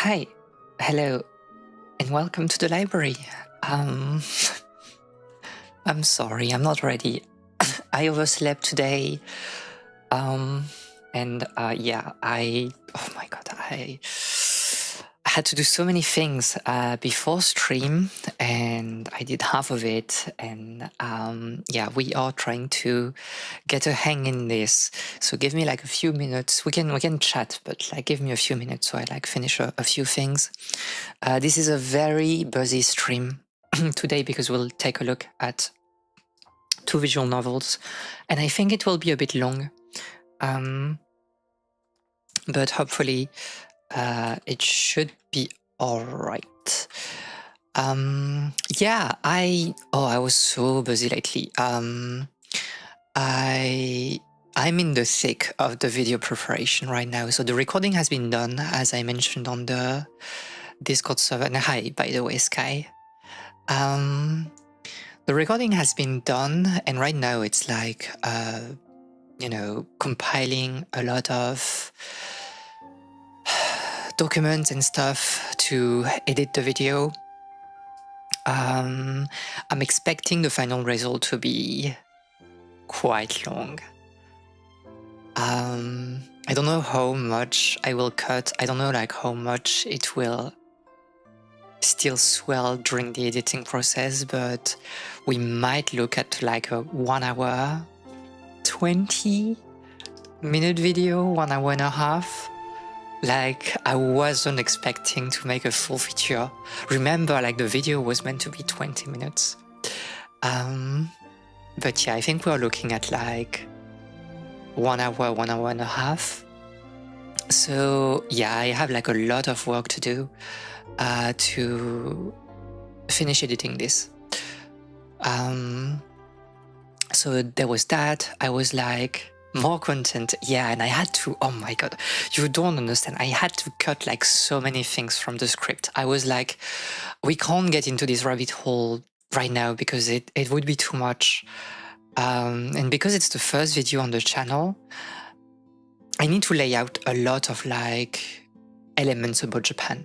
Hi, hello, and welcome to the library. I'm sorry, I'm not ready. I overslept today. Oh my god, I had to do so many things before stream, and I did half of it. And we are trying to get a hang in this. So give me like a few minutes. We can chat, but like give me a few minutes so I like finish a few things. This is a very busy stream today because we'll take a look at 2 visual novels, and I think it will be a bit long. But hopefully it should be all right. I was so busy lately. I'm in the thick of the video preparation right now. So the recording has been done, as I mentioned on the Discord server. And hi, by the way, Sky. The recording has been done, and right now it's like, compiling a lot of documents and stuff to edit the video. I'm expecting the final result to be quite long. I don't know how much I will cut. I don't know like how much it will still swell during the editing process, but we might look at like a 1 hour 20-minute video, 1 hour and a half. Like, I wasn't expecting to make a full feature. Remember, like, the video was meant to be 20 minutes. But yeah, I think we're looking at like 1 hour, 1 hour and a half. So yeah, I have like a lot of work to do to finish editing this. So there was that. I was like, more content, yeah, and I had to, oh my god, you don't understand, I had to cut like so many things from the script. I was like, we can't get into this rabbit hole right now because it would be too much. And because it's the first video on the channel, I need to lay out a lot of like elements about Japan.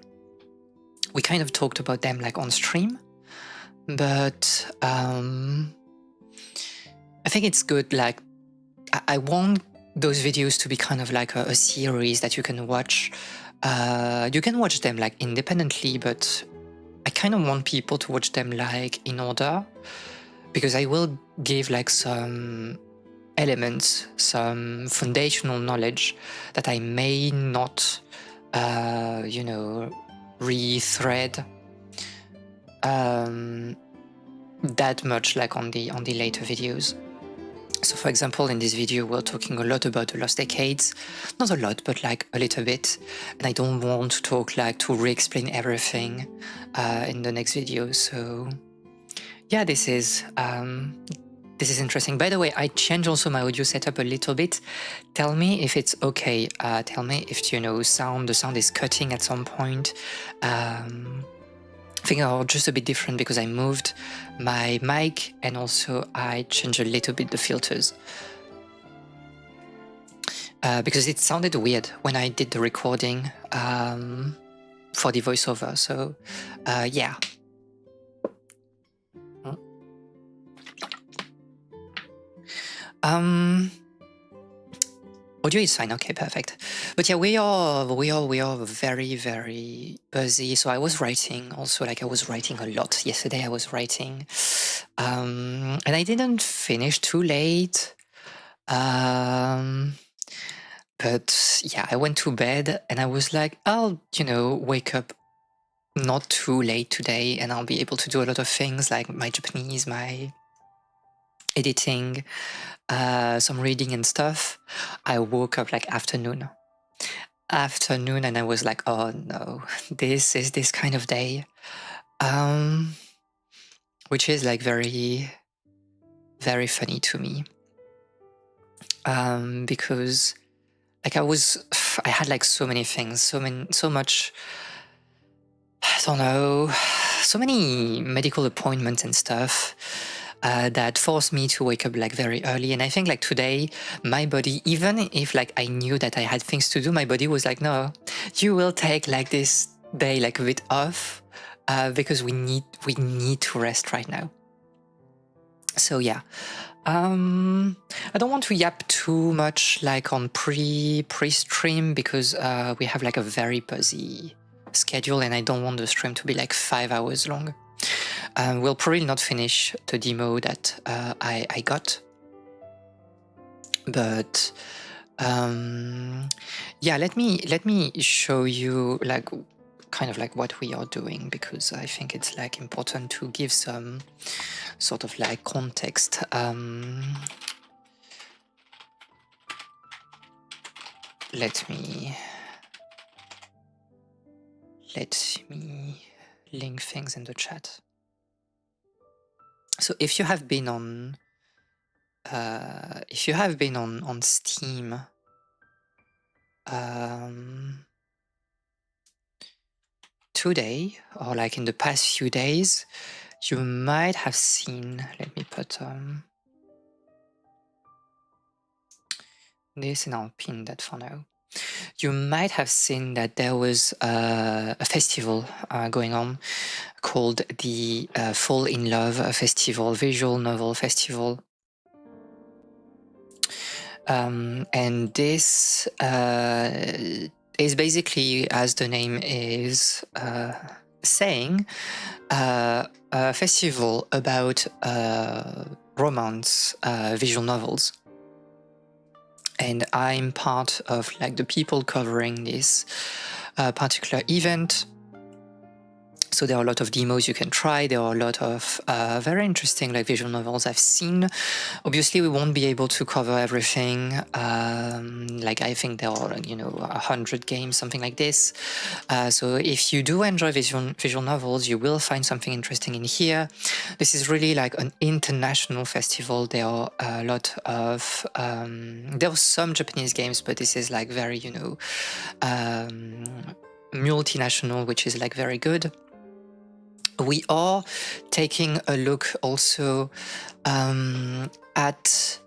We kind of talked about them like on stream, but I think it's good, like, I want those videos to be kind of like a series that you can watch. You can watch them like independently, but I kind of want people to watch them like in order, because I will give like some elements, some foundational knowledge that I may not, rethread that much like on the later videos. So for example, in this video, we're talking a lot about the lost decades. Not a lot, but like a little bit. And I don't want to talk like to re-explain everything in the next video. So yeah, this is interesting. By the way, I changed also my audio setup a little bit. Tell me if it's okay. Tell me if, the sound is cutting at some point. Things are just a bit different because I moved my mic and also I changed a little bit the filters. Because it sounded weird when I did the recording for the voiceover. So yeah. Audio is fine, okay, perfect. But yeah, we are very, very busy. So I was writing also, like I was writing a lot. Yesterday I was writing, and I didn't finish too late. But yeah, I went to bed and I was like, I'll, wake up not too late today and I'll be able to do a lot of things like my Japanese, my editing, some reading and stuff. I woke up like afternoon and I was like, oh no, this is this kind of day, which is like very, very funny to me, because like I had like so many things, so much, I don't know, so many medical appointments and stuff that forced me to wake up like very early. And I think like today, my body, even if like I knew that I had things to do, my body was like, no, you will take like this day like a bit off because we need to rest right now. So yeah, I don't want to yap too much like on pre-stream because we have like a very busy schedule and I don't want the stream to be like 5 hours long. We'll probably not finish the demo that I got, but yeah, let me show you like kind of like what we are doing, because I think it's like important to give some sort of like context. Let me link things in the chat. So if you have been on Steam, today or like in the past few days, you might have seen, let me put this and I'll pin that for now. You might have seen that there was a festival going on called the Fall in Love Festival, Visual Novel Festival. And this is basically, as the name is saying, a festival about romance visual novels. And I'm part of like the people covering this particular event. So there are a lot of demos you can try. There are a lot of very interesting like visual novels I've seen. Obviously, we won't be able to cover everything. Like I think there are 100 games, something like this. So if you do enjoy visual novels, you will find something interesting in here. This is really like an international festival. There are a lot of there are some Japanese games, but this is like very multinational, which is like very good. We are taking a look also at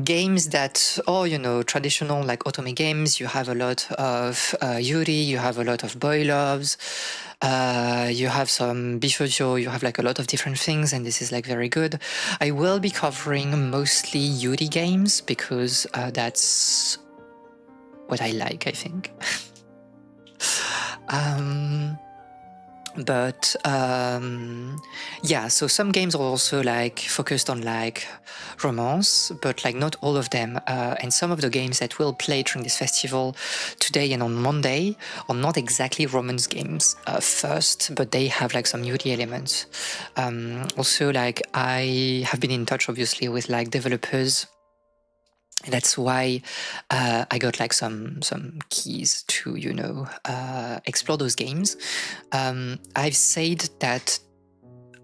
games that are, traditional like otome games. You have a lot of Yuri, you have a lot of boy loves, you have some bishoujo, you have like a lot of different things, and this is like very good. I will be covering mostly Yuri games because that's what I like, I think. Yeah, so some games are also like focused on like romance, but like not all of them. And some of the games that we'll play during this festival today and on Monday are not exactly romance games first, but they have like some Yuri elements. Also, like I have been in touch obviously with like developers. That's why I got like some keys to explore those games. I've said that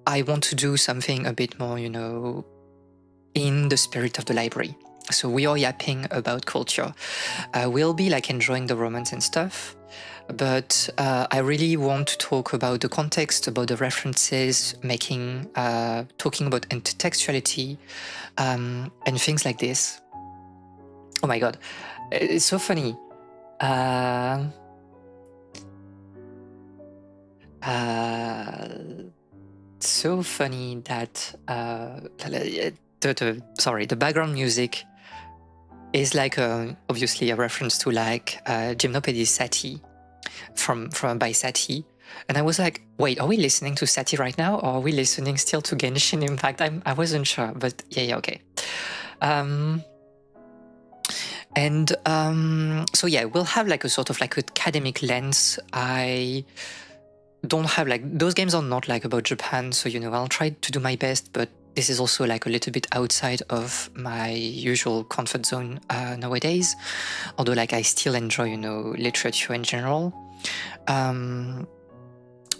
I want to do something a bit more in the spirit of the library. So we are yapping about culture. We'll be like enjoying the romance and stuff, but I really want to talk about the context, about the references, talking about intertextuality and things like this. Oh my god, it's so funny. So funny that the background music is like obviously a reference to like Gymnopédie Satie by Satie. And I was like, wait, are we listening to Satie right now, or are we listening still to Genshin Impact? I wasn't sure, but yeah, okay. And so yeah, we'll have like a sort of like academic lens. I don't have like, those games are not like about Japan, so I'll try to do my best, but this is also like a little bit outside of my usual comfort zone nowadays, although like I still enjoy literature in general.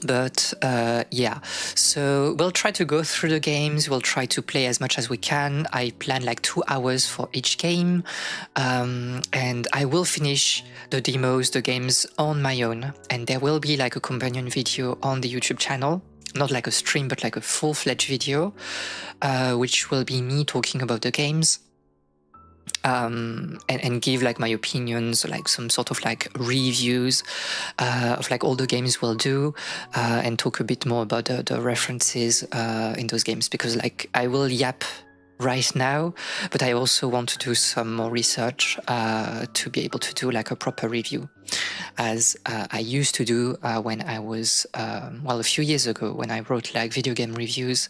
But yeah, so we'll try to go through the games. We'll try to play as much as we can. I plan like 2 hours for each game, and I will finish the demos, the games on my own, and there will be like a companion video on the YouTube channel, not like a stream, but like a full-fledged video, which will be me talking about the games. and give like my opinions, like some sort of like reviews of like all the games we'll do, and talk a bit more about the references in those games, because like I will yap right now, but I also want to do some more research to be able to do like a proper review, as I used to do when I was, well, a few years ago when I wrote like video game reviews.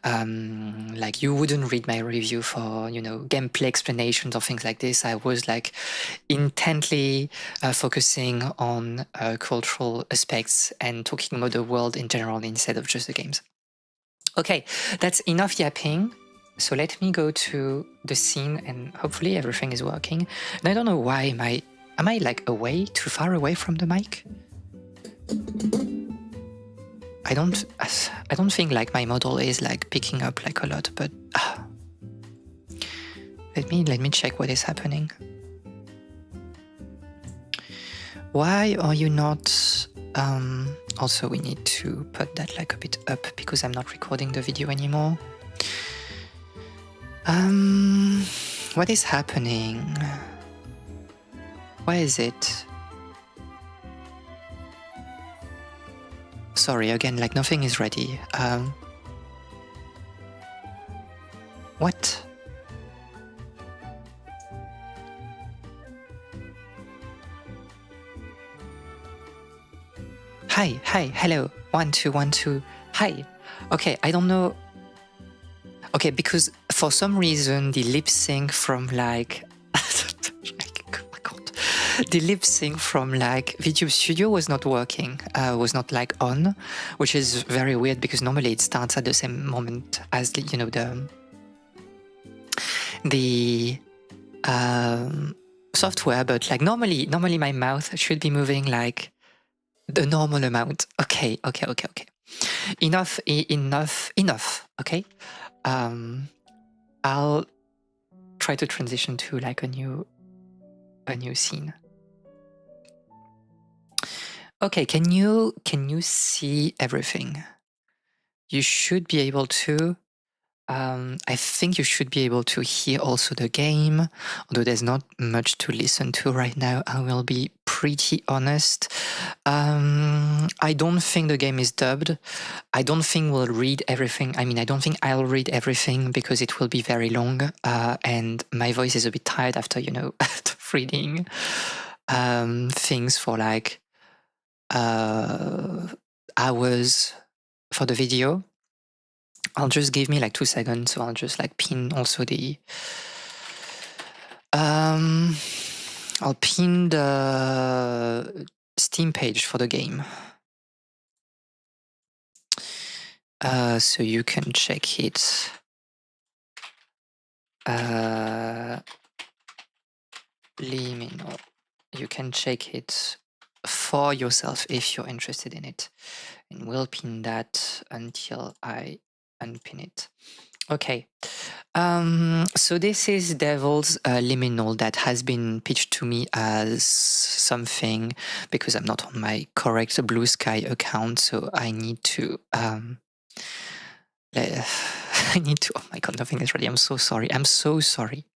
Like you wouldn't read my review for, you know, gameplay explanations or things like this. I was like intently focusing on cultural aspects and talking about the world in general instead of just the games. Okay, that's enough yapping. So let me go to the scene and hopefully everything is working. And I don't know why am I like away, too far away from the mic? I don't think like my model is like picking up like a lot, but let me check what is happening. Why are you not? Also, we need to put that like a bit up because I'm not recording the video anymore. What is happening? Why is it? Sorry, again, like nothing is ready. What? Hi, hello. 1 2 1 2. Hi. Okay, I don't know. Okay, because for some reason the lip sync from like the lip sync from like Video Studio was not working, was not like on, which is very weird because normally it starts at the same moment as the, you know, the software, but like normally my mouth should be moving like the normal amount. Okay. Enough. Okay. I'll try to transition to like a new scene. Okay, can you see everything? You should be able to. I think you should be able to hear also the game, although there's not much to listen to right now. I will be pretty honest. I don't think the game is dubbed. I don't think we'll read everything. I mean, I don't think I'll read everything because it will be very long, and my voice is a bit tired after, you know, reading things for like hours for the video. I'll just give me like 2 seconds, so I'll just like pin also the I'll pin the Steam page for the game, so you can check it. Liminal. You can check it for yourself if you're interested in it, and we'll pin that until I unpin it. Okay, so this is Devil's Liminal that has been pitched to me as something because I'm not on my correct Blue Sky account, so I need to oh my god, nothing is ready. I'm so sorry.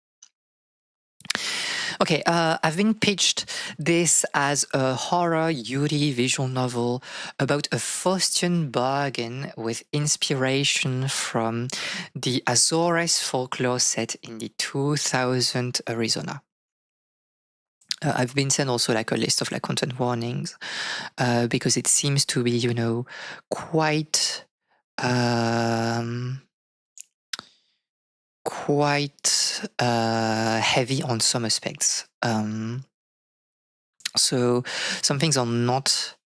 Okay, I've been pitched this as a horror Yuri visual novel about a Faustian bargain with inspiration from the Azores folklore set in the 2000 Arizona. I've been sent also like a list of like content warnings because it seems to be, you know, quite heavy on some aspects. So some things are not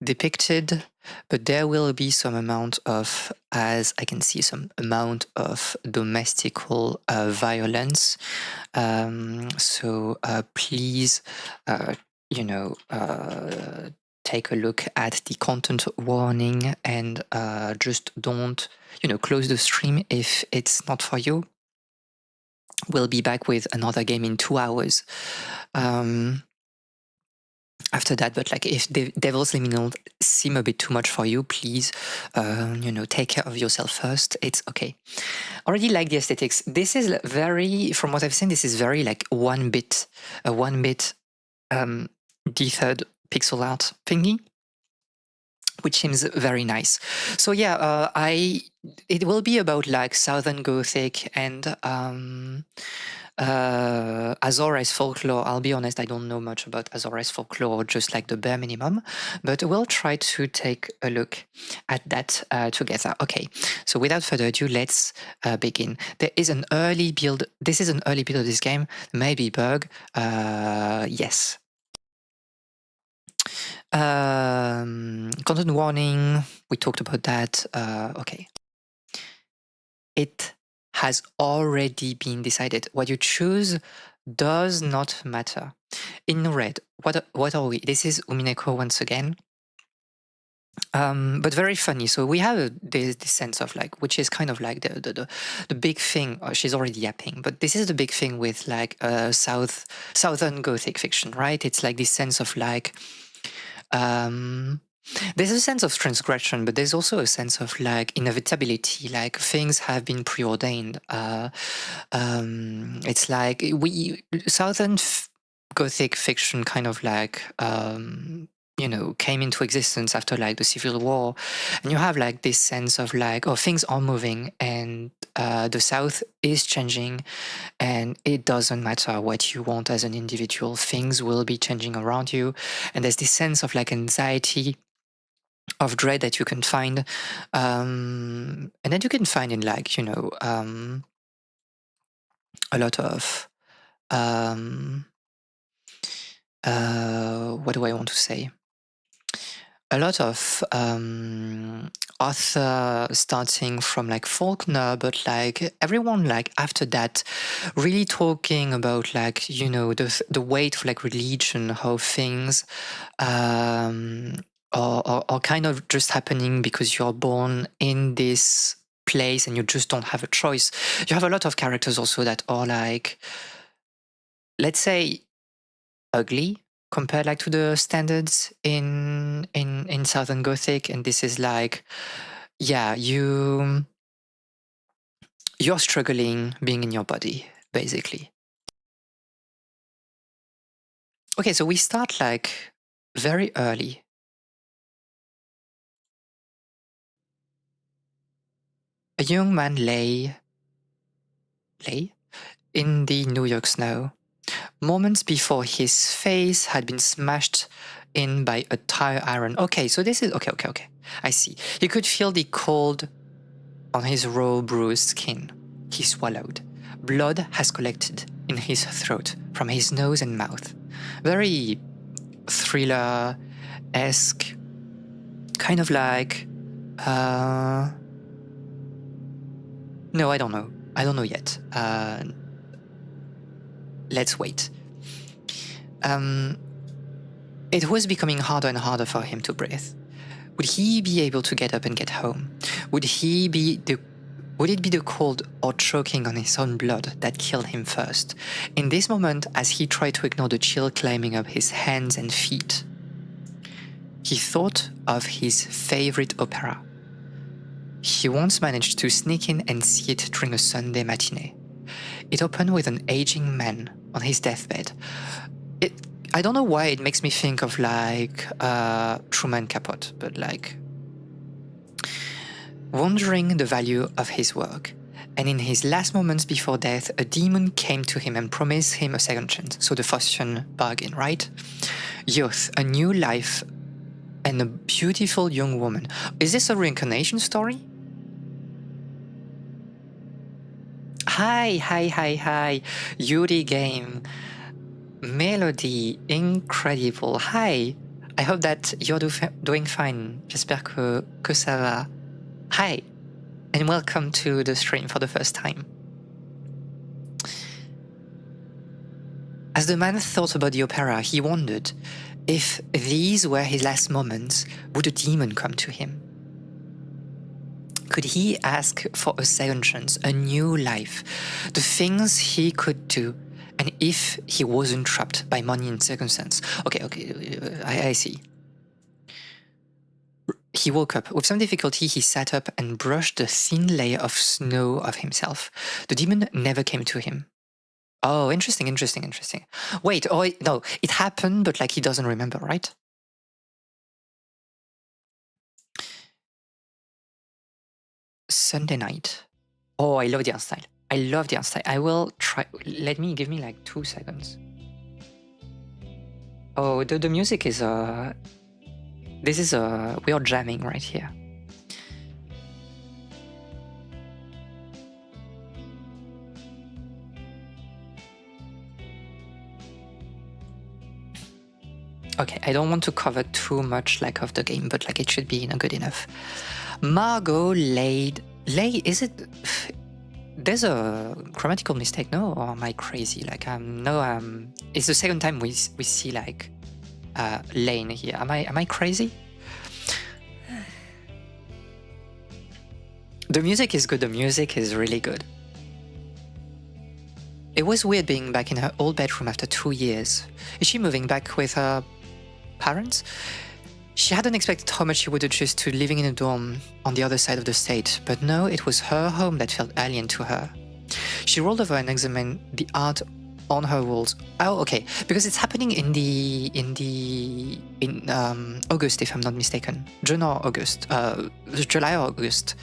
depicted, but there will be some amount of, as I can see, some amount of domestical violence. So please, you know, take a look at the content warning and just don't, you know, close the stream if it's not for you. We'll be back with another game in 2 hours. after that. But like, if the Devil's Liminal seem a bit too much for you, please, take care of yourself first. It's okay. Already like the aesthetics. This is very, from what I've seen, this is very like one bit D3rd pixel art thingy, which seems very nice. So yeah, it will be about like Southern Gothic and Azores folklore. I'll be honest, I don't know much about Azores folklore, just like the bare minimum, but we'll try to take a look at that together. Okay, so without further ado, let's begin. There is an early build. This is an early build of this game. Maybe bug. Yes. Content warning. We talked about that. Okay. It has already been decided. What you choose does not matter. In red, what are we? This is Umineko once again. But very funny. So we have this sense of like, which is kind of like the big thing. She's already yapping, but this is the big thing with like Southern Gothic fiction, right? It's like this sense of like, there's a sense of transgression, but there's also a sense of like inevitability, like things have been preordained. It's like Southern Gothic fiction kind of like, came into existence after like the Civil War, and you have like this sense of like, oh, things are moving and the South is changing, and it doesn't matter what you want as an individual, things will be changing around you. And there's this sense of like anxiety, of dread that you can find, and that you can find in like, a lot of what do I want to say? A lot of author starting from like Faulkner, but like everyone like after that really talking about like, the weight of like religion, how things are kind of just happening because you're born in this place and you just don't have a choice. You have a lot of characters also that are like, let's say, ugly compared like to the standards in Southern Gothic, and this is like, yeah, you're struggling being in your body, basically. Okay, so we start like very early. A young man lay in the New York snow. Moments before, his face had been smashed in by a tire iron. Okay, so this is okay. I see. He could feel the cold on his raw, bruised skin. He swallowed. Blood has collected in his throat from his nose and mouth. Very thriller-esque, kind of like. No, I don't know. I don't know yet. Let's wait. It was becoming harder and harder for him to breathe. Would he be able to get up and get home? Would it be the cold or choking on his own blood that killed him first? In this moment, as he tried to ignore the chill climbing up his hands and feet, he thought of his favorite opera. He once managed to sneak in and see it during a Sunday matinee. It opened with an aging man on his deathbed. I don't know why it makes me think of like Truman Capote, but like wondering the value of his work. And in his last moments before death, a demon came to him and promised him a second chance. So the Faustian bargain, right? Youth, a new life, and a beautiful young woman. Is this a reincarnation story? Hi. Yuri Game. Melody, incredible. Hi. I hope that you're doing fine. J'espère que ça va. Hi. And welcome to the stream for the first time. As the man thought about the opera, he wondered if these were his last moments, would a demon come to him? Could he ask for a second chance, a new life, the things he could do, And if he wasn't trapped by money and circumstance. Okay, I see. He woke up. With some difficulty, he sat up and brushed the thin layer of snow off himself. The demon never came to him. Oh, interesting. Wait, no, it happened, but like he doesn't remember, right? Sunday night. Oh, I love the art style. I will try. Give me like 2 seconds. Oh, the music is this is we are jamming right here. Okay, I don't want to cover too much like of the game, but like it should be good enough. Margot is it? There's a grammatical mistake, no? Or am I crazy? Like it's the second time we see like Lane here. Am I crazy? The music is good. The music is really good. It was weird being back in her old bedroom after 2 years. Is she moving back with her parents? She hadn't expected how much she would adjust to living in a dorm on the other side of the state, but no, it was her home that felt alien to her. She rolled over and examined the art on her walls. Oh, okay, because it's happening in August, if I'm not mistaken. June or August, July or August.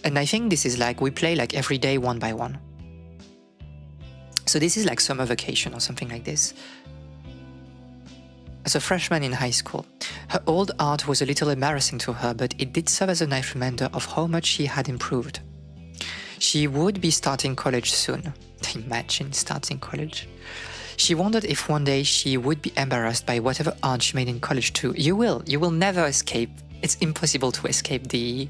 And I think this is like, we play like every day one by one. So this is like summer vacation or something like this. As a freshman in high school, her old art was a little embarrassing to her, but it did serve as a nice reminder of how much she had improved. She would be starting college soon. Imagine starting college. She wondered if one day she would be embarrassed by whatever art she made in college too. You will never escape. It's impossible to escape the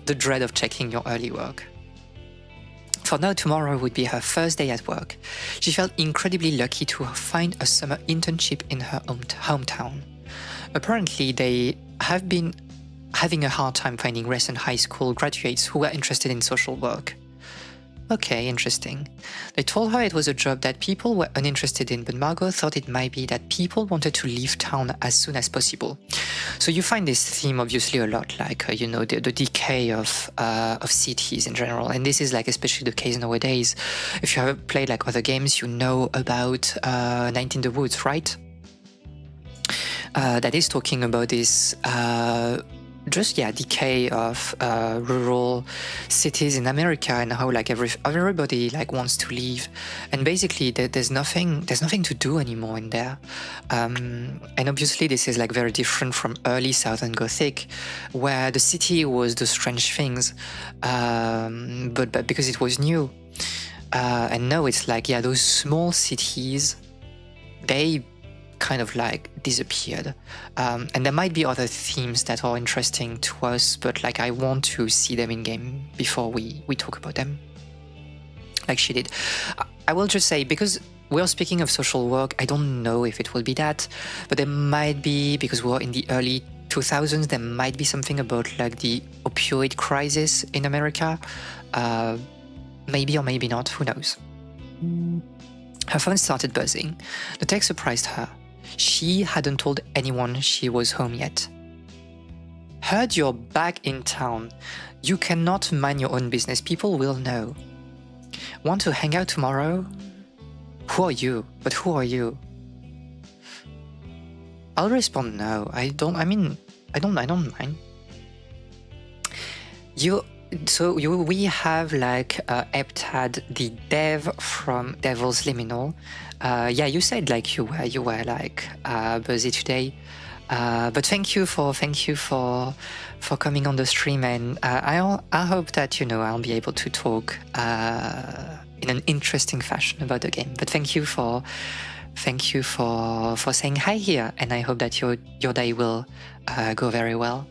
dread of checking your early work. For now, tomorrow would be her first day at work. She felt incredibly lucky to find a summer internship in her hometown. Apparently, they have been having a hard time finding recent high school graduates who were interested in social work. Okay, interesting. They told her it was a job that people were uninterested in, but Margot thought it might be that people wanted to leave town as soon as possible. So you find this theme obviously a lot, like the decay of cities in general, and this is like especially the case nowadays. If you have played like other games, you know about Night in the Woods, right? That is talking about this decay of rural cities in America, and how like everybody like wants to leave, and basically there's nothing to do anymore in there. And obviously this is like very different from early Southern Gothic, where the city was the strange things, but because it was new. And now it's like, yeah, those small cities, they kind of like disappeared, and there might be other themes that are interesting to us, but like I want to see them in game before we talk about them like she did. I will just say, because we're speaking of social work, I don't know if it will be that, but there might be, because we're in the early 2000s, there might be something about like the opioid crisis in America, maybe or maybe not, who knows. Her phone started buzzing. The text surprised her. She hadn't told anyone she was home yet. Heard you're back in town. You cannot mind your own business. People will know. Want to hang out tomorrow? Who are you? But who are you? I'll respond no. I don't mind. We have like Eptad, the dev from Devil's Liminal. Yeah, you said like you were like busy today, but thank you for coming on the stream, and I hope that I'll be able to talk in an interesting fashion about the game. But thank you for saying hi here, and I hope that your day will go very well.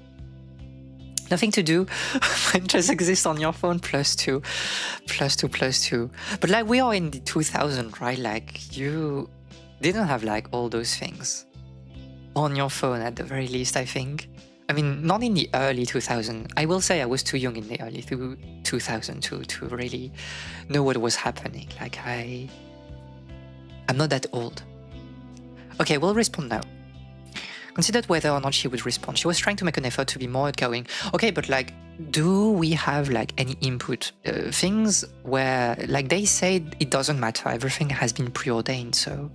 Nothing to do, it just exists on your phone, +2. But like we are in the 2000, right? Like you didn't have like all those things on your phone at the very least, I think. I mean, not in the early 2000. I will say I was too young in the early 2000 to really know what was happening. Like I'm not that old. Okay, we'll respond now. Considered whether or not she would respond. She was trying to make an effort to be more outgoing. Okay, but like, do we have like any input? Things where, like they say, it doesn't matter. Everything has been preordained, so...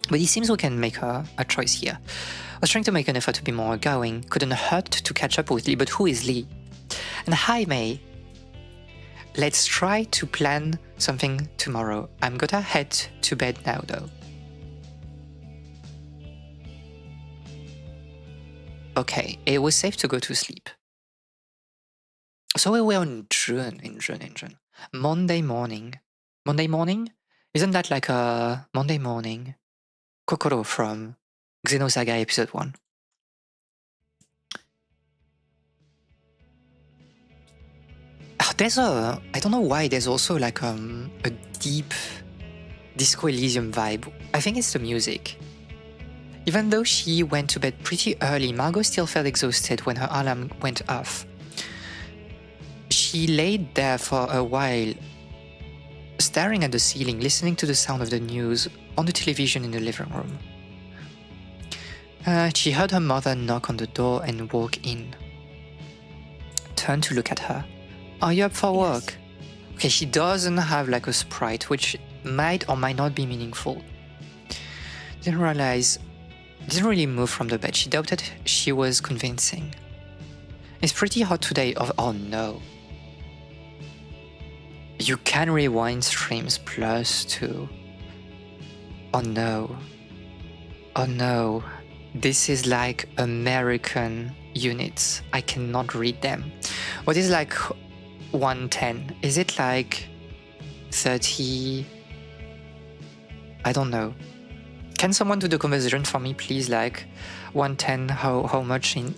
But it seems we can make a choice here. I was trying to make an effort to be more outgoing. Couldn't hurt to catch up with Lee, but who is Lee? And hi, May. Let's try to plan something tomorrow. I'm gonna head to bed now, though. Okay, it was safe to go to sleep. So we were in June. Monday morning. Monday morning? Isn't that like a Monday morning? Kokoro from Xenosaga episode 1. There's a... I don't know why there's also like a deep Disco Elysium vibe. I think it's the music. Even though she went to bed pretty early, Margot still felt exhausted when her alarm went off. She laid there for a while, staring at the ceiling, listening to the sound of the news on the television in the living room. She heard her mother knock on the door and walk in. Turned to look at her. Are you up for work? Okay, she doesn't have like a sprite, which might or might not be meaningful. Didn't really move from the bed. She doubted she was convincing. It's pretty hot today. Oh no. You can rewind streams +2. Oh no. Oh no. This is like American units. I cannot read them. What is like 110? Is it like 30? I don't know. Can someone do the conversion for me, please? Like 110, how much in,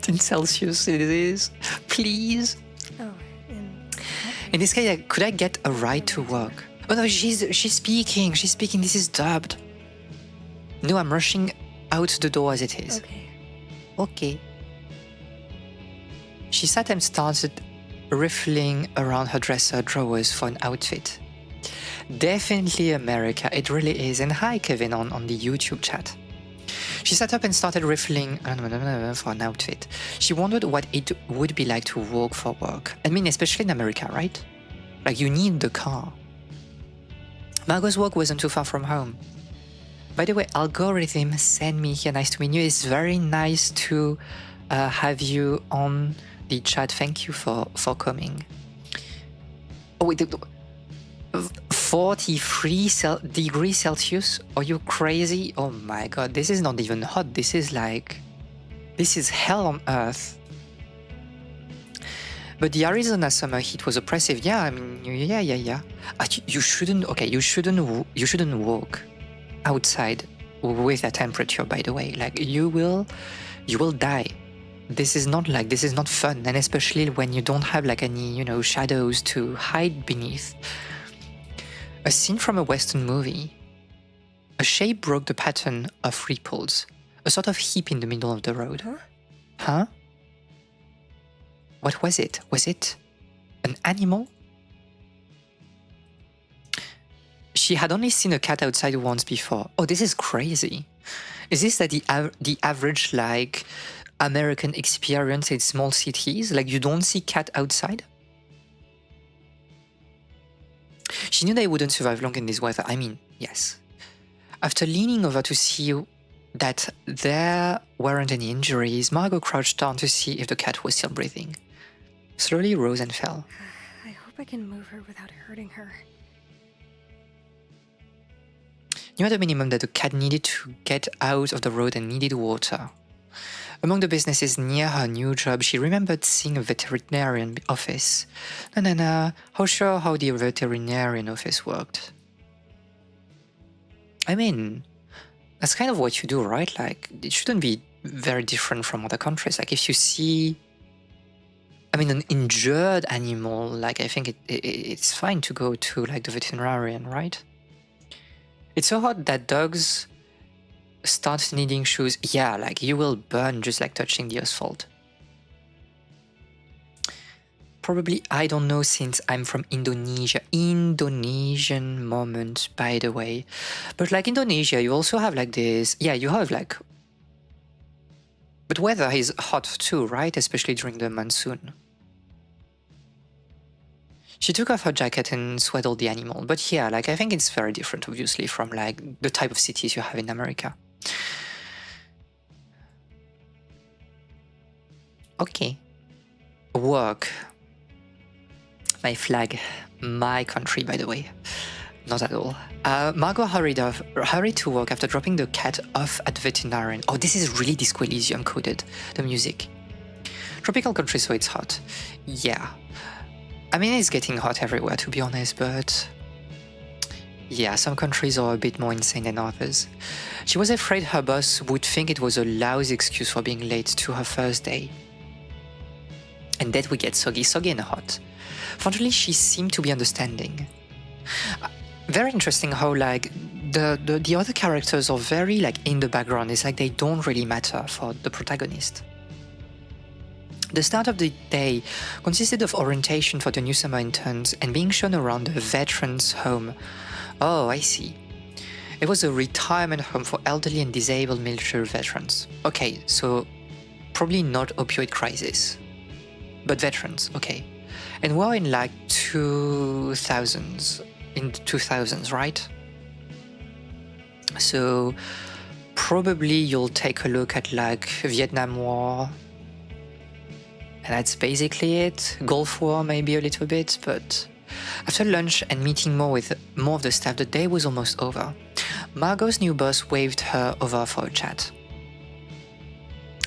in Celsius it is? Please? Oh, in this case, could I get a ride to work? Oh no, she's speaking. She's speaking. This is dubbed. No, I'm rushing out the door as it is. Okay. She sat and started riffling around her dresser drawers for an outfit. Definitely America, it really is. And hi Kevin on the YouTube chat. She sat up and started riffling for an outfit. She wondered what it would be like to walk for work. I mean, especially in America, right? Like, you need the car. Margot's work wasn't too far from home. By the way, Algorithm sent me here. Nice to meet you. It's very nice to have you on the chat. Thank you for coming. Oh, wait. 43 degrees Celsius? Are you crazy? Oh my god, this is not even hot. This is like... This is hell on earth. But the Arizona summer heat was oppressive. Yeah, I mean, yeah. You shouldn't... Okay, you shouldn't walk outside with that temperature, by the way. Like, you will die. This is not fun. And especially when you don't have like any, shadows to hide beneath. A scene from a Western movie. A shape broke the pattern of ripples. A sort of heap in the middle of the road. Huh? What was it? Was it an animal? She had only seen a cat outside once before. Oh, this is crazy. Is this like the average like American experience in small cities? Like, you don't see cat outside? She knew they wouldn't survive long in this weather. I mean, yes. After leaning over to see that there weren't any injuries, Margot crouched down to see if the cat was still breathing. Slowly rose and fell. I hope I can move her without hurting her. Knew at a minimum that the cat needed to get out of the road and needed water. Among the businesses near her new job, she remembered seeing a veterinarian office. How sure how the veterinarian office worked. I mean, that's kind of what you do, right? Like, it shouldn't be very different from other countries. Like, if you see, I mean, an injured animal, like, I think it's fine to go to, like, the veterinarian, right? It's so hot that dogs start needing shoes. Yeah, like, you will burn just like touching the asphalt. probably, I don't know, since I'm from Indonesia. Indonesian moment, by the way. But like Indonesia, you also have like this, yeah, you have like, but weather is hot too, right? Especially during the monsoon. She took off her jacket and swaddled the animal. But yeah, like I think it's very different, obviously, from like the type of cities you have in America. Okay. Work. My flag. My country, by the way. Not at all. Margot hurried to work after dropping the cat off at the veterinarian. Oh, this is really Disco Elysium coded, the music. Tropical country, so it's hot. Yeah. I mean, it's getting hot everywhere, to be honest, but yeah, some countries are a bit more insane than others. She was afraid her boss would think it was a lousy excuse for being late to her first day. And that we get soggy and hot. Fortunately, she seemed to be understanding. Very interesting how like the other characters are very like in the background. It's like they don't really matter for the protagonist. The start of the day consisted of orientation for the new summer interns and being shown around the veterans' home. Oh, I see. It was a retirement home for elderly and disabled military veterans. Okay, so probably not opioid crisis, but veterans, okay. And we're in like 2000s, right? So probably you'll take a look at like Vietnam War, and that's basically it. Gulf War maybe a little bit, but after lunch and meeting more of the staff, the day was almost over. Margot's new boss waved her over for a chat.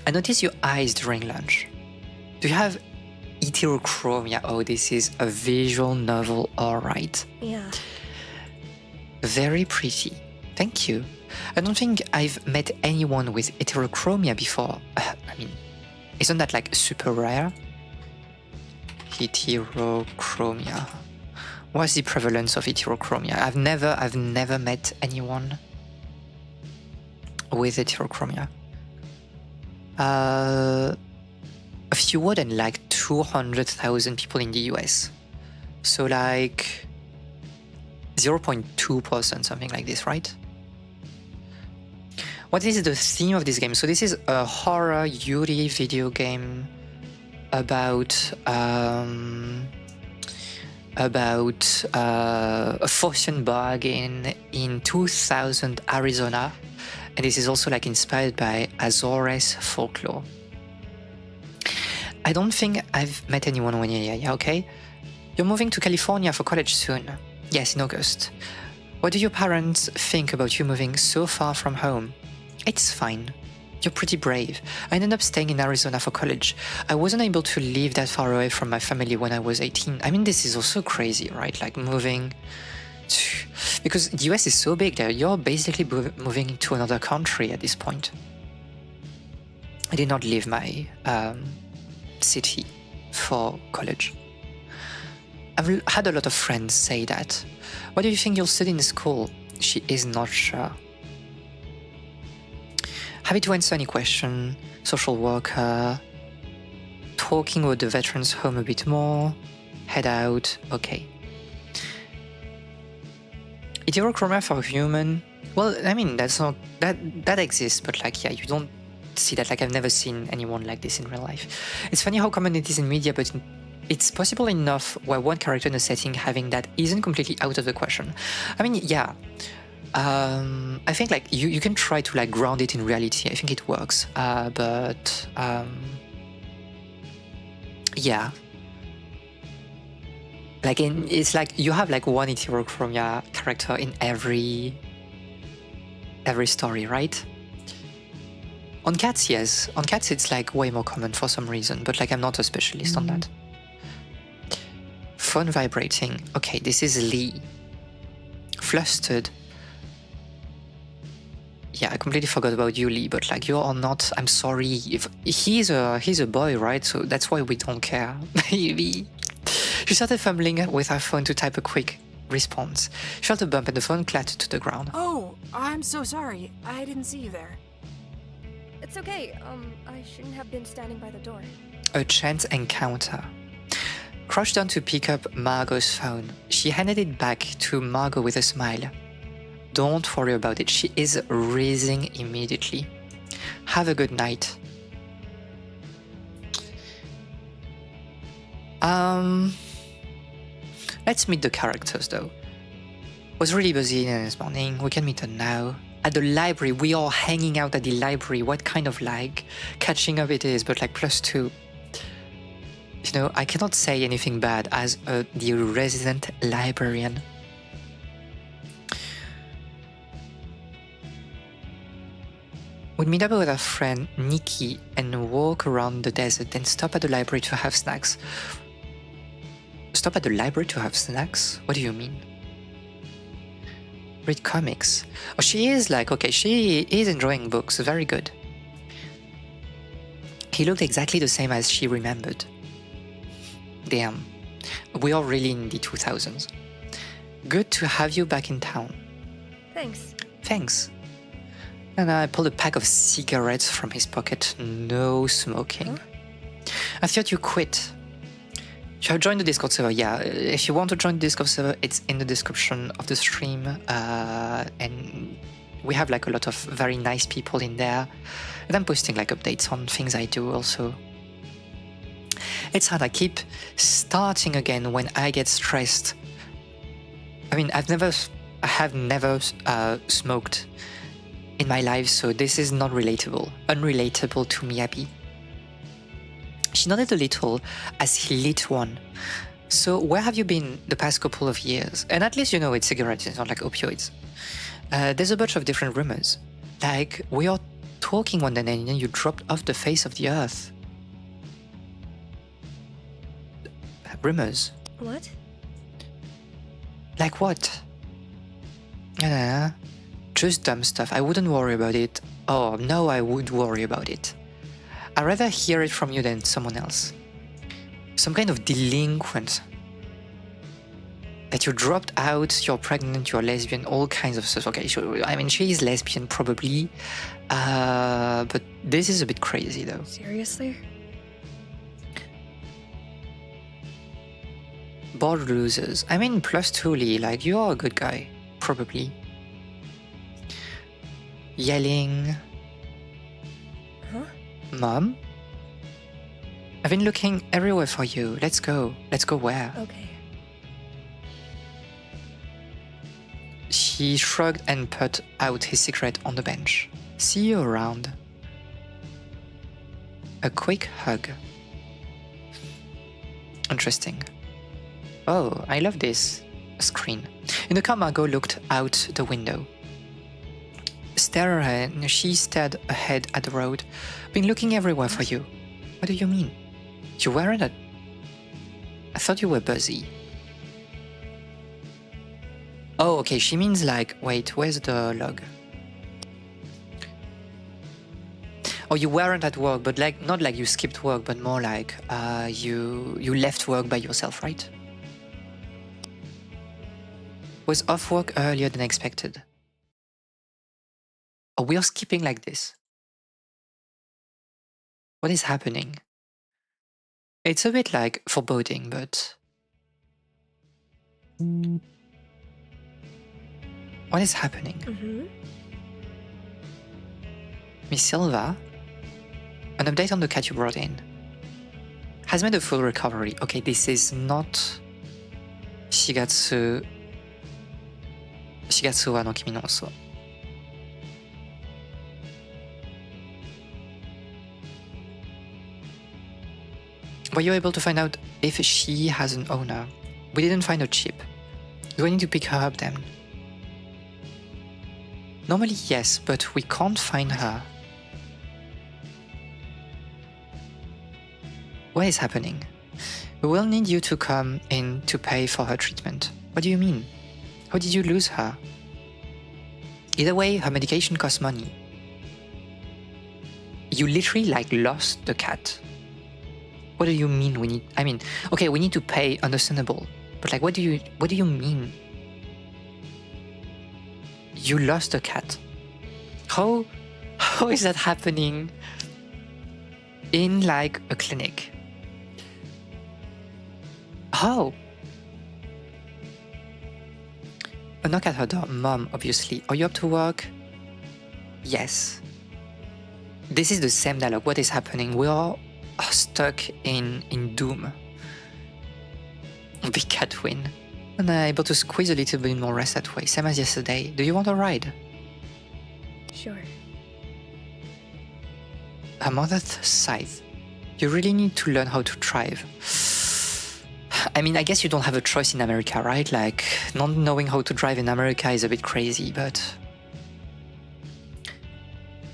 I noticed your eyes during lunch. Do you have heterochromia? Oh, this is a visual novel, alright. Yeah. Very pretty. Thank you. I don't think I've met anyone with heterochromia before. I mean, isn't that like super rare? Heterochromia. What's the prevalence of heterochromia? I've never met anyone with heterochromia. A fewer than like 200,000 people in the US. So like 0.2%, something like this, right? What is the theme of this game? So this is a horror Yuri video game about a fortune bug in 2000 Arizona, and this is also like inspired by Azores folklore. I don't think I've met anyone when you're here, okay? You're moving to California for college soon. Yes, in August. What do your parents think about you moving so far from home? It's fine. You're pretty brave. I ended up staying in Arizona for college. I wasn't able to live that far away from my family when I was 18. I mean, this is also crazy, right? Like moving to... Because the US is so big there, you're basically moving to another country at this point. I did not leave my city for college. I've had a lot of friends say that. What do you think you'll study in school? She is not sure. Happy to answer any question. Social worker. Talking about the veterans home a bit more. Head out. Okay. Heterochromia for human. Well, I mean, that's not... That exists, but like, yeah, you don't see that. Like, I've never seen anyone like this in real life. It's funny how common it is in media, but it's possible enough where one character in a setting having that isn't completely out of the question. I mean, yeah. I think like you can try to like ground it in reality. I think it works. But yeah. Like it's like you have like one heterochromia character in every story, right? On cats, yes. On cats it's like way more common for some reason, but like I'm not a specialist on that. Phone vibrating. Okay, this is Lee. Flustered. Yeah, I completely forgot about you, Lee, but like you are not... I'm sorry. If he's a boy, right? So that's why we don't care. Maybe. She started fumbling with her phone to type a quick response. She felt a bump and the phone clattered to the ground. Oh, I'm so sorry. I didn't see you there. It's okay. I shouldn't have been standing by the door. A chance encounter. crouched down to pick up Margot's phone. She handed it back to Margot with a smile. Don't worry about it, she is raising immediately. Have a good night. Let's meet the characters though. Was really busy this morning, we can meet her now. At the library, we are hanging out at the library. What kind of like catching up it is, but like +2. You know, I cannot say anything bad as the resident librarian. We'd meet up with our friend Nikki and walk around the desert, then stop at the library to have snacks. Stop at the library to have snacks? What do you mean? Read comics. Oh, she is like, okay, she is enjoying books, very good. He looked exactly the same as she remembered. Damn, we are really in the 2000s. Good to have you back in town. Thanks. Thanks. And I pulled a pack of cigarettes from his pocket. No smoking. Huh? I thought you quit. You have joined the Discord server. Yeah, if you want to join the Discord server, it's in the description of the stream. And we have like a lot of very nice people in there. And I'm posting like updates on things I do also. It's hard, I keep starting again when I get stressed. I mean, I have never smoked in my life, so this is not relatable. Unrelatable to me, Abby. She nodded a little as he lit one. So where have you been the past couple of years? And at least you know it's cigarettes, it's not like opioids. There's a bunch of different rumors. Like, we are talking one day and then you dropped off the face of the earth. Rumors. What? Like what? Just dumb stuff. I wouldn't worry about it. Oh, no, I would worry about it. I'd rather hear it from you than someone else. Some kind of delinquent. That you dropped out, you're pregnant, you're lesbian, all kinds of stuff. Okay, sure. I mean, she is lesbian probably. But this is a bit crazy though. Seriously? Bored losers. I mean, +2 Lee, like, you are a good guy. Probably. Yelling. Huh? Mom? I've been looking everywhere for you. Let's go. Let's go where? Okay. He shrugged and put out his cigarette on the bench. See you around. A quick hug. Interesting. Oh, I love this screen. In the car, Margot looked out the window. She stared ahead at the road. Been looking everywhere for you. What do you mean? You weren't at... I thought you were busy. Oh, okay, she means like... Wait, where's the log? Oh, you weren't at work, but like not like you skipped work, but more like you left work by yourself, right? Was off work earlier than expected. Oh, we are skipping like this. What is happening? It's a bit like foreboding, but... What is happening? Mm-hmm. Miss Silva? An update on the cat you brought in. Has made a full recovery. Okay, this is not... Shigatsu wa no Kimi no Uso. Were you able to find out if she has an owner? We didn't find a chip. Do I need to pick her up then? Normally yes, but we can't find her. What is happening? We will need you to come in to pay for her treatment. What do you mean? How did you lose her? Either way, her medication costs money. You literally like lost the cat. What do you mean we need... I mean, okay, we need to pay, understandable. But like, what do you mean? You lost a cat. How is that happening in like a clinic? Oh. A knock at her door. Mom, obviously. Are you up to work? Yes. This is the same dialogue. What is happening? We are stuck in doom. Big cat win. And I'm able to squeeze a little bit more rest that way. Same as yesterday. Do you want a ride? Sure. Her mother sighed. You really need to learn how to drive. I mean, I guess you don't have a choice in America, right? Like, not knowing how to drive in America is a bit crazy, but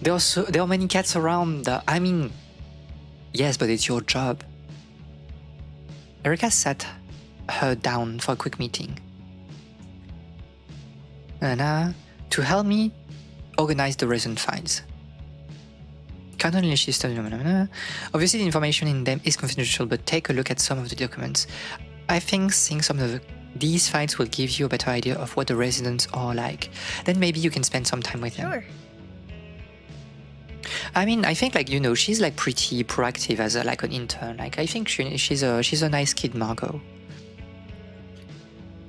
there are many cats around. I mean, yes, but it's your job. Erica sat her down for a quick meeting. And to help me organize the recent files. Currently, she's studying. Obviously, the information in them is confidential, but take a look at some of the documents. I think seeing some of these files will give you a better idea of what the residents are like. Then maybe you can spend some time with them. Sure. I mean, I think she's like pretty proactive as like an intern. Like I think she's a nice kid, Margot.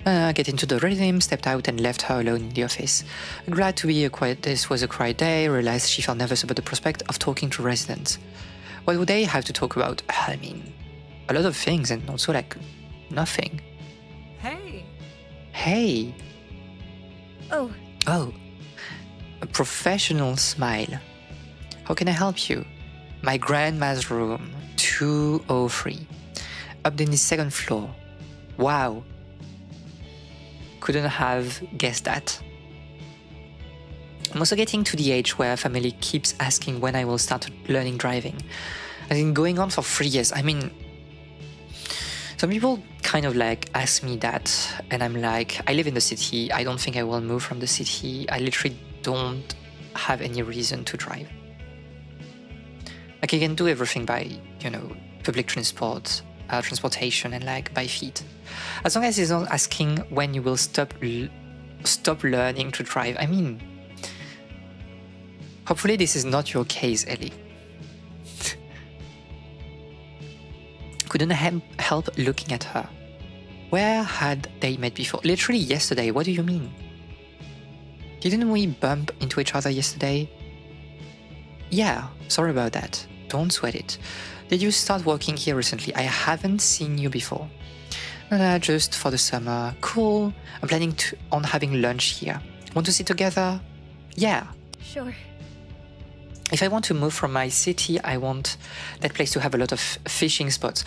Get into the rhythm, stepped out and left her alone in the office. Glad to be this was a quiet day, realized she felt nervous about the prospect of talking to residents. What would they have to talk about? I mean, a lot of things and also like nothing. Hey. Hey. Oh, Oh. A professional smile. How can I help you? My grandma's room, 203. Up in the second floor. Wow. Couldn't have guessed that. I'm also getting to the age where family keeps asking when I will start learning driving. I've been going on for 3 years. I mean, some people kind of like ask me that, and I'm like, I live in the city. I don't think I will move from the city. I literally don't have any reason to drive. Like I can do everything by, public transportation and like by feet. As long as he's not asking when you will stop learning to drive. I mean, hopefully this is not your case, Ellie. Couldn't help looking at her. Where had they met before? Literally yesterday. What do you mean? Didn't we bump into each other yesterday? Yeah, sorry about that. Don't sweat it. Did you start working here recently? I haven't seen you before. Just for the summer. Cool. I'm planning on having lunch here. Want to sit together? Yeah. sure. If I want to move from my city, I want that place to have a lot of fishing spots.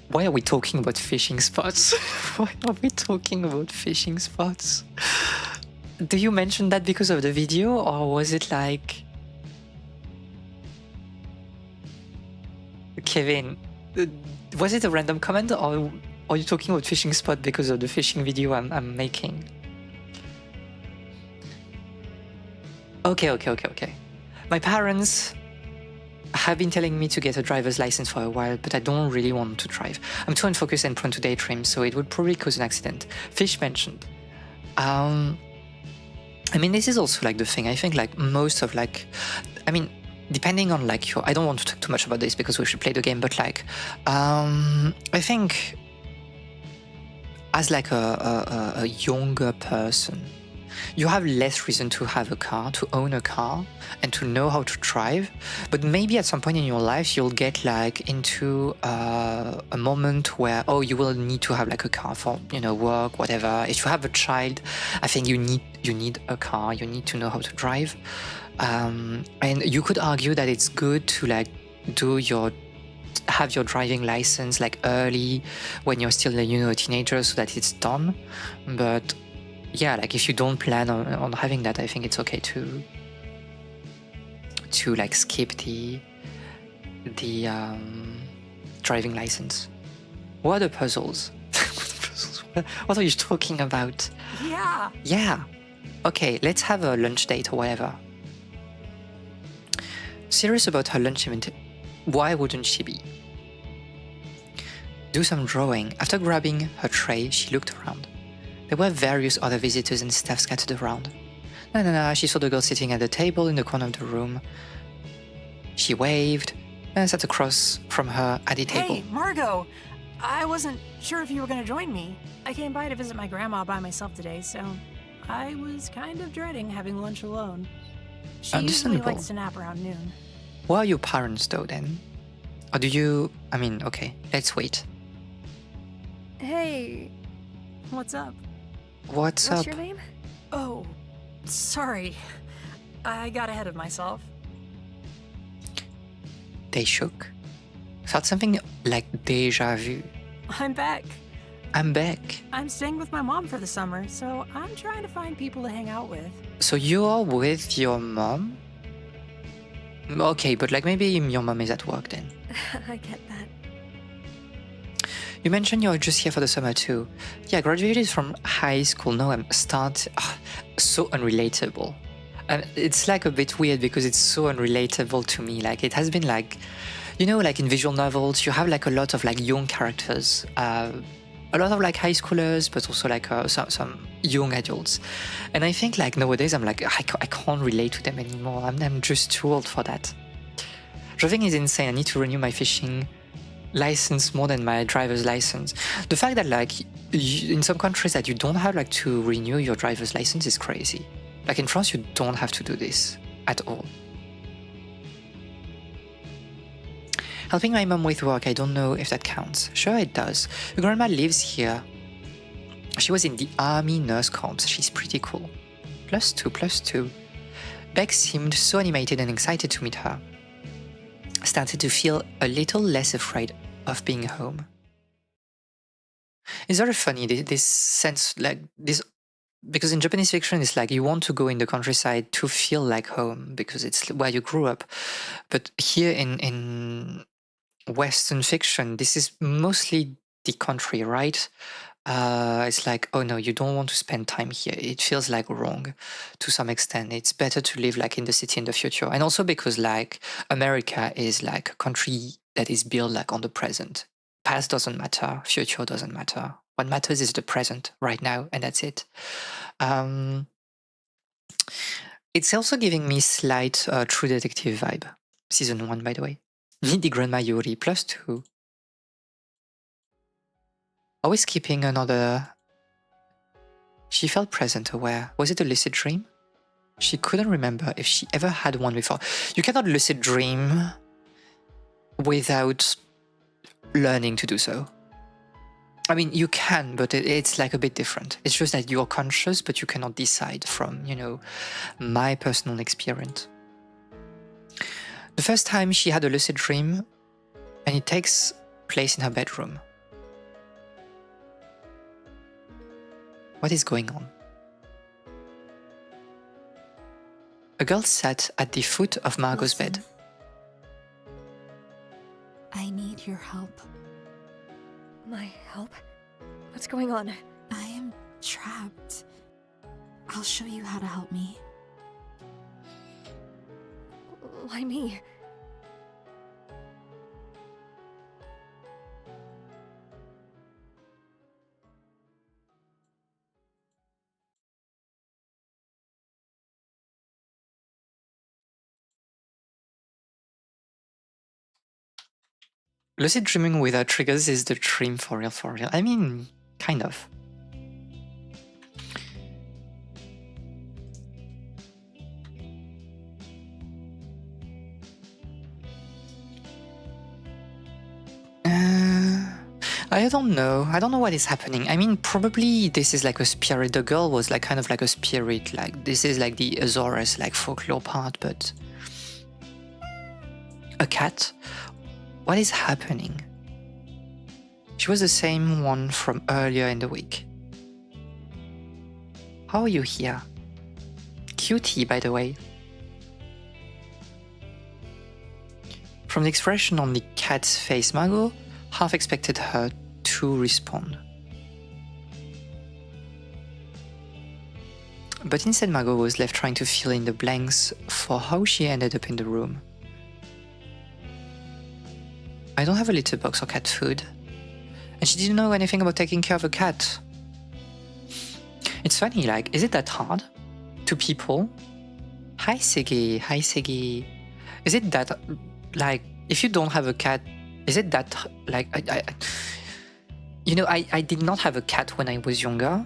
Why are we talking about fishing spots? Why are we talking about fishing spots? Do you mention that because of the video, or was it like... Kevin, was it a random comment, or are you talking about fishing spot because of the fishing video I'm making? Okay. My parents have been telling me to get a driver's license for a while, but I don't really want to drive. I'm too unfocused and prone to daydream, so it would probably cause an accident. Fish mentioned. I mean, this is also like the thing. I think like most of like, I mean, depending on like your, I don't want to talk too much about this because we should play the game, but like, I think as like a younger person, you have less reason to have a car, to own a car, and to know how to drive. But maybe at some point in your life, you'll get like into a moment where, oh, you will need to have like a car for, work, whatever. If you have a child, I think you need a car. You need to know how to drive. And you could argue that it's good to like have your driving license like early when you're still a teenager, so that it's done. But yeah, like if you don't plan on having that, I think it's okay to like skip the driving license. What are puzzles? What are you talking about? Yeah. Okay, let's have a lunch date or whatever. Serious about her lunch event. Why wouldn't she be? Do some drawing. After grabbing her tray, she looked around. There were various other visitors and staff scattered around. She saw the girl sitting at the table in the corner of the room. She waved and sat across from her at the table. Hey, Margot! I wasn't sure if you were gonna join me. I came by to visit my grandma by myself today, so I was kind of dreading having lunch alone. She usually Understandable. likes to nap around noon. Who are your parents though then? Or do you... I mean, okay, let's wait. Hey, What's up? What's what's up? your name? Oh, sorry. I got ahead of myself. They shook. Felt something like deja vu. I'm back. I'm back. I'm staying with my mom for the summer, so I'm trying to find people to hang out with. So you are with your mom? Okay, but like maybe your mom is at work then. I get that. You mentioned you're just here for the summer too. Yeah, graduated from high school. Now I'm so unrelatable. It's like a bit weird because it's so unrelatable to me. Like it has been like, you know, like in visual novels, you have like a lot of like young characters, a lot of like high schoolers, but also like some young adults. And I think like nowadays I'm like I can't relate to them anymore. I'm just too old for that. Driving is insane. I need to renew my fishing license more than my driver's license. The fact that like in some countries that you don't have like to renew your driver's license is crazy. Like in France, you don't have to do this at all. Helping my mom with work, I don't know if that counts. Sure it does. Your grandma lives here. She was in the army nurse corps. She's pretty cool. +2. Beck seemed so animated and excited to meet her. Started to feel a little less afraid of being home. It's very funny, this sense, like this, because in Japanese fiction it's like you want to go in the countryside to feel like home because it's where you grew up. But here in Western fiction, this is mostly the country, right? It's like, oh no, you don't want to spend time here. It feels like wrong to some extent. It's better to live like in the city in the future. And also because like America is like a country that is built like on the present. Past doesn't matter, future doesn't matter. What matters is the present right now, and that's it. It's also giving me slight True Detective vibe. Season 1, by the way. Meet the Grandma Yuri, +2. Always keeping another... She felt present, aware. Was it a lucid dream? She couldn't remember if she ever had one before. You cannot lucid dream without learning to do so. I mean, you can, but it's like a bit different. It's just that you're conscious, but you cannot decide from, you know, my personal experience. The first time she had a lucid dream, and it takes place in her bedroom. What is going on? A girl sat at the foot of Margot's Listen. bed. I need your help. My help? What's going on? I am trapped. I'll show you how to help me. Why me? Lucid dreaming without triggers is the dream for real, for real. I mean, kind of. I don't know. I don't know what is happening. I mean, probably this is like a spirit. The girl was like kind of like a spirit. Like this is like the Azores like folklore part, but a cat? What is happening? She was the same one from earlier in the week. How are you here? Cutie, by the way. From the expression on the cat's face, Margot half expected her to respond. But instead Margot was left trying to fill in the blanks for how she ended up in the room. I don't have a litter box or cat food. And she didn't know anything about taking care of a cat. It's funny, like, is it that hard? To people? Hi Siggy, hi Siggy. Is it that, like, if you don't have a cat, is it that, like, You know, I did not have a cat when I was younger.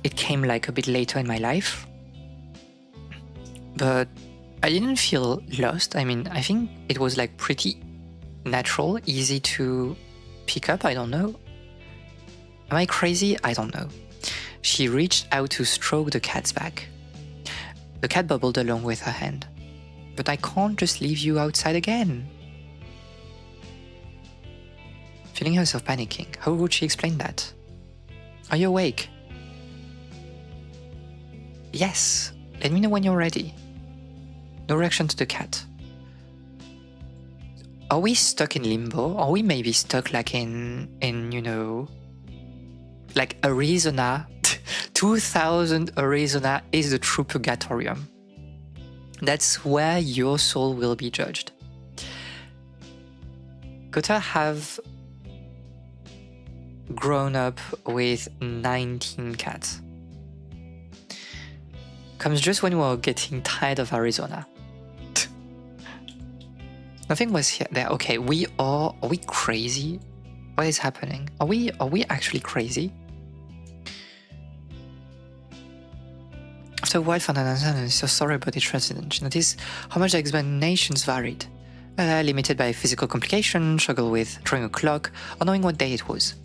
It came like a bit later in my life. But I didn't feel lost. I mean, I think it was like pretty natural, easy to pick up. I don't know. Am I crazy? I don't know. She reached out to stroke the cat's back. The cat bubbled along with her hand. But I can't just leave you outside again. Feeling herself panicking, how would she explain that? Are you awake? Yes. Let me know when you're ready. No reaction to the cat. Are we stuck in limbo? Are we maybe stuck like in you know, like Arizona? 2000 Arizona is the true purgatorium. That's where your soul will be judged. Gotta have grown up with 19 cats. Comes just when we were getting tired of Arizona. Nothing was here there. Okay, are we crazy? What is happening? Are we actually crazy? After a while, found an answer and so sorry about each resident. She noticed how much the explanations varied. Limited by physical complications, struggle with drawing a clock, or knowing what day it was.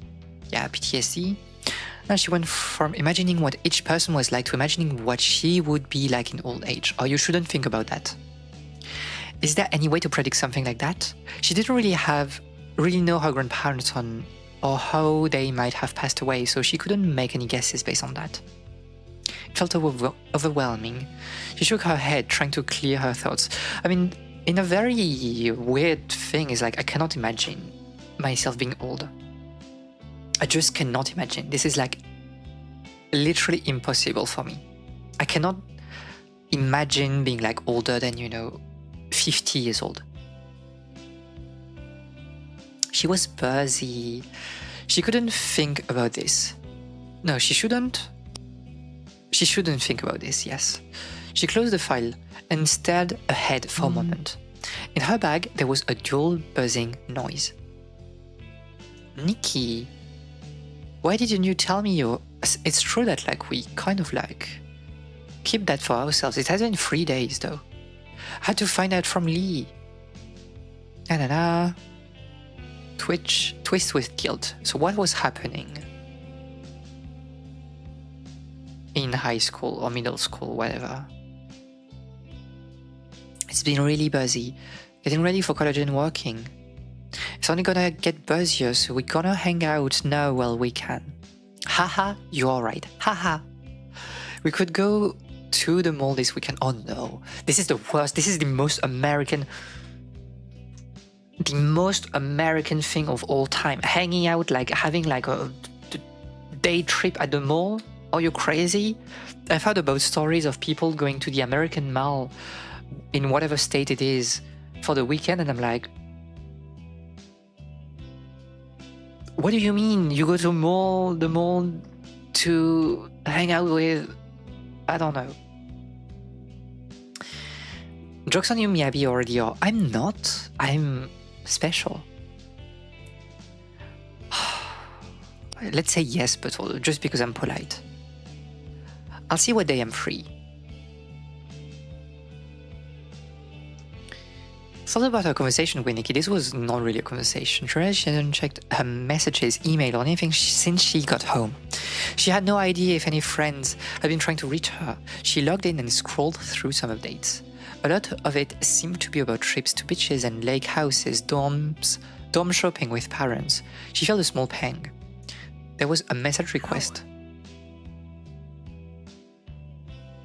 Yeah, PTSD. Now she went from imagining what each person was like to imagining what she would be like in old age. Or you shouldn't think about that. Is there any way to predict something like that? She didn't really know her grandparents or how they might have passed away, so she couldn't make any guesses based on that. It felt overwhelming. She shook her head, trying to clear her thoughts. I mean, in a very weird thing is like I cannot imagine myself being old. I just cannot imagine. This is like literally impossible for me. I cannot imagine being like older than, 50 years old. She was busy. She couldn't think about this. No, she shouldn't. She shouldn't think about this, yes. She closed the file and stared ahead for a moment. In her bag, there was a dual buzzing noise. Nikki, why didn't you tell me It's true that we kind of keep that for ourselves. It has been 3 days though. I had to find out from Lee. Twist with guilt. So what was happening in high school or middle school, whatever? It's been really busy, getting ready for college and working. It's only gonna get busier, so we're gonna hang out now while we can. Haha, you're alright. Haha. We could go to the mall this weekend. Oh no, this is the worst. This is the most American thing of all time. Hanging out, having a day trip at the mall. Are you crazy? I've heard about stories of people going to the American Mall in whatever state it is for the weekend, and I'm like, what do you mean? You go to the mall to hang out with, I don't know. Jokes on you, Miyabi already are. I'm not. I'm special. Let's say yes, but just because I'm polite. I'll see what day I'm free. Thought about her conversation with Nikki. This was not really a conversation. She hadn't checked her messages, email, or anything since she got home. She had no idea if any friends had been trying to reach her. She logged in and scrolled through some updates. A lot of it seemed to be about trips to beaches and lake houses, dorm shopping with parents. She felt a small pang. There was a message request.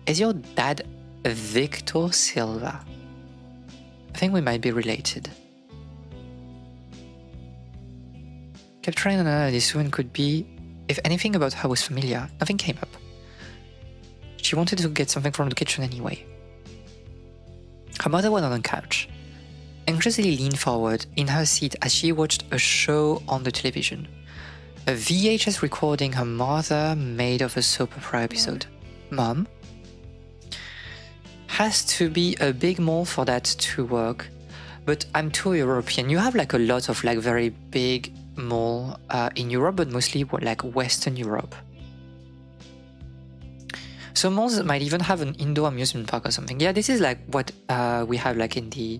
Is your dad Victor Silva? I think we might be related. Kept trying on this woman could be. If anything about her was familiar, nothing came up. She wanted to get something from the kitchen anyway. Her mother was on the couch, anxiously leaned forward in her seat as she watched a show on the television. A VHS recording her mother made of a soap opera episode. Mom? Has to be a big mall for that to work, but I'm too European. You have a lot of very big mall in Europe, but mostly like Western Europe. So malls might even have an indoor amusement park or something. Yeah, this is like what we have like in the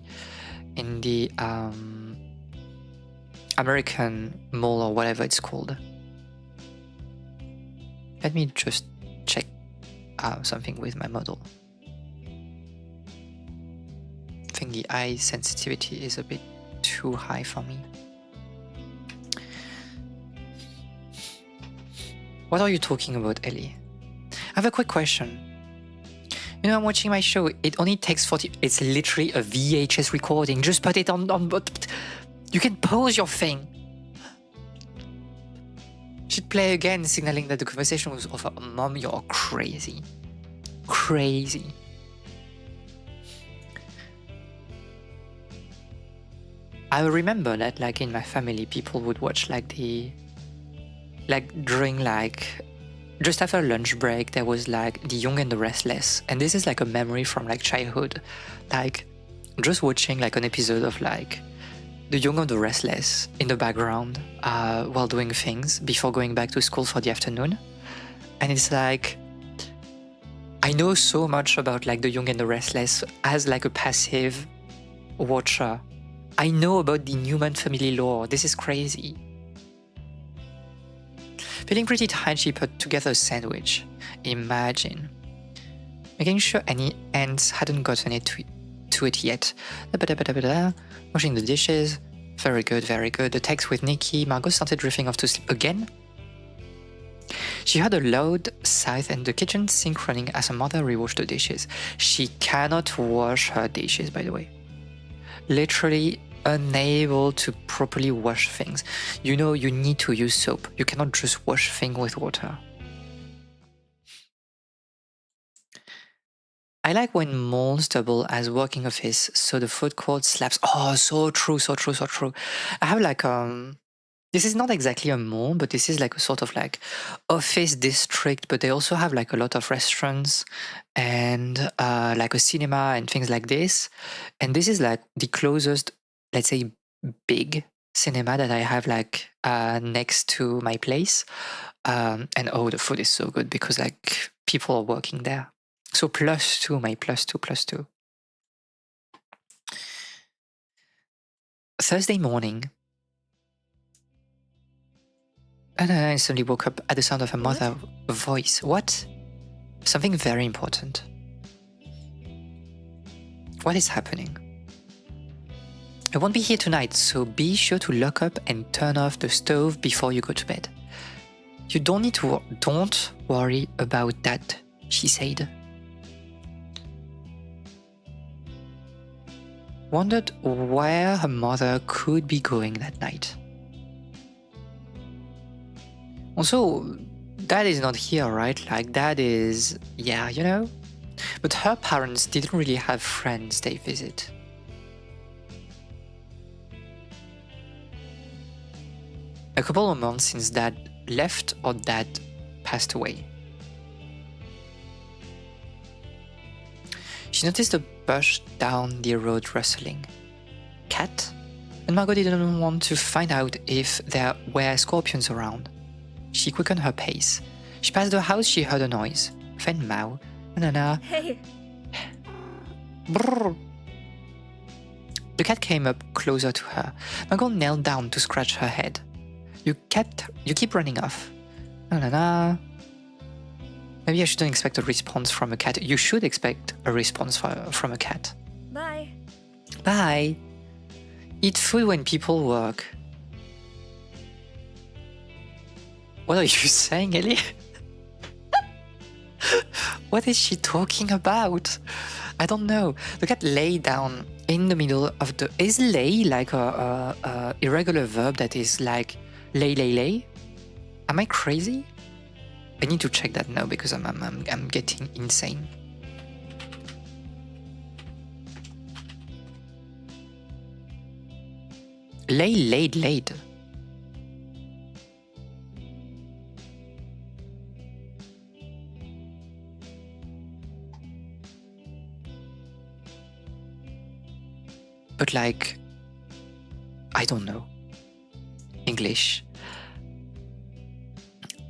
American mall or whatever it's called. Let me just check something with my model. I think the eye sensitivity is a bit too high for me. What are you talking about, Ellie? I have a quick question. You know, I'm watching my show. It only takes 40. It's literally a VHS recording. Just put it on. You can pause your thing. Should play again, signaling that the conversation was over. Mom, you're crazy. Crazy. I remember that, like, in my family, people would watch, like, during, like, just after lunch break, there was, like, The Young and the Restless. And this is, like, a memory from, like, childhood. Like, just watching, like, an episode of, like, The Young and the Restless in the background while doing things before going back to school for the afternoon. And it's, like, I know so much about, like, The Young and the Restless as, like, a passive watcher. I know about the Newman family lore. This is crazy. Feeling pretty tired, she put together a sandwich. Imagine. Making sure any ants hadn't gotten to it yet. Washing the dishes. Very good, very good. The text with Nikki. Margot started drifting off to sleep again. She heard a loud sigh in the kitchen sink running as her mother rewashed the dishes. She cannot wash her dishes, by the way. Literally unable to properly wash things. You know, you need to use soap. You cannot just wash things with water. I like when malls double as working office, so the food court slaps. Oh, so true, so true, so true. I have like this is not exactly a mall, but this is like a sort of like office district, but they also have like a lot of restaurants and like a cinema and things like this. And this is like the closest, let's say, big cinema that I have like next to my place. And oh, the food is so good because like people are working there. So +2, my +2. Thursday morning. And I suddenly woke up at the sound of her mother's voice. What? Something very important. What is happening? I won't be here tonight, so be sure to lock up and turn off the stove before you go to bed. You don't need to don't worry about that, she said. Wondered where her mother could be going that night. Also, Dad is not here, right? Like, Dad is, yeah, you know? But her parents didn't really have friends they visit. A couple of months since Dad left or Dad passed away. She noticed a bush down the road rustling. Cat? And Margot didn't want to find out if there were scorpions around. She quickened her pace. She passed the house, she heard a noise. Then meow. Na-na-na. Hey, Brrr. The cat came up closer to her. Margot knelt down to scratch her head. You keep running off. Na-na-na. Maybe I shouldn't expect a response from a cat. You should expect a response from a cat. bye. Bye. Eat food when people work. What are you saying, Ellie? What is she talking about? I don't know. The cat lay down in the middle of the... Is lay like a irregular verb that is like lay? Am I crazy? I need to check that now because I'm getting insane. Laid. But like, I don't know. English.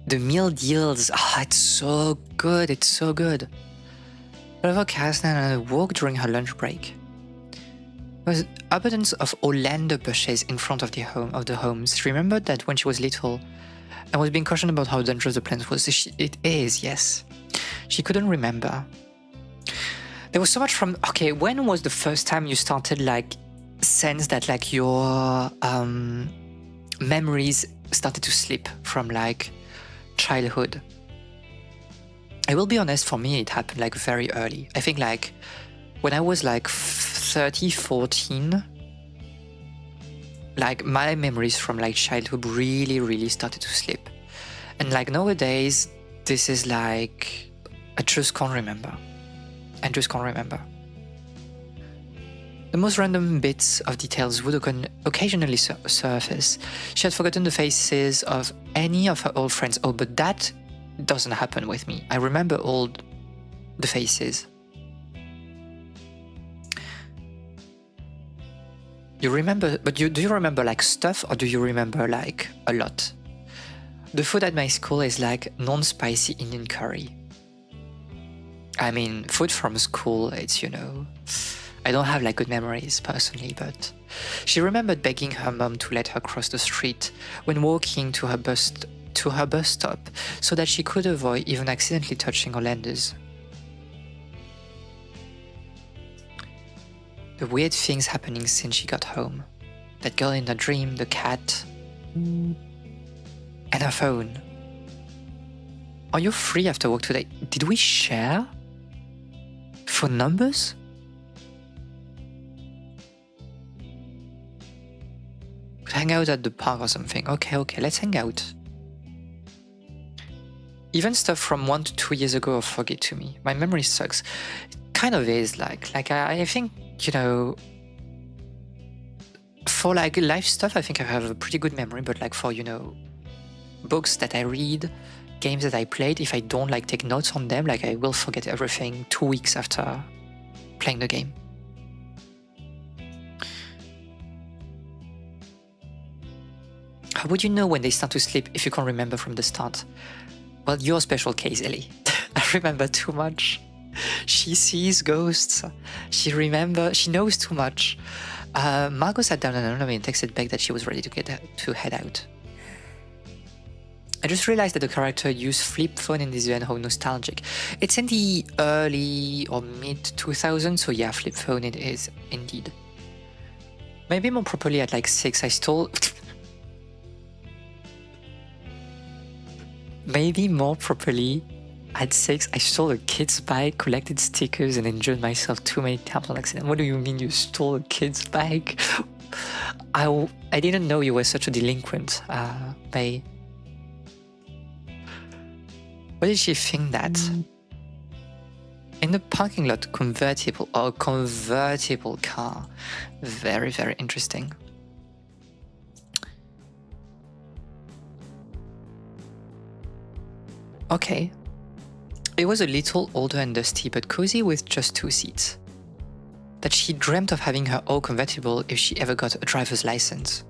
The meal deals, it's so good, it's so good. Oliver Kasdan and a walk during her lunch break. There was abundance of Orlando bushes in front of the homes. She remembered that when she was little and was being cautioned about how dangerous the plant was. It is, yes. She couldn't remember. There was so much from... Okay, when was the first time you started, like, sense that, like, your memories started to slip from, like, childhood? I will be honest, for me, it happened, like, very early. I think, like, when I was, like, 14, like, my memories from, like, childhood really started to slip. And, like, nowadays, this is, like, I just can't remember. I just can't remember. The most random bits of details would occasionally surface. She had forgotten the faces of any of her old friends. Oh, but that doesn't happen with me. I remember all the faces. You remember, but do you remember like stuff, or do you remember like a lot? The food at my school is like non-spicy Indian curry. I mean, food from school, it's, you know, I don't have like good memories personally, but she remembered begging her mom to let her cross the street when walking to her bus stop so that she could avoid even accidentally touching Orlando's. The weird things happening since she got home. That girl in the dream, the cat, and her phone. Are you free after work today? Did we share phone numbers? Could hang out at the park or something. Okay, let's hang out. Even stuff from 1 to 2 years ago, forget to me. My memory sucks. It kind of is like I think, you know, for like life stuff, I think I have a pretty good memory, but like for, you know, books that I read, games that I played, if I don't like take notes on them, like I will forget everything 2 weeks after playing the game. How would you know when they start to sleep if you can't remember from the start? Well, your special case, Ellie. I remember too much. She sees ghosts. She knows too much. Margot sat down and texted Beck that she was ready to head out. I just realized that the character used flip phone in this event. How nostalgic. It's in the early or mid 2000s, so yeah, flip phone it is indeed. Maybe more properly at like 6, I stole... Maybe more properly at 6, I stole a kid's bike, collected stickers, and injured myself too many times on accident. What do you mean you stole a kid's bike? I didn't know you were such a delinquent, May. What did she think that? In the parking lot, convertible car. Very, very interesting. Okay. It was a little older and dusty, but cozy with just 2 seats. That she dreamt of having her own convertible if she ever got a driver's license.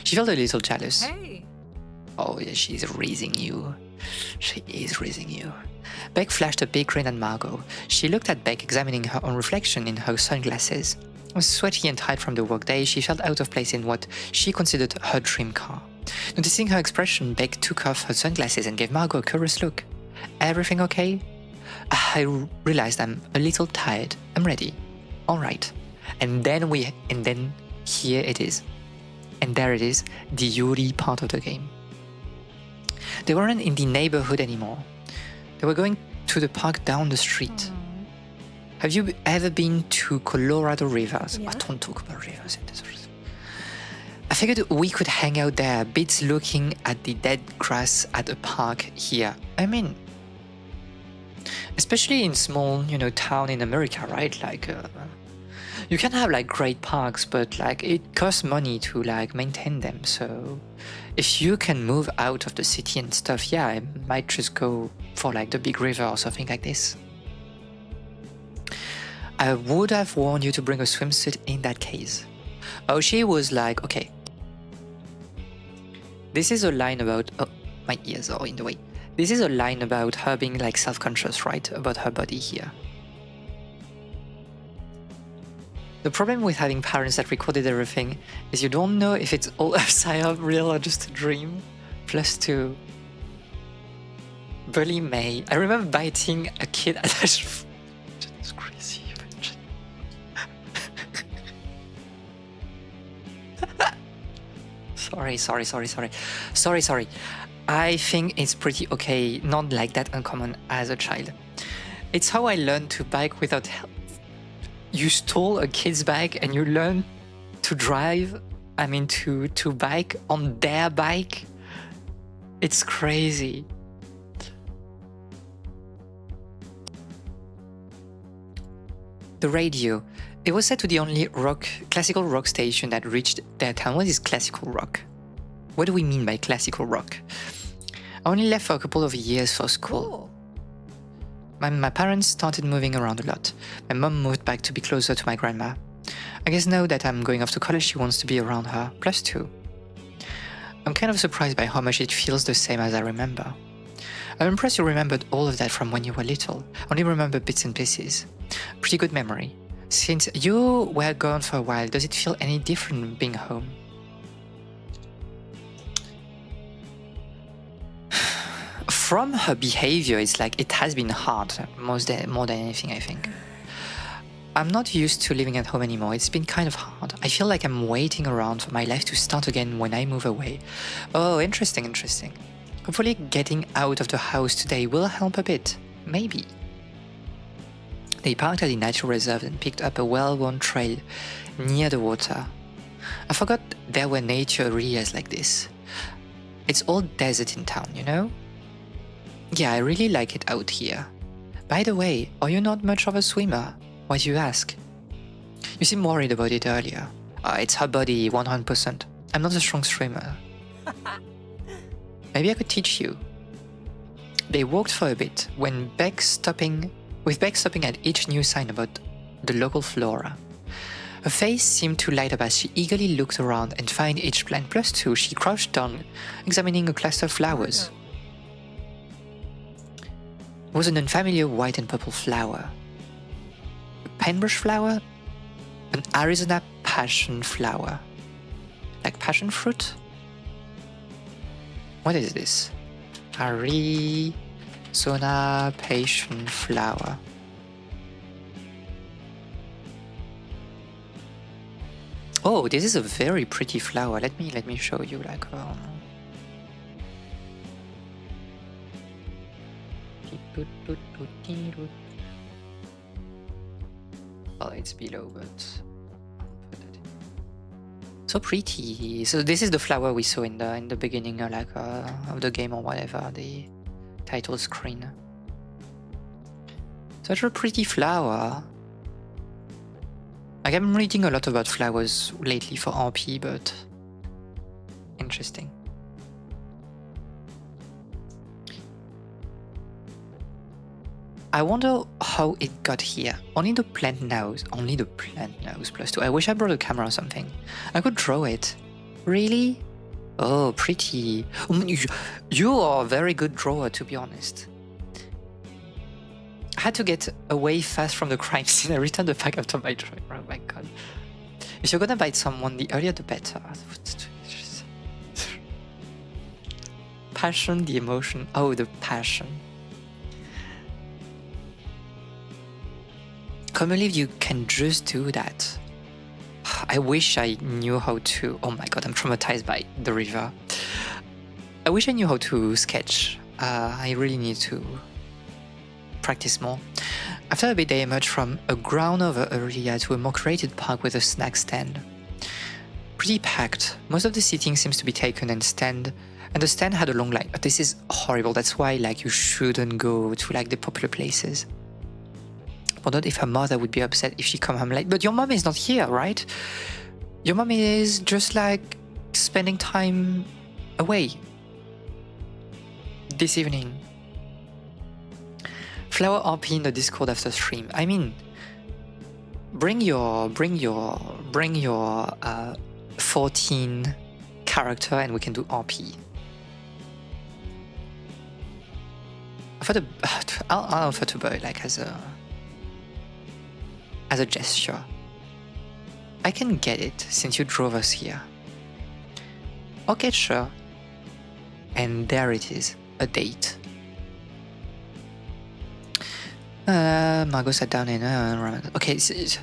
She felt a little jealous. Hey. Oh yeah, she's raising you. She is raising you. Beck flashed a big grin at Margot. She looked at Beck, examining her own reflection in her sunglasses. Sweaty and tired from the workday, she felt out of place in what she considered her dream car. Noticing her expression, Beck took off her sunglasses and gave Margot a curious look. Everything okay? I realized I'm a little tired. I'm ready. All right. And then here it is. And there it is, the Yuri part of the game. They weren't in the neighborhood anymore. They were going to the park down the street. Have you ever been to Colorado Rivers? Yeah. I don't talk about rivers in this. I figured we could hang out there, bits looking at the dead grass at a park here. I mean, especially in small, you know, town in America, right? Like, you can have like great parks, but like it costs money to like maintain them. So if you can move out of the city and stuff, yeah, I might just go for like the big river or something like this. I would have warned you to bring a swimsuit in that case. Oh, she was like, okay. This is a line about... Oh, my ears are in the way. This is a line about her being like self-conscious, right? About her body here. The problem with having parents that recorded everything is you don't know if it's all a psyop, real, or just a dream. +2. Bully May. I remember biting a kid at a... It's crazy. Sorry. I think it's pretty okay, not like that uncommon as a child. It's how I learned to bike without help. You stole a kid's bike and you learn to drive, to bike on their bike. It's crazy. The radio. It was said to the only classical rock station that reached their town. What is classical rock? What do we mean by classical rock? I only left for a couple of years for school. My parents started moving around a lot. My mom moved back to be closer to my grandma. I guess now that I'm going off to college, she wants to be around her. +2. I'm kind of surprised by how much it feels the same as I remember. I'm impressed you remembered all of that from when you were little. Only remember bits and pieces. Pretty good memory. Since you were gone for a while, does it feel any different being home? From her behavior, it's like it has been hard, more than anything, I think. I'm not used to living at home anymore. It's been kind of hard. I feel like I'm waiting around for my life to start again when I move away. Oh, interesting. Hopefully getting out of the house today will help a bit. Maybe. They parked at the natural reserve and picked up a well-worn trail near the water. I forgot there were nature areas like this. It's all desert in town, you know? Yeah, I really like it out here. By the way, are you not much of a swimmer? Why do you ask? You seemed worried about it earlier. It's her body, 100%. I'm not a strong swimmer. Maybe I could teach you. They walked for a bit, with Beck stopping at each new sign about the local flora. Her face seemed to light up as she eagerly looked around and found each plant. +2, she crouched down, examining a cluster of flowers. It was an unfamiliar white and purple flower. A paintbrush flower? An Arizona passion flower. Like passion fruit? What is this? Arizona passion flower. Oh, this is a very pretty flower. Let me show you like well, it's below, but so pretty. So this is the flower we saw in the beginning, of the game or whatever, the title screen. Such a pretty flower. Like, I'm reading a lot about flowers lately for RP, but interesting. I wonder how it got here. Only the plant knows. +2. I wish I brought a camera or something. I could draw it. Really? Oh, pretty. You are a very good drawer, to be honest. I had to get away fast from the crime scene. I returned the pack after my drawing. Oh my god. If you're gonna bite someone, the earlier the better. Passion, the emotion. Oh, the passion. Can't believe you can just do that. I wish I knew how to... Oh my god, I'm traumatized by the river. I wish I knew how to sketch. I really need to practice more. After a bit, they emerged from a ground-over area to a more curated park with a snack stand. Pretty packed. Most of the seating seems to be taken and the stand had a long line. But this is horrible. That's why you shouldn't go to the popular places. I wondered if her mother would be upset if she come home late. But your mom is not here, right? Your mom is just spending time away this evening. Flower RP in the Discord after stream. I mean, bring your 14 character and we can do RP. I'll offer to buy like as a gesture. I can get it since you drove us here. Okay, sure. And there it is, a date. Margot sat down in okay, it's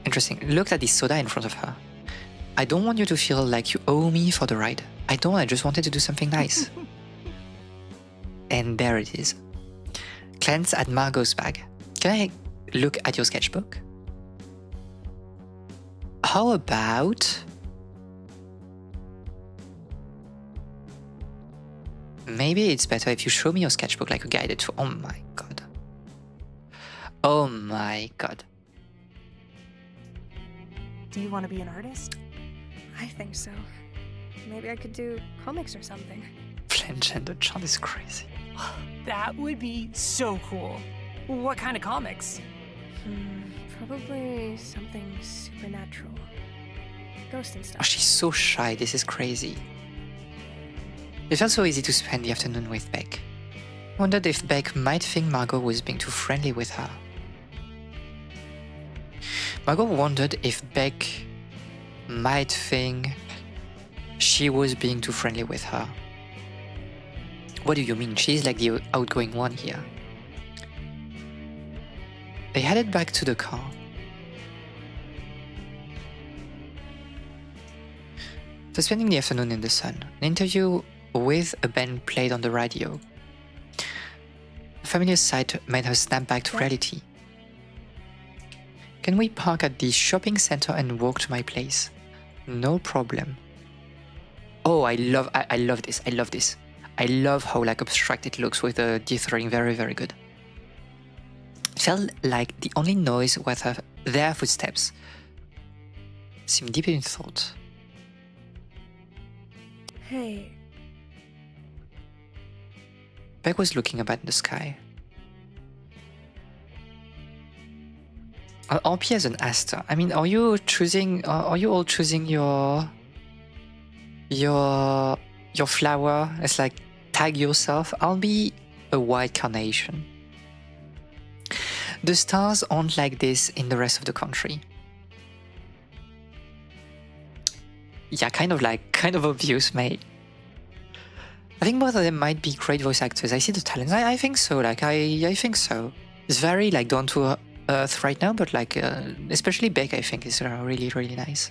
interesting. Looked at this soda in front of her. I don't want you to feel like you owe me for the ride. I don't, I just wanted to do something nice. And there it is. Glance at Margot's bag. Can I look at your sketchbook? How about... maybe it's better if you show me your sketchbook like a guided tour. Oh my god. Oh my god. Do you want to be an artist? I think so. Maybe I could do comics or something. Flinch and the child is crazy. That would be so cool. What kind of comics? Probably something supernatural. Ghost and Oh, stuff. she's so shy, this is crazy. It felt so easy to spend the afternoon with Beck. Wondered if Beck might think Margot was being too friendly with her. Margot wondered if Beck might think she was being too friendly with her. What do you mean? She's like the outgoing one here. They headed back to the car. So spending the afternoon in the sun, an interview with a band played on the radio. A familiar sight made her snap back to reality. Can we park at the shopping center and walk to my place? No problem. Oh, I love this. I love this. I love how like abstract it looks with the dithering. Very, very good. Felt like the only noise was their footsteps. Seemed deep in thought. Hey, Beck was looking up at the sky. RP as an Aster. I mean, are you choosing? Are you all choosing your flower? It's like tag yourself. I'll be a white carnation. The stars aren't like this in the rest of the country. Yeah, kind of obvious, mate. I think both of them might be great voice actors. I see the talents. I think so. Like I think so. It's very like down to earth right now, but like especially Beck, I think is really, really nice.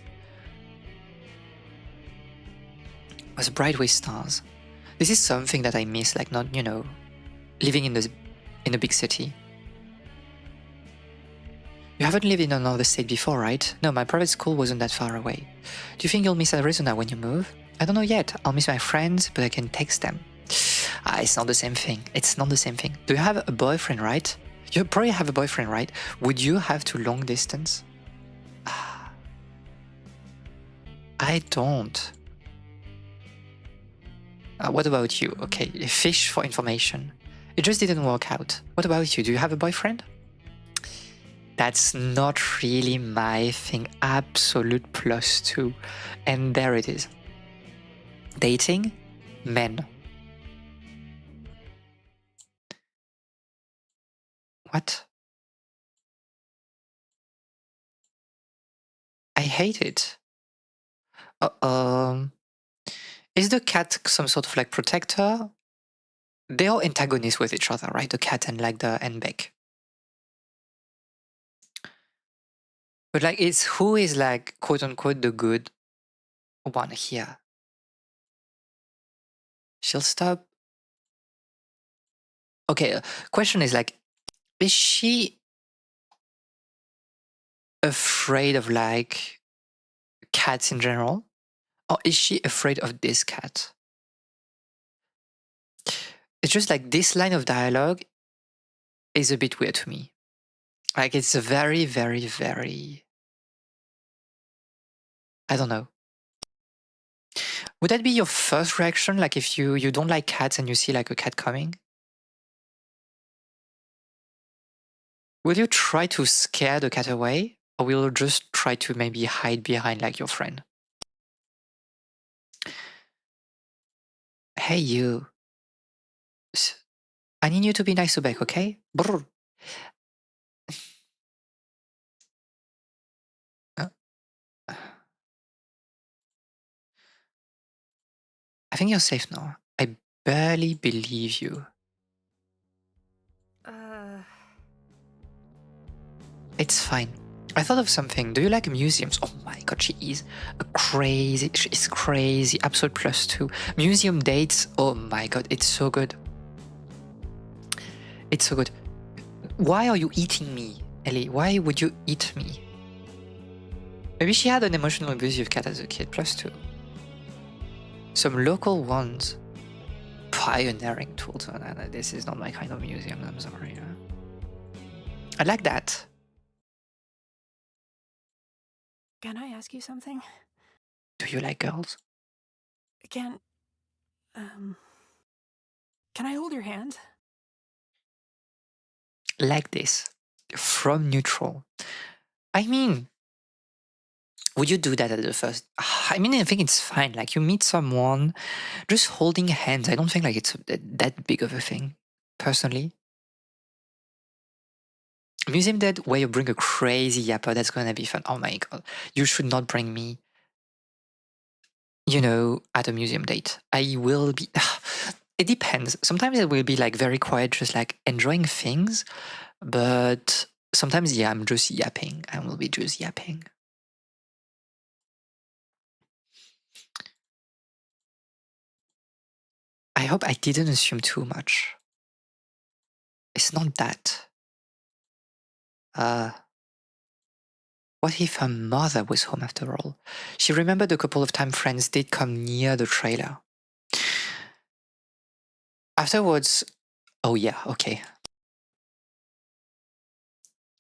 It was bright with stars. This is something that I miss. Like not living in a big city. You haven't lived in another state before, right? No, my private school wasn't that far away. Do you think you'll miss Arizona when you move? I don't know yet. I'll miss my friends, but I can text them. It's not the same thing. It's not the same thing. Do you have a boyfriend, right? You probably have a boyfriend, right? Would you have to long distance? I don't. What about you? Okay, fish for information. It just didn't work out. What about you? Do you have a boyfriend? That's not really my thing. Absolute +2. And there it is. Dating men. What? I hate it. Is the cat some sort of like protector? They are antagonists with each other, right? The cat and like and Beck. But like it's who is like quote unquote the good one here. She'll stop. Okay, question is like, is she afraid of like cats in general? Or is she afraid of this cat? It's just like this line of dialogue is a bit weird to me. Like it's a very, very, very... I don't know. Would that be your first reaction? Like if you don't like cats and you see like a cat coming? Will you try to scare the cat away? Or will you just try to maybe hide behind like your friend? Hey, you. I need you to be nice to Beck, okay? Brr. Uh, I think you're safe now. I barely believe you. It's fine. I thought of something. Do you like museums? Oh my god, she is crazy. Absolute +2. Museum dates. Oh my god, it's so good. It's so good. Why are you eating me, Ellie? Why would you eat me? Maybe she had an emotional abusive cat as a kid. +2. Some local ones. Pioneering tools. Oh, no, this is not my kind of museum. I'm sorry. I like that. Can I ask you something? Do you like girls? Can I hold your hand? Like this. From neutral. I mean, would you do that at the first? I mean, I think it's fine. Like, you meet someone, just holding hands. I don't think like it's that big of a thing, personally. Museum date where you bring a crazy yapper, that's gonna be fun. Oh my god. You should not bring me, you know, at a museum date. I will be... It depends. Sometimes it will be like very quiet, just like enjoying things. But sometimes, yeah, I'm just yapping. I will be just yapping. I hope I didn't assume too much. It's not that. What if her mother was home after all? She remembered a couple of times friends did come near the trailer. Afterwards, oh yeah, okay.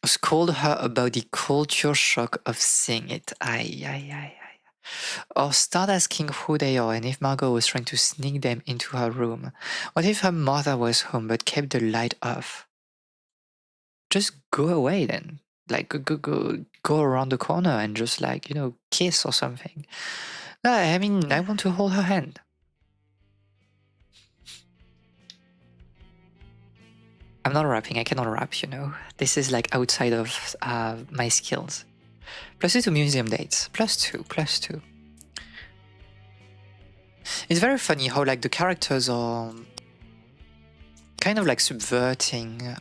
Scold her about the culture shock of seeing it. Aye. Or start asking who they are and if Margot was trying to sneak them into her room. What if her mother was home but kept the light off? Just go away then. Like, go around the corner and just like, you know, kiss or something. No, I mean, I want to hold her hand. I'm not rapping, I cannot rap, you know. This is like outside of my skills. +2 to museum dates. +2. It's very funny how like the characters are kind of like subverting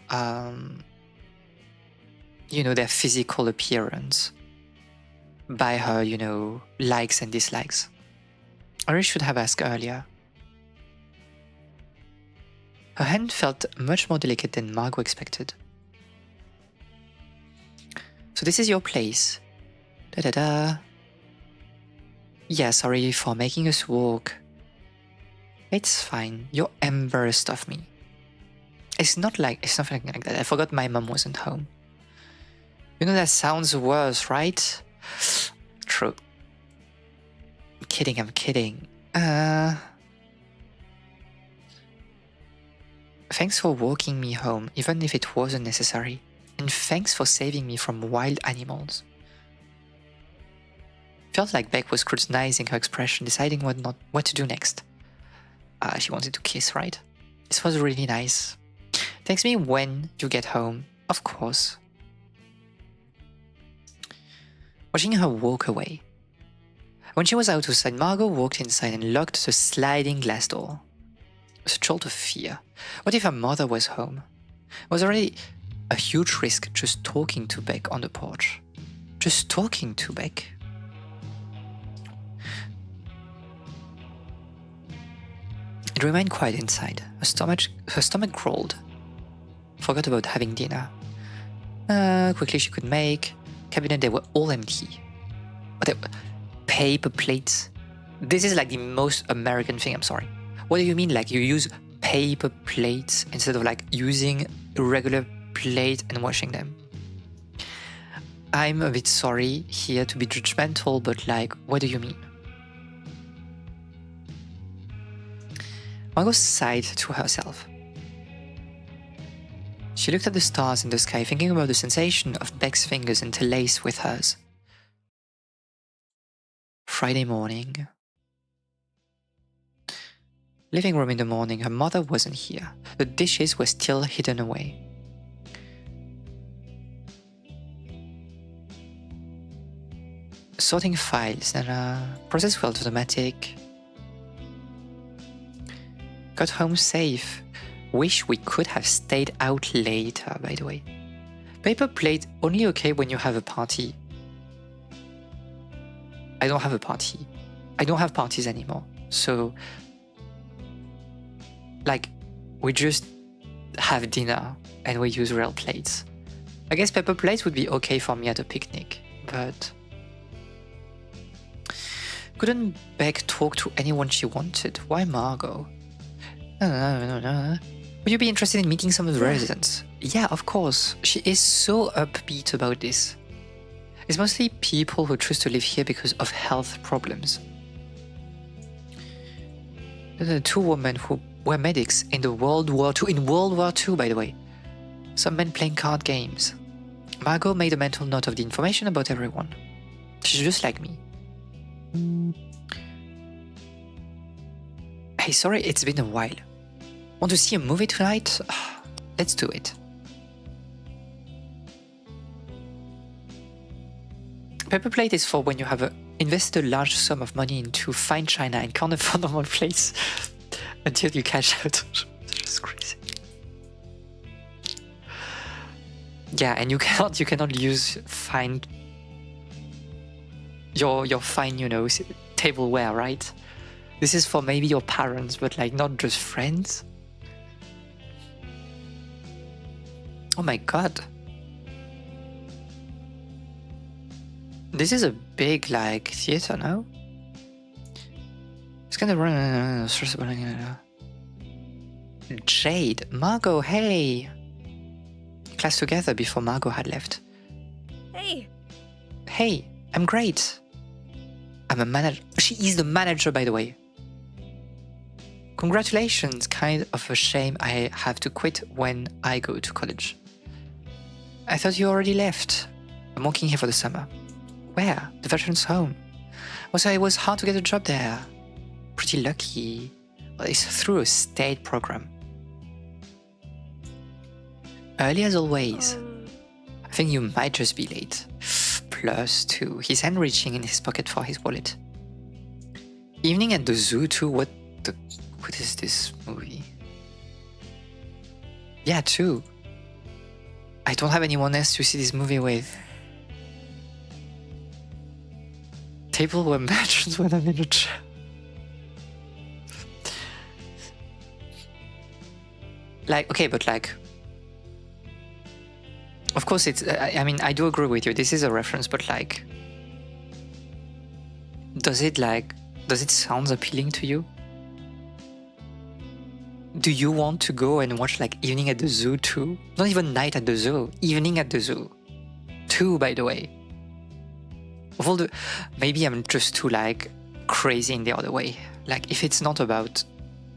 you know, their physical appearance by her, you know, likes and dislikes. I really should have asked earlier. Her hand felt much more delicate than Margot expected. So this is your place. Da-da-da. Yeah, sorry for making us walk. It's fine. You're embarrassed of me. It's nothing like that. I forgot my mom wasn't home. You know that sounds worse, right? True. I'm kidding. Thanks for walking me home, even if it wasn't necessary. And thanks for saving me from wild animals. Felt like Beck was scrutinizing her expression, deciding what to do next. She wanted to kiss, right? This was really nice. Text me when you get home, of course. Watching her walk away. When she was outside, Margot walked inside and locked the sliding glass door. A jolt of fear. What if her mother was home? It was already a huge risk just talking to Beck on the porch. Just talking to Beck. It remained quiet inside. Her stomach growled. Forgot about having dinner. Quickly she could make. Cabinet, they were all empty. But paper plates. This is like the most American thing, I'm sorry. What do you mean, like you use paper plates instead of like using a regular plate and washing them? I'm a bit sorry here to be judgmental, but like, what do you mean? Margot sighed to herself. She looked at the stars in the sky, thinking about the sensation of Beck's fingers interlaced with hers. Friday morning. Living room in the morning, her mother wasn't here. The dishes were still hidden away. Sorting files, process felt automatic. Got home safe. Wish we could have stayed out later, by the way. Paper plate only okay when you have a party. I don't have a party. I don't have parties anymore. So, like, we just have dinner and we use real plates. I guess paper plates would be okay for me at a picnic, but couldn't Beck talk to anyone she wanted. Why Margot? No. Would you be interested in meeting some of the residents? Yeah, of course. She is so upbeat about this. It's mostly people who choose to live here because of health problems. The two women who were medics in the World War II. In World War II, by the way. Some men playing card games. Margot made a mental note of the information about everyone. She's just like me. Hey, sorry, it's been a while. Want to see a movie tonight? Let's do it. Paper plate is for when you have invested a large sum of money into fine china and can't afford normal plates until you cash out. Just crazy. Yeah, and you cannot use fine your fine, tableware, right? This is for maybe your parents, but like not just friends. Oh my god. This is a big, like, theater, no? It's gonna run. Jade, Margot, hey! Class together before Margot had left. Hey! Hey, I'm great. I'm a manager. She is the manager, by the way. Congratulations, kind of a shame I have to quit when I go to college. I thought you already left. I'm working here for the summer. Where? The veterans home. Also, it was hard to get a job there. Pretty lucky. Well, it's through a state program. Early as always. I think you might just be late. +2. His hand reaching in his pocket for his wallet. Evening at the zoo too. What is this movie? Yeah, 2. I don't have anyone else to see this movie with. Table were matched when I'm in a chair. Like, okay, but like, of course it's, I mean, I do agree with you. This is a reference, but like, does it sound appealing to you? Do you want to go and watch like Evening at the Zoo 2? Not even Night at the Zoo, Evening at the Zoo 2, by the way. Of all the, maybe I'm just too like crazy in the other way. Like if it's not about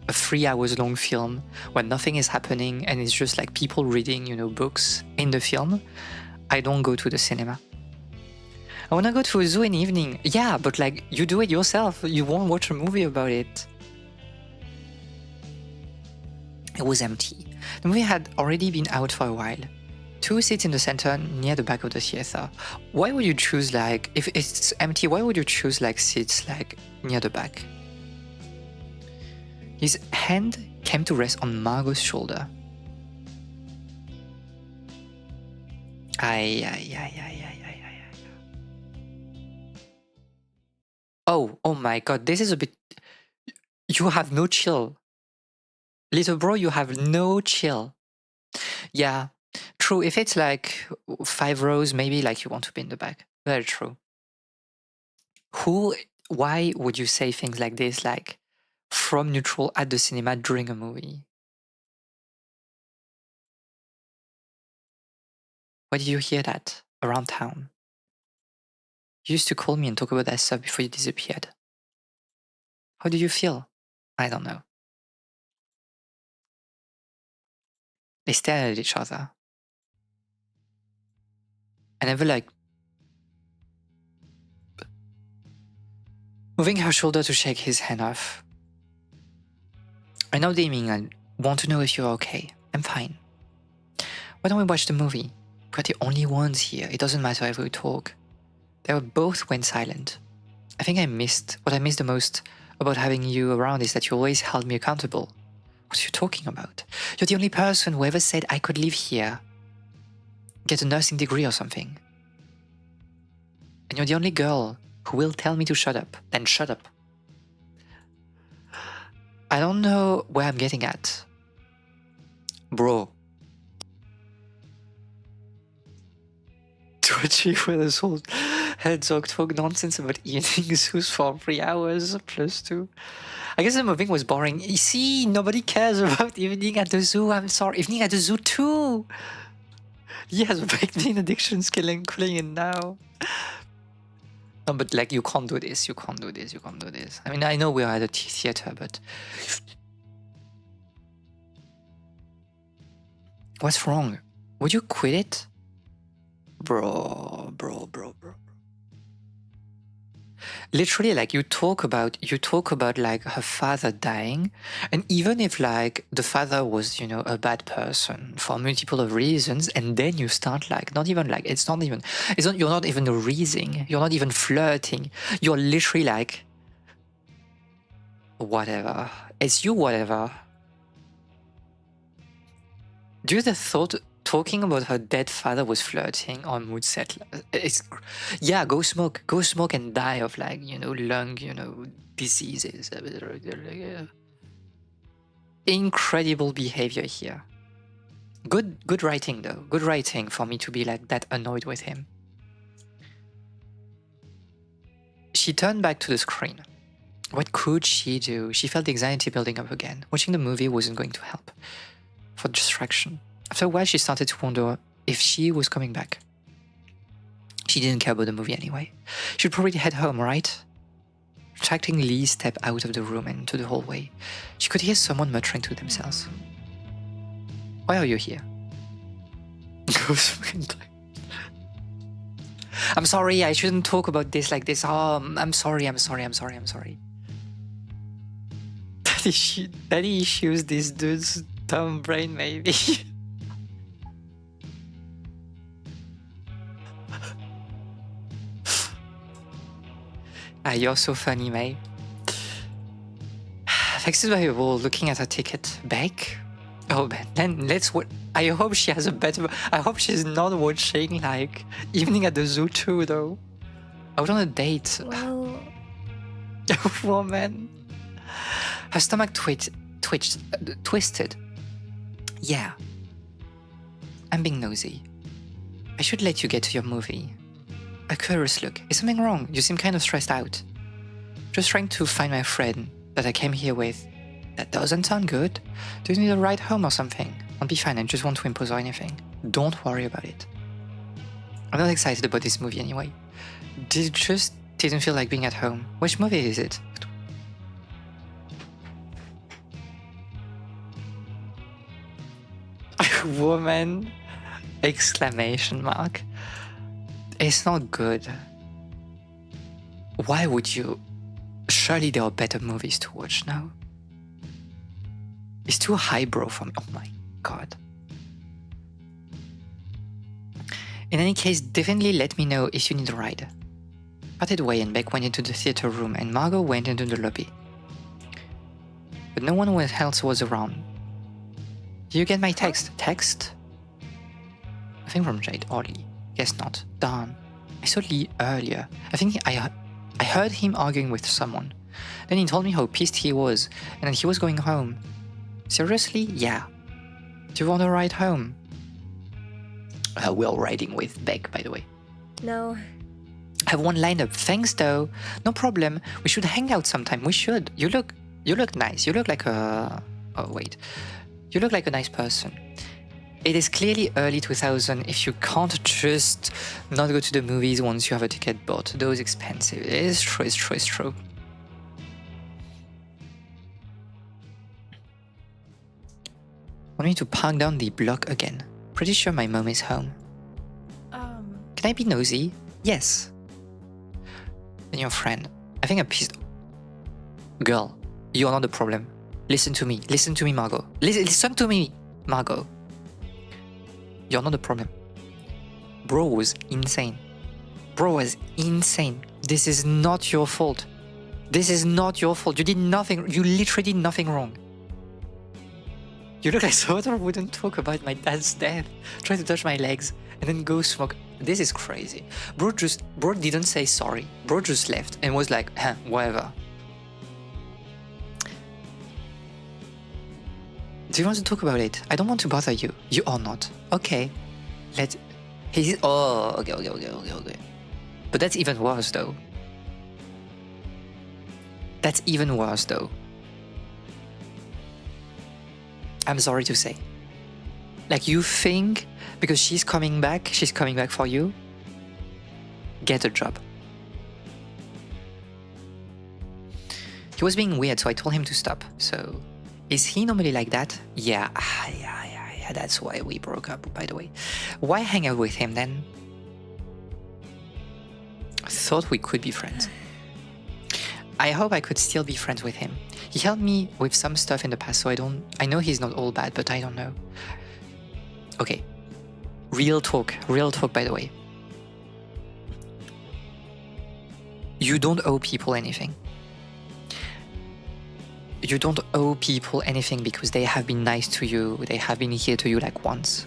a 3 hours long film where nothing is happening and it's just like people reading, books in the film, I don't go to the cinema. I wanna go to a zoo in the evening. Yeah, but like you do it yourself. You won't watch a movie about it. It was empty. The movie had already been out for a while. 2 seats in the center near the back of the theater. Why would you choose like, if it's empty, why would you choose like seats like near the back? His hand came to rest on Margot's shoulder. Oh my god, this is a bit... You have no chill. Little bro, you have no chill. Yeah, true. If it's like 5 rows, maybe like you want to be in the back. Very true. Why would you say things like this, like from neutral at the cinema during a movie? Why did you hear that around town? You used to call me and talk about that stuff before you disappeared. How did you feel? I don't know. They stared at each other. I never like... Moving her shoulder to shake his hand off. I know Damien, I want to know if you're okay. I'm fine. Why don't we watch the movie? We're the only ones here. It doesn't matter if we talk. They both went silent. I think what I missed the most about having you around is that you always held me accountable. What are you talking about? You're the only person who ever said I could live here, get a nursing degree or something. And you're the only girl who will tell me to shut up, then shut up. I don't know where I'm getting at. Bro. Twitchy with this whole head dog talk nonsense about eating zoos for 3 hours plus 2. I guess the movie was boring. You see, nobody cares about evening at the zoo. I'm sorry. Evening at the zoo too. He has baked in addictions, killing it now. No, but like, you can't do this. You can't do this. You can't do this. I mean, I know we're at a theater, but what's wrong? Would you quit it? Bro. Literally, like, you talk about like her father dying, and even if like the father was, you know, a bad person for multiple of reasons, and then you start like, you're not even reasoning, you're not even flirting, you're literally like, whatever, it's you, whatever. Do you the thought talking about her dead father was flirting or mood settler? Yeah, go smoke and die of like, you know, lung, you know, diseases. Incredible behavior here. Good writing though. Good writing for me to be like that annoyed with him. She turned back to the screen. What could she do? She felt the anxiety building up again. Watching the movie wasn't going to help. For distraction. After a while, she started to wonder if she was coming back. She didn't care about the movie anyway. She'd probably head home, right? Retractingly stepped out of the room and into the hallway. She could hear someone muttering to themselves. Why are you here? I'm sorry, I shouldn't talk about this like this. Oh, I'm sorry. Daddy issues, this dude's dumb brain, maybe. You're so funny, mate. Vexed by the wall, looking at her ticket. Back? Oh, man, then let's watch. I hope she has a better. I hope she's not watching, like, Evening at the Zoo too, though. Out on a date. Well, Woman. Her stomach twisted. Yeah. I'm being nosy. I should let you get to your movie. A curious look. Is something wrong? You seem kind of stressed out. Just trying to find my friend that I came here with. That doesn't sound good. Do you need a ride home or something? I'll be fine, I just want to impose or anything. Don't worry about it. I'm not excited about this movie anyway. Just didn't feel like being at home. Which movie is it? Woman! Exclamation mark. It's not good. Why would you? Surely there are better movies to watch now. It's too highbrow for me. Oh my god. In any case, definitely let me know if you need a ride. Parted way and Beck went into the theater room and Margot went into the lobby. But no one else was around. Did you get my text? Text? Nothing from Jade or Lee. Guess not. Darn. I saw Lee earlier. I think I heard him arguing with someone. Then he told me how pissed he was and that he was going home. Seriously? Yeah. Do you want to ride home? We're riding with Beck, by the way. no. I have one lined up. Thanks, though. No problem. We should hang out sometime. We should. You look nice. You look like a... Oh, wait. You look like a nice person. It is clearly early 2000 if you can't just not go to the movies once you have a ticket bought. Those expensive. It's true. Want me to park down the block again? Pretty sure my mom is home. Can I be nosy? Yes. Then your friend. I think I'm pissed. Girl, you're not the problem. Listen to me, Margot. Listen to me, Margot. You're not the problem. Bro was insane. This is not your fault. You did nothing. You literally did nothing wrong. You look like someone who wouldn't talk about my dad's death. Try to touch my legs and then go smoke. This is crazy. Bro didn't say sorry. Bro just left and was like, whatever. Do you want to talk about it? I don't want to bother you. You are not. Okay. Okay. But that's even worse though. I'm sorry to say. Like, you think because she's coming back for you? Get a job. He was being weird, so I told him to stop. So, is he normally like that? Yeah, that's why we broke up, by the way. Why hang out with him then? I thought we could be friends. I hope I could still be friends with him. He helped me with some stuff in the past, so I know he's not all bad, but I don't know. Okay. Real talk, by the way. You don't owe people anything. You don't owe people anything because they have been nice to you, they have been here to you like once.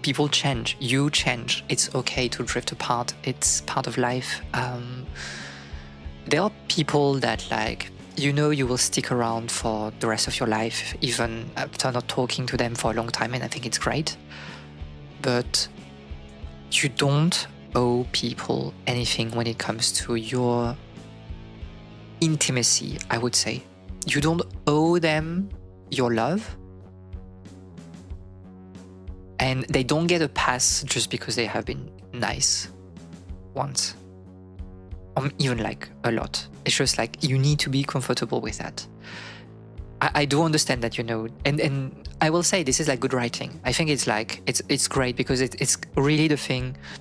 People change, you change. It's okay to drift apart, it's part of life. There are people that, like, you know, you will stick around for the rest of your life, even after not talking to them for a long time, and I think it's great. But you don't owe people anything when it comes to your intimacy, I would say. You don't owe them your love. And they don't get a pass just because they have been nice once. Even like a lot. It's just like you need to be comfortable with that. I do understand that, you know, and I will say this is like good writing. I think it's like it's great because it's really the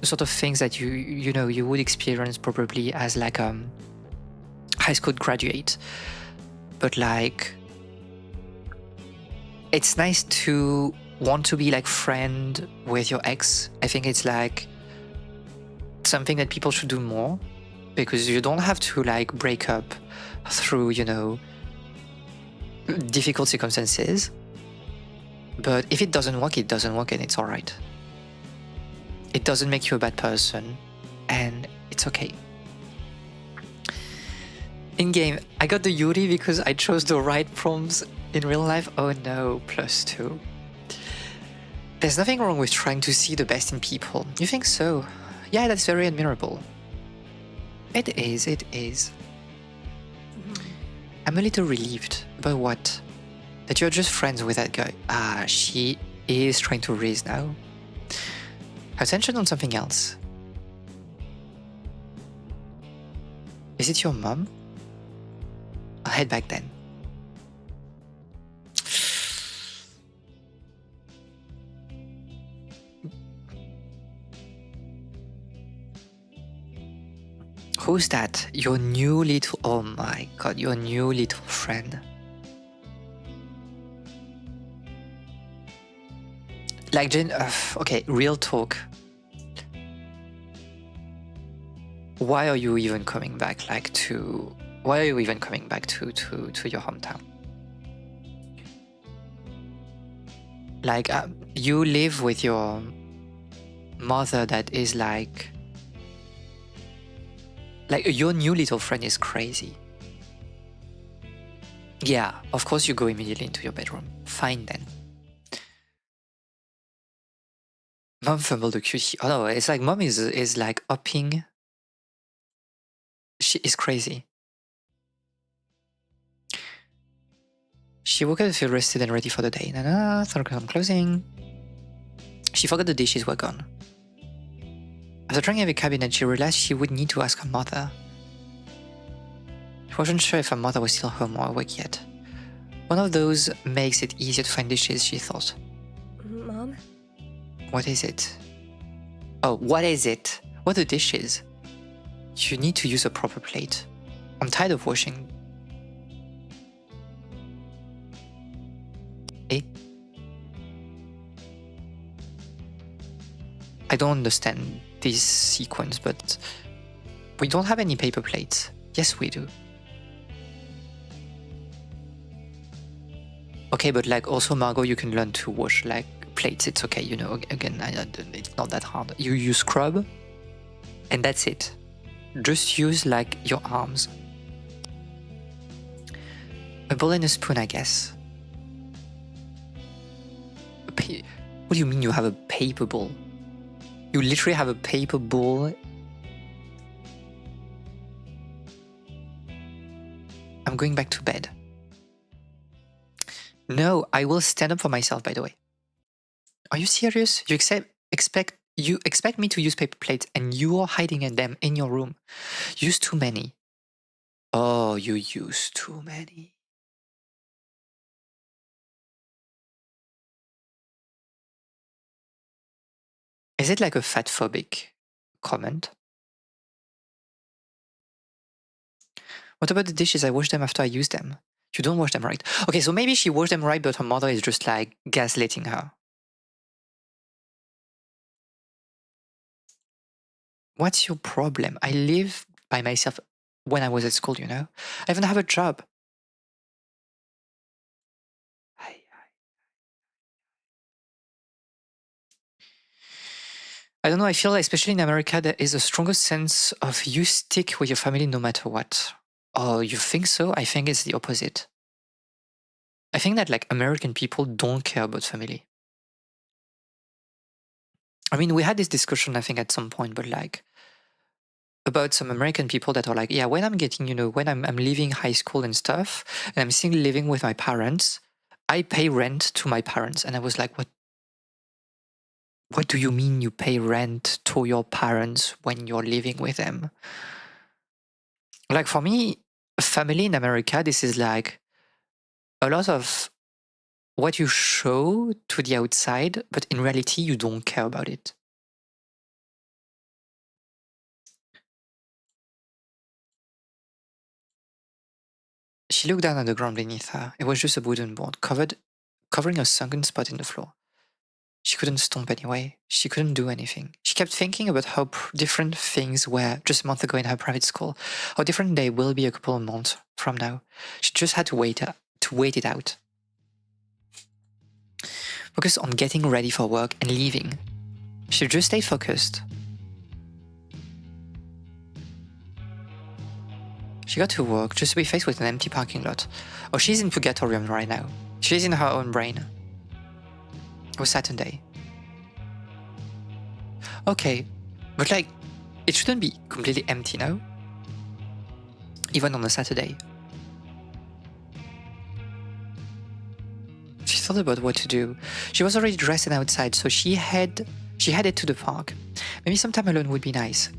sort of things that you know you would experience probably as like high school graduate. But like it's nice to want to be like friend with your ex. I think it's like something that people should do more. Because you don't have to like break up through, you know, difficult circumstances. But if it doesn't work, it doesn't work and it's alright. It doesn't make you a bad person and it's okay. In game, I got the Yuri because I chose the right prompts in real life. Oh no, +2. There's nothing wrong with trying to see the best in people. You think so? Yeah, that's very admirable. It is. I'm a little relieved. But what? That you're just friends with that guy. She is trying to raise now. Attention on something else. Is it your mom? I'll head back then. Who's that? Your new little... Oh my god, your new little friend. Like, Jen... okay, real talk. Why are you even coming back, like, to... Why are you even coming back to your hometown? Like, you live with your mother that is like... Like, your new little friend is crazy. Yeah, of course you go immediately into your bedroom. Fine then. Mom fumbled the cutie. Oh no, it's like mom is like upping. She is crazy. She woke up to feel rested and ready for the day. I'm closing. She forgot the dishes were gone. After trying every cabinet, she realized she would need to ask her mother. She wasn't sure if her mother was still home or awake yet. One of those makes it easier to find dishes, she thought. Mom? What is it? Oh, what is it? What are the dishes? You need to use a proper plate. I'm tired of washing. I don't understand this sequence, but we don't have any paper plates. Yes, we do. Okay, but like also Margot, you can learn to wash like plates. It's okay, you know. Again, it's not that hard. You scrub, and that's it. Just use like your arms. A bowl and a spoon, I guess. What do you mean you have a paper bowl? You literally have a paper bowl. I'm going back to bed. No, I will stand up for myself, by the way. Are you serious? You expect me to use paper plates and you are hiding them in your room. Use too many. Oh, you use too many. Is it like a fatphobic comment? What about the dishes? I wash them after I use them. You don't wash them right. Okay, so maybe she washed them right, but her mother is just like gaslighting her. What's your problem? I live by myself when I was at school, you know? I even have a job. I don't know, I feel like especially in America, there is a stronger sense of you stick with your family no matter what. Oh, you think so? I think it's the opposite. I think that like American people don't care about family. I mean, we had this discussion, I think, at some point, but like about some American people that are like, yeah, when I'm getting, you know, when I'm leaving high school and stuff, and I'm still living with my parents, I pay rent to my parents. And I was like, what do you mean you pay rent to your parents when you're living with them? Like for me, family in America, this is like a lot of what you show to the outside, but in reality, you don't care about it. She looked down at the ground beneath her. It was just a wooden board, covering a sunken spot in the floor. She couldn't stomp anyway. She couldn't do anything. She kept thinking about how different things were just a month ago in her private school, how different they will be a couple of months from now. She just had to wait it out. Focus on getting ready for work and leaving. She just stayed focused. She got to work just to be faced with an empty parking lot. Oh, she's in purgatorium right now. She's in her own brain. It was Saturday. Okay, but like, it shouldn't be completely empty now. Even on a Saturday. She thought about what to do. She was already dressed and outside, so she headed to the park. Maybe some time alone would be nice.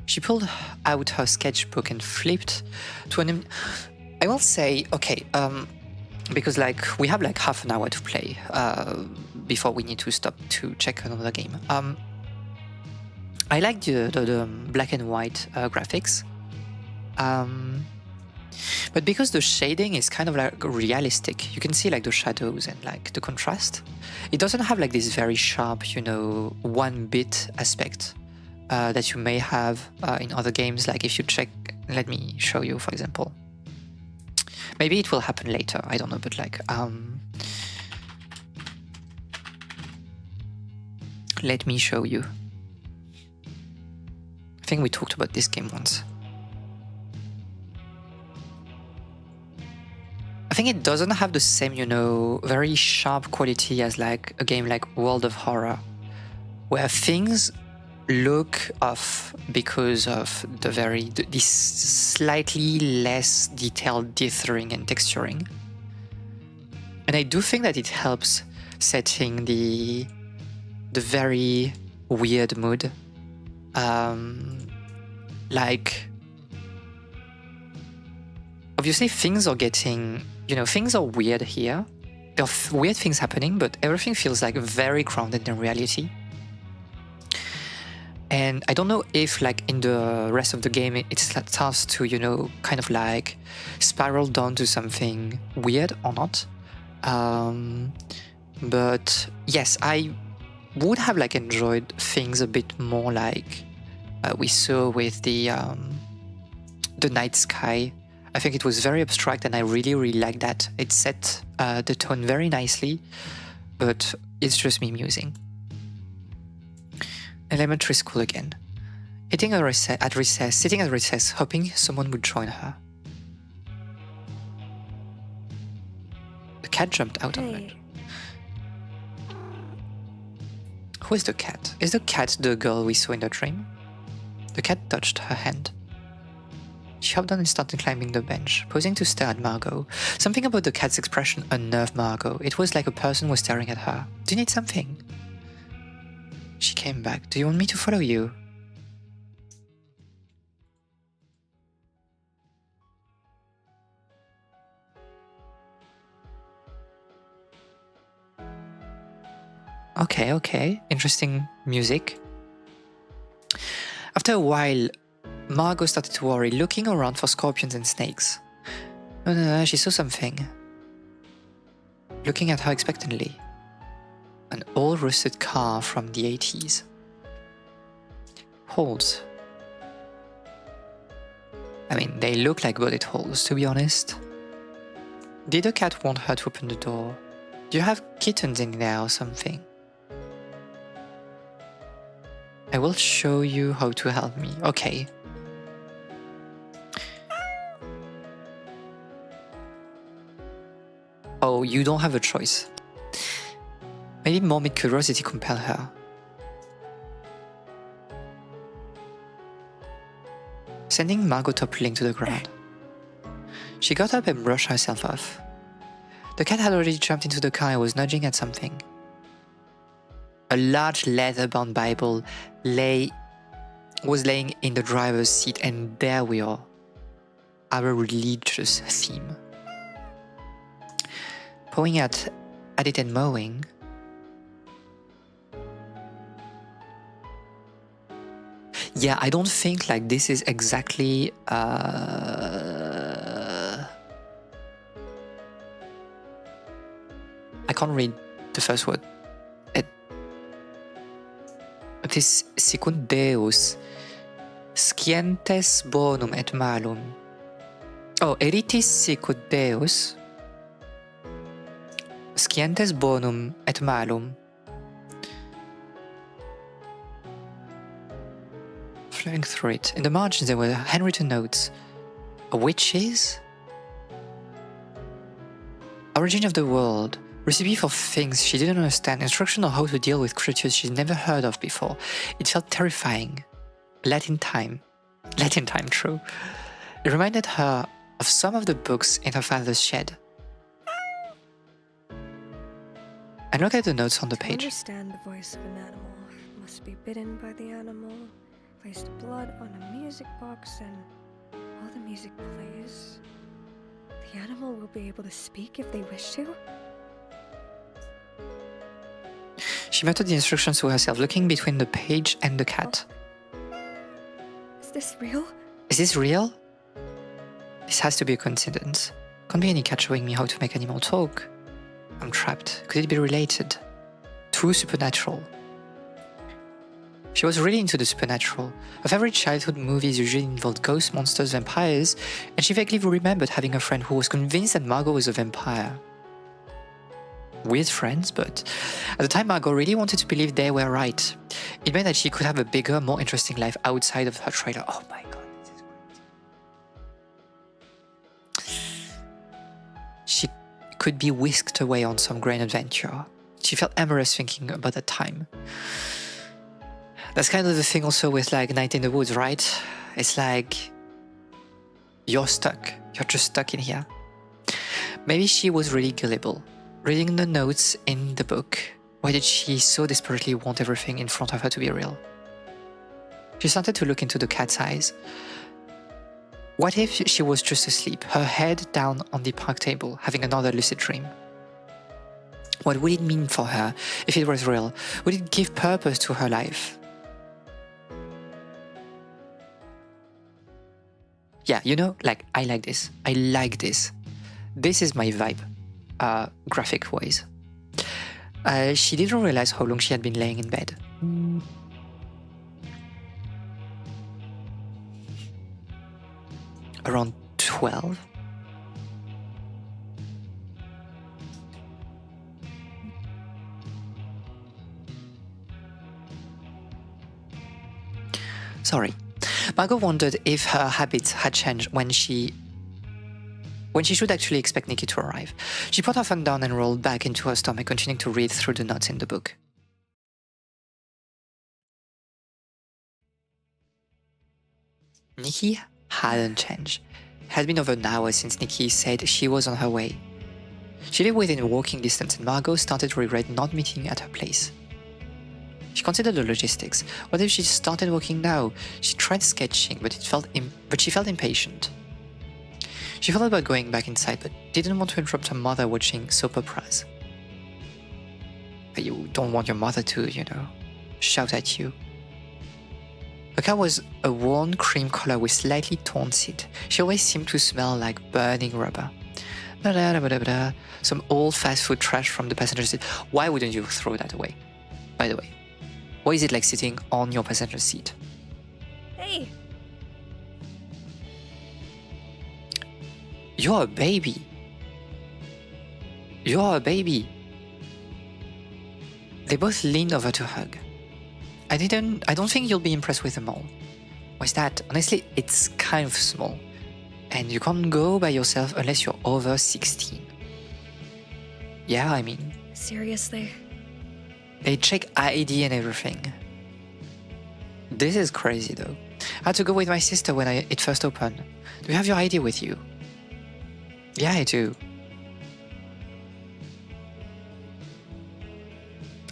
She pulled out her sketchbook and flipped to an... I will say, okay, because like we have like half an hour to play before we need to stop to check another game. I like the black and white graphics, but because the shading is kind of like realistic, you can see like the shadows and like the contrast. It doesn't have like this very sharp, you know, 1-bit aspect that you may have in other games. Like if you check, let me show you, for example. Maybe it will happen later, I don't know, but like, let me show you. I think we talked about this game once. I think it doesn't have the same, you know, very sharp quality as like a game like World of Horror, where things look off because of this slightly less detailed dithering and texturing. And I do think that it helps setting the very weird mood. Like, obviously things are getting, you know, things are weird here. There are weird things happening, but everything feels like very grounded in reality. And I don't know if like in the rest of the game it starts to, you know, kind of like spiral down to something weird or not. But yes, I would have like enjoyed things a bit more like we saw with the night sky. I think it was very abstract, and I really, really liked that. It set the tone very nicely, but it's just me musing. Elementary school again. Sitting at recess, hoping someone would join her. The cat jumped out on it. Who is the cat? Is the cat the girl we saw in the dream? The cat touched her hand. She hopped on and started climbing the bench, posing to stare at Margot. Something about the cat's expression unnerved Margot. It was like a person was staring at her. Do you need something? She came back. Do you want me to follow you? Okay. Interesting music. After a while, Margot started to worry, looking around for scorpions and snakes. No, she saw something. Looking at her expectantly. An old rusted car from the 80s. Holes. I mean, they look like bullet holes, to be honest. Did the cat want her to open the door? Do you have kittens in there or something? I will show you how to help me. Okay. Oh, you don't have a choice. Maybe morbid curiosity compelled her. Sending Margot toppling to the ground. She got up and brushed herself off. The cat had already jumped into the car and was nudging at something. A large leather-bound Bible was laying in the driver's seat, and there we are. Our religious theme. Pawing at it and mowing. Yeah, I don't think like this is exactly I can't read the first word. It is sicut Deus scientes bonum et malum. Oh, eritis sicut Deus scientes bonum et malum. Flowing through it. In the margins there were handwritten notes. Witches? Origin of the world. Recipe for things she didn't understand. Instruction on how to deal with creatures she'd never heard of before. It felt terrifying. Latin time, true. It reminded her of some of the books in her father's shed. And look at the notes on the page. To understand the voice of an animal, must be bitten by the animal, placed blood on a music box, and while the music plays, the animal will be able to speak if they wish to? She muttered the instructions to herself, looking between the page and the cat. Is this real? Is this real? This has to be a coincidence. Can't be any cat showing me how to make animal talk. I'm trapped. Could it be related? Too supernatural. She was really into the supernatural. Her favorite childhood movies usually involved ghosts, monsters, vampires, and she vaguely remembered having a friend who was convinced that Margot was a vampire. Weird friends, but at the time Margot really wanted to believe they were right. It meant that she could have a bigger, more interesting life outside of her trailer. Oh my god, this is great. She could be whisked away on some grand adventure. She felt embarrassed thinking about that time. That's kind of the thing also with like Night in the Woods, right? It's like you're stuck. You're just stuck in here. Maybe she was really gullible. Reading the notes in the book, why did she so desperately want everything in front of her to be real? She started to look into the cat's eyes. What if she was just asleep, her head down on the park table, having another lucid dream? What would it mean for her if it was real? Would it give purpose to her life? Yeah, you know, like, I like this. I like this. This is my vibe. graphic ways. She didn't realize how long she had been laying in bed. Around 12. Sorry. Margot wondered if her habits had changed when she should actually expect Nikki to arrive. She put her phone down and rolled back into her stomach, continuing to read through the notes in the book. Nikki hadn't changed. It had been over an hour since Nikki said she was on her way. She lived within walking distance and Margot started to regret not meeting at her place. She considered the logistics. What if she started walking now? She tried sketching, but she felt impatient. She thought about going back inside, but didn't want to interrupt her mother watching soap operas. But you don't want your mother to, shout at you. Her car was a worn cream color with slightly torn seat. She always seemed to smell like burning rubber. Some old fast food trash from the passenger seat. Why wouldn't you throw that away? By the way, what is it like sitting on your passenger seat? Hey! You're a baby. You're a baby. They both leaned over to hug. I don't think you'll be impressed with them all. What's that? Honestly, it's kind of small. And you can't go by yourself unless you're over 16. Yeah, I mean... Seriously? They check ID and everything. This is crazy though. I had to go with my sister when it first opened. Do you have your ID with you? Yeah, I do.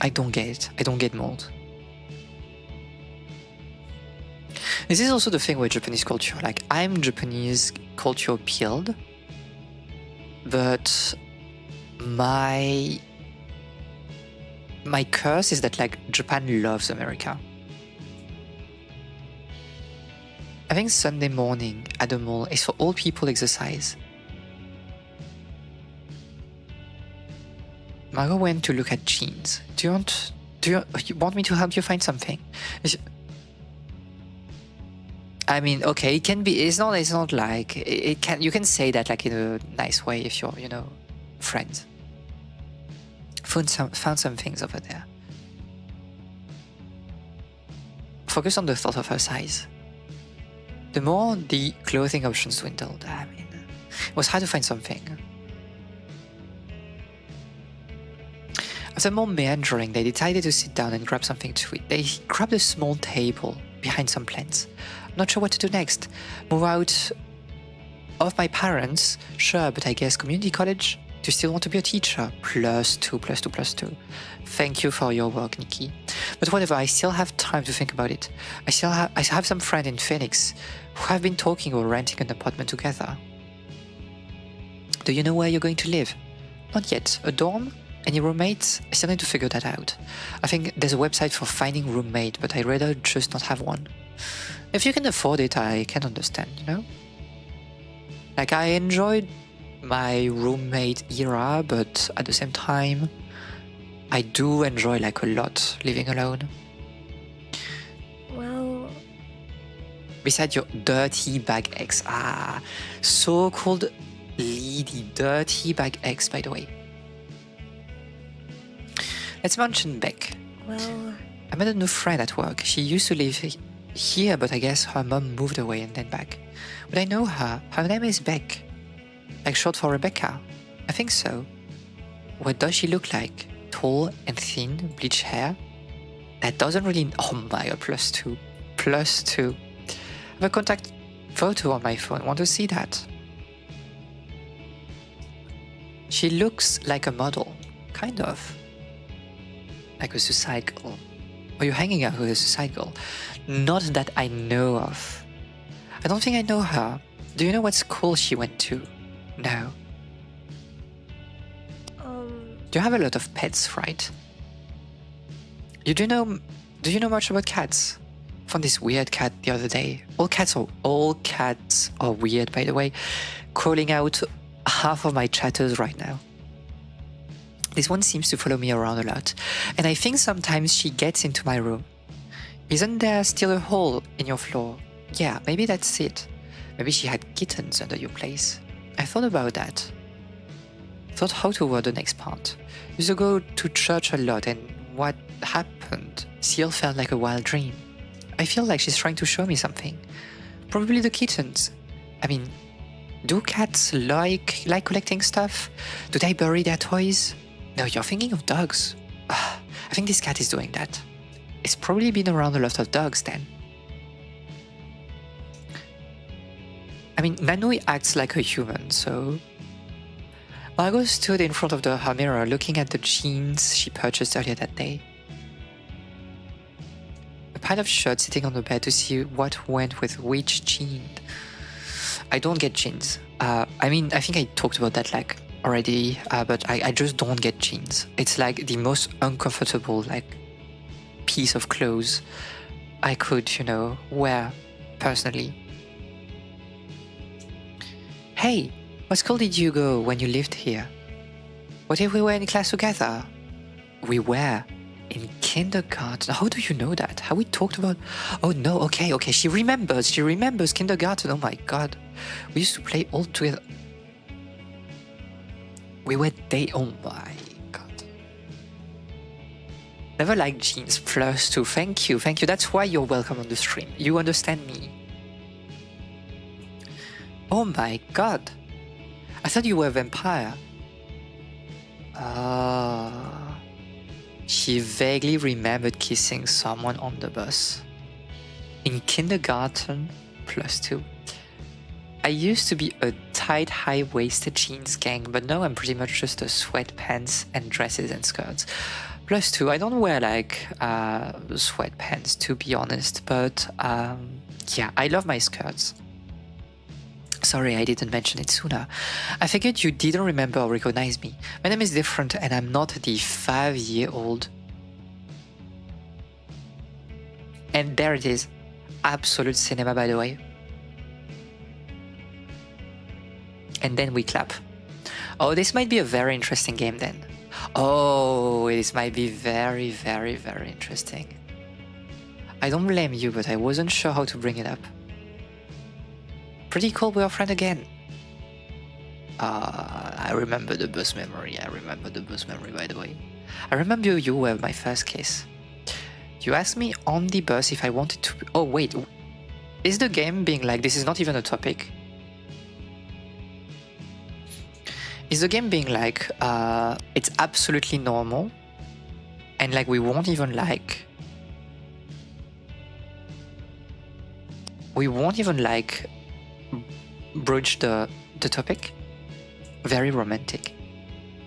I don't get it. I don't get mold. This is also the thing with Japanese culture. Like, I'm Japanese culture appealed, but my curse is that, like, Japan loves America. I think Sunday morning at the mall is for old people exercise. Margot went to look at jeans. Do you want me to help you find something? I mean, okay, it can be. It's not like it can. You can say that like in a nice way if you're, friends. Found some things over there. Focus on the thought of her size. The more the clothing options dwindled, I mean, it was hard to find something. After more meandering, they decided to sit down and grab something to eat. They grabbed a small table behind some plants. Not sure what to do next. Move out of my parents? Sure, but I guess community college? Do you still want to be a teacher? +2. Thank you for your work, Nikki. But whatever, I still have time to think about it. I have some friends in Phoenix who have been talking or renting an apartment together. Do you know where you're going to live? Not yet. A dorm? Any roommates? I still need to figure that out. I think there's a website for finding roommate, but I'd rather just not have one. If you can afford it, I can understand, Like, I enjoyed my roommate era, but at the same time, I do enjoy, like, a lot living alone. Well... Besides your dirty bag ex. So-called lady dirty bag ex, by the way. Let's mention Beck. Well... I met a new friend at work. She used to live here, but I guess her mom moved away and then back. Would I know her? Her name is Beck. Like short for Rebecca? I think so. What does she look like? Tall and thin, bleached hair? That doesn't really... Oh my god, +2. +2. I have a contact photo on my phone. Want to see that? She looks like a model. Kind of. Like a suicide girl. Are you hanging out with a suicide girl? Not that I know of. I don't think I know her. Do you know what school she went to? No. Do you have a lot of pets, right? Do you know much about cats? I found this weird cat the other day. All cats are weird, by the way. Calling out half of my chatters right now. This one seems to follow me around a lot, and I think sometimes she gets into my room. Isn't there still a hole in your floor? Yeah, maybe that's it. Maybe she had kittens under your place. I thought about that. Thought how to word the next part. Used to go to church a lot, and what happened still felt like a wild dream. I feel like she's trying to show me something. Probably the kittens. I mean, do cats like collecting stuff? Do they bury their toys? No, you're thinking of dogs. I think this cat is doing that. It's probably been around a lot of dogs then. I mean, Nanui acts like a human, so... Margot stood in front of her mirror looking at the jeans she purchased earlier that day. A pile of shirts sitting on the bed to see what went with which jean. I don't get jeans. I mean, I think I talked about that like already, but I just don't get jeans. It's like the most uncomfortable like piece of clothes I could, wear personally. Hey, what school did you go when you lived here? What if we were in class together? We were in kindergarten. How do you know that? Have we talked about... Oh no, okay, she remembers kindergarten. Oh my god. We used to play all together. We were oh my god. Never liked jeans. +2. Thank you. That's why you're welcome on the stream. You understand me. Oh my god. I thought you were a vampire. She vaguely remembered kissing someone on the bus. In kindergarten, +2. I used to be a tight, high-waisted jeans gang, but now I'm pretty much just a sweatpants and dresses and skirts. +2, I don't wear like sweatpants to be honest, but yeah, I love my skirts. Sorry, I didn't mention it sooner. I figured you didn't remember or recognize me. My name is different and I'm not the 5-year-old. And there it is. Absolute cinema, by the way. And then we clap. Oh, this might be a very interesting game then. Oh, this might be very, very, very interesting. I don't blame you, but I wasn't sure how to bring it up. Pretty cool, we're a friend again. I remember the bus memory. By the way. I remember you were my first kiss. You asked me on the bus if I wanted to... Oh, wait. Is the game being like, this is not even a topic? Is the game being like, it's absolutely normal? And like, we won't even like... broach the topic? Very romantic.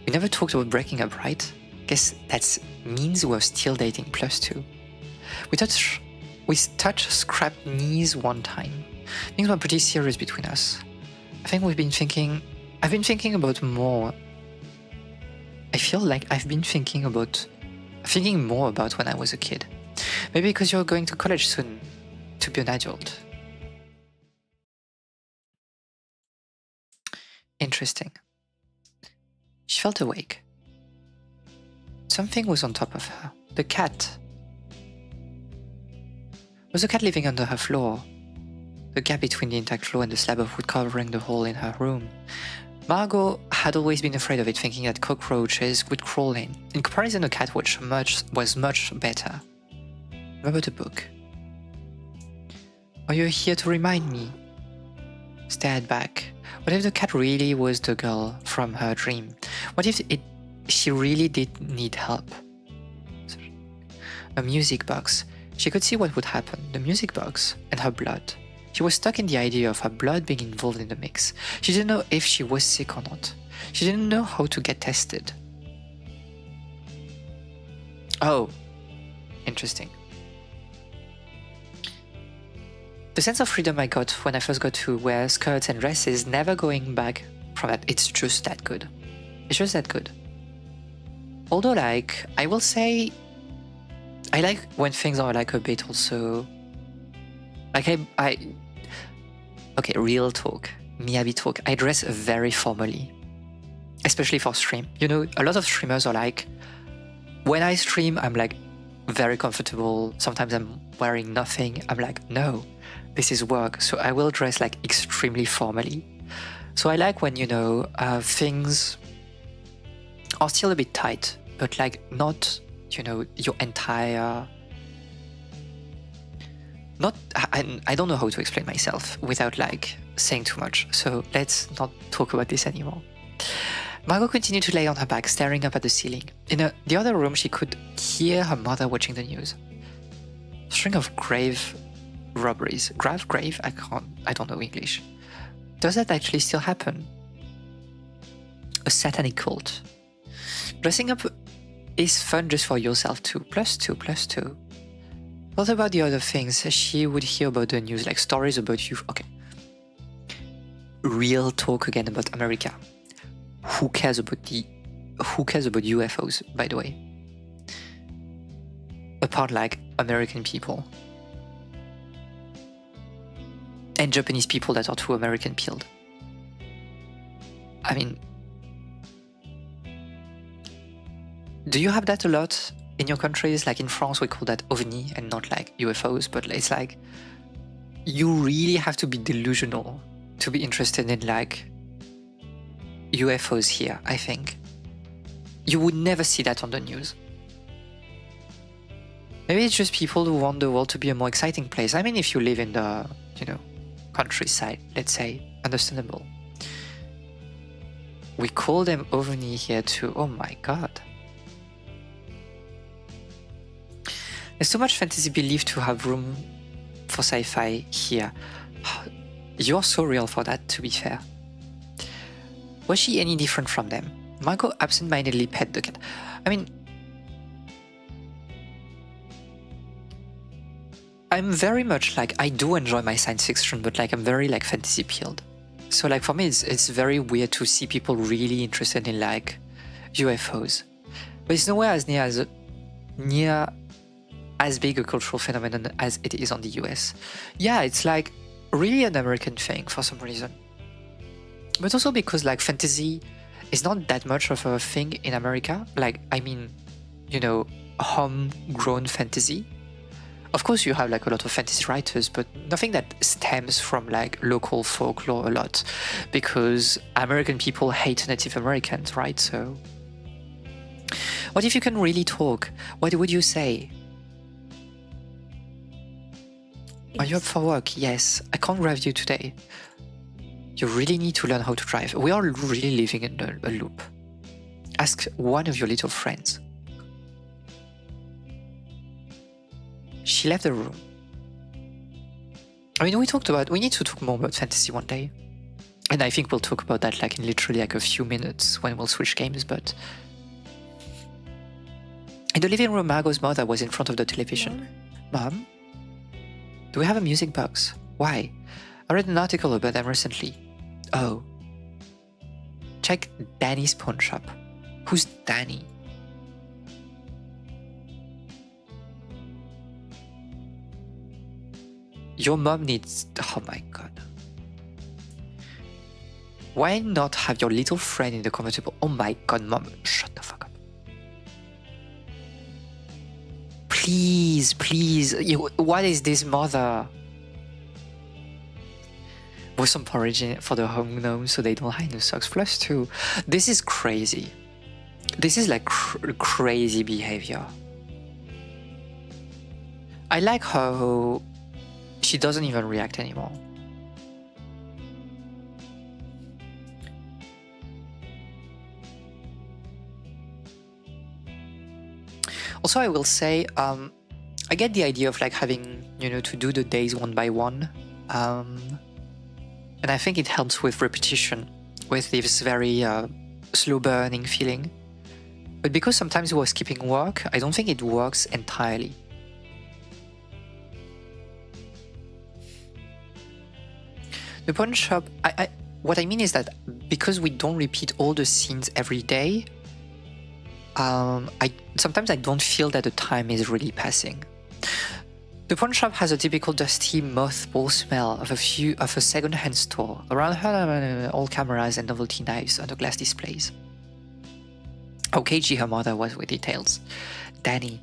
We never talked about breaking up, right? Guess that means we're still dating +2. We touched scrapped knees one time. Things were pretty serious between us. I think I've been thinking about more. I feel like I've been thinking more about when I was a kid. Maybe because you're going to college soon to be an adult. Interesting. She felt awake. Something was on top of her. The cat. Was the cat living under her floor? The gap between the intact floor and the slab of wood covering the hole in her room. Margot had always been afraid of it, thinking that cockroaches would crawl in. In comparison, the cat was much better. Remember the book. Are you here to remind me? Stared back. What if the cat really was the girl from her dream? What if she really did need help? A music box. She could see what would happen. The music box and her blood. She was stuck in the idea of her blood being involved in the mix. She didn't know if she was sick or not. She didn't know how to get tested. Oh, interesting. The sense of freedom I got when I first got to wear skirts and dresses, never going back from that. It's just that good. It's just that good. Although, like, I will say, I like when things are like a bit also, like okay, real talk, Miyabi talk. I dress very formally. especially for stream. You know, a lot of streamers are like, when I stream, I'm like very comfortable. Sometimes I'm wearing nothing. I'm like, no, this is work. So I will dress like extremely formally. So I like when, you know, things are still a bit tight, but like not, you know, your entire... I don't know how to explain myself without like saying too much. So let's not talk about this anymore. Margot continued to lay on her back, staring up at the ceiling. In the other room, she could hear her mother watching the news. A string of grave robberies. Grave? I don't know English. Does that actually still happen? A satanic cult. Dressing up is fun just for yourself too. +2. What about the other things? She would hear about the news, like stories about you. Okay. Real talk again about America. Who cares about UFOs, by the way? Apart like American people. And Japanese people that are too American peeled. I mean, do you have that a lot in your countries? Like in France, we call that ovni and not like UFOs, but it's like you really have to be delusional to be interested in like UFOs here, I think. You would never see that on the news. Maybe it's just people who want the world to be a more exciting place. I mean, if you live in the, you know, countryside, let's say, understandable. We call them ovni here too. Oh my god. There's too much fantasy belief to have room for sci-fi here. You're so real for that, to be fair. Was she any different from them? Margot absent-mindedly pet the cat. I mean, I'm very much like, I do enjoy my science fiction, but like I'm very like fantasy peeled. So like for me, it's very weird to see people really interested in like UFOs. But it's nowhere near as big a cultural phenomenon as it is on the US. Yeah, it's like really an American thing for some reason. But also because like fantasy is not that much of a thing in America. Like, I mean, you know, homegrown fantasy. Of course you have like a lot of fantasy writers, but nothing that stems from like local folklore a lot. Because American people hate Native Americans, right? So what if you can really talk? What would you say? Are you up for work? Yes. I can't grab you today. You really need to learn how to drive. We are really living in a loop. Ask one of your little friends. She left the room. I mean, we need to talk more about fantasy one day. And I think we'll talk about that like in literally like a few minutes when we'll switch games, but... In the living room, Margot's mother was in front of the television. Mom? Do we have a music box? Why? I read an article about them recently. Oh. Check Danny's pawn shop. Who's Danny? Your mom needs... Oh my god. Why not have your little friend in the convertible? Oh my god, mom. Shut the fuck up. Please, please. What is this, mother? With some porridge in it for the home gnomes so they don't hide the socks. +2. This is crazy. This is like crazy behavior. I like how she doesn't even react anymore. Also, I will say, I get the idea of like having, you know, to do the days one by one. And I think it helps with repetition, with this very slow burning feeling. But because sometimes we're skipping work, I don't think it works entirely. The pawn shop, what I mean is that because we don't repeat all the scenes every day, sometimes I don't feel that the time is really passing. The pawn shop has a typical dusty mothball smell of a second-hand store. Around her, all cameras and novelty knives under glass displays. Oh, KG, her mother was with details. Danny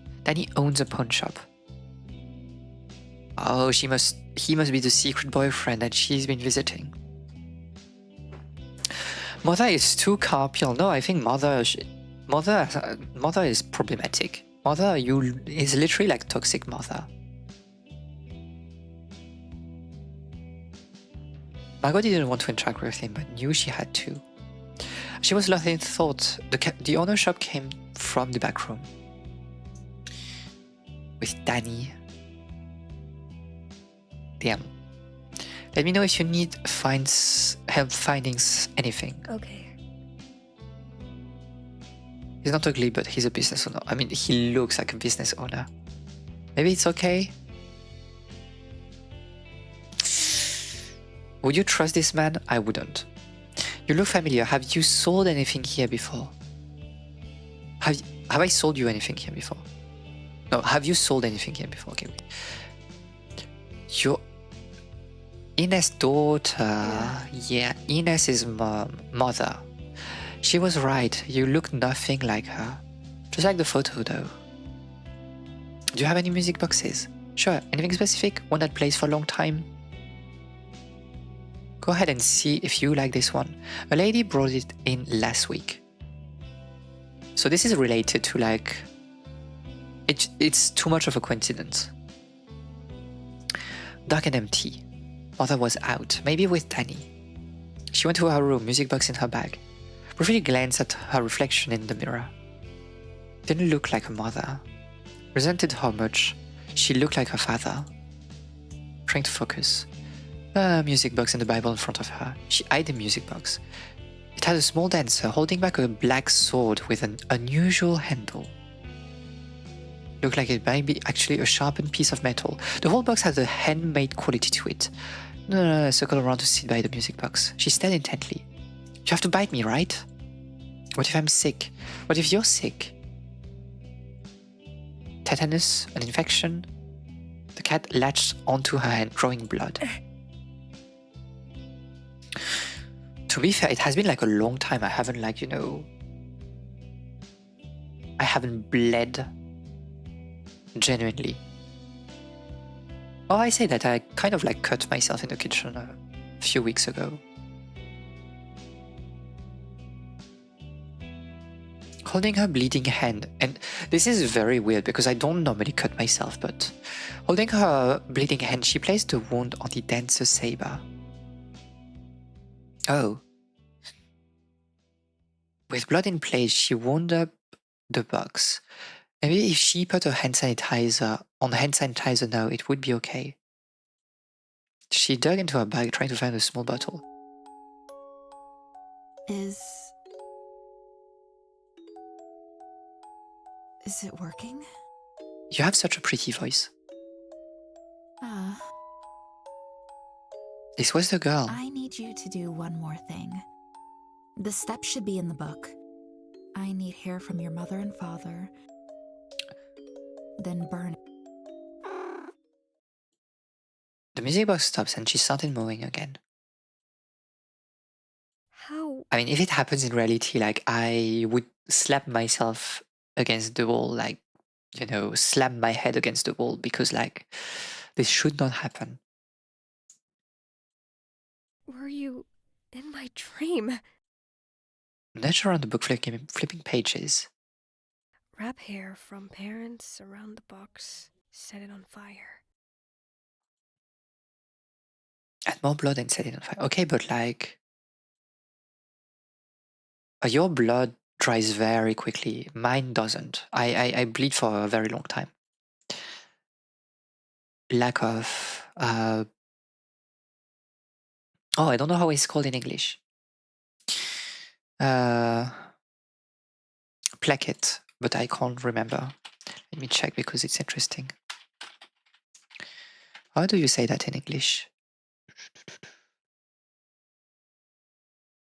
owns a pawn shop. Oh, he must be the secret boyfriend that she's been visiting. Mother is too carpial. No, I think mother is problematic. Mother, is literally like toxic mother. Margot didn't want to interact with him, but knew she had to. She was lost in thought. The owner shop came from the back room. With Danny. Damn. Let me know if you need help finding anything. Okay. He's not ugly, but he's a business owner. I mean, he looks like a business owner. Maybe it's okay? Would you trust this man? I wouldn't. You look familiar. Have you sold anything here before? Have I sold you anything here before? No, have you sold anything here before? Okay. You're Ines' daughter. Yeah, Ines' mother. She was right. You look nothing like her. Just like the photo, though. Do you have any music boxes? Sure. Anything specific? One that plays for a long time? Go ahead and see if you like this one. A lady brought it in last week. So this is related to like... It's too much of a coincidence. Dark and empty. Mother was out, maybe with Danny. She went to her room, music box in her bag. Briefly glanced at her reflection in the mirror. Didn't look like her mother. Resented how much she looked like her father. Trying to focus. A music box and the Bible in front of her. She eyed the music box. It had a small dancer holding back a black sword with an unusual handle. Looked like it might be actually a sharpened piece of metal. The whole box had a handmade quality to it. No, I circled around to sit by the music box. She stared intently. You have to bite me, right? What if I'm sick? What if you're sick? Tetanus? An infection? The cat latched onto her hand, drawing blood. To be fair, it has been like a long time. I haven't I haven't bled genuinely. Oh, I say that I kind of like cut myself in the kitchen a few weeks ago. Holding her bleeding hand, and this is very weird because I don't normally cut myself, but holding her bleeding hand, she placed the wound on the dancer's saber. Oh. With blood in place, she wound up the box. Maybe if she put a hand sanitizer now, it would be okay. She dug into her bag trying to find a small bottle. Is it working? You have such a pretty voice. This was the girl. I need you to do one more thing. The steps should be in the book. I need hair from your mother and father. Then burn it. The music box stops and she started moving again. How? I mean, if it happens in reality, like, I would slap myself against the wall, like, slam my head against the wall because, like, this should not happen. Were you in my dream? Nudge around the book, flipping pages. Wrap hair from parents around the box, set it on fire. Add more blood and set it on fire. Okay, but like... your blood dries very quickly. Mine doesn't. I bleed for a very long time. Lack of... oh, I don't know how it's called in English. Placket, but I can't remember. Let me check because it's interesting. How do you say that in English?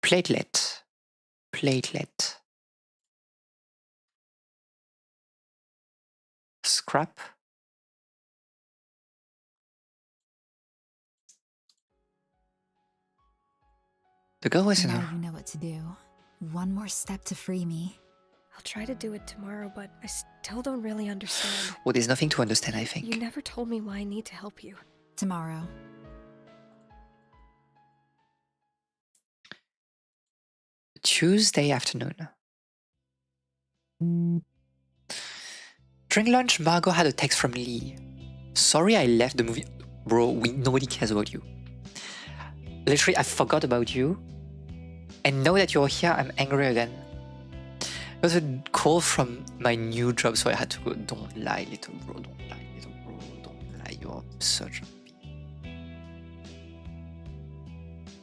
Platelet. Platelet. Scrap. The girl was in Now her. you know what to do. One more step to free me. I'll try to do it tomorrow, but I still don't really understand. Well, there's nothing to understand, I think. You never told me why I need to help you. Tomorrow. Tuesday afternoon. During lunch, Margot had a text from Lee. Sorry I left the movie. Bro, nobody cares about you. Literally, I forgot about you. And now that you're here, I'm angry again. It was a call from my new job, so I had to go. Don't lie, little bro. Don't lie, little bro. Don't lie. You're such a b.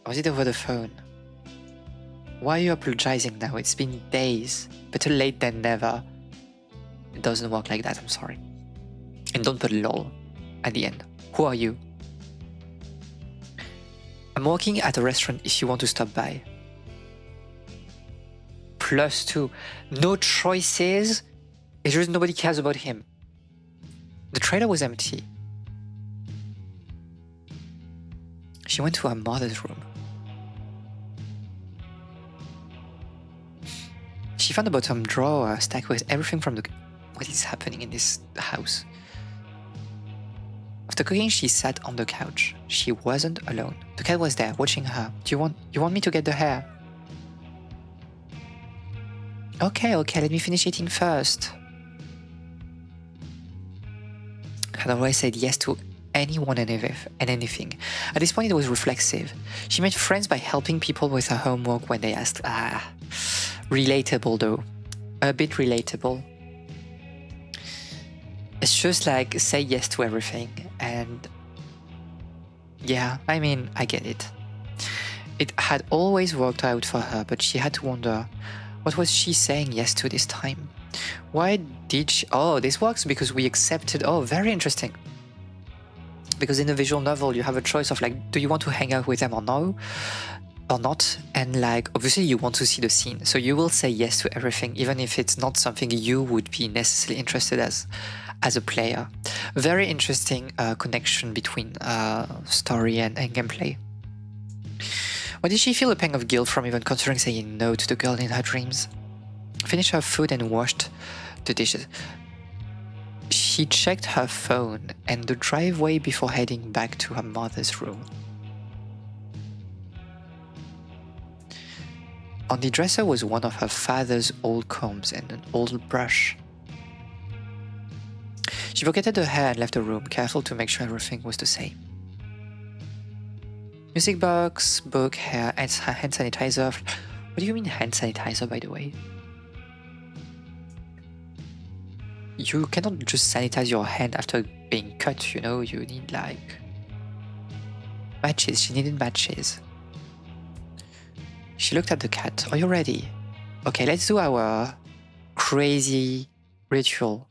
Or was it over the phone? Why are you apologizing now? It's been days. Better late than never. It doesn't work like that, I'm sorry. And don't put lol at the end. Who are you? I'm working at a restaurant if you want to stop by. +2. No choices. It's just nobody cares about him. The trailer was empty. She went to her mother's room. She found the bottom drawer stacked with everything from the... What is happening in this house? After cooking, she sat on the couch. She wasn't alone. The cat was there, watching her. You want me to get the hair? Okay, let me finish eating first. Had always said yes to anyone and anything. At this point, it was reflexive. She made friends by helping people with her homework when they asked. Relatable though. A bit relatable. It's just like, say yes to everything, and yeah, I mean, I get it. It had always worked out for her, but she had to wonder, what was she saying yes to this time? Why did she... Oh, this works because we accepted... Oh, very interesting. Because in a visual novel, you have a choice of like, do you want to hang out with them or no? Or not? And like, obviously you want to see the scene. So you will say yes to everything, even if it's not something you would be necessarily interested as a player. Very interesting connection between story and gameplay. Why did she feel a pang of guilt from even considering saying no to the girl in her dreams? Finished her food and washed the dishes. She checked her phone and the driveway before heading back to her mother's room. On the dresser was one of her father's old combs and an old brush. She pocketed her hair and left the room, careful to make sure everything was the same. Music box, book, hair, and hand sanitizer. What do you mean hand sanitizer, by the way? You cannot just sanitize your hand after being cut, you know? You need like... matches. She needed matches. She looked at the cat. Are you ready? Okay, let's do our crazy ritual.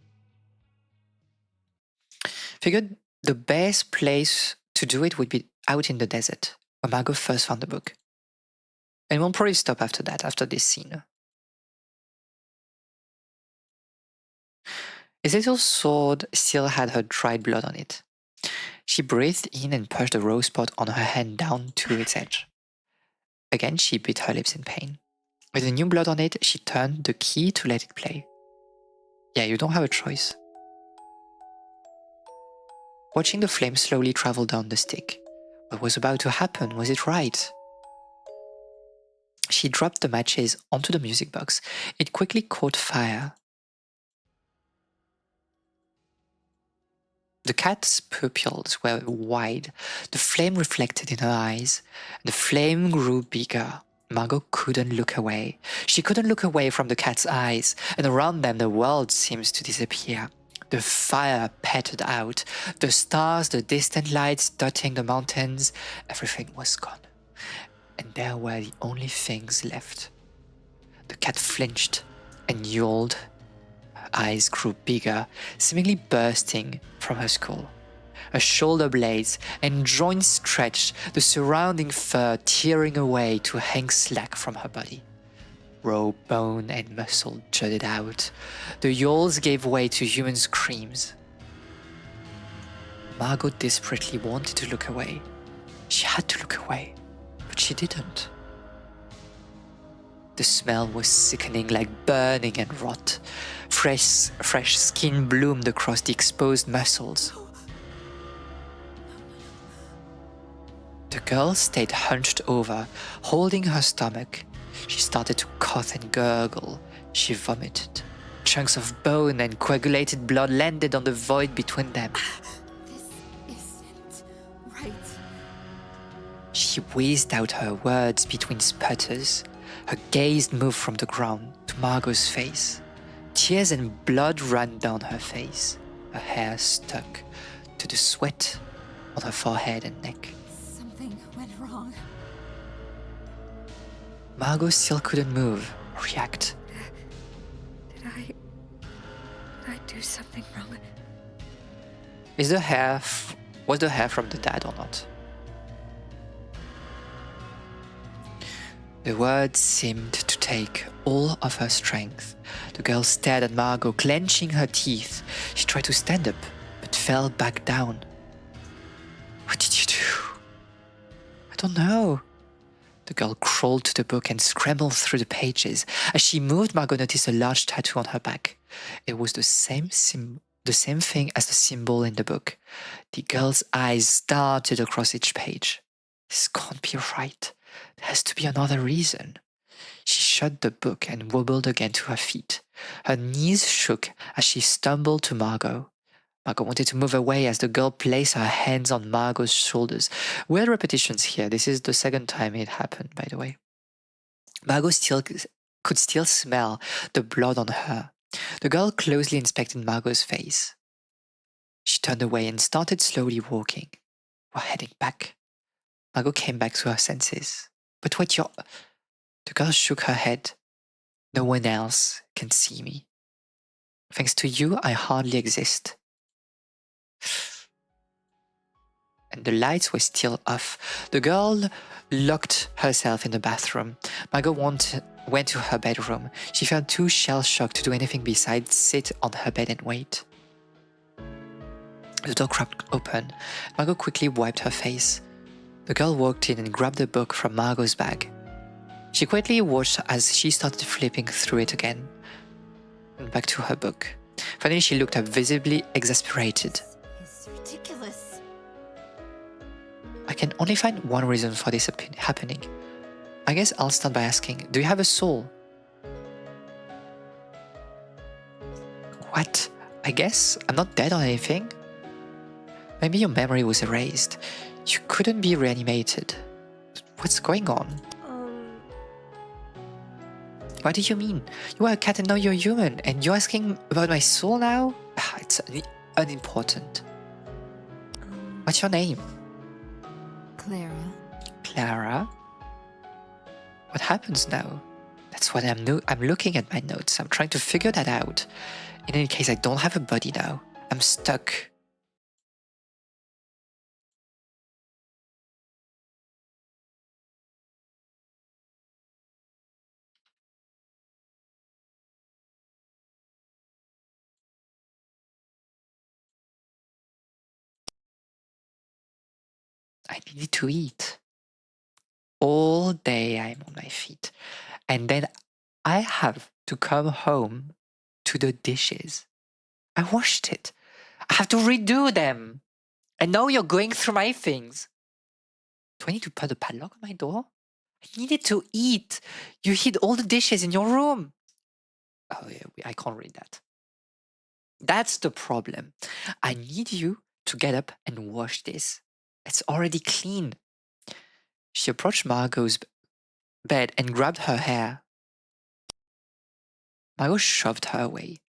Figured the best place to do it would be out in the desert, where Margot first found the book. And we'll probably stop after that, after this scene. His little sword still had her dried blood on it. She breathed in and pushed the raw spot on her hand down to its edge. Again, she bit her lips in pain. With the new blood on it, she turned the key to let it play. Yeah, you don't have a choice. Watching the flame slowly travel down the stick. What was about to happen? Was it right? She dropped the matches onto the music box. It quickly caught fire. The cat's pupils were wide. The flame reflected in her eyes. The flame grew bigger. Margot couldn't look away. She couldn't look away from the cat's eyes, and around them the world seems to disappear. The fire pettered out. The stars, the distant lights dotting the mountains, everything was gone. And there were the only things left. The cat flinched and yawned. Her eyes grew bigger, seemingly bursting from her skull. Her shoulder blades and joints stretched, the surrounding fur tearing away to hang slack from her body. Raw bone and muscle jutted out. The yawls gave way to human screams. Margot desperately wanted to look away. She had to look away, but she didn't. The smell was sickening, like burning and rot. Fresh skin bloomed across the exposed muscles. The girl stayed hunched over, holding her stomach. She started to cough and gurgle. She vomited. Chunks of bone and coagulated blood landed on the void between them. This isn't right. She wheezed out her words between sputters. Her gaze moved from the ground to Margot's face. Tears and blood ran down her face. Her hair stuck to the sweat on her forehead and neck. Something went wrong. Margot still couldn't move or react. Did I do something wrong? Was the hair from the dad or not? The words seemed to take all of her strength. The girl stared at Margot, clenching her teeth. She tried to stand up, but fell back down. What did you do? I don't know. The girl crawled to the book and scrambled through the pages. As she moved, Margot noticed a large tattoo on her back. It was the same thing as the symbol in the book. The girl's eyes darted across each page. This can't be right. There has to be another reason. She shut the book and wobbled again to her feet. Her knees shook as she stumbled to Margot. Margot wanted to move away as the girl placed her hands on Margot's shoulders. Weird repetitions here. This is the second time it happened, by the way. Margot could still smell the blood on her. The girl closely inspected Margot's face. She turned away and started slowly walking. We're heading back. Margot came back to her senses. But wait, The girl shook her head. No one else can see me. Thanks to you, I hardly exist. And the lights were still off. The girl locked herself in the bathroom. Margot went to her bedroom. She felt too shell-shocked to do anything besides sit on her bed and wait. The door cracked open. Margot quickly wiped her face. The girl walked in and grabbed the book from Margot's bag. She quietly watched as she started flipping through it again and back to her book. Finally, she looked up, visibly exasperated. It's ridiculous. I can only find one reason for this happening. I guess I'll start by asking, do you have a soul? What? I guess I'm not dead or anything? Maybe your memory was erased. You couldn't be reanimated. What's going on? What do you mean? You are a cat and now you're human, and you're asking about my soul now? It's unimportant. What's your name? Clara. Clara? What happens now? That's what I'm looking at my notes. I'm trying to figure that out. In any case, I don't have a body now. I'm stuck. I needed to eat. All day I'm on my feet. And then I have to come home to the dishes. I washed it. I have to redo them. And now you're going through my things. Do I need to put a padlock on my door? I needed to eat. You hid all the dishes in your room. Oh, yeah, I can't read that. That's the problem. I need you to get up and wash this. It's already clean. She approached Margot's bed and grabbed her hair. Margot shoved her away.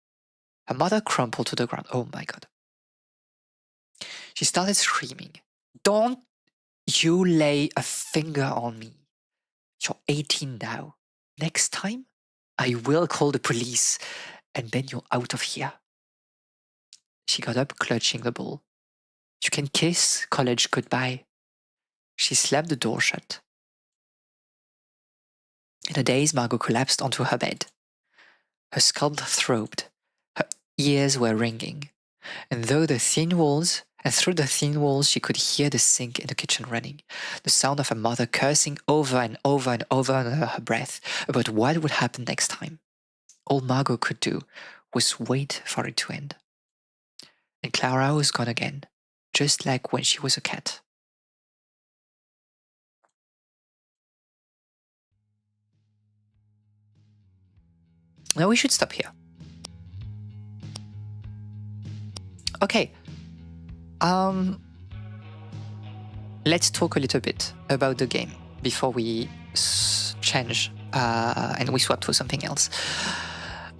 Her mother crumpled to the ground. Oh my god. She started screaming. Don't you lay a finger on me. You're 18 now. Next time, I will call the police and then you're out of here. She got up, clutching the bowl. You can kiss college goodbye. She slammed the door shut. In a daze, Margot collapsed onto her bed. Her scalp throbbed. Her ears were ringing. And though the thin walls and through the thin walls she could hear the sink in the kitchen running, the sound of her mother cursing over and over and over under her breath about what would happen next time. All Margot could do was wait for it to end. And Clara was gone again, just like when she was a cat. Now we should stop here. Okay. Let's talk a little bit about the game before we change and we swap to something else.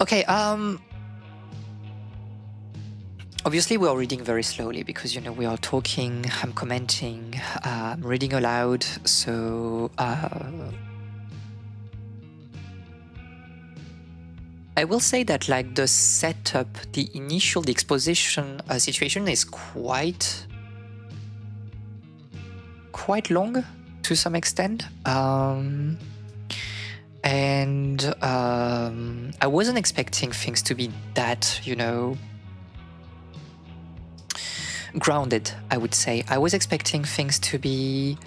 Okay. Obviously, we are reading very slowly because we are talking. I'm commenting. I'm reading aloud. So I will say that like the setup, the exposition situation is quite long to some extent. And I wasn't expecting things to be that, grounded, I would say. I was expecting things to be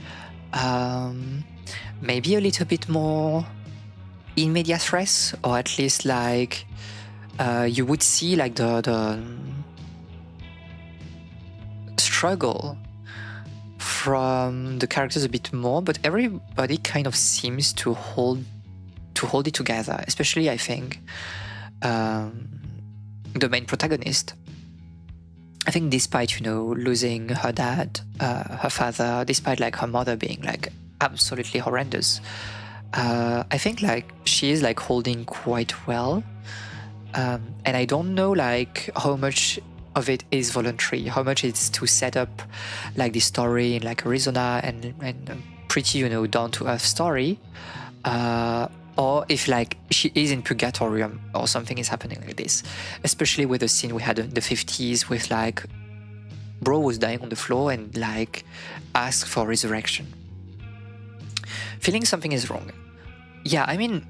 maybe a little bit more in medias res, or at least like you would see like the struggle from the characters a bit more, but everybody kind of seems to hold it together, especially I think the main protagonist. I think despite losing her dad, her father, despite like her mother being like absolutely horrendous, I think like she is like holding quite well, and I don't know like how much of it is voluntary, how much it's to set up like the story in like Arizona and a pretty down to earth story, or if like she is in purgatorium or something is happening like this, especially with the scene we had in the 50s with like bro was dying on the floor and like asked for resurrection, feeling something is wrong. Yeah, I mean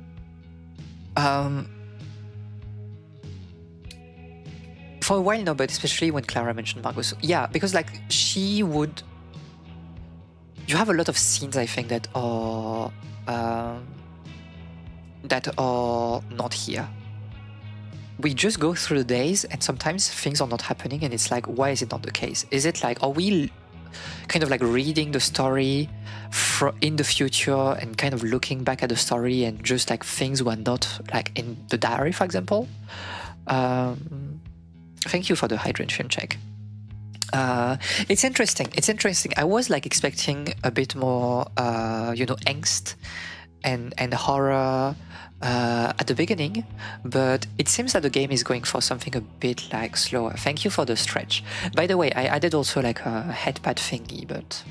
for a while now, but especially when Clara mentioned Margot. So, yeah, because like you have a lot of scenes I think that are not here. We just go through the days and sometimes things are not happening and it's like, why is it not the case? Is it like, are we kind of like reading the story in the future and kind of looking back at the story and just like things were not like in the diary, for example? Thank you for the hydration check. It's interesting. I was like expecting a bit more, angst and horror at the beginning, but it seems that the game is going for something a bit like slower. Thank you for the stretch. By the way, I added also like a headpad thingy, but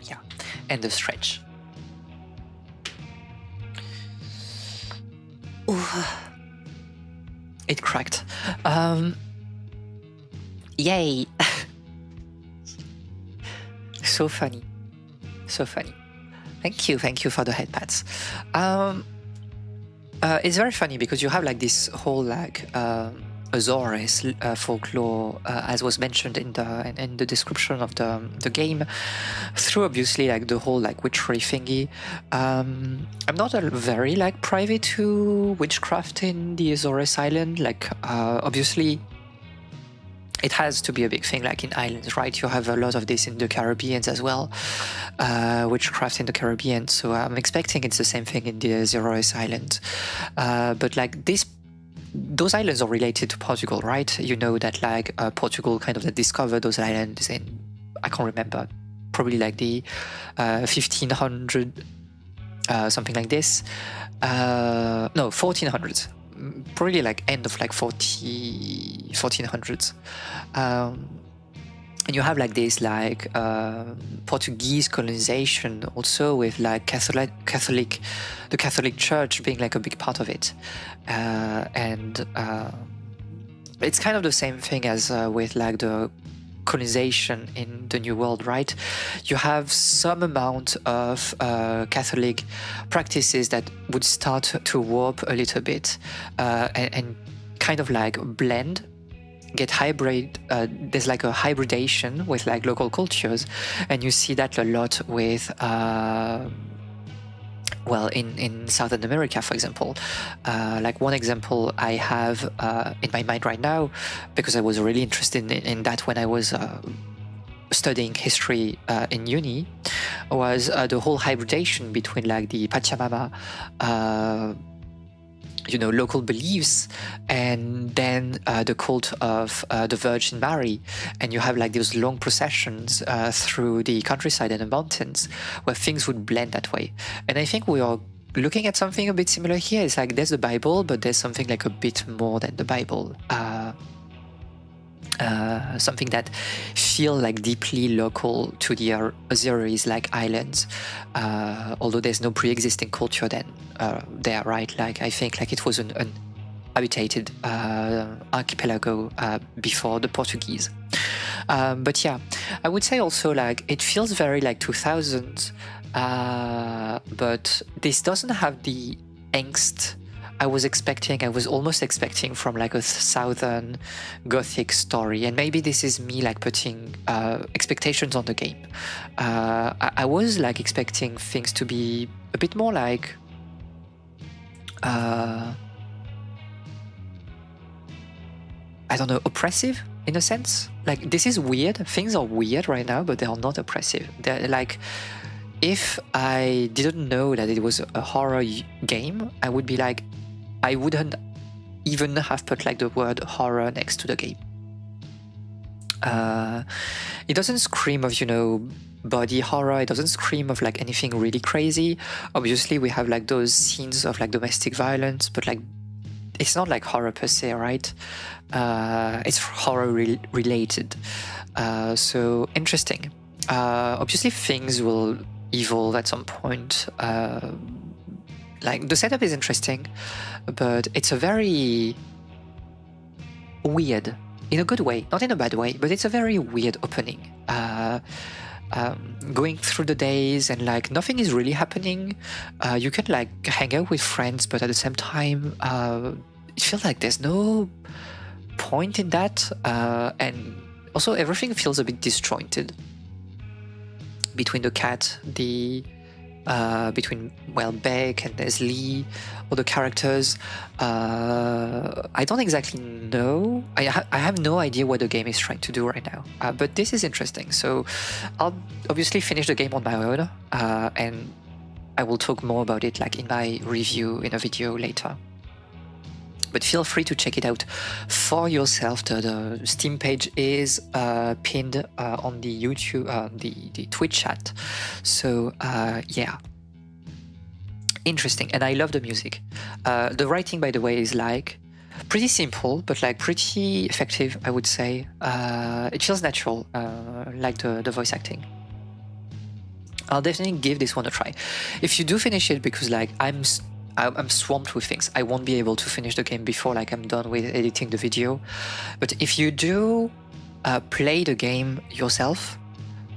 yeah, and the stretch. Ooh. It cracked. Yay! So funny. Thank you for the headpads. It's very funny because you have like this whole like Azores folklore, as was mentioned in the description of the game, through obviously like the whole like witchery thingy. I'm not very like privy to witchcraft in the Azores Island. Like obviously it has to be a big thing like in islands, right? You have a lot of this in the Caribbean as well, witchcraft in the Caribbean. So I'm expecting it's the same thing in the Azores Island. But like those islands are related to Portugal, right? You know that like Portugal kind of discovered those islands in, I can't remember, probably like the 1500, something like this. No, 1400s. Probably like end of like 1400s. And you have like this like Portuguese colonization also with like the Catholic Church being like a big part of it, and it's kind of the same thing as with like the colonization in the New World, right? You have some amount of Catholic practices that would start to warp a little bit and kind of like blend, get hybrid. There's like a hybridation with like local cultures, and you see that a lot with well, in Southern America, for example. Like one example I have in my mind right now, because I was really interested in that when I was studying history in uni, was the whole hybridation between like the Pachamama local beliefs, and then the cult of the Virgin Mary, and you have like those long processions through the countryside and the mountains where things would blend that way. And I think we are looking at something a bit similar here. It's like there's the Bible, but there's something like a bit more than the Bible. Something that feel like deeply local to the Azores like islands, although there's no pre-existing culture then there, right? Like I think like it was an habitated archipelago before the Portuguese. But yeah, I would say also like it feels very like 2000s, but this doesn't have the angst I was expecting. I was almost expecting from like a southern gothic story, and maybe this is me like putting expectations on the game. I was like expecting things to be a bit more like I don't know, oppressive in a sense. Like this is weird. Things are weird right now, but they are not oppressive. They're like, if I didn't know that it was a horror game, I would be like, I wouldn't even have put like the word horror next to the game. It doesn't scream of, body horror. It doesn't scream of like anything really crazy. Obviously, we have like those scenes of like domestic violence, but like it's not like horror per se, right? It's horror related. So interesting. Obviously, things will evolve at some point. Like the setup is interesting, but it's a very weird, in a good way, not in a bad way, but it's a very weird opening. Going through the days and like nothing is really happening. You can like hang out with friends, but at the same time, it feels like there's no point in that. And also everything feels a bit disjointed between the cat, between Beck and Leslie, or the characters. I don't exactly know. I have no idea what the game is trying to do right now. But this is interesting. So I'll obviously finish the game on my own, and I will talk more about it like in my review in a video later. But feel free to check it out for yourself. The Steam page is pinned on the YouTube, the Twitch chat. So yeah, interesting. And I love the music. The writing, by the way, is like pretty simple, but like pretty effective, I would say. It feels natural, like the voice acting. I'll definitely give this one a try. If you do finish it, because like I'm swamped with things, I won't be able to finish the game before like I'm done with editing the video. But if you do play the game yourself,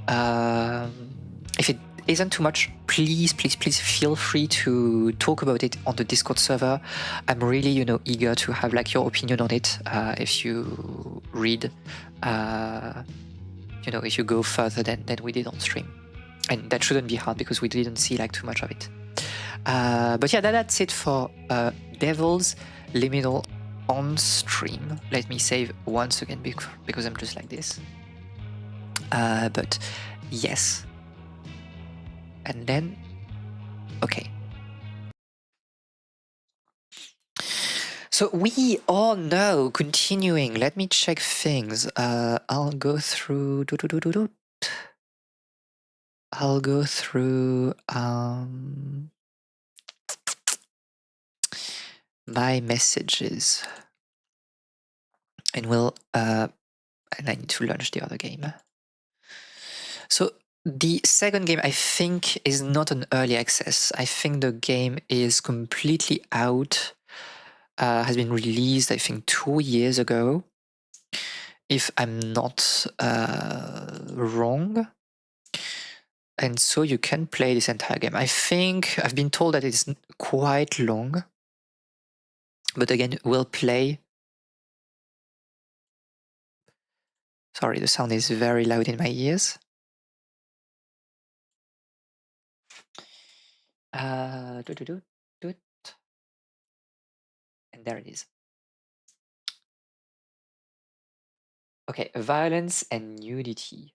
if it isn't too much, please feel free to talk about it on the Discord server. I'm really eager to have like your opinion on it. If you read, if you go further than we did on stream, and that shouldn't be hard because we didn't see like too much of it. But yeah, that's it for Devil's Liminal on stream. Let me save once again because I'm just like this. But yes. And then, okay. So we all know, continuing, let me check things. I'll go through... I'll go through... my messages, and and I need to launch the other game. So the second game I think is not an early access. I think the game is completely out, has been released I think 2 years ago, if I'm not wrong. And so you can play this entire game. I think I've been told that it's quite long. But again, we'll play. Sorry, the sound is very loud in my ears. And there it is. Okay, violence and nudity.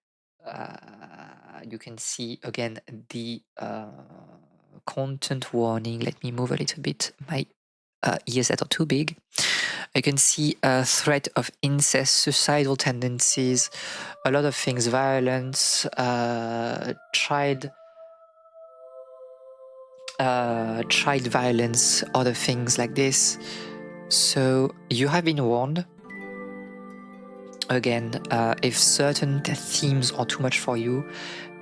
You can see again the content warning. Let me move a little bit my ears that are too big. You can see a threat of incest, suicidal tendencies, a lot of things, violence, child violence, other things like this. So you have been warned. Again, if certain themes are too much for you,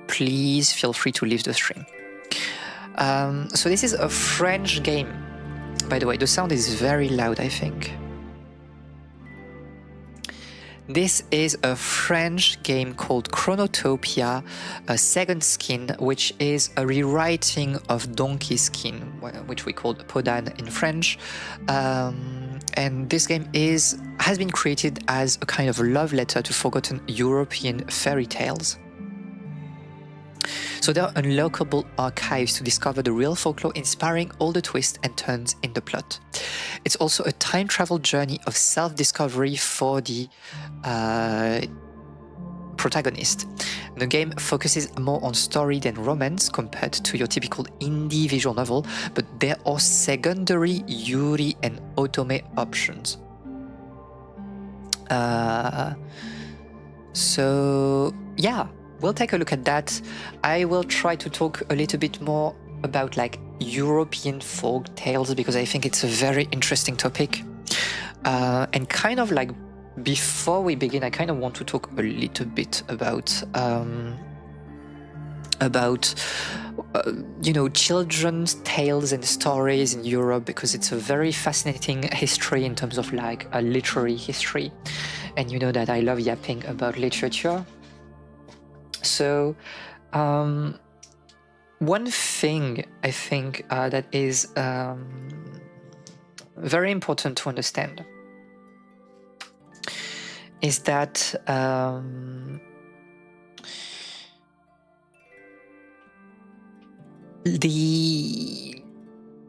please feel free to leave the stream. So this is a French game. By the way, the sound is very loud, I think. This is a French game called Chronotopia, a Second Skin, which is a rewriting of Donkey Skin, which we call Podan in French. And this game has been created as a kind of love letter to forgotten European fairy tales. So there are unlockable archives to discover the real folklore, inspiring all the twists and turns in the plot. It's also a time travel journey of self-discovery for the protagonist. The game focuses more on story than romance compared to your typical indie visual novel, but there are secondary Yuri and Otome options. So yeah, we'll take a look at that. I will try to talk a little bit more about like European folk tales because I think it's a very interesting topic. And kind of like before we begin, I kind of want to talk a little bit about children's tales and stories in Europe, because it's a very fascinating history in terms of like a literary history. And you know that I love yapping about literature. So one thing I think that is very important to understand is that the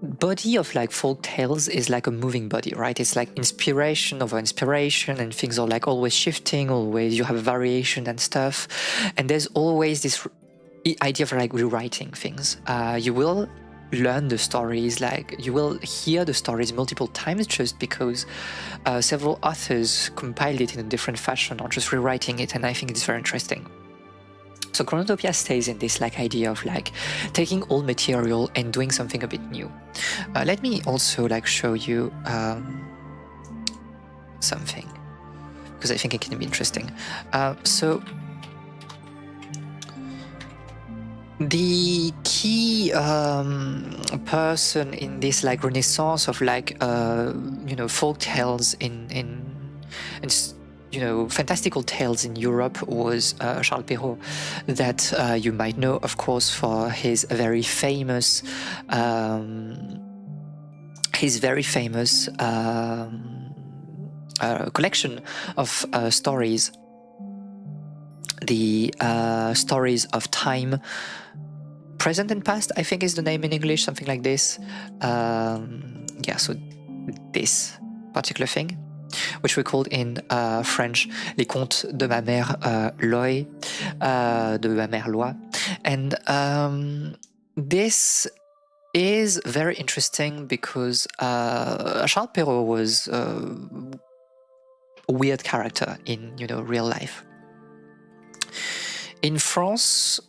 body of like folk tales is like a moving body, right? It's like inspiration over inspiration, and things are like always shifting, always you have variation and stuff, and there's always this idea of like rewriting things. You will learn the stories, like you will hear the stories multiple times just because several authors compiled it in a different fashion or just rewriting it, and I think it's very interesting. So Chronotopia stays in this like idea of like taking old material and doing something a bit new. Let me also like show you something, because I think it can be interesting. So the key person in this like renaissance of like folk tales in fantastical tales in Europe was Charles Perrault, that you might know, of course, for his very famous collection of stories, the stories of time, present and past, I think is the name in English, something like this. So this particular thing, which we called in French Les Contes de ma mère Loy, de ma mère Loi. And this is very interesting because Charles Perrault was a weird character in real life. In France,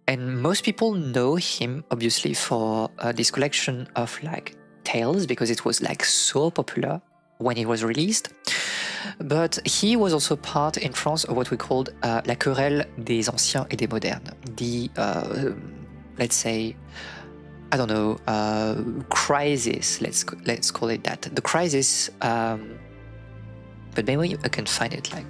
and most people know him obviously for this collection of like tales because it was like so popular when it was released. But he was also part in France of what we called la querelle des anciens et des modernes. The, let's say, I don't know, crisis, let's call it that. The crisis, but maybe I can find it like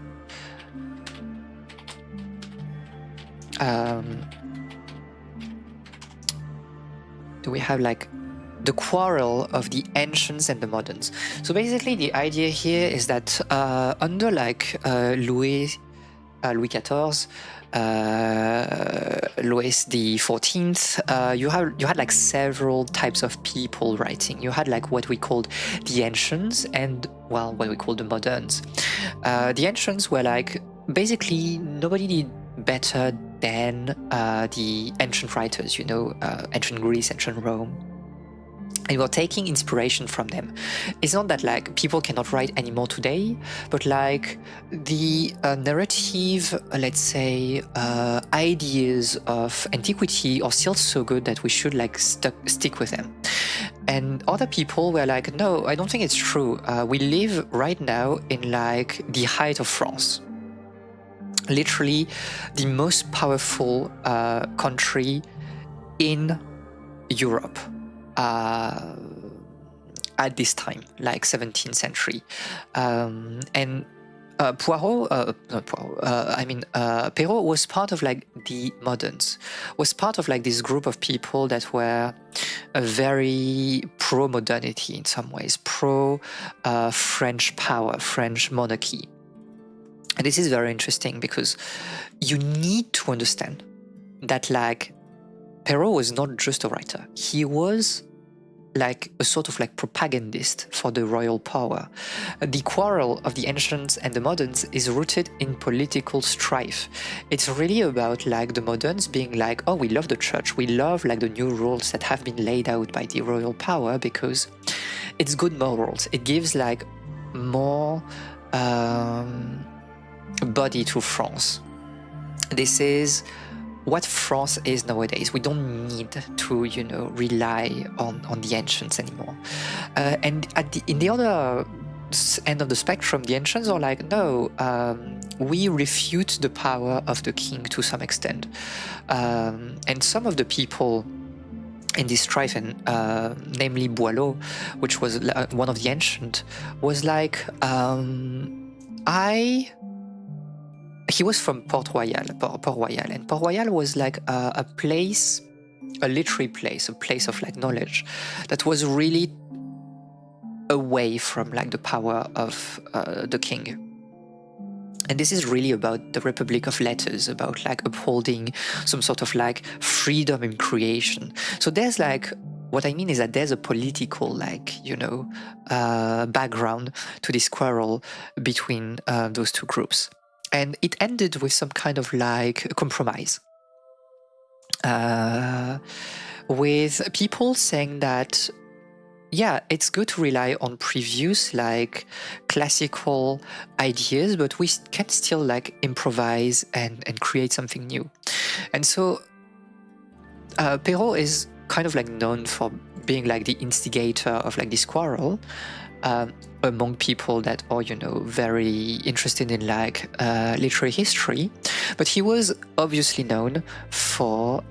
we have like the quarrel of the ancients and the moderns. So basically, the idea here is that under like Louis XIV, Louis the 14th, you had like several types of people writing. You had like what we called the ancients and, well, what we call the moderns. The ancients were like basically nobody did better than the ancient writers, you know, ancient Greece, ancient Rome. And we're taking inspiration from them. It's not that like people cannot write anymore today, but like the narrative, let's say, ideas of antiquity are still so good that we should like stick with them. And other people were like, no, I don't think it's true. We live right now in like the height of France. Literally the most powerful country in Europe. At this time, like 17th century. Perrault was part of like the moderns, was part of like this group of people that were very pro-modernity in some ways, pro-French power, French monarchy. And this is very interesting because you need to understand that like Perrault was not just a writer. He was like a sort of like propagandist for the royal power. The quarrel of the ancients and the moderns is rooted in political strife. It's really about like the moderns being like, oh, we love the church. We love like the new rules that have been laid out by the royal power because it's good morals. It gives like more body to France. This is what France is nowadays. We don't need to, you know, rely on the ancients anymore. And in the other end of the spectrum, the ancients are like, no, we refute the power of the king to some extent. And some of the people in this strife, and namely Boileau, which was one of the ancient, was like, he was from Port Royal, and Port Royal was like a place, a literary place, a place of like knowledge that was really away from like the power of the king. And this is really about the Republic of Letters, about like upholding some sort of like freedom in creation. So there's like, what I mean is that there's a political like, you know, background to this quarrel between those two groups. And it ended with some kind of like compromise. With people saying that, yeah, it's good to rely on previous like classical ideas, but we can still like improvise and create something new. And so Perrault is kind of like known for being like the instigator of like this quarrel among people that are, you know, very interested in like literary history. But he was obviously known for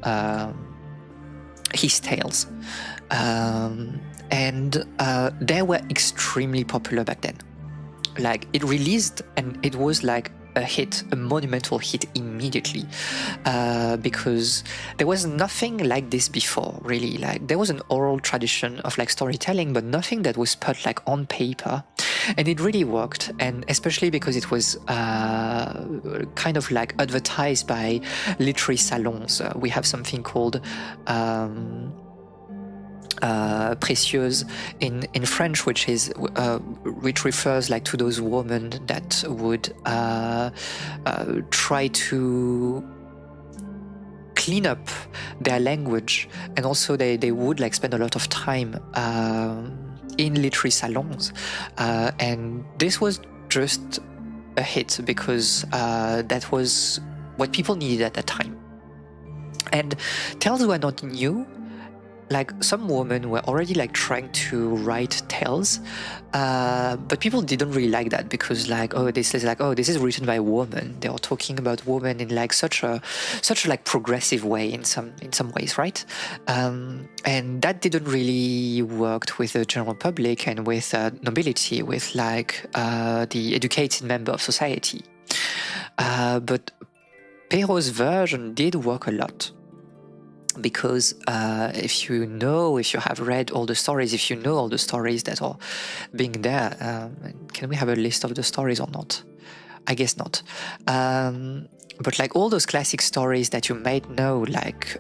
his tales. And they were extremely popular back then. Like, it released and it was like a hit, a monumental hit immediately, because there was nothing like this before, really. Like, there was an oral tradition of like storytelling, but nothing that was put like on paper, and it really worked. And especially because it was kind of like advertised by literary salons. We have something called précieuse in French, which refers like to those women that would try to clean up their language, and also they would like spend a lot of time in literary salons, and this was just a hit because that was what people needed at that time. And tales were not new. Like, some women were already like trying to write tales, but people didn't really like that because like, oh, this is written by a woman. They are talking about women in like such a like progressive way in some ways, right? And that didn't really work with the general public and with nobility, with like the educated member of society. But Perrault's version did work a lot. Because if you have read all the stories, if you know all the stories that are being there, can we have a list of the stories or not? I guess not. But like all those classic stories that you might know, like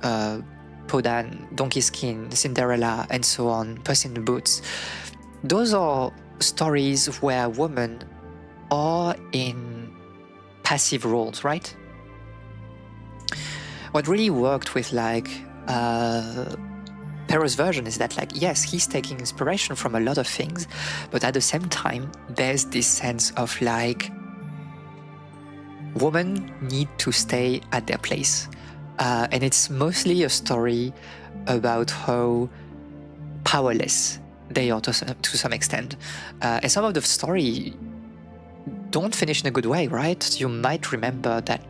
Podan, Donkey Skin, Cinderella, and so on, Puss in Boots, those are stories where women are in passive roles, right? What really worked with like Perrault's version is that, like, yes, he's taking inspiration from a lot of things, but at the same time, there's this sense of like women need to stay at their place. And it's mostly a story about how powerless they are to some extent. And some of the story don't finish in a good way, right? You might remember that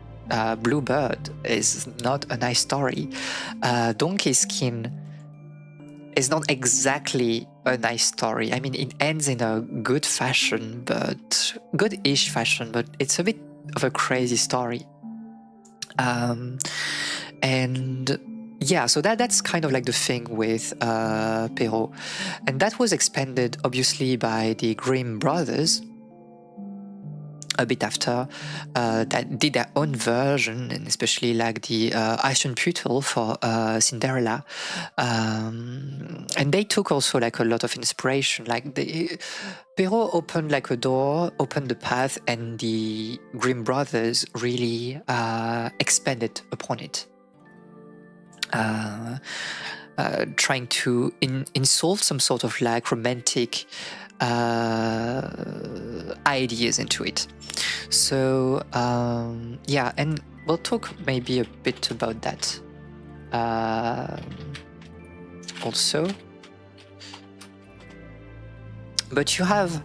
Bluebird is not a nice story. Donkey Skin is not exactly a nice story. I mean, it ends in a good fashion, but good-ish fashion, but it's a bit of a crazy story. And yeah, so that's kind of like the thing with Perrault. And that was expanded, obviously, by the Grimm brothers a bit after, that did their own version, and especially like the Aschenputtel for Cinderella. And they took also like a lot of inspiration. Like Perrault opened like a door, opened the path, and the Grimm brothers really expanded upon it. Trying to insult some sort of like romantic ideas into it. So yeah, and we'll talk maybe a bit about that also. But you have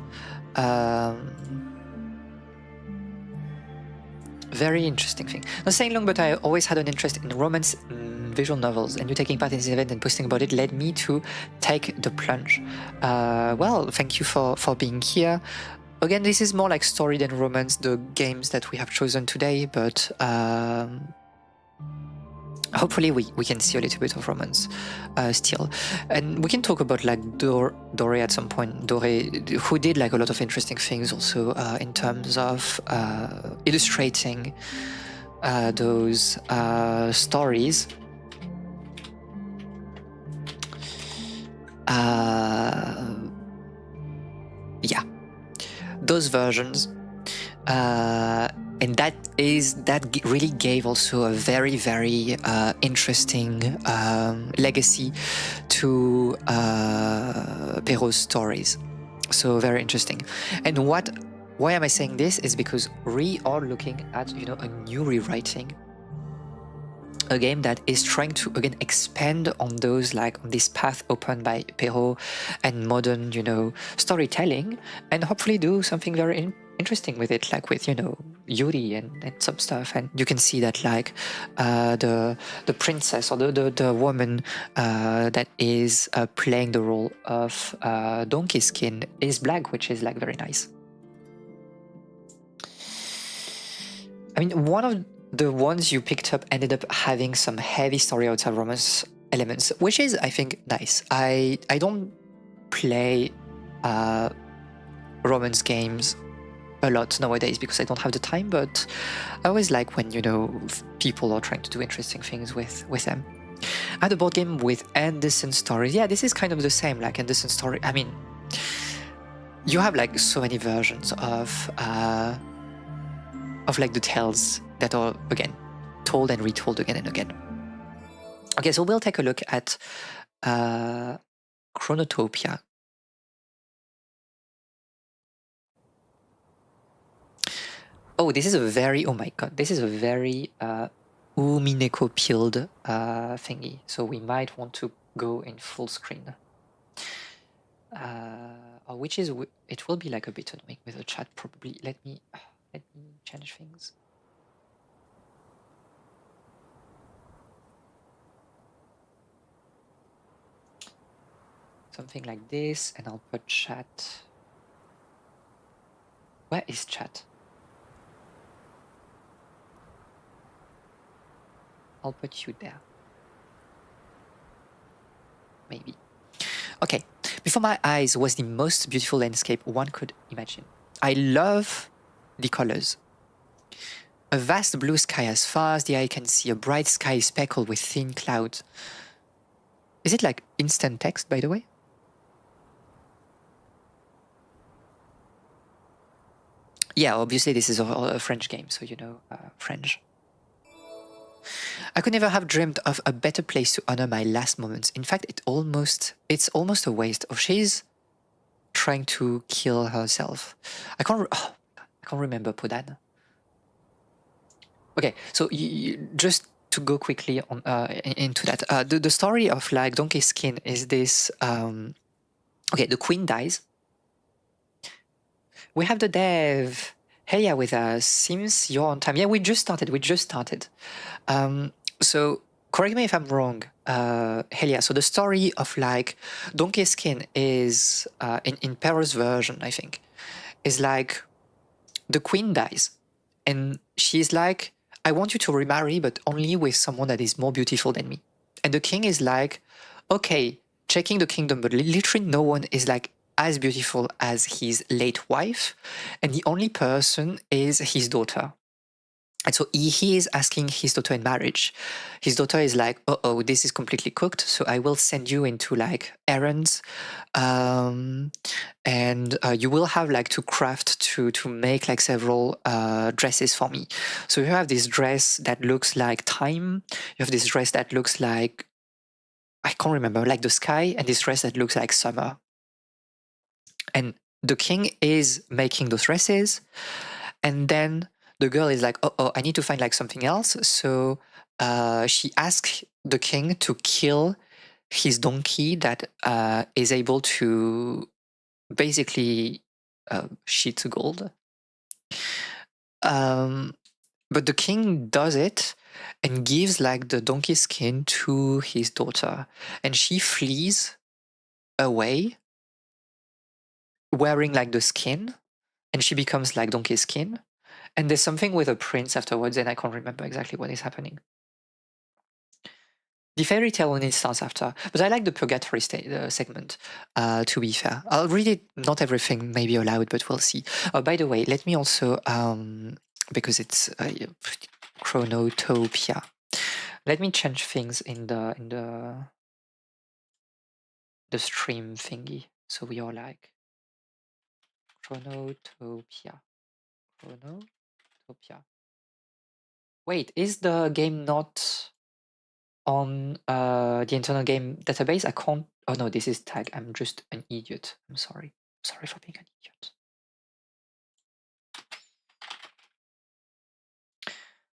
very interesting thing. Not saying long, but I always had an interest in romance visual novels, and you taking part in this event and posting about it led me to take the plunge. Well, thank you for being here. Again, this is more like story than romance, the games that we have chosen today, but hopefully we can see a little bit of romance still. And we can talk about like Doré at some point. Doré, who did like a lot of interesting things also in terms of illustrating those stories. Yeah, those versions. And that really gave also a very, very interesting legacy to Perrault's stories. So very interesting. And why am I saying this is because we are looking at, you know, a new rewriting, a game that is trying to again expand on those, like on this path opened by Perrault and modern, you know, storytelling, and hopefully do something very interesting with it, like with, you know, Yuri and some stuff. And you can see that like the princess or the woman that is playing the role of Donkey Skin is black, which is like very nice. I mean, one of the ones you picked up ended up having some heavy story outside romance elements, which is, I think, nice. I don't play romance games a lot nowadays because I don't have the time, but I always like when, you know, people are trying to do interesting things with them. I had a board game with Anderson Stories. Yeah, this is kind of the same, like Anderson Story. I mean, you have like so many versions of like the tales that are, again, told and retold again and again. Okay, so we'll take a look at Chronotopia. Oh, this is a very, oh my god, this is a very Umineko peeled thingy. So we might want to go in full screen. Which is, it will be like a bit annoying with the chat probably. Let me change things. Something like this, and I'll put chat. Where is chat? I'll put you there. Maybe. Okay. Before my eyes was the most beautiful landscape one could imagine. I love the colors. A vast blue sky as far as the eye can see, a bright sky speckled with thin clouds. Is it like instant text, by the way? Yeah, obviously this is a French game, so you know French. I could never have dreamed of a better place to honor my last moments. In fact, it's almost a waste. Oh, she's trying to kill herself. I can't remember Podan. Okay, so just to go quickly on into that, the story of like Donkey Skin is this. Okay, the queen dies. We have the dev. Hey, yeah, with us. Seems you're on time. Yeah, we just started. So correct me if I'm wrong, Helia. So the story of like Donkey Skin is in Perra's version, I think, is like the queen dies, and she's like, I want you to remarry, but only with someone that is more beautiful than me. And the king is like, okay, checking the kingdom, but literally no one is like as beautiful as his late wife, and the only person is his daughter. And so he is asking his daughter in marriage. His daughter is like, oh, this is completely cooked, so I will send you into like errands, and you will have like to craft to make like several dresses for me. So you have this dress that looks like time. You have this dress that looks like, I can't remember, like the sky, and this dress that looks like summer. And the king is making those dresses, and then the girl is like, oh, I need to find like something else. So she asks the king to kill his donkey that is able to basically sheet gold. But the king does it and gives like the donkey skin to his daughter, and she flees away wearing like the skin, and she becomes like Donkey Skin. And there's something with a prince afterwards, and I can't remember exactly what is happening. The fairy tale only starts after, but I like the purgatory segment, to be fair. I'll read it, not everything maybe aloud, but we'll see. By the way, let me also, because it's Chronotopia, let me change things in the stream thingy. So we are like Chronotopia. Chronotopia. Wait, is the game not on the internal game database? I can't. Oh no, this is tag. I'm just an idiot. I'm sorry. Sorry for being an idiot.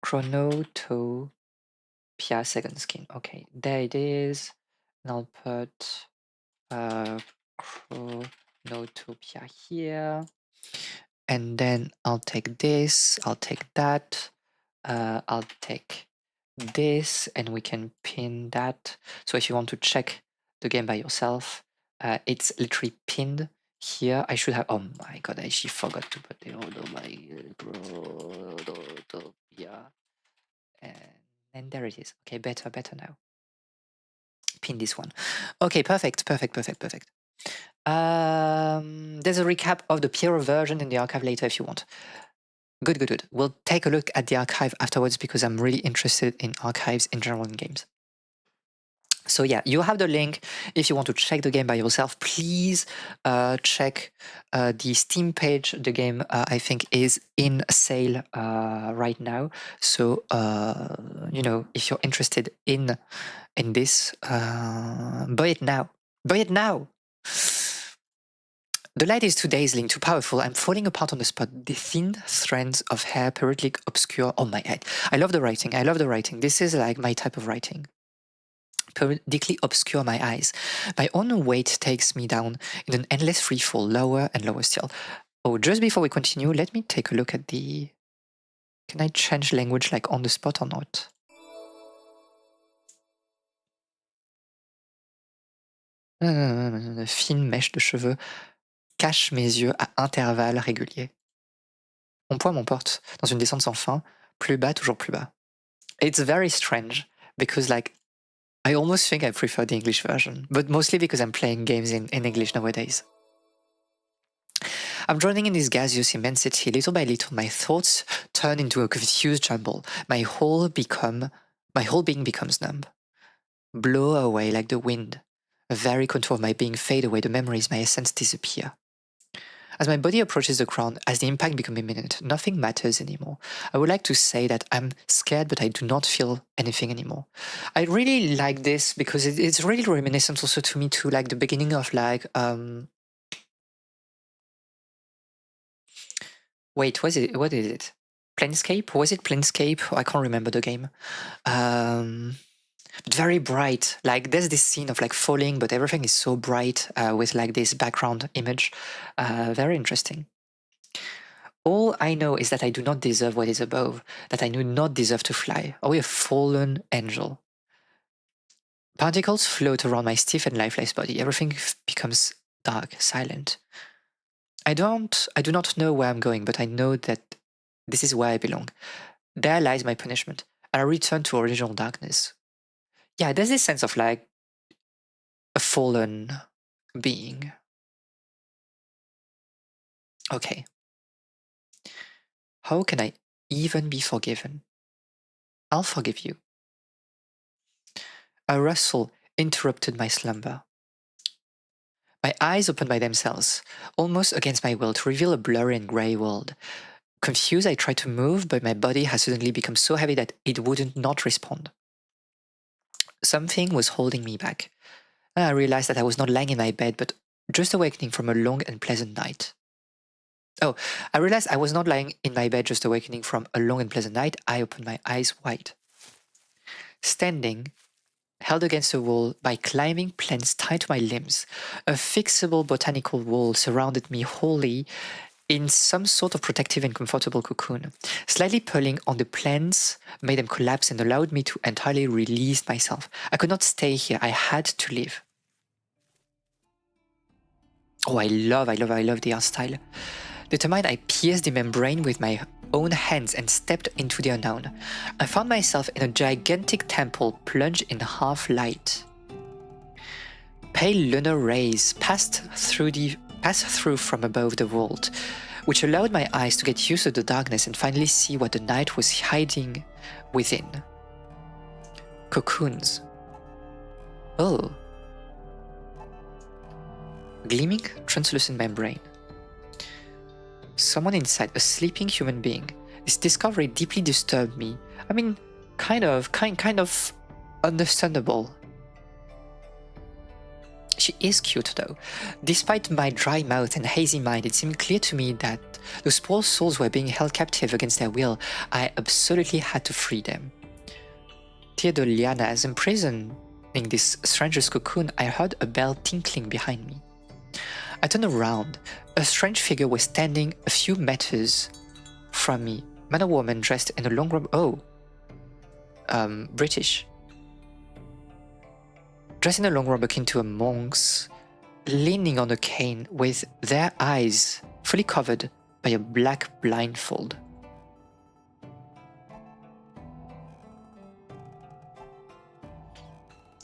Chronotopia second skin. Okay, there it is. And I'll put Chronotopia here. And then I'll take this. I'll take that. I'll take this, and we can pin that. So if you want to check the game by yourself, it's literally pinned here. I should have. Oh my god! I actually forgot to put the order by Chronotopia, and there it is. Okay, better now. Pin this one. Okay, perfect. There's a recap of the Piero version in the archive later if you want. Good. We'll take a look at the archive afterwards because I'm really interested in archives in general in games. So yeah, you have the link. If you want to check the game by yourself, please check the Steam page. The game, I think, is in sale right now. So you know, if you're interested in this, buy it now. The light is too dazzling, too powerful. I'm falling apart on the spot. The thin strands of hair periodically obscure. Oh my god. I love the writing. This is like my type of writing. Periodically obscure my eyes. My own weight takes me down in an endless free fall, lower and lower still. Oh, just before we continue, let me take a look at the... Can I change language like on the spot or not? Fine mèche de cheveux cache mes yeux à intervalles réguliers. Mon poids m'emporte dans une descente sans fin, plus bas, toujours plus bas. It's very strange. because like I almost think I prefer the English version, but mostly because I'm playing games in English nowadays. I'm drowning in this gaseous immensity. Little by little, my thoughts turn into a confused jumble. My whole being becomes numb. Blow away like the wind. A very contour of my being fade away. The memories, my essence disappear. As my body approaches the ground, as the impact becomes imminent, nothing matters anymore. I would like to say that I'm scared, but I do not feel anything anymore. I really like this because it's really reminiscent also to me to like the beginning of like wait, what is it? Planescape? Was it Planescape? I can't remember the game. Very bright. Like there's this scene of like falling, but everything is so bright with like this background image. Very interesting. All I know is that I do not deserve what is above, that I do not deserve to fly. Are we a fallen angel? Particles float around my stiff and lifeless body. Everything becomes dark, silent. I do not know where I'm going, but I know that this is where I belong. There lies my punishment. I return to original darkness. Yeah, there's this sense of like a fallen being. Okay. How can I even be forgiven? I'll forgive you. A rustle interrupted my slumber. My eyes opened by themselves, almost against my will, to reveal a blurry and grey world. Confused, I tried to move, but my body had suddenly become so heavy that it wouldn't not respond. Something was holding me back. And I realized that I was not lying in my bed, but just awakening from a long and pleasant night. Oh, I realized I was not lying in my bed just awakening from a long and pleasant night. I opened my eyes wide. Standing, held against a wall by climbing plants tied to my limbs, a fixable botanical wall surrounded me wholly in some sort of protective and comfortable cocoon. Slightly pulling on the plants made them collapse and allowed me to entirely release myself. I could not stay here. I had to leave. Oh, I love the art style. Determined, I pierced the membrane with my own hands and stepped into the unknown. I found myself in a gigantic temple plunged in half light. Pale lunar rays passed through from above the vault, which allowed my eyes to get used to the darkness and finally see what the night was hiding within. Cocoons. Oh. Gleaming, translucent membrane. Someone inside, a sleeping human being. This discovery deeply disturbed me. I mean, kind of understandable. She is cute though. Despite my dry mouth and hazy mind, it seemed clear to me that those poor souls were being held captive against their will. I absolutely had to free them. Tear de lianas imprisoning this stranger's cocoon, I heard a bell tinkling behind me. I turned around. A strange figure was standing a few meters from me. Man or woman dressed in a long robe. Oh. British. Dressed in a long robe akin to a monk's, leaning on a cane with their eyes fully covered by a black blindfold.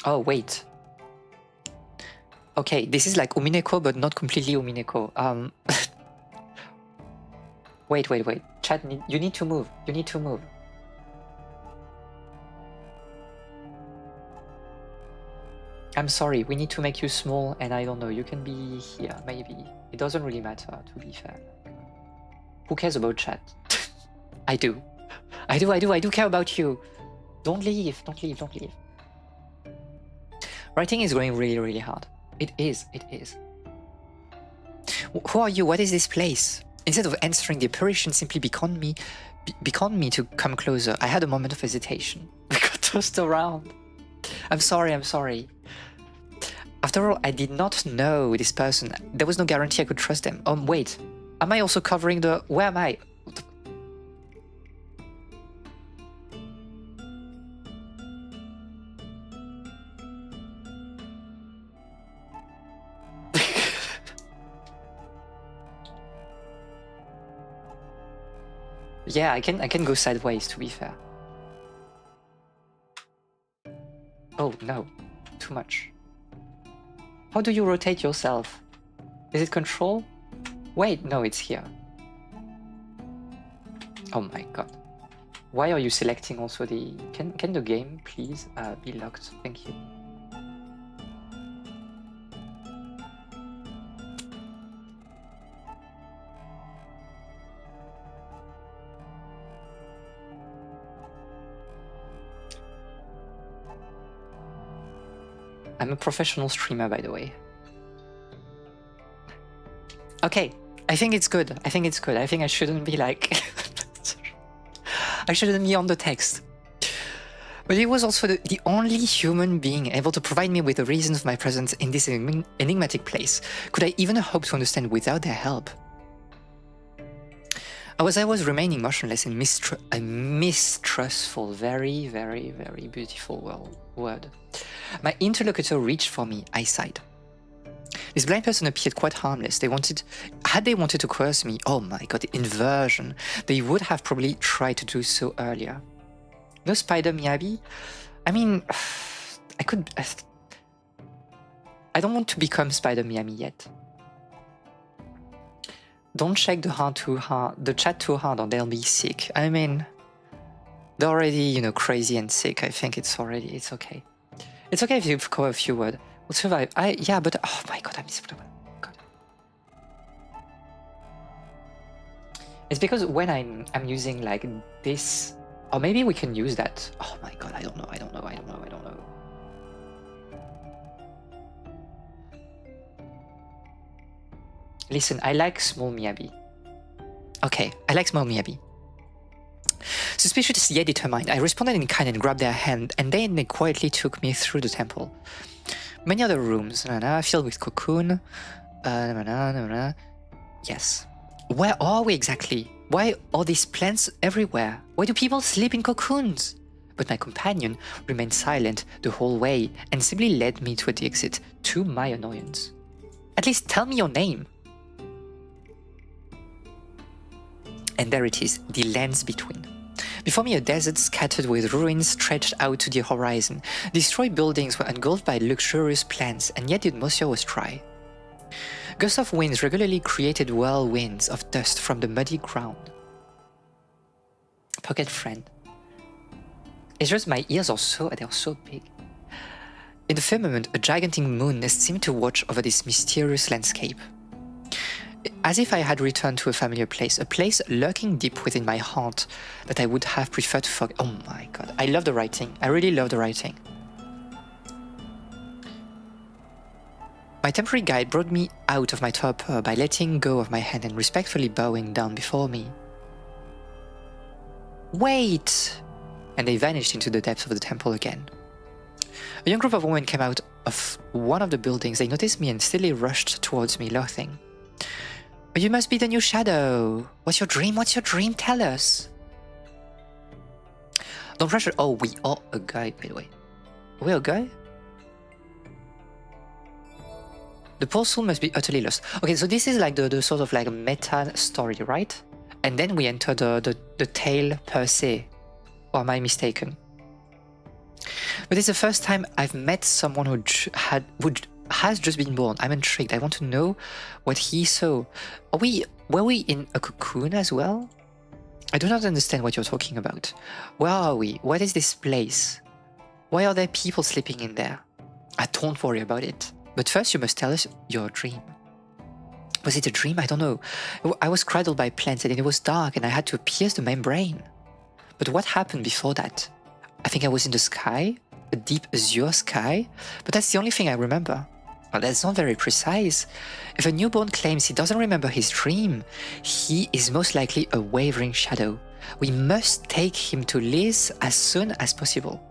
Oh, wait. Okay, this is like Umineko, but not completely Umineko. Wait. Chat, you need to move. You need to move. I'm sorry, we need to make you small, and I don't know, you can be here, maybe. It doesn't really matter, to be fair. Who cares about chat? I do. I do care about you. Don't leave. Writing is going really, really hard. It is. Who are you? What is this place? Instead of answering, the apparition simply beckoned me to come closer. I had a moment of hesitation. I got tossed around. I'm sorry. After all, I did not know this person. There was no guarantee I could trust them. Wait. Am I also covering the... Where am I? Yeah, I can go sideways, to be fair. Oh, no. Too much. How do you rotate yourself? Is it control? Wait, no, it's here. Oh my god. Why are you selecting also the... Can the game please be locked? Thank you. I'm a professional streamer, by the way. Okay, I think it's good. I think it's good. I think I shouldn't be like... I shouldn't be on the text. But he was also the only human being able to provide me with the reasons of my presence in this enigmatic place. Could I even hope to understand without their help? As I was remaining motionless and mistrustful, very, very, very beautiful word, my interlocutor reached for me. I sighed. This blind person appeared quite harmless. Had they wanted to coerce me, oh my god, the inversion, they would have probably tried to do so earlier. No Spider Miyabi? I mean, I don't want to become Spider Miyabi yet. Don't check the chat too hard or they'll be sick. I mean, they're already, crazy and sick. I think it's okay. It's okay if you cover a few words. We'll survive. Yeah, but oh my god, I missed it. God. It's because when I'm using like this, or maybe we can use that. Oh my god, I don't know. Listen, I like small Miyabi. Okay, I like small Miyabi. Suspicious yet determined, I responded in kind and grabbed their hand, and then they quietly took me through the temple. Many other rooms, filled with cocoon. Yes. Where are we exactly? Why are these plants everywhere? Why do people sleep in cocoons? But my companion remained silent the whole way and simply led me to the exit, to my annoyance. At least tell me your name. And there it is, the lands between. Before me, a desert scattered with ruins stretched out to the horizon. Destroyed buildings were engulfed by luxurious plants, and yet the atmosphere was dry. Gusts of winds regularly created whirlwinds of dust from the muddy ground. Pocket friend. It's just my ears they're so big. In the firmament, a gigantic moon seemed to watch over this mysterious landscape. As if I had returned to a familiar place, a place lurking deep within my heart that I would have preferred to forget. Oh my god, I love the writing. I really love the writing. My temporary guide brought me out of my torpor by letting go of my hand and respectfully bowing down before me. Wait! And they vanished into the depths of the temple again. A young group of women came out of one of the buildings. They noticed me and steadily rushed towards me, laughing. You must be the new Shadow. What's your dream? Tell us. Don't rush it. Oh, we are a guy, by the way. Are we a guy? The poor soul must be utterly lost. Okay, so this is like the sort of like meta story, right? And then we enter the tale per se. Or am I mistaken? But it's the first time I've met someone who has just been born. I'm intrigued. I want to know what he saw. Were we in a cocoon as well? I do not understand what you're talking about. Where are we? What is this place? Why are there people sleeping in there? Don't worry about it. But first you must tell us your dream. Was it a dream? I don't know. I was cradled by plants and it was dark and I had to pierce the membrane. But what happened before that? I think I was in the sky, a deep azure sky, but that's the only thing I remember. Well, that's not very precise. If a newborn claims he doesn't remember his dream, he is most likely a wavering shadow. We must take him to Liz as soon as possible.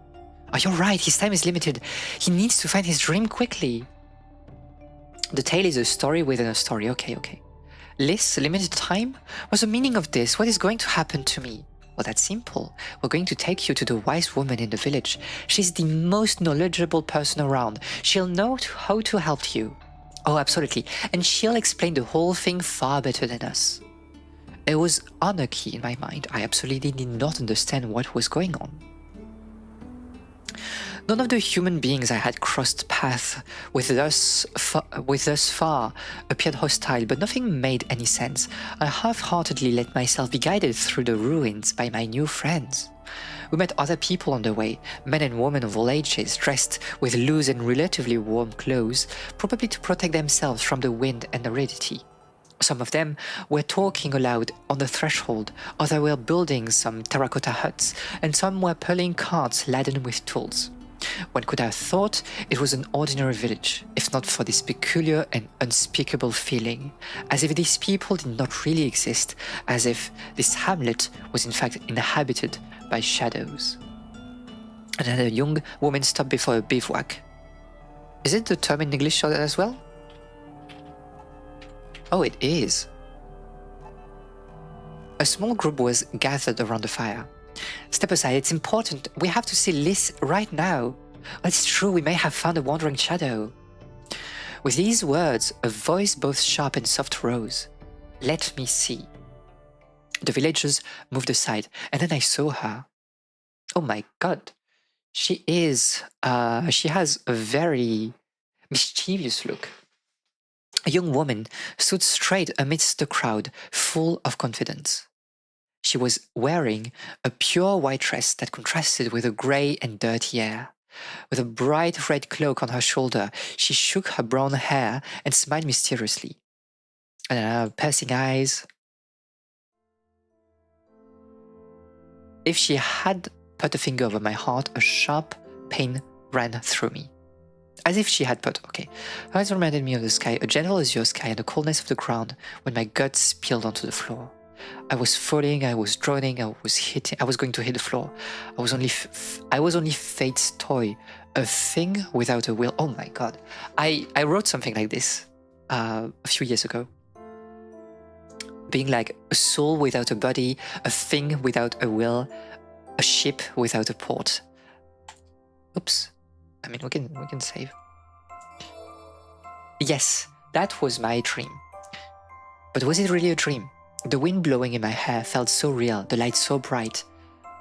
Oh, you're right, his time is limited. He needs to find his dream quickly. The tale is a story within a story. Okay. Liz, limited time? What's the meaning of this? What is going to happen to me? Well, that's simple. We're going to take you to the wise woman in the village. She's the most knowledgeable person around. She'll know how to help you. Oh, absolutely. And she'll explain the whole thing far better than us. It was anarchy in my mind. I absolutely did not understand what was going on. None of the human beings I had crossed paths with thus far appeared hostile, but nothing made any sense. I half-heartedly let myself be guided through the ruins by my new friends. We met other people on the way, men and women of all ages, dressed with loose and relatively warm clothes, probably to protect themselves from the wind and aridity. Some of them were talking aloud on the threshold, others were building some terracotta huts, and some were pulling carts laden with tools. One could have thought it was an ordinary village, if not for this peculiar and unspeakable feeling, as if these people did not really exist, as if this hamlet was in fact inhabited by shadows. And a young woman stopped before a bivouac. Is it the term in English as well? Oh, it is. A small group was gathered around the fire. Step aside, it's important. We have to see Liz right now. It's true, we may have found a wandering shadow. With these words, a voice both sharp and soft rose. Let me see. The villagers moved aside, and then I saw her. Oh my god. She has a very mischievous look. A young woman stood straight amidst the crowd, full of confidence. She was wearing a pure white dress that contrasted with a grey and dirty hair. With a bright red cloak on her shoulder, she shook her brown hair and smiled mysteriously. And her piercing eyes. If she had put a finger over my heart, a sharp pain ran through me. As if she had put, okay. Her eyes reminded me of the sky, a gentle azure sky, and the coldness of the ground when my guts spilled onto the floor. I was falling, I was droning, I was going to hit the floor. I was only fate's toy, a thing without a will. Oh my god. I wrote something like this a few years ago. Being like a soul without a body, a thing without a will, a ship without a port. Oops. I mean, we can save. Yes, that was my dream. But was it really a dream? The wind blowing in my hair felt so real, the light so bright.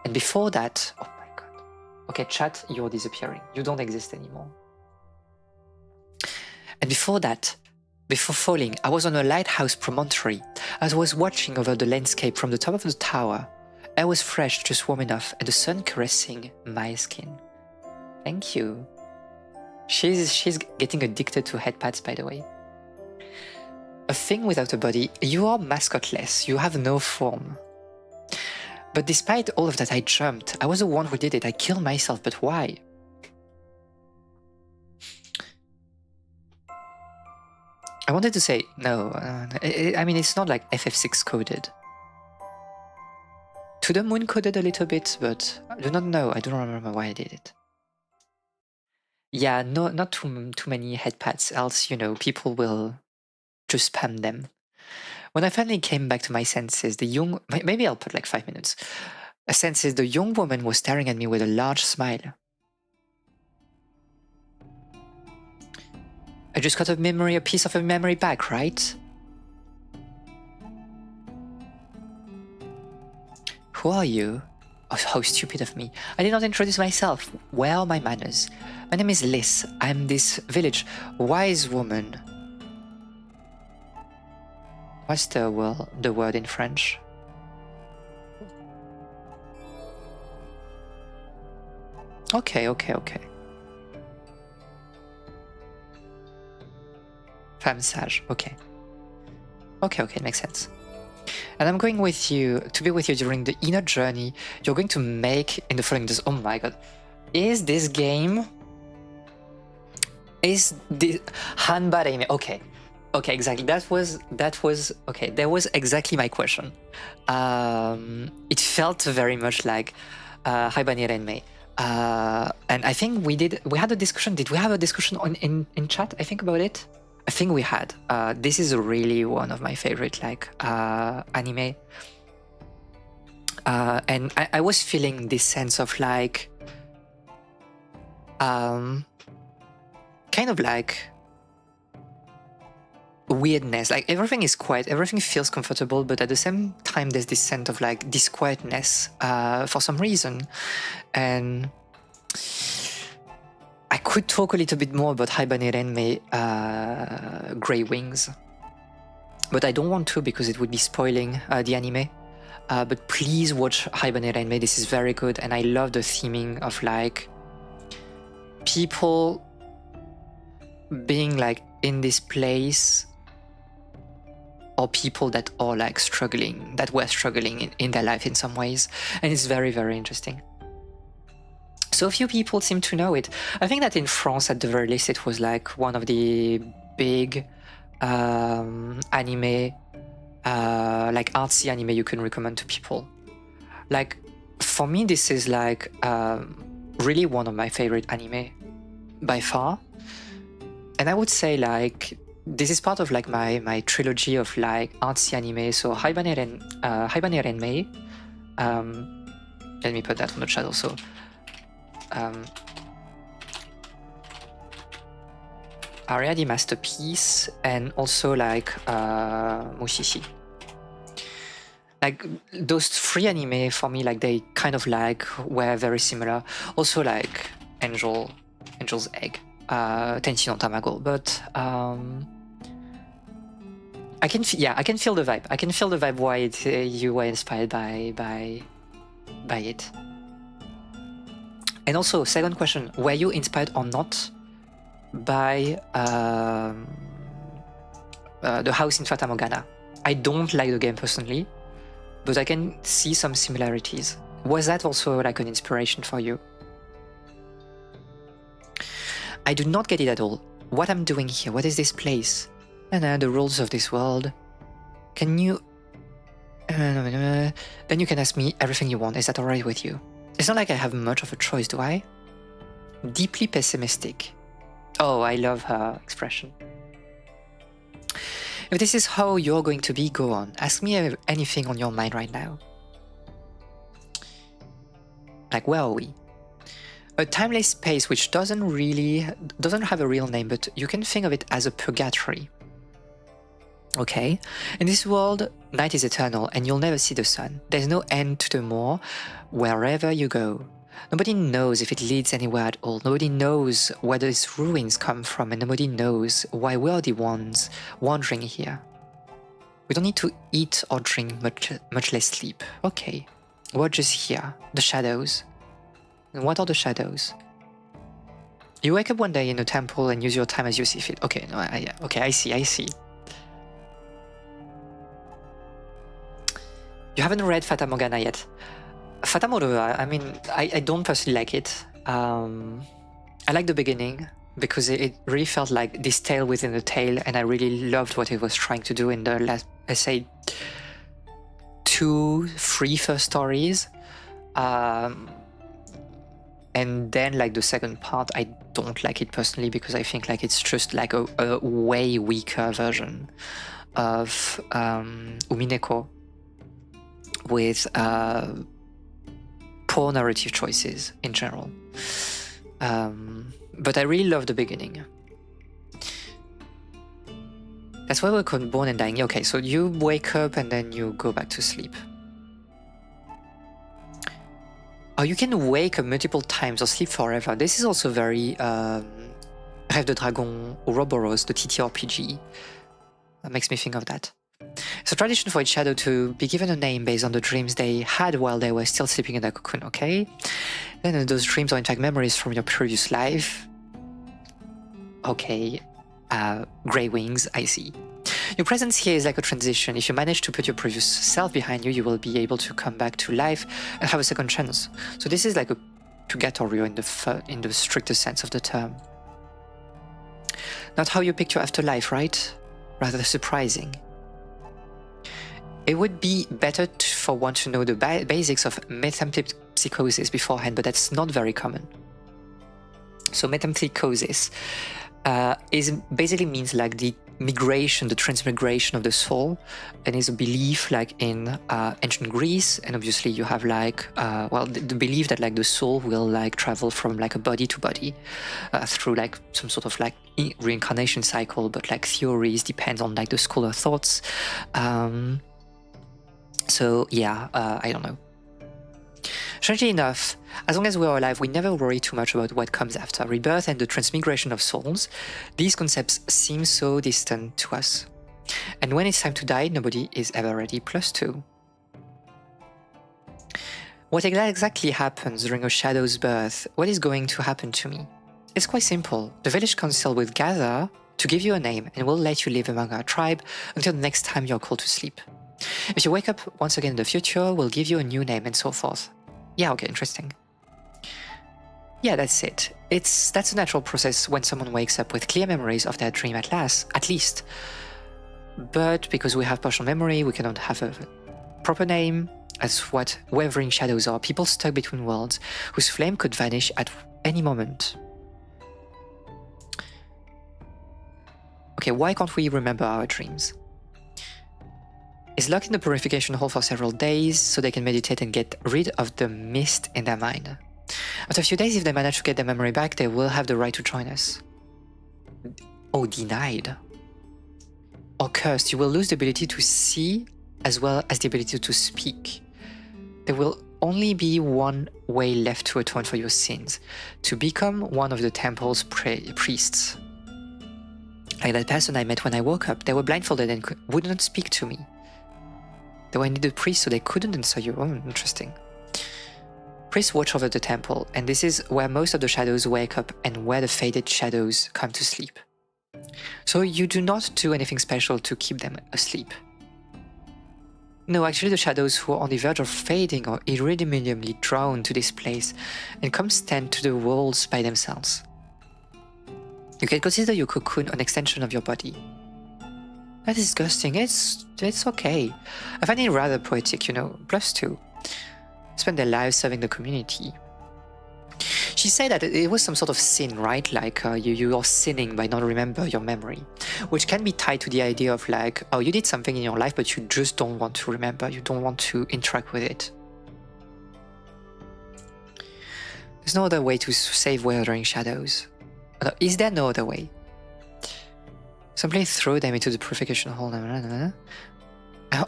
And before that, oh my god. Okay, chat, you're disappearing. You don't exist anymore. And before that, before falling, I was on a lighthouse promontory. I was watching over the landscape from the top of the tower. Air was fresh, just warm enough, and the sun caressing my skin. Thank you. She's getting addicted to head pads, by the way. A thing without a body, you are mascotless, you have no form. But despite all of that, I jumped. I was the one who did it. I killed myself, but why? I wanted to say, no, I mean, it's not like FF6 coded. To the moon coded a little bit, but I do not know. I don't remember why I did it. Yeah, no, not too many head pads, else, you know, people will just spam them. When I finally came back to my senses, maybe I'll put like 5 minutes. Senses, the young woman was staring at me with a large smile. I just got a piece of a memory back, right? Who are you? Oh, how stupid of me. I did not introduce myself. Where are my manners? My name is Liz. I'm this village wise woman. What's the word in French? Okay. Femme sage, okay. Okay, it makes sense. And I'm going with you, to be with you during the inner journey you're going to make in the following days. Oh my god. Is this game... Is this... Hanbareme, okay. Okay, exactly. That was okay. That was exactly my question. It felt very much like Hanbareme. And I think we had a discussion. Did we have a discussion in chat? I think about it. I think we had. This is really one of my favorite anime. And I was feeling this sense of like, kind of like weirdness. Like everything is quiet, everything feels comfortable, but at the same time there's this sense of like disquietness for some reason. And could talk a little bit more about Haibane Renmei Grey Wings, but I don't want to because it would be spoiling the anime. But please watch Haibane Renmei, this is very good, and I love the theming of like people being like in this place, or people that are like struggling, that were struggling in their life in some ways, and it's very, very interesting. So few people seem to know it. I think that in France, at the very least, it was like one of the big anime, like artsy anime you can recommend to people. Like, for me, this is like really one of my favorite anime by far. And I would say like, this is part of like my trilogy of like artsy anime. So Haibane Renmei, let me put that on the chat also. Aria the Masterpiece, and also like Mushishi. Like those three anime for me, like they kind of like were very similar. Also like Angel's Egg, Tenchi no Tamago, but I can feel the vibe. I can feel the vibe why you were inspired by it. And also, second question, were you inspired or not by the house in Fata Morgana? I don't like the game personally, but I can see some similarities. Was that also like an inspiration for you? I do not get it at all. What I'm doing here, what is this place? And the rules of this world. Can you... then you can ask me everything you want. Is that alright with you? It's not like I have much of a choice, do I? Deeply pessimistic. Oh, I love her expression. If this is how you're going to be, go on. Ask me anything on your mind right now. Like, where are we? A timeless space which doesn't have a real name, but you can think of it as a purgatory. Okay? In this world, night is eternal and you'll never see the sun. There's no end to the moor wherever you go. Nobody knows if it leads anywhere at all. Nobody knows where these ruins come from, and nobody knows why we're the ones wandering here. We don't need to eat or drink, much less sleep. Okay. We're just here. The shadows. And what are the shadows? You wake up one day in a temple and use your time as you see fit. Okay, no, okay, I see. You haven't read Fata Morgana yet. Fata Morgana, I mean, I don't personally like it. I like the beginning because it really felt like this tale within a tale, and I really loved what it was trying to do in the last, let's say, 2-3 first stories. And then like the second part, I don't like it personally because I think like it's just like a way weaker version of Umineko with poor narrative choices in general. But I really love the beginning. That's why we're called born and dying. Okay, so you wake up and then you go back to sleep. Oh, you can wake up multiple times or sleep forever. This is also very Rêve de Dragon, Ouroboros, the TTRPG. That makes me think of that. It's a tradition for each shadow to be given a name based on the dreams they had while they were still sleeping in their cocoon, okay? Then those dreams are in fact memories from your previous life. Okay, Grey Wings, I see. Your presence here is like a transition. If you manage to put your previous self behind you, you will be able to come back to life and have a second chance. So this is like a purgatorio in the strictest sense of the term. Not how you picture afterlife, right? Rather surprising. It would be better for one to know the basics of metempsychosis beforehand, but that's not very common. So metempsychosis basically means like the migration, the transmigration of the soul, and is a belief like in ancient Greece, and obviously you have like the belief that like the soul will like travel from like a body to body through like some sort of like reincarnation cycle, but like theories depend on like the school of thoughts. So yeah, I don't know. Strangely enough, as long as we are alive, we never worry too much about what comes after. Rebirth and the transmigration of souls, these concepts seem so distant to us. And when it's time to die, nobody is ever ready. +2. What exactly happens during a shadow's birth? What is going to happen to me? It's quite simple. The village council will gather to give you a name and will let you live among our tribe until the next time you're called to sleep. If you wake up once again in the future, we'll give you a new name and so forth. Yeah, okay, interesting. Yeah, that's it. That's a natural process when someone wakes up with clear memories of their dream at least. But because we have partial memory, we cannot have a proper name. As what wavering shadows are, people stuck between worlds whose flame could vanish at any moment. Okay, why can't we remember our dreams? Is locked in the purification hall for several days so they can meditate and get rid of the mist in their mind. After a few days, if they manage to get their memory back, they will have the right to join us. Oh, denied. Or cursed, you will lose the ability to see as well as the ability to speak. There will only be one way left to atone for your sins, to become one of the temple's priests. Like that person I met when I woke up, they were blindfolded and would not speak to me. They were indeed a priest, so they couldn't answer you. Oh, interesting. Priests watch over the temple, and this is where most of the shadows wake up and where the faded shadows come to sleep. So you do not do anything special to keep them asleep. No, actually the shadows who are on the verge of fading are irremediably drawn to this place and come stand to the walls by themselves. You can consider your cocoon an extension of your body. That is disgusting. It's okay. I find it rather poetic, you know. +2. Spend their lives serving the community. She said that it was some sort of sin, right? Like you are sinning by not remember your memory, which can be tied to the idea of like, oh, you did something in your life, but you just don't want to remember. You don't want to interact with it. There's no other way to save weathering shadows. Is there no other way? Simply throw them into the purification hall. I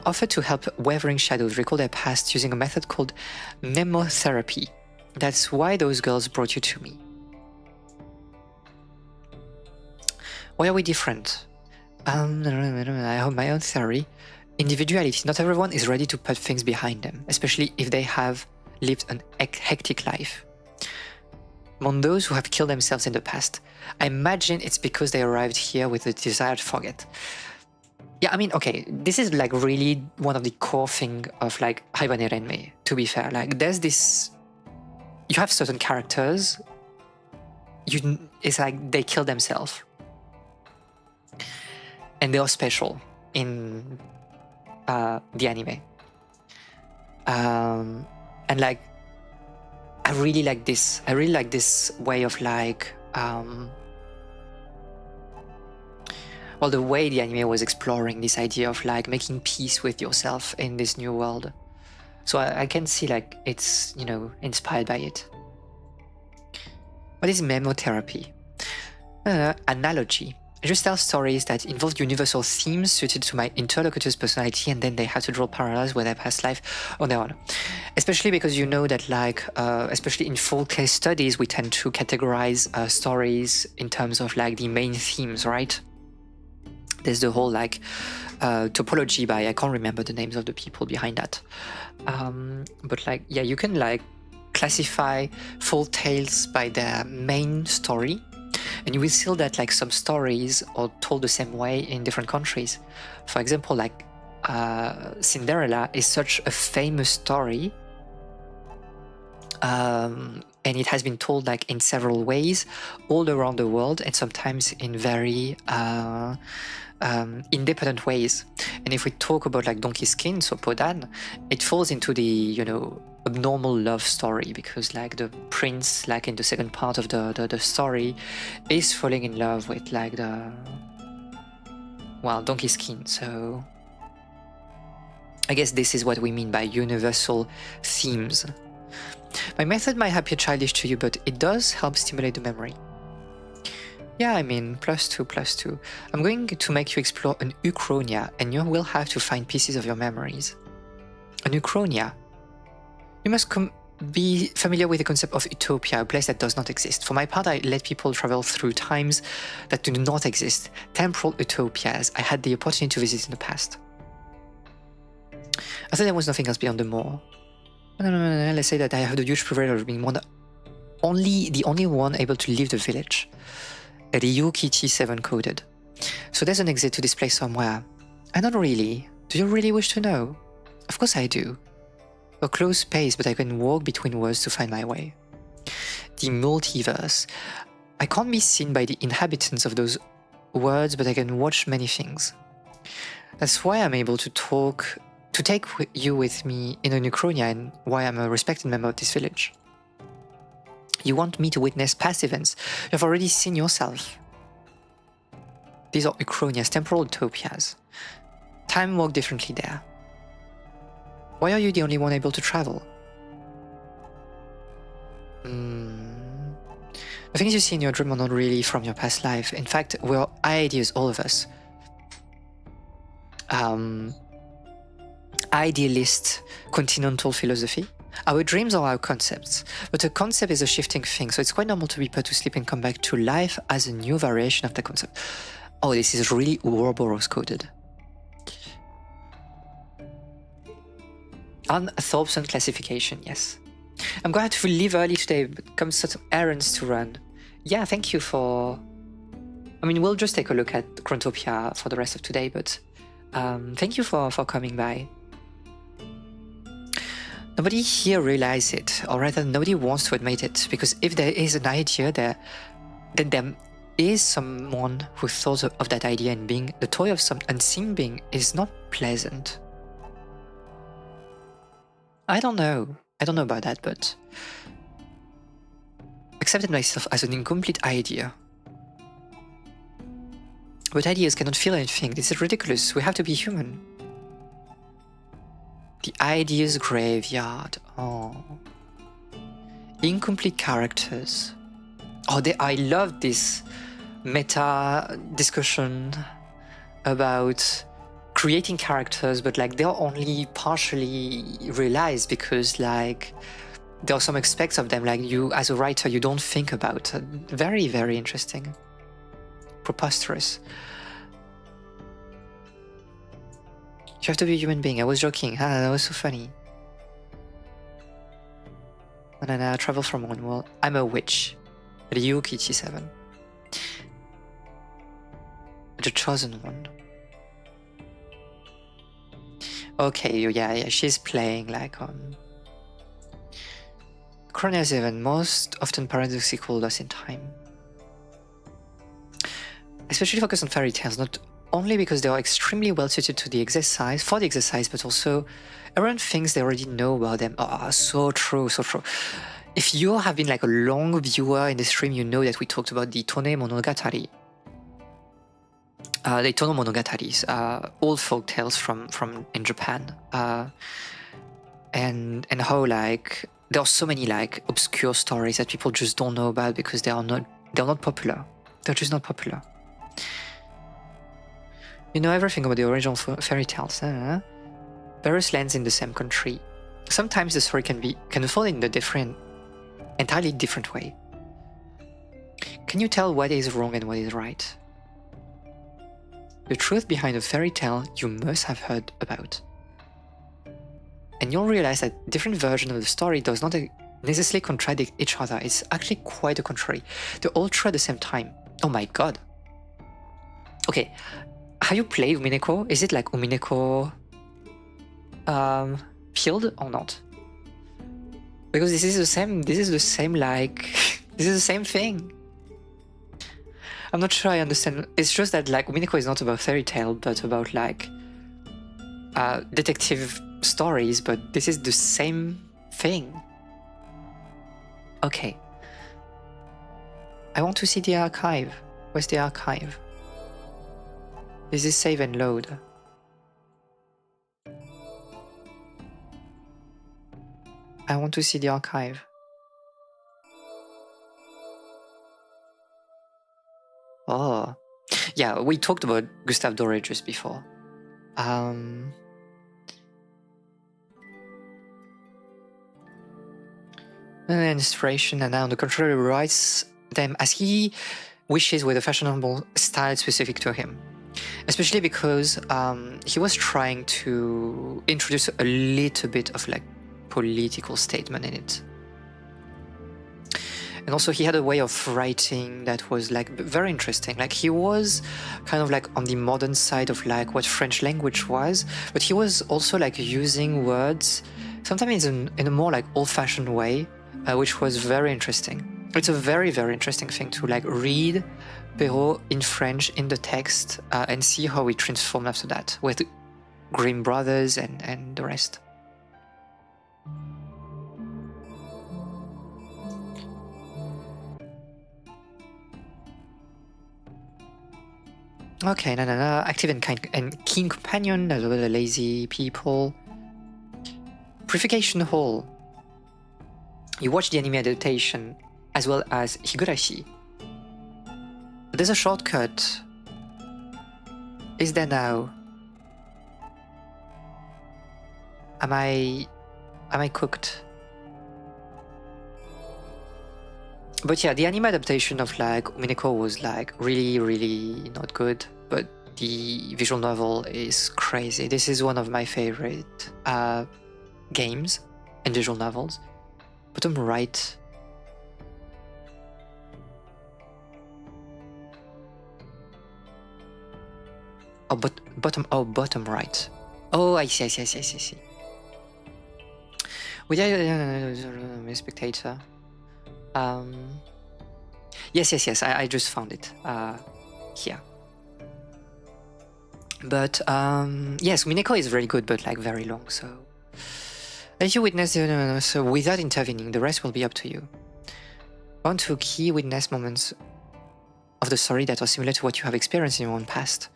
offer to help weathering shadows recall their past using a method called mnemotherapy. That's why those girls brought you to me. Why are we different? I have my own theory. Individuality. Not everyone is ready to put things behind them, especially if they have lived an hectic life. Among those who have killed themselves in the past, I imagine it's because they arrived here with a desire to forget. Yeah, I mean, okay, this is like really one of the core thing of like Haibane Renmei, to be fair. Like there's this... You have certain characters, it's like they kill themselves. And they are special in the anime. And like, I really like this. I really like this way of like... well, the way the anime was exploring this idea of like making peace with yourself in this new world. So I can see like it's, you know, inspired by it. What is mnemotherapy? Analogy. I just tell stories that involve universal themes suited to my interlocutor's personality, and then they have to draw parallels with their past life on their own. Especially because you know that like, especially in full case studies, we tend to categorize stories in terms of like the main themes, right? There's the whole like topology by, I can't remember the names of the people behind that. But like, yeah, you can like classify folk tales by their main story, and you will see that like some stories are told the same way in different countries. For example, like Cinderella is such a famous story, and it has been told like in several ways all around the world, and sometimes in very independent ways. And if we talk about like Donkey Skin, so Podan, it falls into the, you know, abnormal love story, because like the prince, like in the second part of the story, is falling in love with like the, well, Donkey Skin. So I guess this is what we mean by universal themes. My method might appear childish to you, but it does help stimulate the memory. Yeah, I mean, +2. I'm going to make you explore an Uchronia, and you will have to find pieces of your memories. An Uchronia. You must be familiar with the concept of utopia, a place that does not exist. For my part, I let people travel through times that do not exist, temporal utopias I had the opportunity to visit in the past. I thought there was nothing else beyond the moor. No, let's say that I have the huge privilege of being the only one able to leave the village. Ryuki T7 coded. So there's an exit to this place somewhere. Not really. Do you really wish to know? Of course I do. A close space, but I can walk between worlds to find my way. The multiverse. I can't be seen by the inhabitants of those worlds, but I can watch many things. That's why I'm able to take you with me in a Uchronia, and why I'm a respected member of this village. You want me to witness past events you have already seen yourself. These are Uchronias, temporal utopias. Time works differently there. Why are you the only one able to travel? The things you see in your dream are not really from your past life. In fact, we're ideas, all of us. Idealist continental philosophy. Our dreams are our concepts, but a concept is a shifting thing, so it's quite normal to be put to sleep and come back to life as a new variation of the concept. Oh, this is really Ouroboros coded. On Thorpson classification, yes. I'm going to leave early today, but come some errands to run. Yeah, thank you for... I mean, we'll just take a look at Chronotopia for the rest of today, but thank you for coming by. Nobody here realizes it, or rather nobody wants to admit it, because if there is an idea there, then there is someone who thought of that idea, and being the toy of some unseen being is not pleasant. I don't know about that, but accepted myself as an incomplete idea. But ideas cannot feel anything. This is ridiculous. We have to be human. The ideas graveyard. Oh. Incomplete characters. Oh, I love this meta discussion about creating characters, but like they're only partially realized because like there are some aspects of them like you as a writer you don't think about. Very, very interesting. Preposterous. You have to be a human being. I was joking. That was so funny. And then I travel from one world. I'm a witch. Ryuki T7. The chosen one. Okay, yeah, she's playing like on Chronia 7, most often paradoxical loss in time. Especially focused on fairy tales, not only because they are extremely well suited to the exercise, but also around things they already know about them. Oh, so true, so true. If you have been like a long viewer in the stream, you know that we talked about the Tone Monogatari. The Tono Monogatari, old folk tales from in Japan, and how like there are so many like obscure stories that people just don't know about because they're not popular. They're just not popular. You know everything about the original fairy tales. Various lands in the same country. Sometimes the story can unfold in a entirely different way. Can you tell what is wrong and what is right? The truth behind a fairy tale you must have heard about. And you'll realize that different versions of the story does not necessarily contradict each other. It's actually quite the contrary. They're all true at the same time. Oh my god. Okay, have you played Umineko? Is it like Umineko field or not? Because this is the same thing. I'm not sure I understand. It's just that like Umineko is not about fairy tale, but about like detective stories, but this is the same thing. Okay. I want to see the archive. Where's the archive? This is save and load. I want to see the archive. Oh, yeah, we talked about Gustave Doré just before. inspiration, and on the contrary writes them as he wishes with a fashionable style specific to him. Especially because he was trying to introduce a little bit of like political statement in it. And also he had a way of writing that was like very interesting. Like he was kind of like on the modern side of like what French language was, but he was also like using words sometimes in a more like old-fashioned way, which was very interesting. It's a very, very interesting thing to like read Perrault in French in the text and see how it transformed after that with Grimm brothers and the rest. Okay, active and kind and keen companion, the lazy people. Purification Hall. You watch the anime adaptation as well as Higurashi. There's a shortcut. Is there now? Am I cooked? But yeah, the anime adaptation of like Umineko was like really, really not good. But the visual novel is crazy. This is one of my favorite games and visual novels. Bottom right. Oh, bottom right. Oh, I see. Well, yeah, spectator. Yes. I just found it here. But yes, Mineko is very good, but like very long. So let you witness so without intervening. The rest will be up to you. On to key witness moments of the story that are similar to what you have experienced in your own past.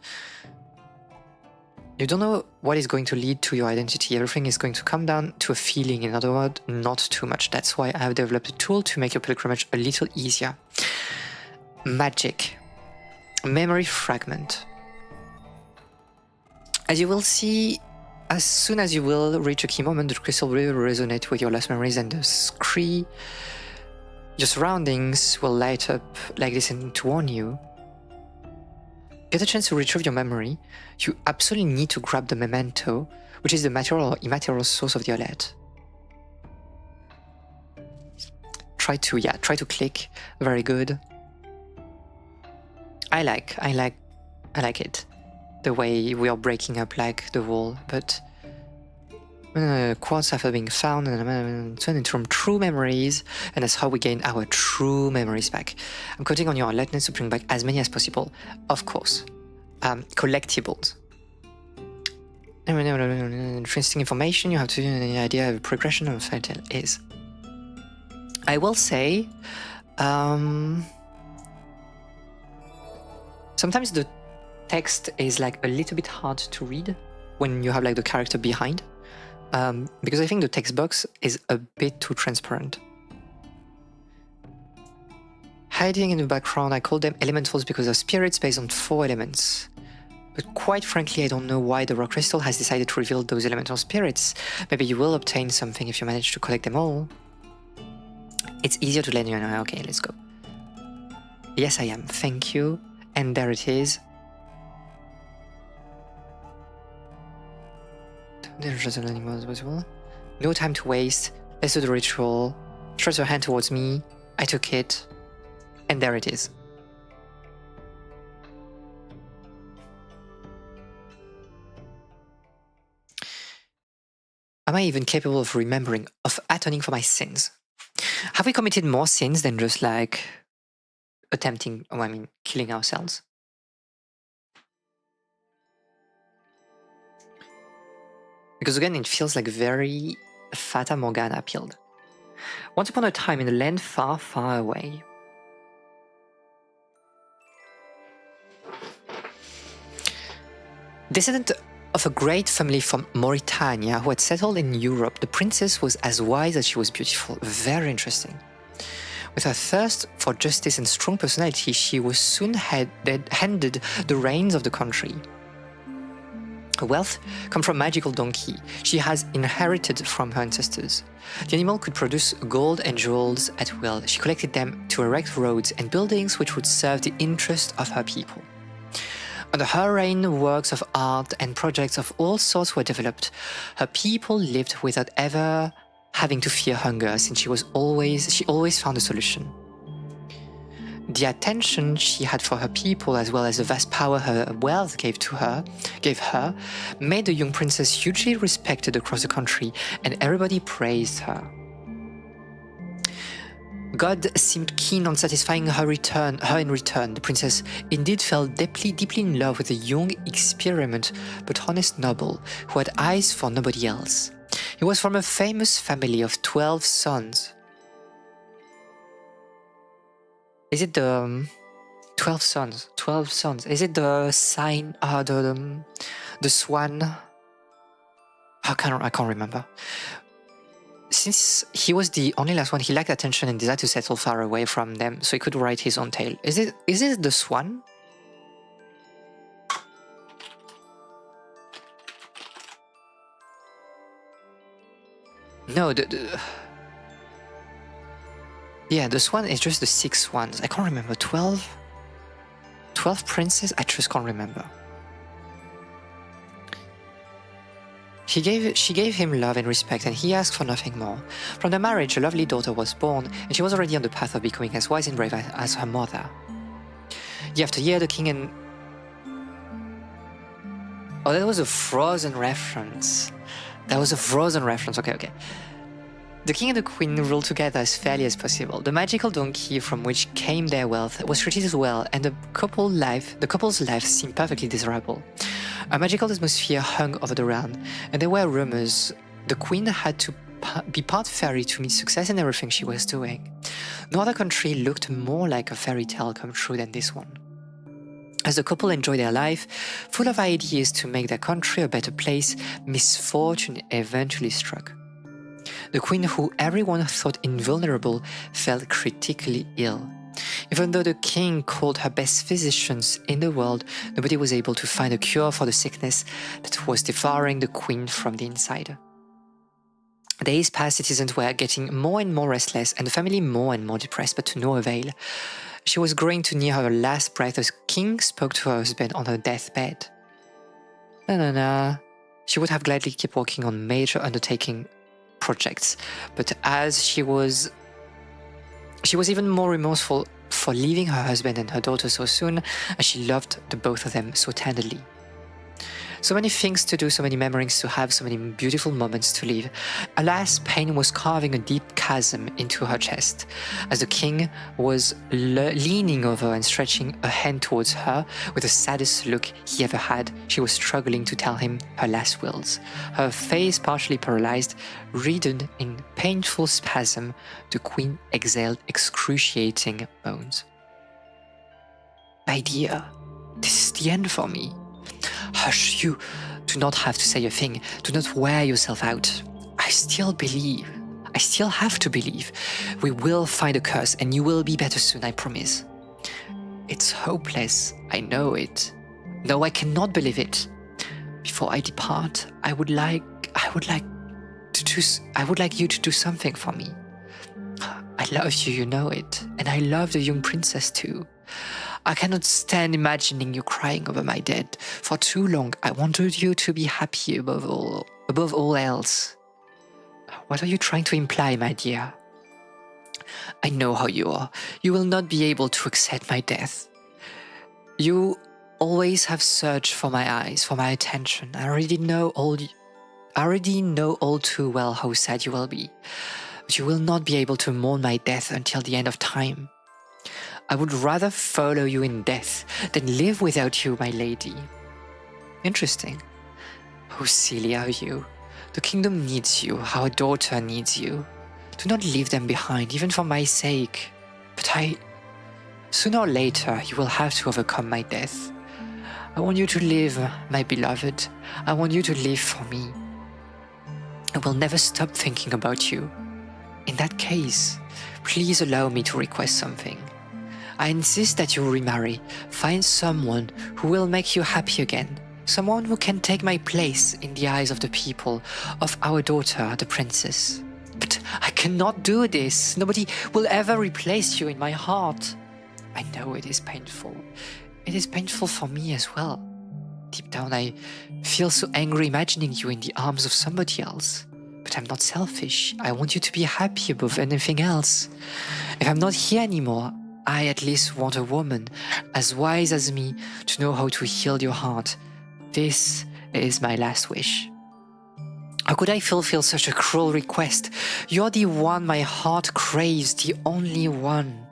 You don't know what is going to lead to your identity. Everything is going to come down to a feeling. In other words, not too much. That's why I have developed a tool to make your pilgrimage a little easier. Magic. Memory fragment. As you will see, as soon as you will reach a key moment, the crystal will resonate with your last memories and the scree. Your surroundings will light up like this and to warn you. Get a chance to retrieve your memory, you absolutely need to grab the memento, which is the material or immaterial source of the alert. Try to click. Very good. I like it. The way we are breaking up like the wall, but quartz after being found and turned into true memories, and that's how we gain our true memories back. I'm counting on your alertness to bring back as many as possible, of course. Collectibles. Interesting information, you have to have an idea of progression of a folktale is. I will say, sometimes the text is like a little bit hard to read when you have like the character behind. Because I think the text box is a bit too transparent. Hiding in the background, I call them elementals because they're spirits based on 4 elements. But quite frankly, I don't know why the rock crystal has decided to reveal those elemental spirits. Maybe you will obtain something if you manage to collect them all. It's easier to let you know. Okay, let's go. Yes, I am. Thank you. And there it is. No time to waste. Let's do the ritual. Stretch your hand towards me. I took it. And there it is. Am I even capable of remembering, of atoning for my sins? Have we committed more sins than just like killing ourselves? Because again, it feels like very Fata Morgana appealed. Once upon a time in a land far, far away. Descendant of a great family from Mauritania who had settled in Europe, the princess was as wise as she was beautiful. Very interesting. With her thirst for justice and strong personality, she was soon handed the reins of the country. Her wealth comes from magical donkey she has inherited from her ancestors. The animal could produce gold and jewels at will. She collected them to erect roads and buildings which would serve the interest of her people. Under her reign, works of art and projects of all sorts were developed. Her people lived without ever having to fear hunger, since she always found a solution. The attention she had for her people, as well as the vast power her wealth gave her, made the young princess hugely respected across the country, and everybody praised her. God seemed keen on satisfying her in return. The princess indeed fell deeply in love with a young, experienced but honest noble who had eyes for nobody else. He was from a famous family of 12 sons. Is it the 12 sons? 12 sons. Is it the sign? The swan? I can't remember. Since he was the only last one, he lacked attention and desired to settle far away from them so he could write his own tale. Is it the swan? No, yeah, the swan is just the 6 swans. I can't remember. 12 princes? I just can't remember. She gave him love and respect, and he asked for nothing more. From the marriage, a lovely daughter was born, and she was already on the path of becoming as wise and brave as her mother. Year after year, the king and... Oh, that was a Frozen reference. Okay. The king and the queen ruled together as fairly as possible. The magical donkey from which came their wealth was treated as well, and the couple's life seemed perfectly desirable. A magical atmosphere hung over the realm, and there were rumors the queen had to be part fairy to meet success in everything she was doing. No other country looked more like a fairy tale come true than this one. As the couple enjoyed their life, full of ideas to make their country a better place, misfortune eventually struck. The queen, who everyone thought invulnerable, fell critically ill. Even though the king called her best physicians in the world, nobody was able to find a cure for the sickness that was devouring the queen from the inside. Days passed, citizens were getting more and more restless, and the family more and more depressed, but to no avail. She was growing to near her last breath as the king spoke to her husband on her deathbed. She would have gladly kept working on major undertaking projects, but as she was even more remorseful for leaving her husband and her daughter so soon, as she loved the both of them so tenderly. So many things to do, so many memories to have, so many beautiful moments to live. Alas, pain was carving a deep chasm into her chest. As the king was leaning over and stretching a hand towards her with the saddest look he ever had, she was struggling to tell him her last wills. Her face partially paralyzed, writhed in painful spasm, the queen exhaled excruciating moans. "My dear, this is the end for me. Hush, you do not have to say a thing. Do not wear yourself out. I still have to believe. We will find a curse and you will be better soon, I promise. It's hopeless, I know it. No, I cannot believe it. Before I depart, I would like you to do something for me. I love you, you know it, and I love the young princess too. I cannot stand imagining you crying over my dead. For too long, I wanted you to be happy above all else. What are you trying to imply, my dear? I know how you are. You will not be able to accept my death. You always have searched for my eyes, for my attention. I already know all too well how sad you will be. But you will not be able to mourn my death until the end of time. I would rather follow you in death than live without you, my lady." Interesting. How silly are you? The kingdom needs you, our daughter needs you. Do not leave them behind, even for my sake. But sooner or later, you will have to overcome my death. I want you to live, my beloved. I want you to live for me. I will never stop thinking about you. In that case, please allow me to request something. I insist that you remarry. Find someone who will make you happy again. Someone who can take my place in the eyes of the people, of our daughter, the princess. But I cannot do this. Nobody will ever replace you in my heart. I know it is painful. It is painful for me as well. Deep down, I feel so angry imagining you in the arms of somebody else. But I'm not selfish. I want you to be happy above anything else. If I'm not here anymore, I at least want a woman as wise as me to know how to heal your heart. This is my last wish. How could I fulfill such a cruel request? You're the one my heart craves, the only one.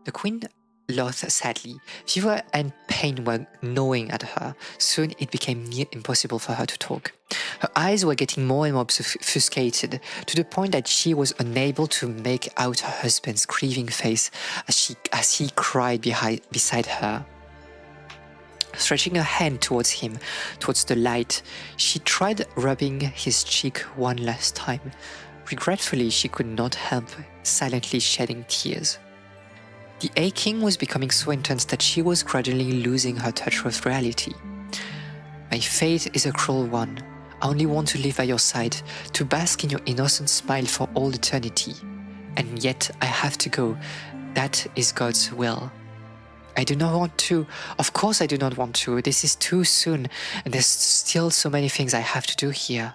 The queen laughed sadly. Fear and pain were gnawing at her. Soon it became near impossible for her to talk. Her eyes were getting more and more obfuscated, to the point that she was unable to make out her husband's grieving face as he cried beside her. Stretching her hand towards him, towards the light, she tried rubbing his cheek one last time. Regretfully, she could not help silently shedding tears. The aching was becoming so intense that she was gradually losing her touch with reality. My fate is a cruel one. I only want to live by your side, to bask in your innocent smile for all eternity. And yet I have to go. That is God's will. I do not want to. Of course I do not want to. This is too soon, and there's still so many things I have to do here.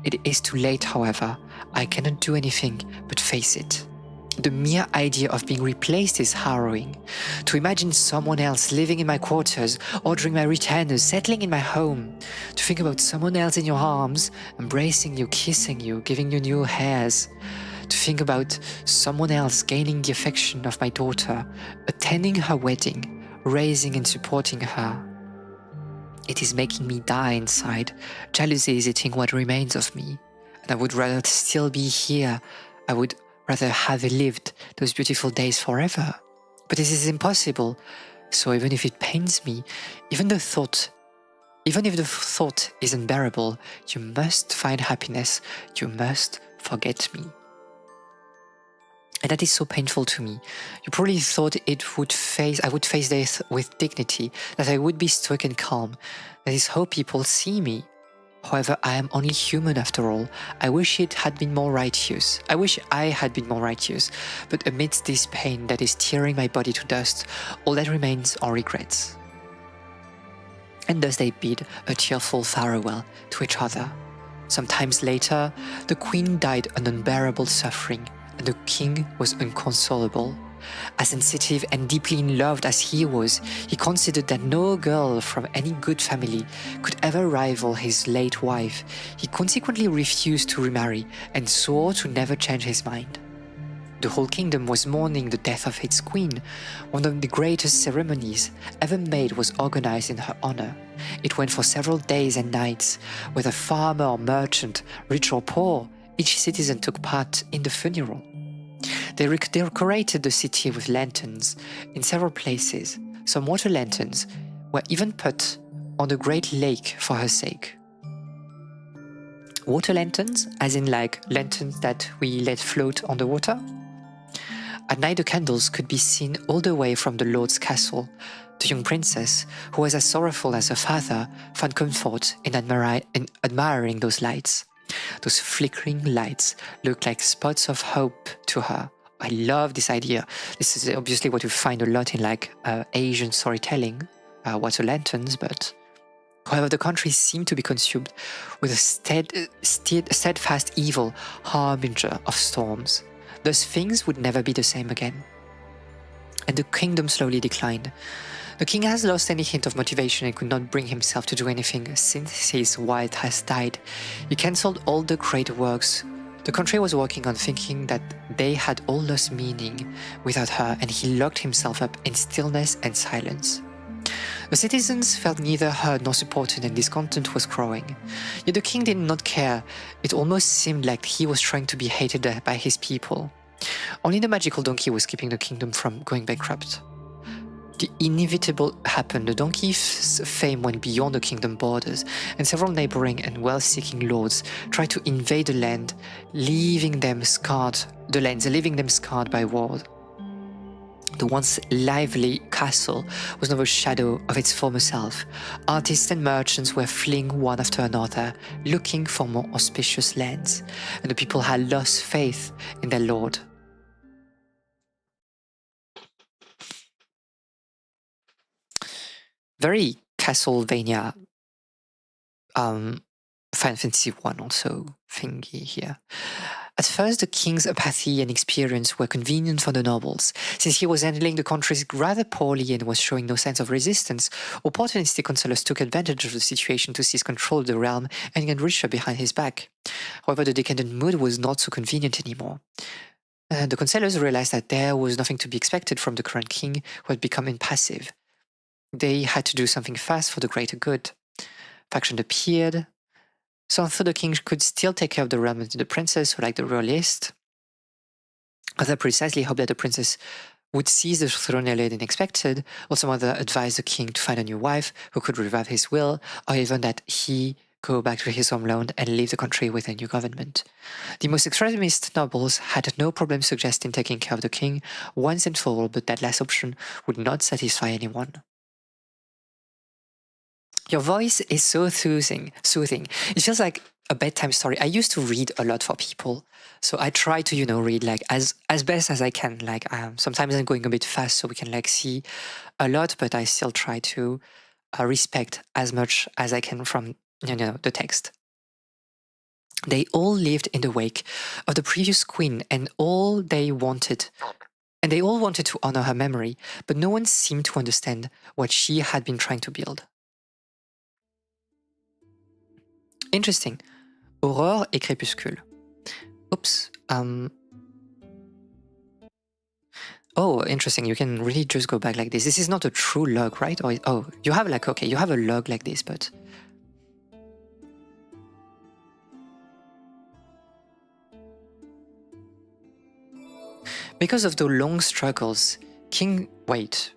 It is too late, however. I cannot do anything but face it. The mere idea of being replaced is harrowing. To imagine someone else living in my quarters, ordering my retainers, settling in my home. To think about someone else in your arms, embracing you, kissing you, giving you new hairs. To think about someone else gaining the affection of my daughter, attending her wedding, raising and supporting her. It is making me die inside. Jealousy is eating what remains of me. And I would rather still be here. I would rather have lived those beautiful days forever. But this is impossible. So even if it pains me, even if the thought is unbearable, you must find happiness. You must forget me. And that is so painful to me. You probably thought I would face death with dignity, that I would be stoic and calm. That is how people see me. However, I am only human after all. I wish I had been more righteous. But amidst this pain that is tearing my body to dust, all that remains are regrets. And thus they bid a tearful farewell to each other. Sometimes later, the queen died an unbearable suffering, and the king was inconsolable. As sensitive and deeply in love as he was, he considered that no girl from any good family could ever rival his late wife. He consequently refused to remarry and swore to never change his mind. The whole kingdom was mourning the death of its queen. One of the greatest ceremonies ever made was organized in her honor. It went for several days and nights. Whether farmer or merchant, rich or poor, each citizen took part in the funeral. They decorated the city with lanterns in several places. Some water lanterns were even put on the great lake for her sake. Water lanterns, as in like lanterns that we let float on the water. At night the candles could be seen all the way from the lord's castle. The young princess, who was as sorrowful as her father, found comfort in admiring those lights. Those flickering lights looked like spots of hope to her. I love this idea. This is obviously what you find a lot in like Asian storytelling, water lanterns, but however the country seemed to be consumed with a steadfast evil, harbinger of storms. Thus things would never be the same again. And the kingdom slowly declined. The king has lost any hint of motivation and could not bring himself to do anything since his wife has died. He cancelled all the great works the country was working on, thinking that they had all lost meaning without her, and he locked himself up in stillness and silence. The citizens felt neither heard nor supported, and discontent was growing. Yet the king did not care. It almost seemed like he was trying to be hated by his people. Only the magical donkey was keeping the kingdom from going bankrupt. The inevitable happened. The donkey's fame went beyond the kingdom borders, and several neighboring and wealth-seeking lords tried to invade the land, leaving them scarred by war. The once lively castle was now a shadow of its former self. Artists and merchants were fleeing one after another, looking for more auspicious lands, and the people had lost faith in their lord. Very Castlevania, Final Fantasy 1 also thingy here. At first, the king's apathy and experience were convenient for the nobles. Since he was handling the countries rather poorly and was showing no signs of resistance, opportunistic councillors took advantage of the situation to seize control of the realm and get richer behind his back. However, the decadent mood was not so convenient anymore. The councillors realized that there was nothing to be expected from the current king, who had become impassive. They had to do something fast for the greater good. Faction appeared. Some thought the king could still take care of the realm and the princess, who liked the royalist. Others precisely hoped that the princess would seize the throne earlier than expected, or some other advised the king to find a new wife who could revive his will, or even that he go back to his homeland and leave the country with a new government. The most extremist nobles had no problem suggesting taking care of the king once and for all, but that last option would not satisfy anyone. Your voice is so soothing. It feels like a bedtime story. I used to read a lot for people, so I try to, read like as best as I can. Like sometimes I'm going a bit fast, so we can like see a lot, but I still try to respect as much as I can from the text. They all lived in the wake of the previous queen, and they all wanted to honor her memory, but no one seemed to understand what she had been trying to build. Interesting. Aurore et crépuscule. Oops. Oh, interesting. You can really just go back like this. This is not a true log, right? Or you have you have a log like this, but because of the long struggles, wait.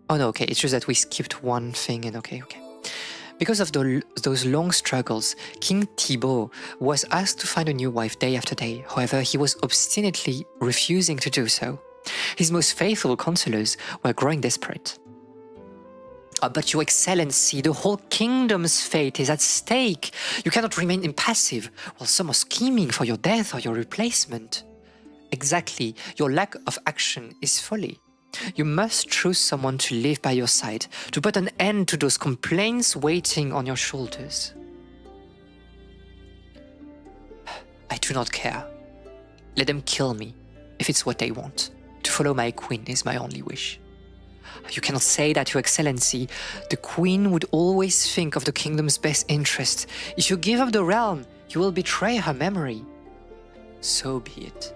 Oh no, okay, it's just that we skipped one thing and okay. Because of those long struggles, King Thibaut was asked to find a new wife day after day. However, he was obstinately refusing to do so. His most faithful councillors were growing desperate. But your excellency, the whole kingdom's fate is at stake. You cannot remain impassive while some are scheming for your death or your replacement. Exactly, your lack of action is folly. You must choose someone to live by your side, to put an end to those complaints waiting on your shoulders. I do not care. Let them kill me, if it's what they want. To follow my queen is my only wish. You cannot say that, Your Excellency. The queen would always think of the kingdom's best interest. If you give up the realm, you will betray her memory. So be it.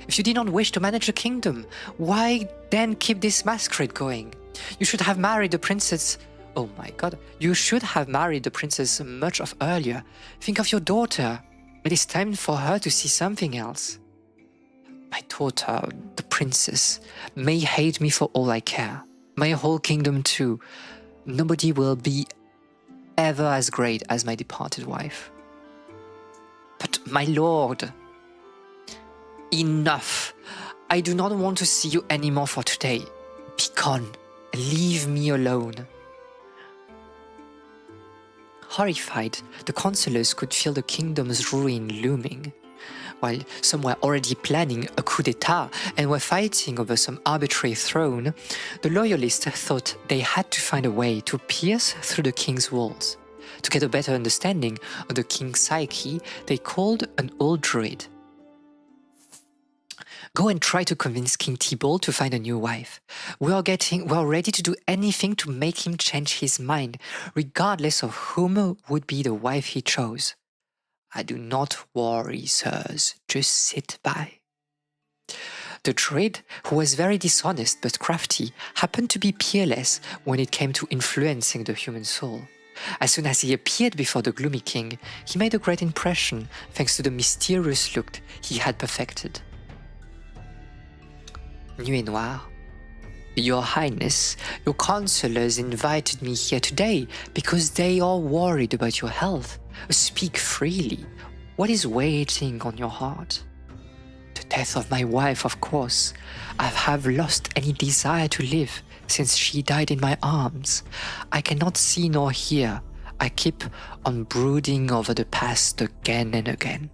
If you did not wish to manage the kingdom, why then keep this masquerade going? You should have married the princess. Oh my god. You should have married the princess much earlier. Think of your daughter. It is time for her to see something else. My daughter, the princess, may hate me for all I care. My whole kingdom too. Nobody will be ever as great as my departed wife. But my lord... Enough. I do not want to see you anymore for today. Be gone. Leave me alone. Horrified, the councillors could feel the kingdom's ruin looming. While some were already planning a coup d'etat and were fighting over some arbitrary throne, the loyalists thought they had to find a way to pierce through the king's walls. To get a better understanding of the king's psyche, they called an old druid. Go and try to convince King Thibaut to find a new wife. We are ready to do anything to make him change his mind, regardless of whom would be the wife he chose. I do not worry, sirs. Just sit by. The druid, who was very dishonest but crafty, happened to be peerless when it came to influencing the human soul. As soon as he appeared before the gloomy king, he made a great impression thanks to the mysterious look he had perfected. Nuit Noire. Your Highness, your councillors invited me here today because they are worried about your health. Speak freely. What is waiting on your heart? The death of my wife, of course. I have lost any desire to live since she died in my arms. I cannot see nor hear. I keep on brooding over the past again and again.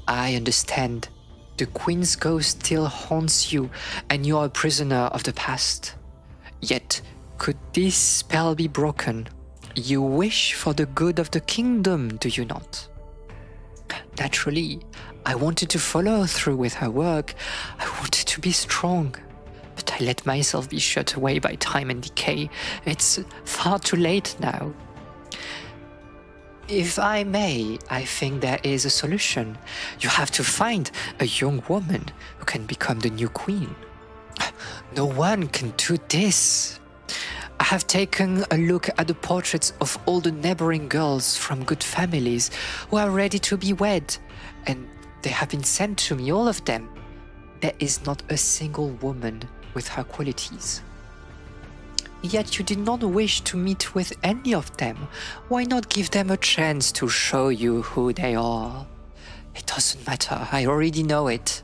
I understand. The Queen's ghost still haunts you, and you are a prisoner of the past. Yet, could this spell be broken? You wish for the good of the kingdom, do you not? Naturally, I wanted to follow through with her work. I wanted to be strong. But I let myself be shut away by time and decay. It's far too late now. If I may, I think there is a solution. You have to find a young woman who can become the new queen. No one can do this. I have taken a look at the portraits of all the neighboring girls from good families who are ready to be wed, and they have been sent to me, all of them. There is not a single woman with her qualities. Yet you did not wish to meet with any of them. Why not give them a chance to show you who they are? It doesn't matter, I already know it.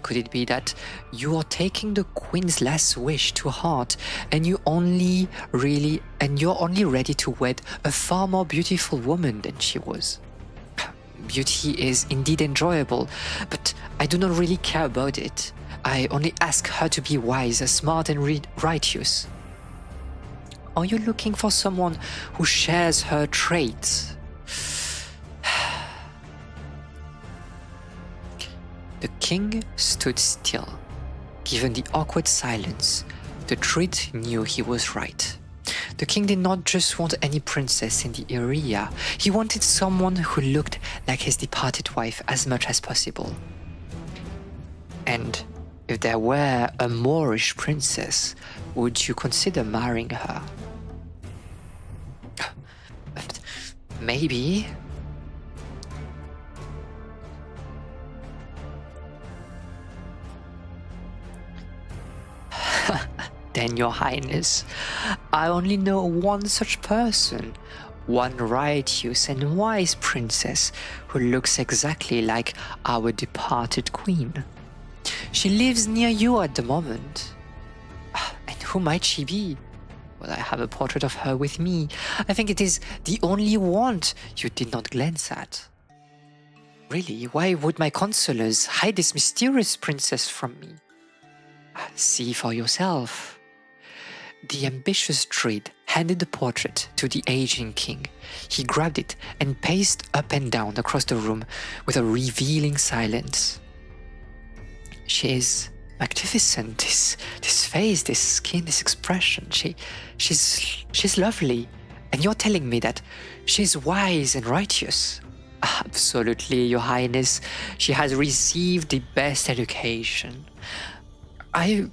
Could it be that you are taking the Queen's last wish to heart, and you're only ready to wed a far more beautiful woman than she was? Beauty is indeed enjoyable, but I do not really care about it. I only ask her to be wise, smart, and righteous. Are you looking for someone who shares her traits? The king stood still. Given the awkward silence, the druid knew he was right. The king did not just want any princess in the area, he wanted someone who looked like his departed wife as much as possible. And if there were a Moorish princess, would you consider marrying her? Maybe. Then, Your Highness, I only know one such person, one righteous and wise princess who looks exactly like our departed queen. She lives near you at the moment. And who might she be? Well, I have a portrait of her with me. I think it is the only one you did not glance at. Really, why would my counselors hide this mysterious princess from me? See for yourself. The ambitious druid handed the portrait to the aging king. He grabbed it and paced up and down across the room with a revealing silence. She is magnificent. This face, this skin, this expression. She's lovely. And you're telling me that she's wise and righteous. Absolutely, Your Highness. She has received the best education. I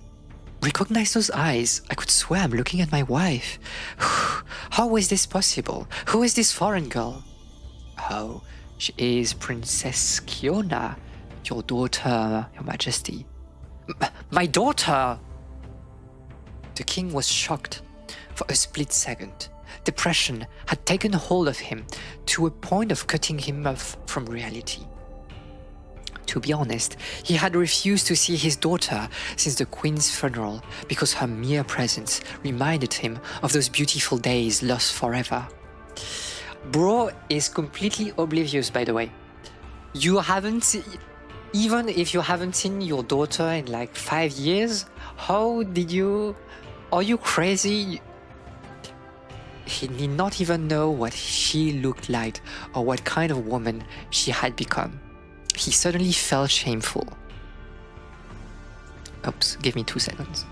recognize those eyes. I could swear I'm looking at my wife. How is this possible? Who is this foreign girl? Oh, she is Princess Kiona, your daughter, Your Majesty. My daughter! The king was shocked. For a split second, depression had taken hold of him to a point of cutting him off from reality. To be honest, he had refused to see his daughter since the Queen's funeral because her mere presence reminded him of those beautiful days lost forever. Bro is completely oblivious, by the way. Even if you haven't seen your daughter in like 5 years, are you crazy? He did not even know what she looked like or what kind of woman she had become. He suddenly felt shameful. Oops, give me 2 seconds.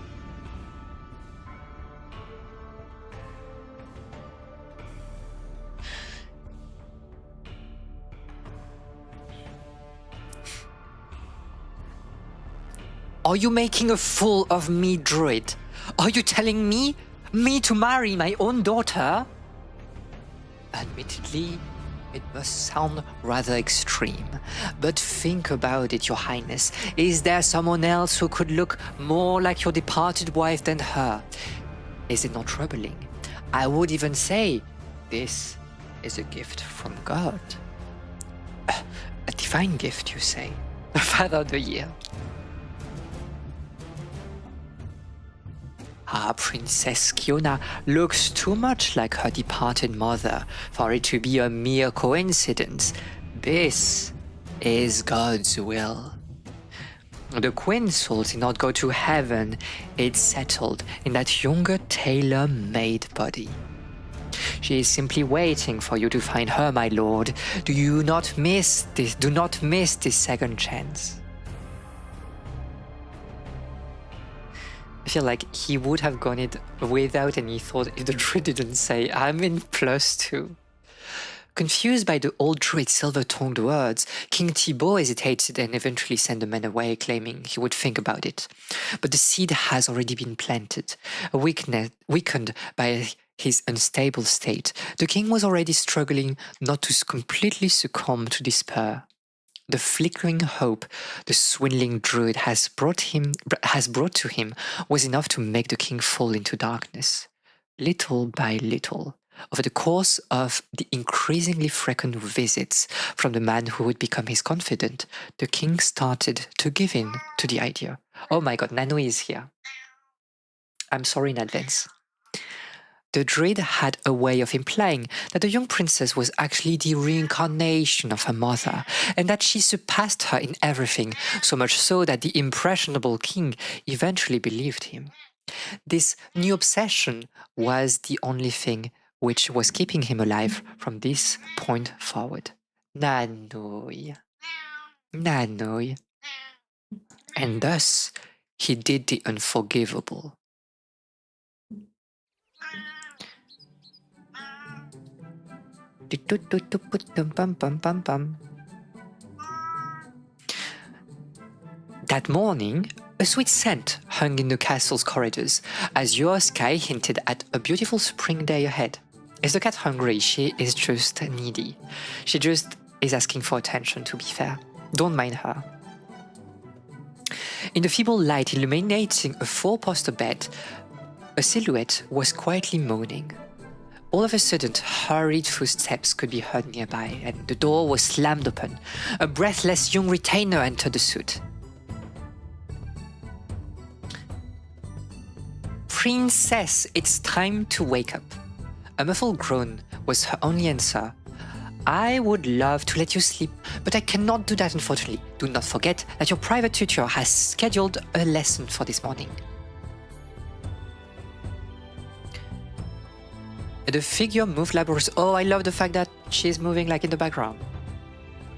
Are you making a fool of me, druid? Are you telling me to marry my own daughter? Admittedly, it must sound rather extreme, but think about it, Your Highness. Is there someone else who could look more like your departed wife than her? Is it not troubling? I would even say this is a gift from God. A divine gift, you say? Father of the Year. Princess Kiona looks too much like her departed mother for it to be a mere coincidence. This is God's will. The Queen's soul did not go to heaven, it settled in that younger tailor-made body. She is simply waiting for you to find her, my lord. Do not miss this second chance. I feel like he would have gone it without any thought if the druid didn't say, I'm in +2. Confused by the old druid's silver-tongued words, King Thibaut hesitated and eventually sent the man away, claiming he would think about it. But the seed has already been planted. Weakened by his unstable state, the king was already struggling not to completely succumb to despair. The flickering hope the swindling druid has brought to him was enough to make the king fall into darkness. Little by little, over the course of the increasingly frequent visits from the man who would become his confidant, the king started to give in to the idea. Oh my god, Nano is here. I'm sorry in advance. The druid had a way of implying that the young princess was actually the reincarnation of her mother, and that she surpassed her in everything, so much so that the impressionable king eventually believed him. This new obsession was the only thing which was keeping him alive from this point forward. Nanoi. Nanoi. And thus, he did the unforgivable. That morning, a sweet scent hung in the castle's corridors, as your sky hinted at a beautiful spring day ahead. Is the cat hungry? She is just needy. She just is asking for attention, to be fair. Don't mind her. In the feeble light illuminating a four-poster bed, a silhouette was quietly moaning. All of a sudden, hurried footsteps could be heard nearby, and the door was slammed open. A breathless young retainer entered the suite. Princess, it's time to wake up. A muffled groan was her only answer. I would love to let you sleep, but I cannot do that, unfortunately. Do not forget that your private tutor has scheduled a lesson for this morning. The figure moved laboriously. Oh, I love the fact that she's moving like in the background.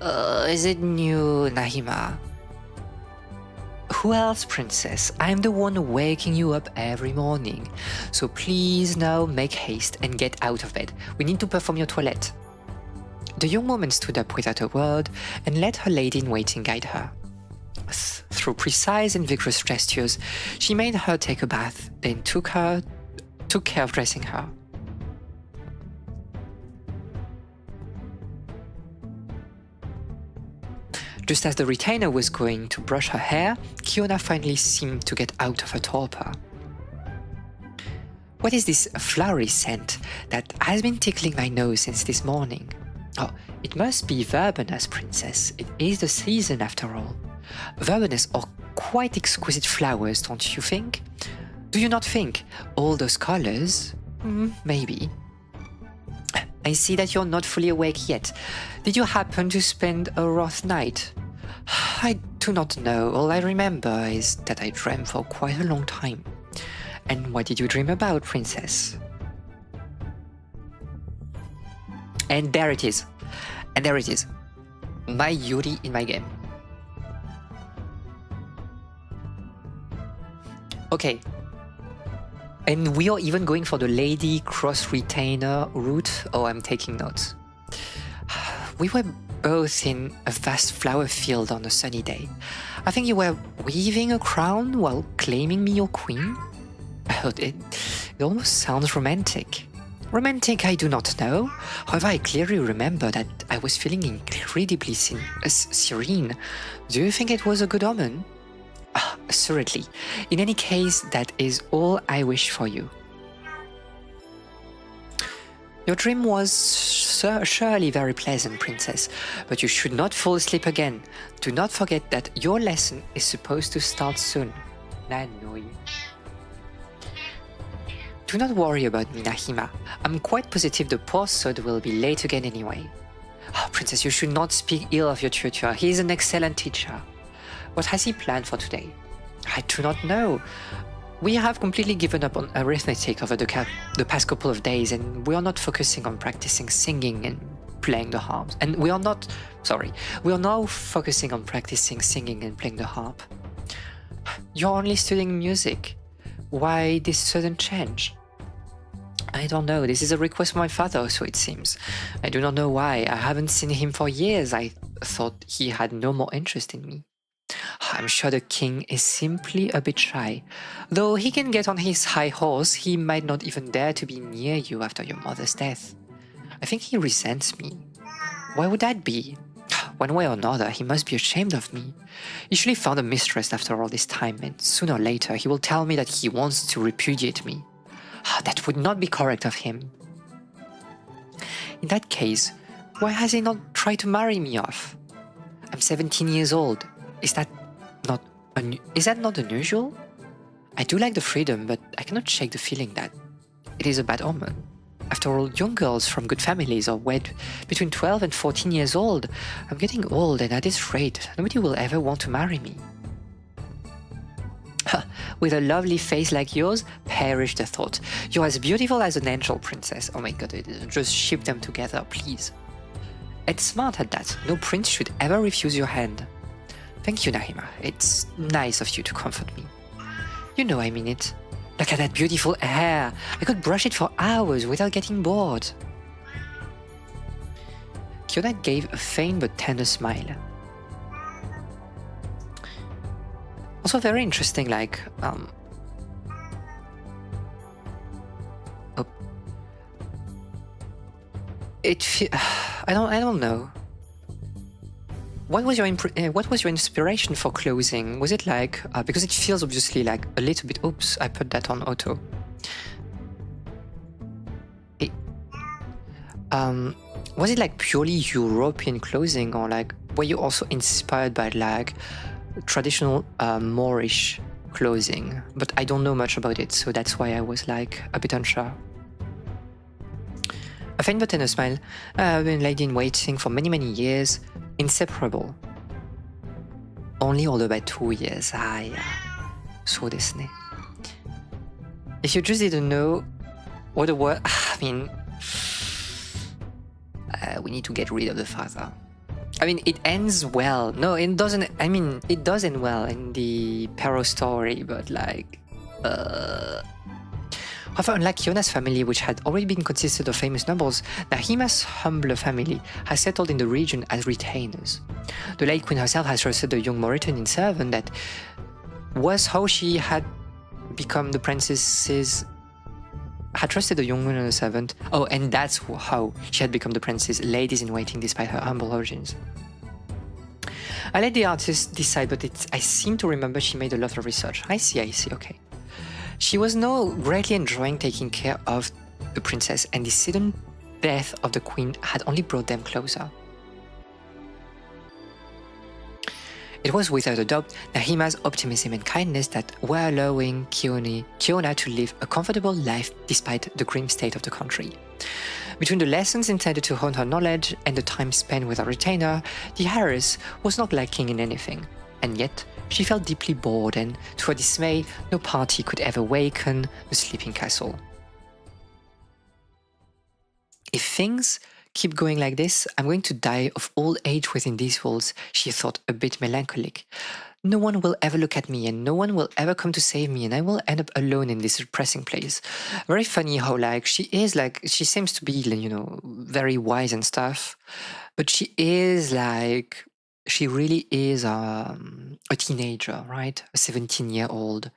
Is it new, Nahima? Who else, princess? I'm the one waking you up every morning. So please now make haste and get out of bed. We need to perform your toilette. The young woman stood up without a word and let her lady-in-waiting guide her. Through precise and vigorous gestures, she made her take a bath, then took care of dressing her. Just as the retainer was going to brush her hair, Kiona finally seemed to get out of her torpor. What is this flowery scent that has been tickling my nose since this morning? Oh, it must be verbenas, princess. It is the season after all. Verbenas are quite exquisite flowers, don't you think? Do you not think? All those colors? Maybe. I see that you're not fully awake yet. Did you happen to spend a rough night? I do not know. All I remember is that I dreamt for quite a long time. And what did you dream about, princess? And there it is. And there it is. My Yuri in my game. Okay. And we are even going for the lady cross retainer route. Oh, I'm taking notes. We were both in a vast flower field on a sunny day. I think you were weaving a crown while claiming me your queen. Oh, it almost sounds romantic. Romantic, I do not know. However, I clearly remember that I was feeling incredibly serene. Do you think it was a good omen? Assuredly. In any case, that is all I wish for you. Your dream was surely very pleasant, princess, but you should not fall asleep again. Do not forget that your lesson is supposed to start soon. Nanoi. Do not worry about me, Nahima. I'm quite positive the poor sod will be late again anyway. Oh, princess, you should not speak ill of your tutor. He is an excellent teacher. What has he planned for today? I do not know. We have completely given up on arithmetic over the past couple of days, and we are not focusing on practicing singing and playing the harp. And we are now focusing on practicing singing and playing the harp. You're only studying music. Why this sudden change? I don't know. This is a request from my father, so it seems. I do not know why. I haven't seen him for years. I thought he had no more interest in me. I'm sure the king is simply a bit shy. Though he can get on his high horse, he might not even dare to be near you after your mother's death. I think he resents me. Why would that be? One way or another, he must be ashamed of me. He surely found a mistress after all this time, and sooner or later he will tell me that he wants to repudiate me. That would not be correct of him. In that case, why has he not tried to marry me off? I'm 17 years old. Is that not unusual? I do like the freedom, but I cannot shake the feeling that it is a bad omen. After all, young girls from good families are wed between 12 and 14 years old. I'm getting old, and at this rate, nobody will ever want to marry me. With a lovely face like yours, perish the thought. You're as beautiful as an angel, princess. Oh my god, just ship them together, please. It's smart at that. No prince should ever refuse your hand. Thank you, Nahima. It's nice of you to comfort me. You know I mean it. Look at that beautiful hair. I could brush it for hours without getting bored. Kiona gave a faint but tender smile. Also very interesting, like, I don't know. What was your inspiration for closing? Was it like because it feels obviously like a little bit? Oops, I put that on auto. Was it like purely European clothing, or like were you also inspired by like traditional Moorish clothing? But I don't know much about it, so that's why I was like a bit unsure. A faint but tender smile. I've been lady in waiting for many years. Inseparable. Only older by 2 years. Yeah. そうですね. If you just didn't know what the word, I mean, we need to get rid of the father. I mean, it ends well. No, it doesn't. I mean, it does end well in the Pero story, but like, However, unlike Kiona's family, which had already been consisted of famous nobles, Nahima's humbler family has settled in the region as retainers. The late queen herself has trusted a young Mauritanian servant that was how she had become the princess's... had trusted the young woman and a servant. Oh, and that's how she had become the princess's ladies-in-waiting despite her humble origins. I let the artist decide, but I seem to remember she made a lot of research. I see, okay. She was now greatly enjoying taking care of the princess, and the sudden death of the queen had only brought them closer. It was without a doubt Nahima's optimism and kindness that were allowing Kiona to live a comfortable life despite the grim state of the country. Between the lessons intended to hone her knowledge and the time spent with her retainer, the heiress was not lacking in anything, and yet she felt deeply bored, and to her dismay, no party could ever waken the sleeping castle. If things keep going like this, I'm going to die of old age within these walls, she thought, a bit melancholic. No one will ever look at me, and no one will ever come to save me, and I will end up alone in this depressing place. Very funny how, like, she seems to be, you know, very wise and stuff, but she is, like, she really is a teenager, right? A 17-year-old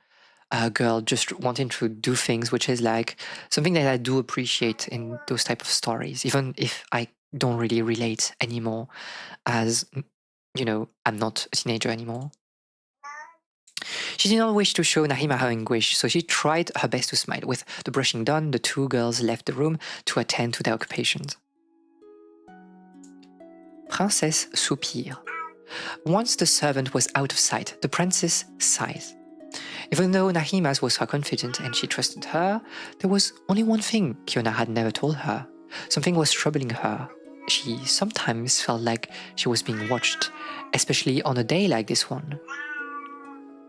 girl just wanting to do things, which is like something that I do appreciate in those type of stories, even if I don't really relate anymore, as, you know, I'm not a teenager anymore. She did not wish to show Nahima her anguish, so she tried her best to smile. With the brushing done, the two girls left the room to attend to their occupations. Princess soupire. Once the servant was out of sight, the princess sighed. Even though Nahima's was her confidant and she trusted her, there was only one thing Kiona had never told her. Something was troubling her. She sometimes felt like she was being watched, especially on a day like this one.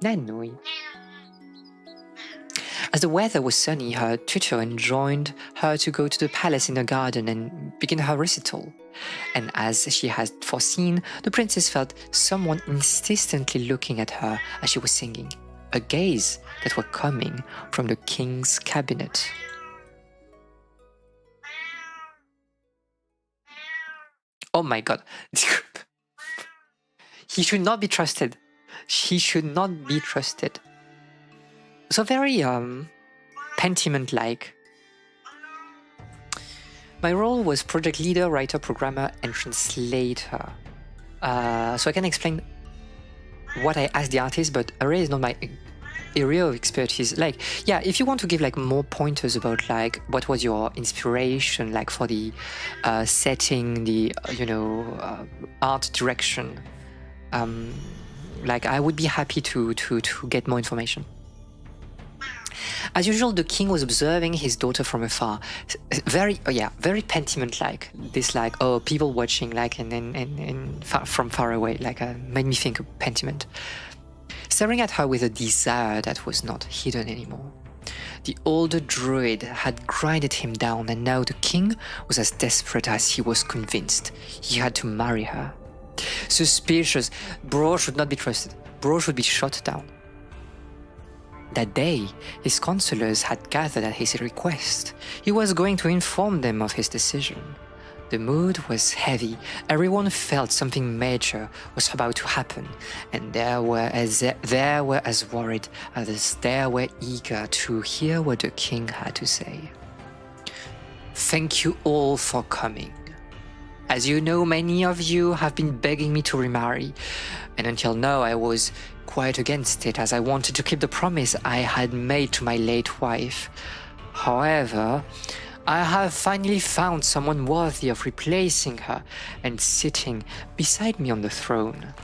Nanui. As the weather was sunny, her tutor enjoined her to go to the palace in the garden and begin her recital. And as she had foreseen, the princess felt someone insistently looking at her as she was singing, a gaze that was coming from the king's cabinet. Oh my god. He should not be trusted. She should not be trusted. So very Pentiment-like. My role was project leader, writer, programmer, and translator. So I can explain what I asked the artist, but array is not my area of expertise. Like, yeah, if you want to give like more pointers about like what was your inspiration, like for the setting, the art direction, like I would be happy to get more information. As usual, the king was observing his daughter from afar. Very Pentiment-like. This like, oh, people watching like and from far away, like made me think of Pentiment. Staring at her with a desire that was not hidden anymore. The older druid had grinded him down, and now the king was as desperate as he was convinced he had to marry her. Suspicious. Bro should not be trusted. Bro should be shot down. That day, his counselors had gathered at his request. He was going to inform them of his decision. The mood was heavy. Everyone felt something major was about to happen, and they were as worried as they were eager to hear what the king had to say. Thank you all for coming. As you know, many of you have been begging me to remarry, and until now I was quite against it, as I wanted to keep the promise I had made to my late wife. However, I have finally found someone worthy of replacing her and sitting beside me on the throne.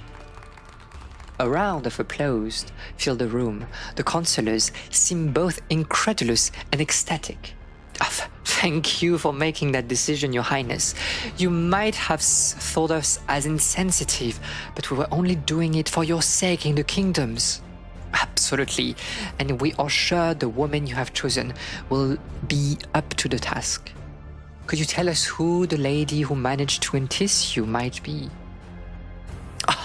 A round of applause filled the room. The counselors seemed both incredulous and ecstatic. Thank you for making that decision, Your Highness. You might have thought us as insensitive, but we were only doing it for your sake in the kingdoms. Absolutely, and we are sure the woman you have chosen will be up to the task. Could you tell us who the lady who managed to entice you might be?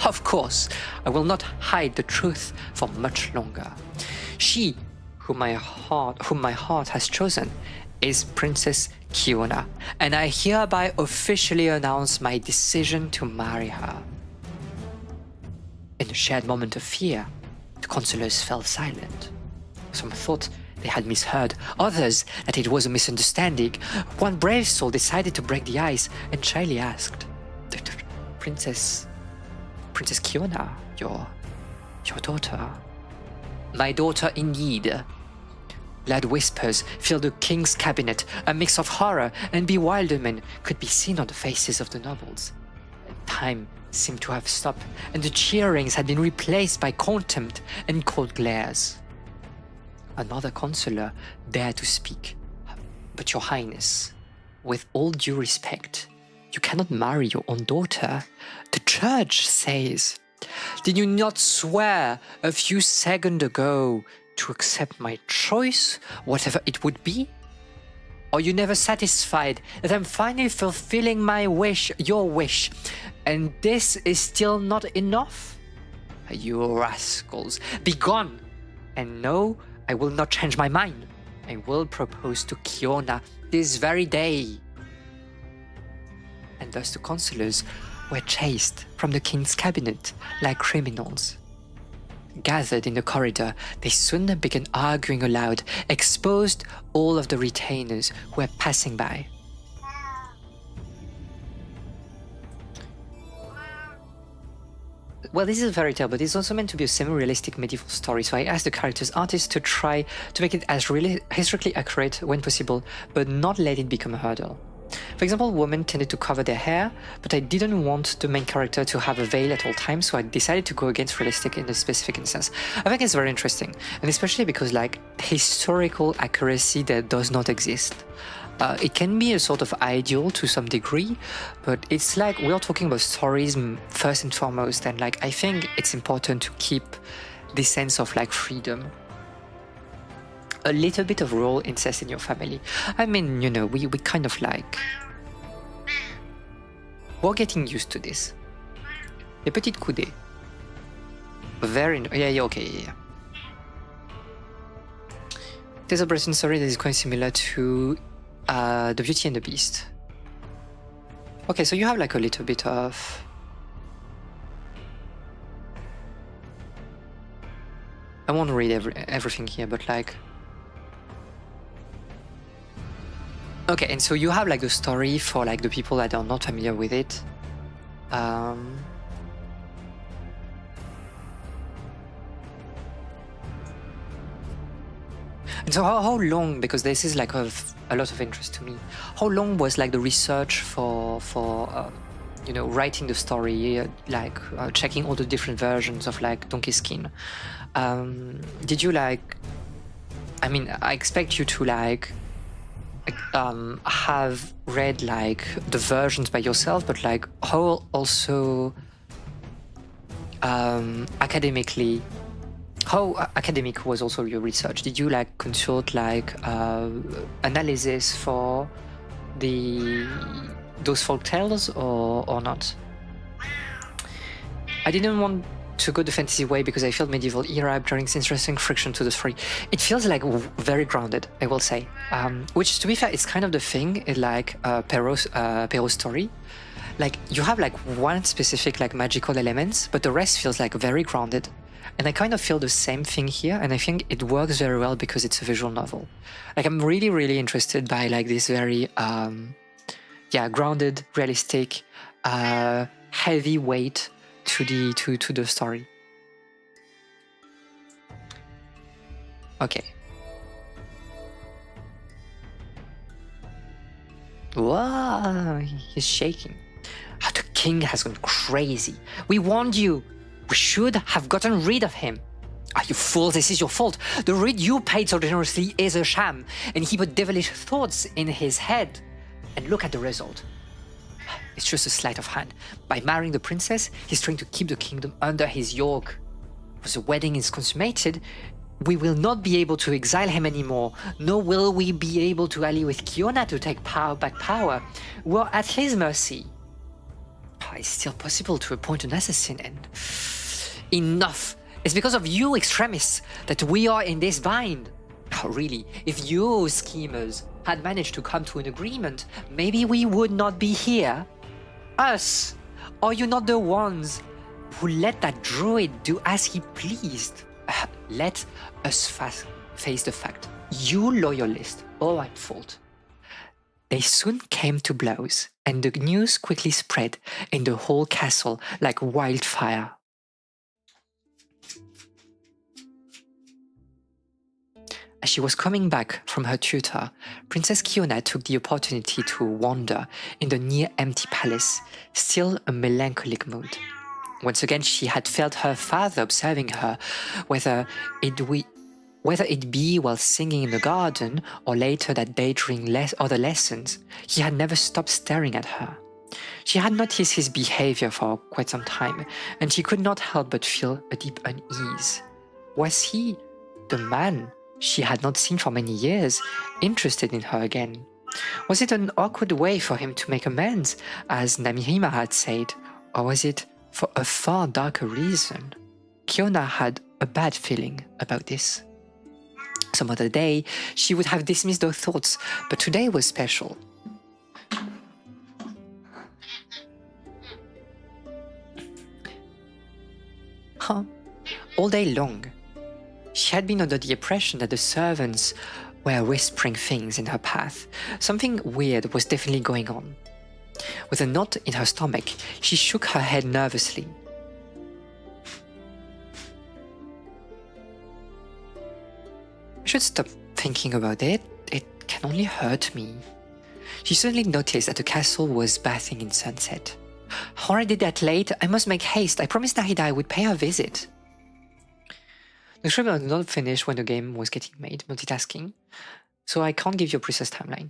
Of course, I will not hide the truth for much longer. She, whom my heart has chosen, is Princess Kiona, and I hereby officially announce my decision to marry her. In a shared moment of fear, the counselors fell silent. Some thought they had misheard, others that it was a misunderstanding. One brave soul decided to break the ice and shyly asked, Princess Kiona, your daughter? My daughter indeed. Loud whispers filled the king's cabinet. A mix of horror and bewilderment could be seen on the faces of the nobles. Time seemed to have stopped, and the cheerings had been replaced by contempt and cold glares. Another counselor dared to speak. But Your Highness, with all due respect, you cannot marry your own daughter. The judge says. Did you not swear a few seconds ago to accept my choice, whatever it would be? Are you never satisfied that I'm finally fulfilling my wish, your wish, and this is still not enough? You rascals, be gone! And no, I will not change my mind. I will propose to Kiona this very day. And thus the counselors were chased from the king's cabinet like criminals. Gathered in the corridor, they soon began arguing aloud, exposed all of the retainers who were passing by. well, this is a fairy tale, but it's also meant to be a semi-realistic medieval story. So I asked the characters artists to try to make it as really historically accurate when possible, but not let it become a hurdle. For example, women tended to cover their hair, but I didn't want the main character to have a veil at all times, so I decided to go against realistic in this specific instance. I think it's very interesting, and especially because like historical accuracy that does not exist. It can be a sort of ideal to some degree, but it's like we're talking about stories first and foremost, and like I think it's important to keep this sense of like freedom. A little bit of rural incest in your family. I mean, you know, we kind of like... We're getting used to this. Les petites coudées. Very... Yeah, okay, yeah. There's a Breton story that is quite similar to The Beauty and the Beast. Okay, so you have like a little bit of... I won't read everything here, but like... Okay, and so you have like the story for like the people that are not familiar with it. And so how long, because this is like of a lot of interest to me, how long was like the research for you know, writing the story, like checking all the different versions of like Donkey Skin? Did you like, I mean, I expect you to like have read like the versions by yourself, but like how also academically, how academic was also your research? Did you like consult like analysis for those folktales or not? I didn't want to go the fantasy way because I felt medieval era brings interesting friction to the story. It feels like very grounded, I will say. Which, to be fair, is kind of the thing in like Perrault's story. Like you have like one specific like magical elements, but the rest feels like very grounded. And I kind of feel the same thing here, and I think it works very well because it's a visual novel. Like I'm really, really interested by like this very, grounded, realistic, heavy weight to the story. Okay. Wow, he's shaking. Oh, the king has gone crazy. We warned you. We should have gotten rid of him. Ah, you fool, this is your fault. The reed you paid so generously is a sham, and he put devilish thoughts in his head. And look at the result. It's just a sleight of hand. By marrying the princess, he's trying to keep the kingdom under his yoke. Once the wedding is consummated, we will not be able to exile him anymore, nor will we be able to ally with Kiona to take back power. We're at his mercy. It's still possible to appoint an assassin, and... Enough! It's because of you extremists that we are in this bind. Oh, really, if you schemers had managed to come to an agreement, maybe we would not be here. Us! Are you not the ones who let that druid do as he pleased? Let us face the fact. You loyalist are at fault. They soon came to blows, and the news quickly spread in the whole castle like wildfire. As she was coming back from her tutor, Princess Kiona took the opportunity to wander in the near-empty palace, still a melancholic mood. Once again, she had felt her father observing her, whether it be while singing in the garden or later that day during other lessons. He had never stopped staring at her. She had noticed his behavior for quite some time, and she could not help but feel a deep unease. Was he, the man she had not seen for many years, interested in her again? Was it an awkward way for him to make amends, as Namihima had said, or was it for a far darker reason? Kiona had a bad feeling about this. Some other day, she would have dismissed those thoughts, but today was special. All day long, she had been under the impression that the servants were whispering things in her path. Something weird was definitely going on. With a knot in her stomach, she shook her head nervously. should stop thinking about it. It can only hurt me. She suddenly noticed that the castle was bathing in sunset. Already that late? I must make haste. I promised Nahida I would pay her a visit. The script was not finished when the game was getting made, multitasking, so I can't give you a precise timeline.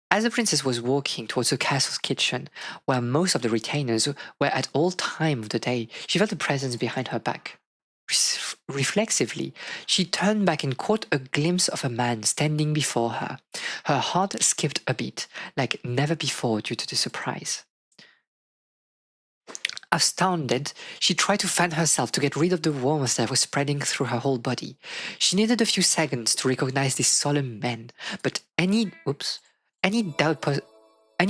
As the princess was walking towards the castle's kitchen, where most of the retainers were at all time of the day, she felt a presence behind her back. Reflexively, she turned back and caught a glimpse of a man standing before her. Her heart skipped a beat, like never before due to the surprise. Astounded, she tried to fan herself to get rid of the warmth that was spreading through her whole body. She needed a few seconds to recognize this solemn man, but any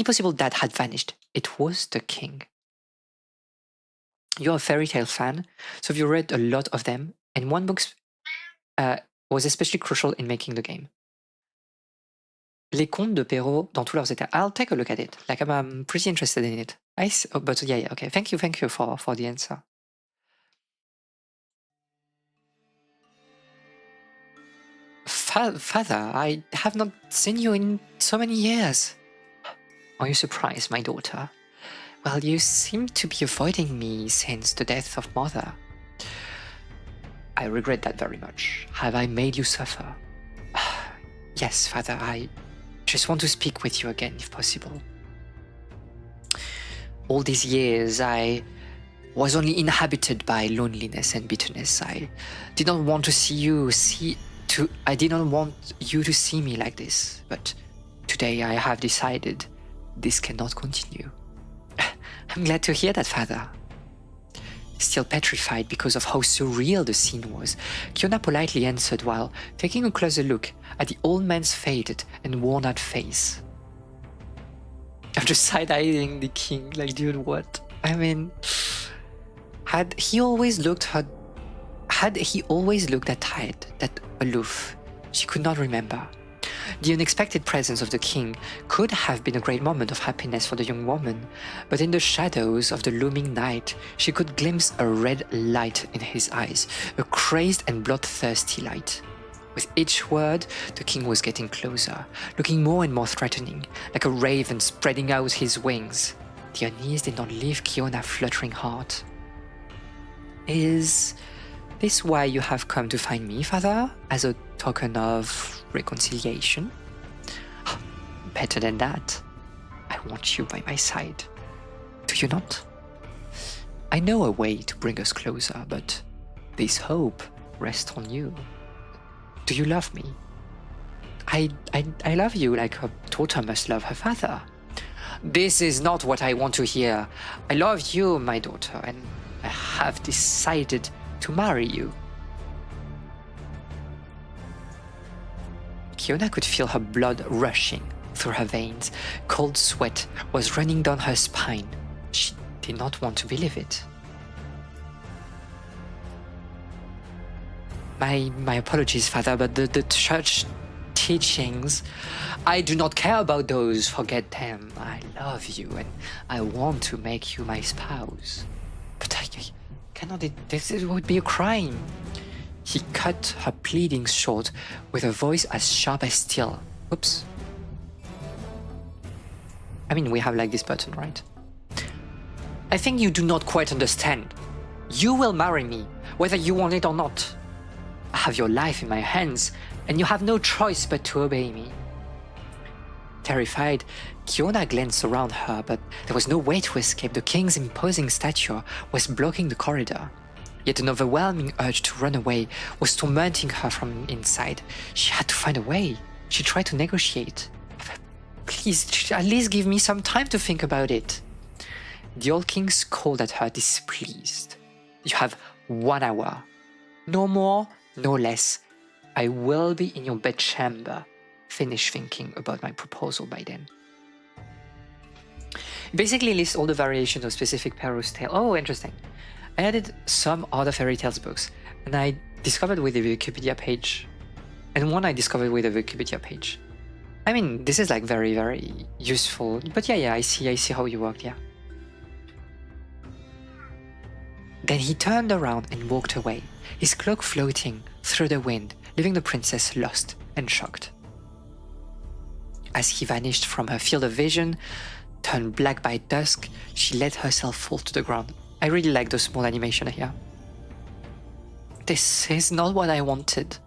possible doubt had vanished. It was the king. You're a fairy tale fan, so you read a lot of them, and one book was especially crucial in making the game. Les contes de Perrault dans tous leurs états. I'll take a look at it. Like I'm pretty interested in it. But yeah, okay. Thank you for the answer. Father, I have not seen you in so many years. Are you surprised, my daughter? Well, you seem to be avoiding me since the death of Mother. I regret that very much. Have I made you suffer? Yes, Father, I just want to speak with you again, if possible. All these years, I was only inhabited by loneliness and bitterness. I did not want to see you I did not want you to see me like this, but today I have decided this cannot continue. I'm glad to hear that, Father. Still petrified because of how surreal the scene was, Kiona politely answered while taking a closer look at the old man's faded and worn-out face. I'm just side-eyeing the king, like, dude, what? I mean, had he always looked that tired, that aloof? She could not remember. The unexpected presence of the king could have been a great moment of happiness for the young woman, but in the shadows of the looming night, she could glimpse a red light in his eyes, a crazed and bloodthirsty light. With each word, the king was getting closer, looking more and more threatening, like a raven spreading out his wings. The unease did not leave Kiona's fluttering heart. Is this why you have come to find me, Father, as a token of reconciliation? Better than that. I want you by my side. Do you not? I know a way to bring us closer, but this hope rests on you. Do you love me? I love you like a daughter must love her father. This is not what I want to hear. I love you, my daughter, and I have decided to marry you. Kiona could feel her blood rushing through her veins. Cold sweat was running down her spine. She did not want to believe it. My apologies, Father, but the church teachings, I do not care about those. Forget them. I love you and I want to make you my spouse. But I cannot. This would be a crime. He cut her pleading short with a voice as sharp as steel. Oops. I mean, we have like this button, right? I think you do not quite understand. You will marry me, whether you want it or not. I have your life in my hands, and you have no choice but to obey me. Terrified, Kiona glanced around her, but there was no way to escape. The king's imposing stature was blocking the corridor. Yet an overwhelming urge to run away was tormenting her from inside. She had to find a way. She tried to negotiate. Please, at least give me some time to think about it. The old king scolded at her, displeased. You have 1 hour. No more, no less. I will be in your bedchamber. Finish thinking about my proposal by then. Basically lists all the variations of specific Perrault's tale. Oh, interesting. I added some other fairy tales books, and I discovered with the Wikipedia page, and one I discovered with the Wikipedia page. I mean, this is like very, very useful, but yeah, I see how you worked, yeah. Then he turned around and walked away, his cloak floating through the wind, leaving the princess lost and shocked. As he vanished from her field of vision, turned black by dusk, she let herself fall to the ground. I really like the small animation here. This is not what I wanted.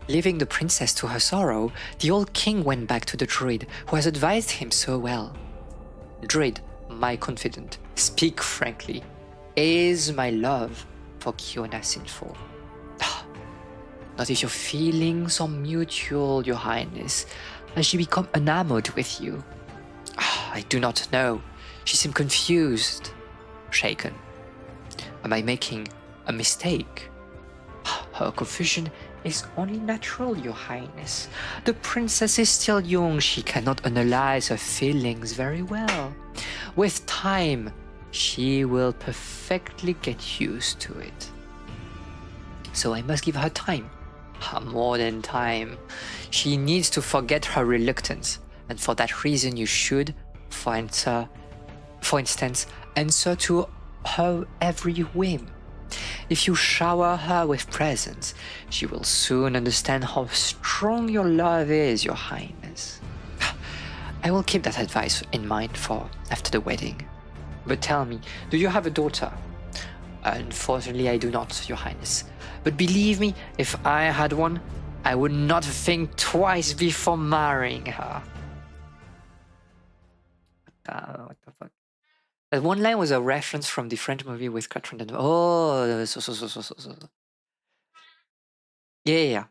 Leaving the princess to her sorrow, the old king went back to the druid who has advised him so well. Druid, my confidant, speak frankly. Is my love for Kiona sinful? Not if your feelings are mutual, your highness. Has she become enamored with you? I do not know. She seemed confused, shaken. Am I making a mistake? Her confusion is only natural, your highness. The princess is still young. She cannot analyze her feelings very well. With time, she will perfectly get used to it. So I must give her time. More than time. She needs to forget her reluctance, and for that reason you should, for instance, answer to her every whim. If you shower her with presents, she will soon understand how strong your love is, your highness. I will keep that advice in mind for after the wedding. But tell me, do you have a daughter? Unfortunately, I do not, your highness. But believe me, if I had one, I would not think twice before marrying her. What the fuck? That one line was a reference from the French movie with Catherine Deneuve. Oh, so. Yeah.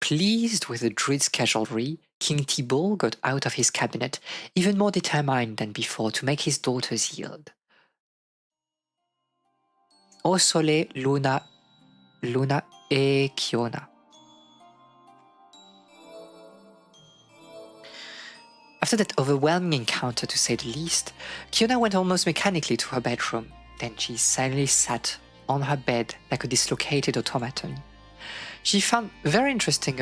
Pleased with the druid's casualry, King Thibault got out of his cabinet, even more determined than before to make his daughters yield. O Sole, Luna e Kiona. After that overwhelming encounter, to say the least, Kiona went almost mechanically to her bedroom. Then she silently sat on her bed like a dislocated automaton. She found very interesting,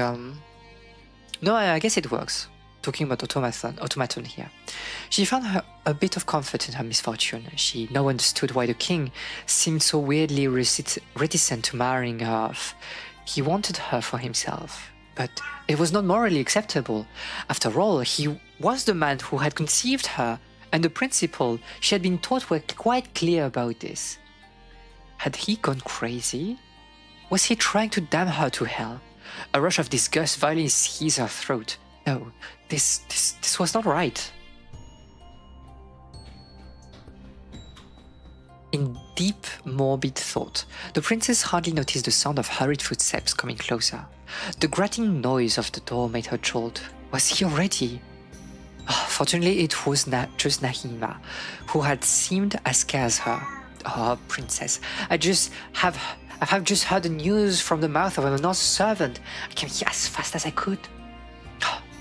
no, I guess it works. Talking about automaton here. She found her a bit of comfort in her misfortune. She now understood why the king seemed so weirdly reticent to marrying her off. He wanted her for himself, but it was not morally acceptable. After all, he was the man who had conceived her, and the principle she had been taught were quite clear about this. Had he gone crazy? Was he trying to damn her to hell? A rush of disgust violently seized her throat. No, this was not right. In deep, morbid thought, the princess hardly noticed the sound of hurried footsteps coming closer. The grating noise of the door made her jolt. Was he already? Fortunately, it was just Nahima, who had seemed as scared as her. Oh, princess, I have just heard the news from the mouth of another servant. I came here as fast as I could.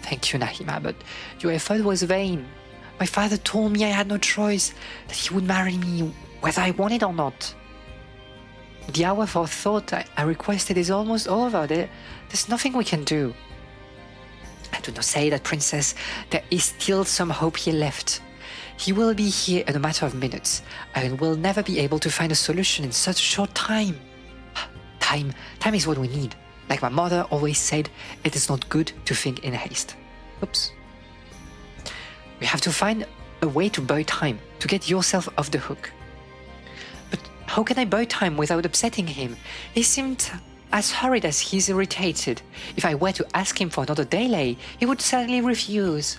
Thank you, Nahima, but your effort was vain. My father told me I had no choice, that he would marry me whether I wanted or not. The hour for thought I requested is almost over. There's nothing we can do. I do not say that, princess. There is still some hope here left. He will be here in a matter of minutes, and will never be able to find a solution in such a short time. Time is what we need. Like my mother always said, it is not good to think in haste. Oops. We have to find a way to buy time, to get yourself off the hook. But how can I buy time without upsetting him? He seemed as hurried as he's irritated. If I were to ask him for another delay, he would certainly refuse.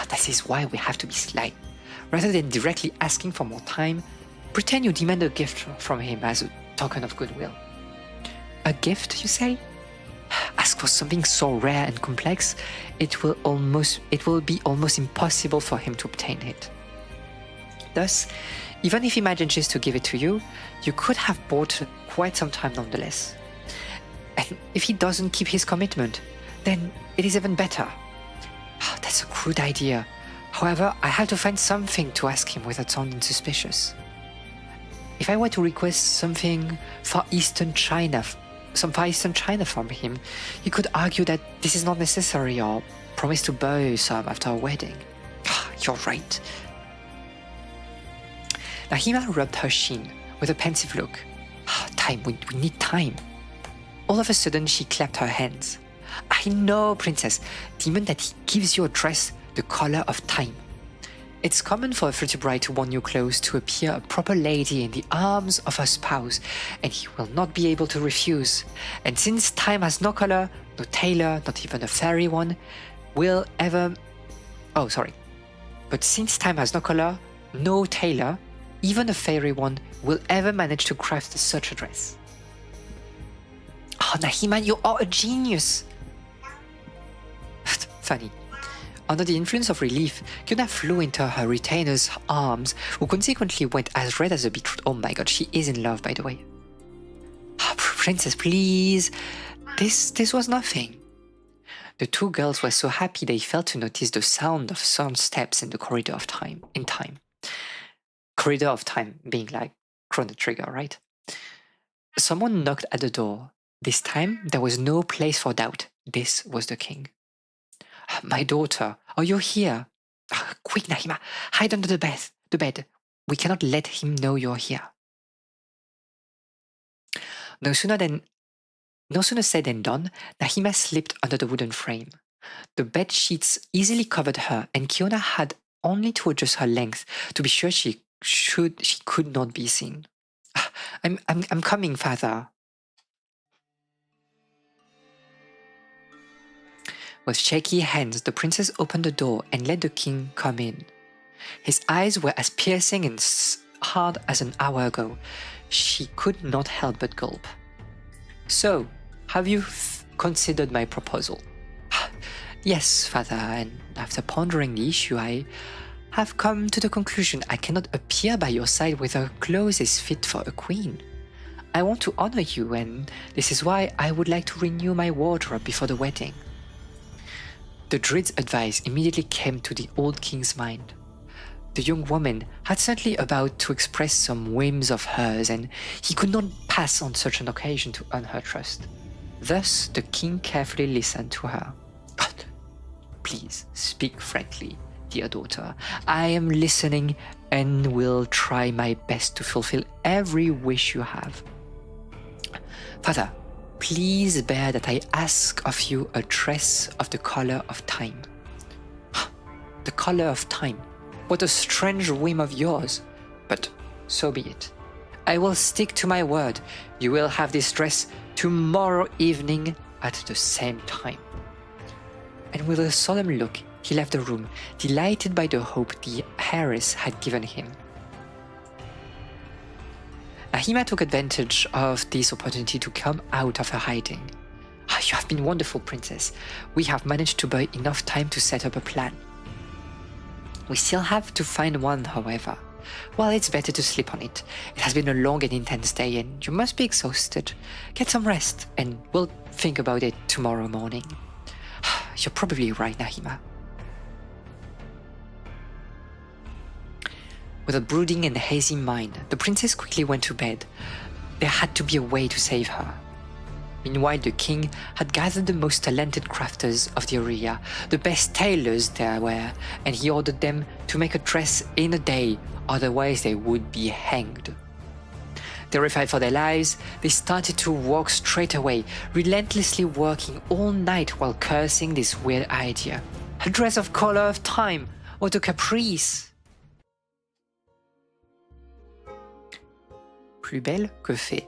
This is why we have to be sly. Rather than directly asking for more time, pretend you demand a gift from him as a token of goodwill. A gift, you say? Ask for something so rare and complex, it will be almost impossible for him to obtain it. Thus, even if he manages to give it to you, you could have bought quite some time nonetheless. And if he doesn't keep his commitment, then it is even better. That's a crude idea. However, I have to find something to ask him without sounding suspicious. If I were to request some Far Eastern China from him, he could argue that this is not necessary or promised to buy you some after our wedding. You're right. Nahima rubbed her chin with a pensive look. Time, we need time. All of a sudden, she clapped her hands. I know, princess, the moment that he gives you a dress the color of time. It's common for a future bride to want new clothes to appear a proper lady in the arms of her spouse, and he will not be able to refuse. And since time has no color, no tailor, not even a fairy one, will ever... Oh, sorry. But since time has no color, no tailor, even a fairy one, will ever manage to craft such a dress. Oh, Nahima, you are a genius! Funny. Under the influence of relief, Yuna flew into her retainer's arms, who consequently went as red as a beetroot. Oh my god, she is in love, by the way. Oh, princess, please. This was nothing. The two girls were so happy they failed to notice the sound of some steps in the corridor of time. Corridor of time being like Chrono Trigger, right? Someone knocked at the door. This time, there was no place for doubt. This was the king. My daughter, are you here? Quick, Nahima, hide under the bed. We cannot let him know you're here. No sooner said than done, Nahima slipped under the wooden frame. The bed sheets easily covered her, and Kiona had only to adjust her length to be sure she could not be seen. I'm coming, father. With shaky hands, the princess opened the door and let the king come in. His eyes were as piercing and hard as an hour ago. She could not help but gulp. So, have you considered my proposal? Yes, father, and after pondering the issue, I have come to the conclusion I cannot appear by your side without clothes fit for a queen. I want to honor you, and this is why I would like to renew my wardrobe before the wedding. The druid's advice immediately came to the old king's mind. The young woman had certainly about to express some whims of hers, and he could not pass on such an occasion to earn her trust. Thus, the king carefully listened to her. Please, speak frankly, dear daughter. I am listening and will try my best to fulfill every wish you have. Father, please bear that I ask of you a dress of the color of time. The color of time. What a strange whim of yours. But so be it. I will stick to my word. You will have this dress tomorrow evening at the same time. And with a solemn look, he left the room, delighted by the hope the heiress had given him. Nahima took advantage of this opportunity to come out of her hiding. You have been wonderful, princess. We have managed to buy enough time to set up a plan. We still have to find one, however. Well, it's better to sleep on it. It has been a long and intense day, and you must be exhausted. Get some rest, and we'll think about it tomorrow morning. You're probably right, Nahima. With a brooding and hazy mind, the princess quickly went to bed. There had to be a way to save her. Meanwhile, the king had gathered the most talented crafters of the area, the best tailors there were, and he ordered them to make a dress in a day, otherwise they would be hanged. Terrified for their lives, they started to walk straight away, relentlessly working all night while cursing this weird idea. A dress of color of time, what a caprice! Plus belle que fée.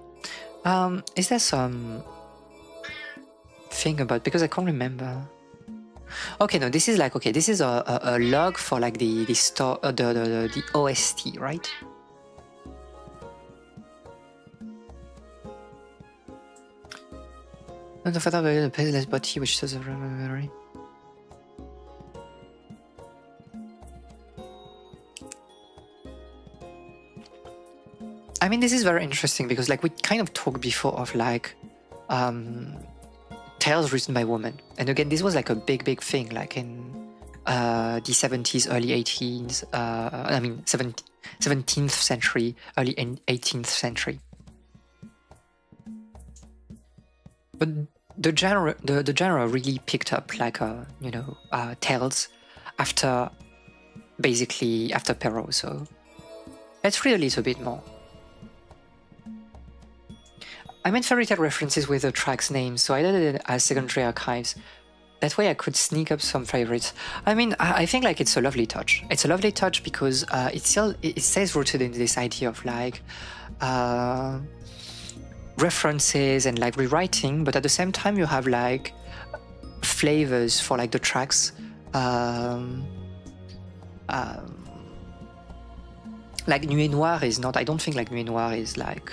Is there some thing about, because I can't remember. Okay, no, this is like, okay, this is a log for like the OST, right? The father of the peasant body, which says of memory. I mean, this is very interesting because, like, we kind of talked before of like tales written by women, and again, this was like a big thing, like in the 70s, early 18th, 17th century, early 18th century. But the genre really picked up like tales after Perrault. So let's read a little bit more. I made fairy tale references with the track's names, so I did it as secondary archives. That way I could sneak up some favorites. I mean, I think like it's a lovely touch. It's a lovely touch because it stays rooted in this idea of like references and like rewriting, but at the same time you have like flavors for like the tracks. Like Nuit Noire is not. I don't think like Nuit Noire is like.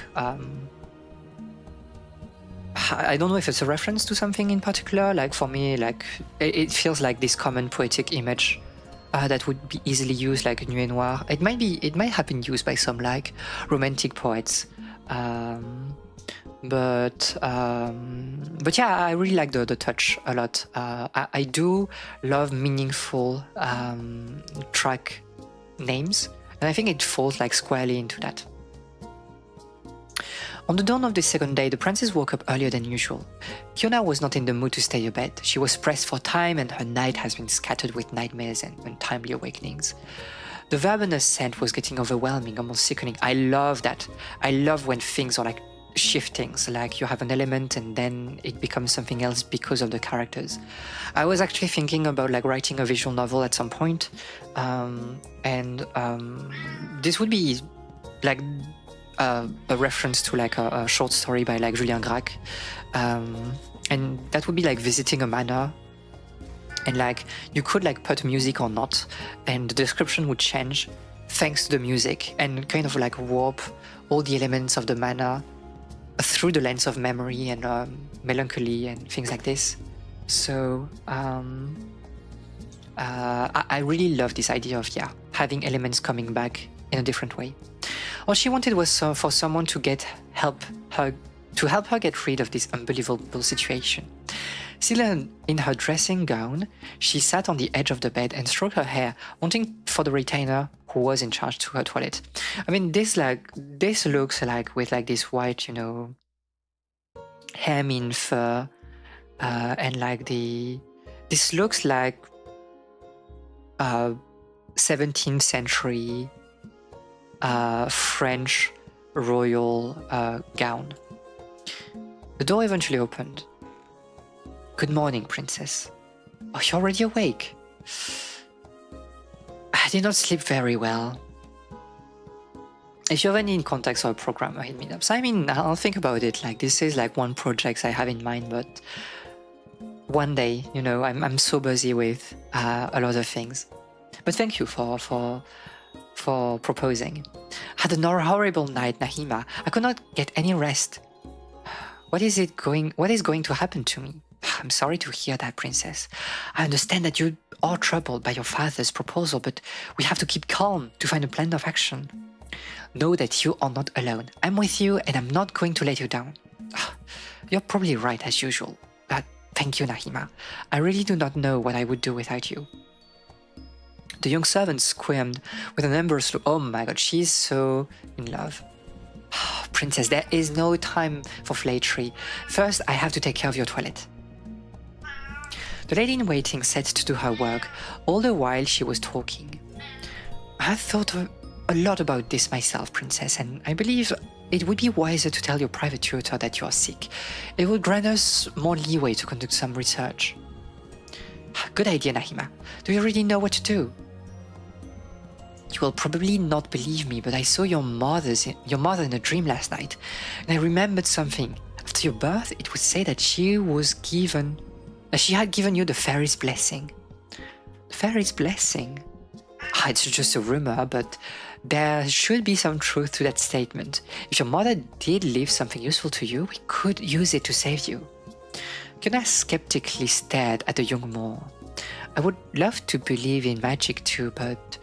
I don't know if it's a reference to something in particular. Like for me, like it feels like this common poetic image that would be easily used, like Nuit Noire. It might have been used by some like romantic poets, but yeah, I really like the touch a lot. I do love meaningful track names, and I think it falls like squarely into that. On the dawn of the second day, the princess woke up earlier than usual. Fiona was not in the mood to stay abed. She was pressed for time, and her night has been scattered with nightmares and untimely awakenings. The verbena scent was getting overwhelming, almost sickening. I love that. I love when things are like shifting, so like you have an element and then it becomes something else because of the characters. I was actually thinking about like writing a visual novel at some point, and this would be like a reference to like a short story by like Julien Gracq, and that would be like visiting a manor, and like you could like put music or not, and the description would change thanks to the music, and kind of like warp all the elements of the manor through the lens of memory and melancholy and things like this. So I really love this idea of having elements coming back in a different way. All she wanted was for someone to help her get rid of this unbelievable situation. Still in her dressing gown, she sat on the edge of the bed and stroked her hair, wanting for the retainer who was in charge to her toilet. I mean, this looks like with like this white, hermine fur, and like this looks like 17th century French royal gown. The door eventually opened. "Good morning, princess. Are you already awake?" "I did not sleep very well." If you have any contacts or a programmer, hit me up. So I mean, I'll think about it. Like this is like one project I have in mind, but one day, I'm so busy with a lot of things. But thank you for proposing. "Had a horrible night, Nahima. I could not get any rest. What is going to happen to me?" "I'm sorry to hear that, princess. I understand that you are troubled by your father's proposal, but we have to keep calm to find a plan of action. Know that you are not alone. I'm with you and I'm not going to let you down." "You're probably right as usual. But thank you, Nahima. I really do not know what I would do without you." The young servant squirmed with an embarrassed look. Oh my god, she's so in love. "Princess, there is no time for flattery. First, I have to take care of your toilet." The lady in waiting set to do her work, all the while she was talking. "I thought a lot about this myself, princess, and I believe it would be wiser to tell your private tutor that you are sick. It would grant us more leeway to conduct some research." "Good idea, Nahima. Do you really know what to do?" "You will probably not believe me, but I saw your mother in a dream last night, and I remembered something. After your birth, it would say that she had given you the fairy's blessing." "The fairy's blessing?" It's just a rumor, but there should be some truth to that statement. If your mother did leave something useful to you, we could use it to save you." Fiona skeptically stared at the young Moor. "I would love to believe in magic too, but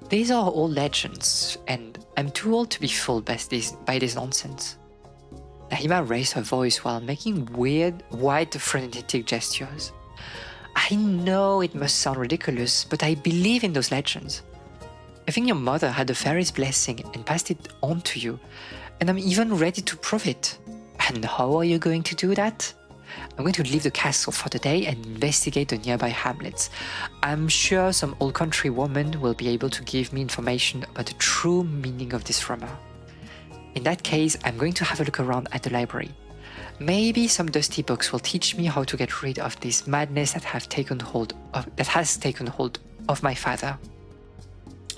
these are all legends, and I'm too old to be fooled by this nonsense." Nahima raised her voice while making weird, white, frenetic gestures. "I know it must sound ridiculous, but I believe in those legends. I think your mother had the fairy's blessing and passed it on to you, and I'm even ready to prove it." "And how are you going to do that?" I'm going to leave the castle for the day and investigate the nearby hamlets. I'm sure some old country woman will be able to give me information about the true meaning of this rumor. In that case, I'm going to have a look around at the library. Maybe some dusty books will teach me how to get rid of this madness that has taken hold of my father.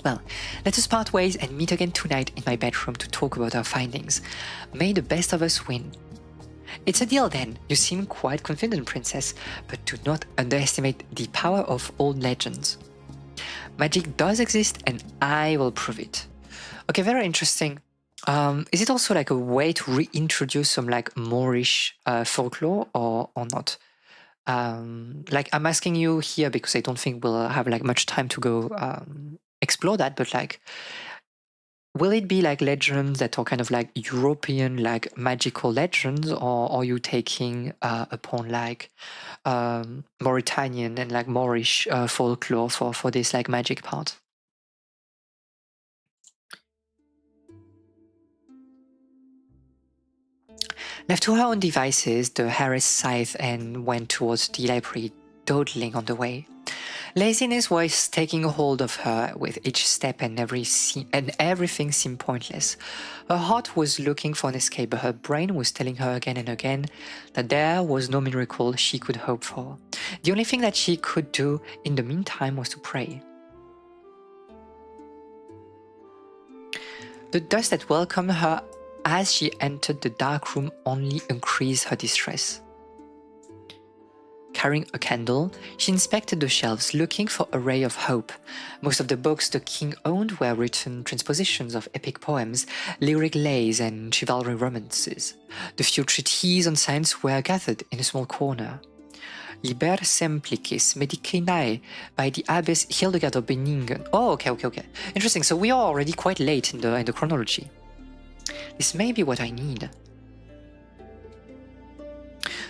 Well, let us part ways and meet again tonight in my bedroom to talk about our findings. May the best of us win. It's a deal then. You seem quite confident, princess, but do not underestimate the power of old legends. Magic does exist and I will prove it. Okay, very interesting. Is it also like a way to reintroduce some like Moorish folklore or not? Like I'm asking you here because I don't think we'll have like much time to go explore that, but like will it be like legends that are kind of like European like magical legends, or are you taking upon like Mauritanian and like Moorish folklore for this like magic part? Left to her own devices, the heiress sighed and went towards the library, dawdling on the way. Laziness was taking hold of her with each step, and everything seemed pointless. Her heart was looking for an escape, but her brain was telling her again and again that there was no miracle she could hope for. The only thing that she could do in the meantime was to pray. The dust that welcomed her as she entered the dark room only increased her distress. Carrying a candle, she inspected the shelves, looking for a ray of hope. Most of the books the king owned were written transpositions of epic poems, lyric lays, and chivalry romances. The few treatises on science were gathered in a small corner. Liber Semplicis Medicinae by the Abbess Hildegard of Bingen. Oh, okay. Interesting. So we are already quite late in the chronology. This may be what I need.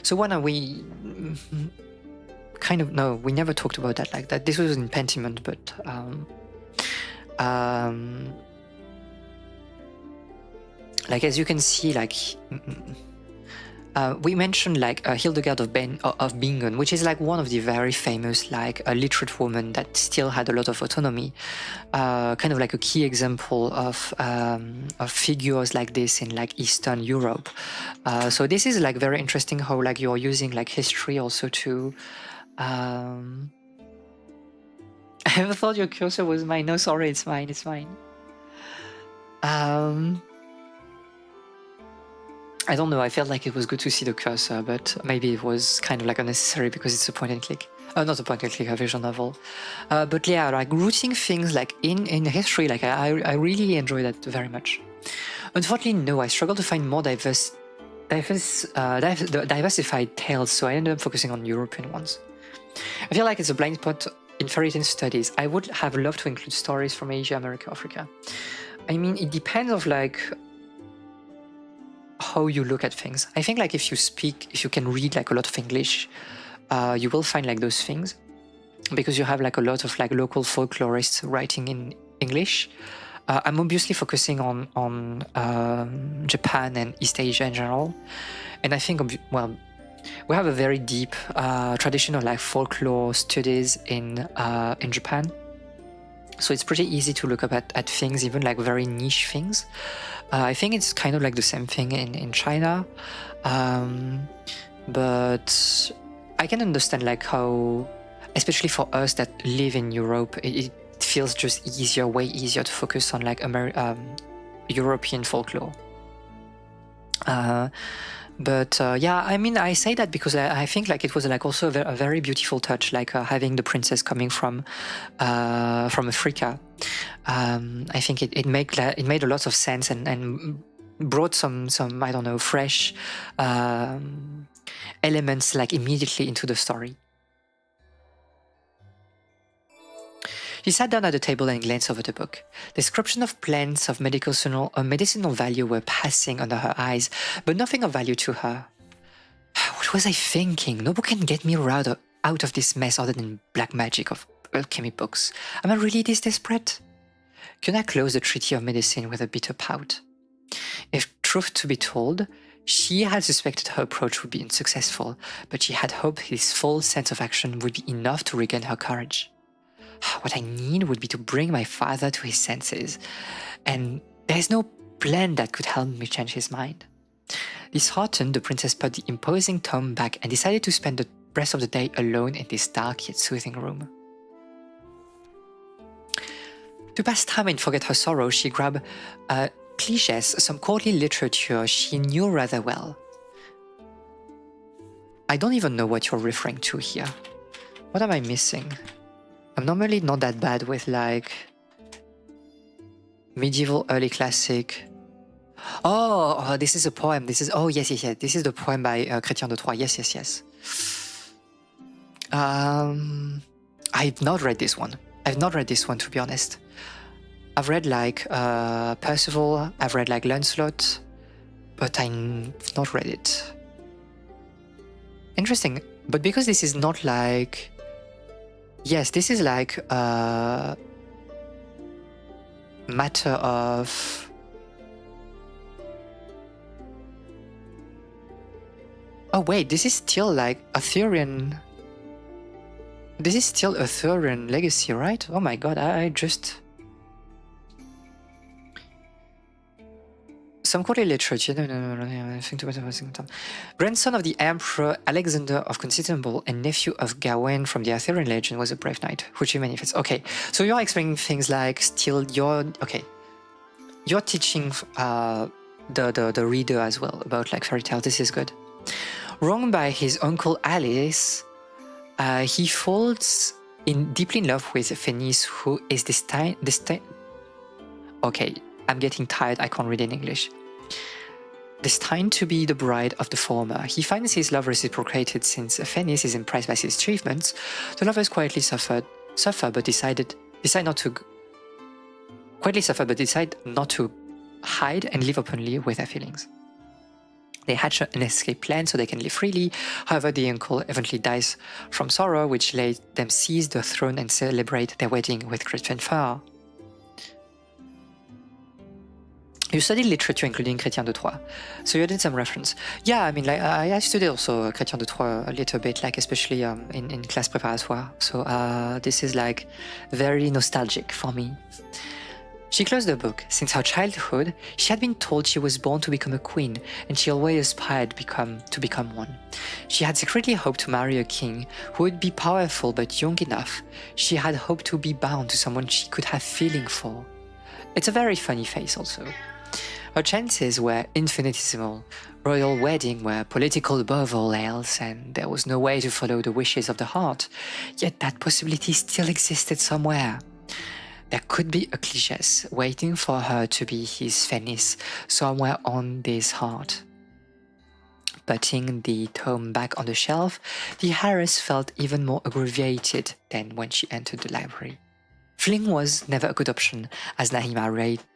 So when are we... No, we never talked about that like that. This was in Pentiment, but... like, as you can see, like... we mentioned like Hildegard of Bingen, which is like one of the very famous like literate women that still had a lot of autonomy, kind of like a key example of figures like this in like Eastern Europe. So this is like very interesting how like you're using like history also to. I ever thought your cursor was mine. No, sorry, it's mine. It's mine. I don't know, I felt like it was good to see the cursor, but maybe it was kind of like unnecessary because it's a point and click. Not a point and click, a visual novel. But yeah, like rooting things like in history, like I really enjoy that very much. Unfortunately, no, I struggle to find more diversified tales, so I ended up focusing on European ones. I feel like it's a blind spot in fairy tale studies. I would have loved to include stories from Asia, America, Africa. I mean, it depends of like how you look at things. I think like if you can read like a lot of English, you will find like those things, because you have like a lot of like local folklorists writing in English. I'm obviously focusing on Japan and East Asia in general, and I think well, we have a very deep tradition of like folklore studies in Japan. So it's pretty easy to look up at things, even like very niche things. I think it's kind of like the same thing in China. But I can understand like how, especially for us that live in Europe, it feels just easier, way easier to focus on like European folklore. Yeah, I mean, I say that because I think like it was like also a very beautiful touch, like having the princess coming from Africa. I think it made a lot of sense and brought some I don't know, fresh elements like immediately into the story. She sat down at the table and glanced over the book. Description of plants of medicinal value were passing under her eyes, but nothing of value to her. What was I thinking? No book can get me out of this mess other than black magic of alchemy books. Am I really this desperate? Kuna closed the Treaty of Medicine with a bitter pout. If truth to be told, She had suspected her approach would be unsuccessful, but she had hoped his full sense of action would be enough to regain her courage. What I need would be to bring my father to his senses, and there's no plan that could help me change his mind. Disheartened, the princess put the imposing tome back and decided to spend the rest of the day alone in this dark yet soothing room. To pass time and forget her sorrow, she grabbed clichés, some courtly literature she knew rather well. I don't even know what you're referring to here. What am I missing? I'm normally not that bad with like medieval, early classic. Oh, this is a poem. This is yes. This is the poem by Chrétien de Troyes. Yes. I've not read this one. To be honest. I've read like Percival, I've read like Lancelot, but I've not read it. Interesting, but because this is not like... Yes, this is like a matter of... Oh wait, this is still like Arthurian... This is still Arthurian legacy, right? Oh my god, I just... Some courtly literature, grandson of the Emperor Alexander of Constantinople and nephew of Gawain from the Arthurian legend, was a brave knight, which he manifests. Okay, so you're explaining things like still you're teaching the reader as well about like fairy tale. This is good. Wronged by his uncle Alice, he falls deeply in love with Fenice, who is destined. Okay, I'm getting tired. I can't read in English. Destined to be the bride of the former. He finds his love reciprocated since Fenice is impressed by his achievements. The lovers quietly suffer, but decide not to hide and live openly with their feelings. They hatch an escape plan so they can live freely. However, the uncle eventually dies from sorrow, which lets them seize the throne and celebrate their wedding with great fanfare. You studied literature, including Chrétien de Troyes, so you did some reference. Yeah, I mean, like I studied also Chrétien de Troyes a little bit, like especially in class préparatoire. So this is like very nostalgic for me. She closed the book. Since her childhood, she had been told she was born to become a queen, and she always aspired to become one. She had secretly hoped to marry a king who would be powerful but young enough. She had hoped to be bound to someone she could have feeling for. It's a very funny face also. Her chances were infinitesimal. Royal wedding were political above all else, and there was no way to follow the wishes of the heart. Yet that possibility still existed somewhere. There could be a cliché waiting for her to be his Fenice somewhere on this heart. Putting the tome back on the shelf, the heiress felt even more aggravated than when she entered the library. Fleeing was never a good option, as Nahima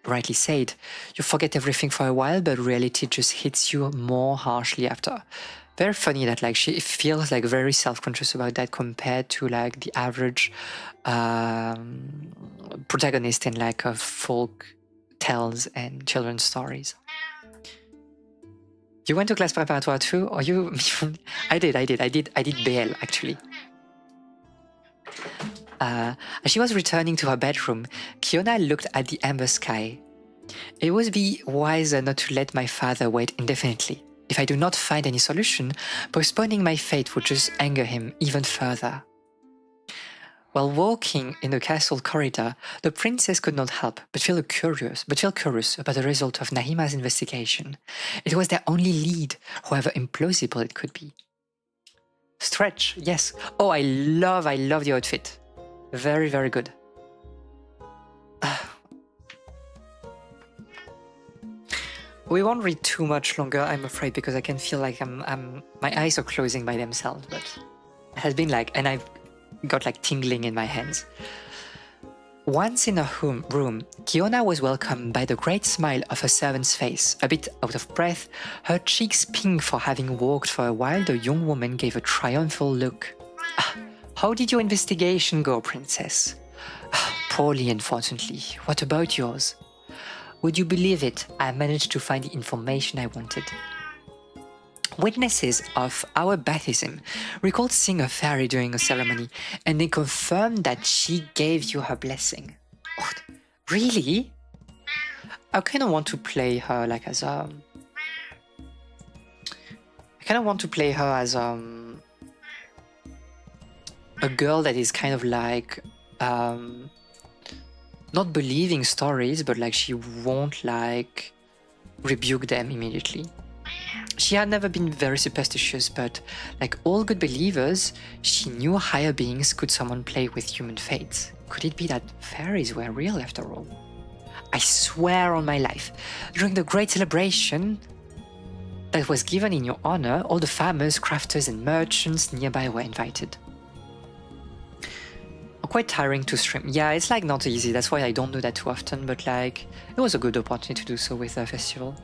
rightly said. You forget everything for a while, but reality just hits you more harshly after. Very funny that like she feels like very self-conscious about that compared to like the average protagonist in like folk tales and children's stories. You went to class préparatoire too, or you? I did BL actually. As she was returning to her bedroom, Kiona looked at the amber sky. It would be wiser not to let my father wait indefinitely. If I do not find any solution, postponing my fate would just anger him even further. While walking in the castle corridor, the princess could not help but feel curious about the result of Nahima's investigation. It was their only lead, however implausible it could be. Stretch, yes. Oh, I love the outfit. Very, very good. We won't read too much longer, I'm afraid, because I can feel like my eyes are closing by themselves, but it has been like, and I've got like tingling in my hands. Once in her room, Kiona was welcomed by the great smile of her servant's face. A bit out of breath, her cheeks pink for having walked for a while, the young woman gave a triumphal look. How did your investigation go, princess? Poorly, unfortunately. What about yours? Would you believe it? I managed to find the information I wanted. Witnesses of our baptism recalled seeing a fairy during a ceremony, and they confirmed that she gave you her blessing. Oh, really? I kind of want to play her like as a... I kind of want to play her as a girl that is kind of like not believing stories, but like she won't like rebuke them immediately. She had never been very superstitious, but like all good believers, she knew higher beings could summon play with human fates. Could it be that fairies were real after all? I swear on my life, during the great celebration that was given in your honor, all the farmers, crafters and merchants nearby were invited. Quite tiring to stream. Yeah, it's like not easy, that's why I don't do that too often, but like it was a good opportunity to do so with the festival.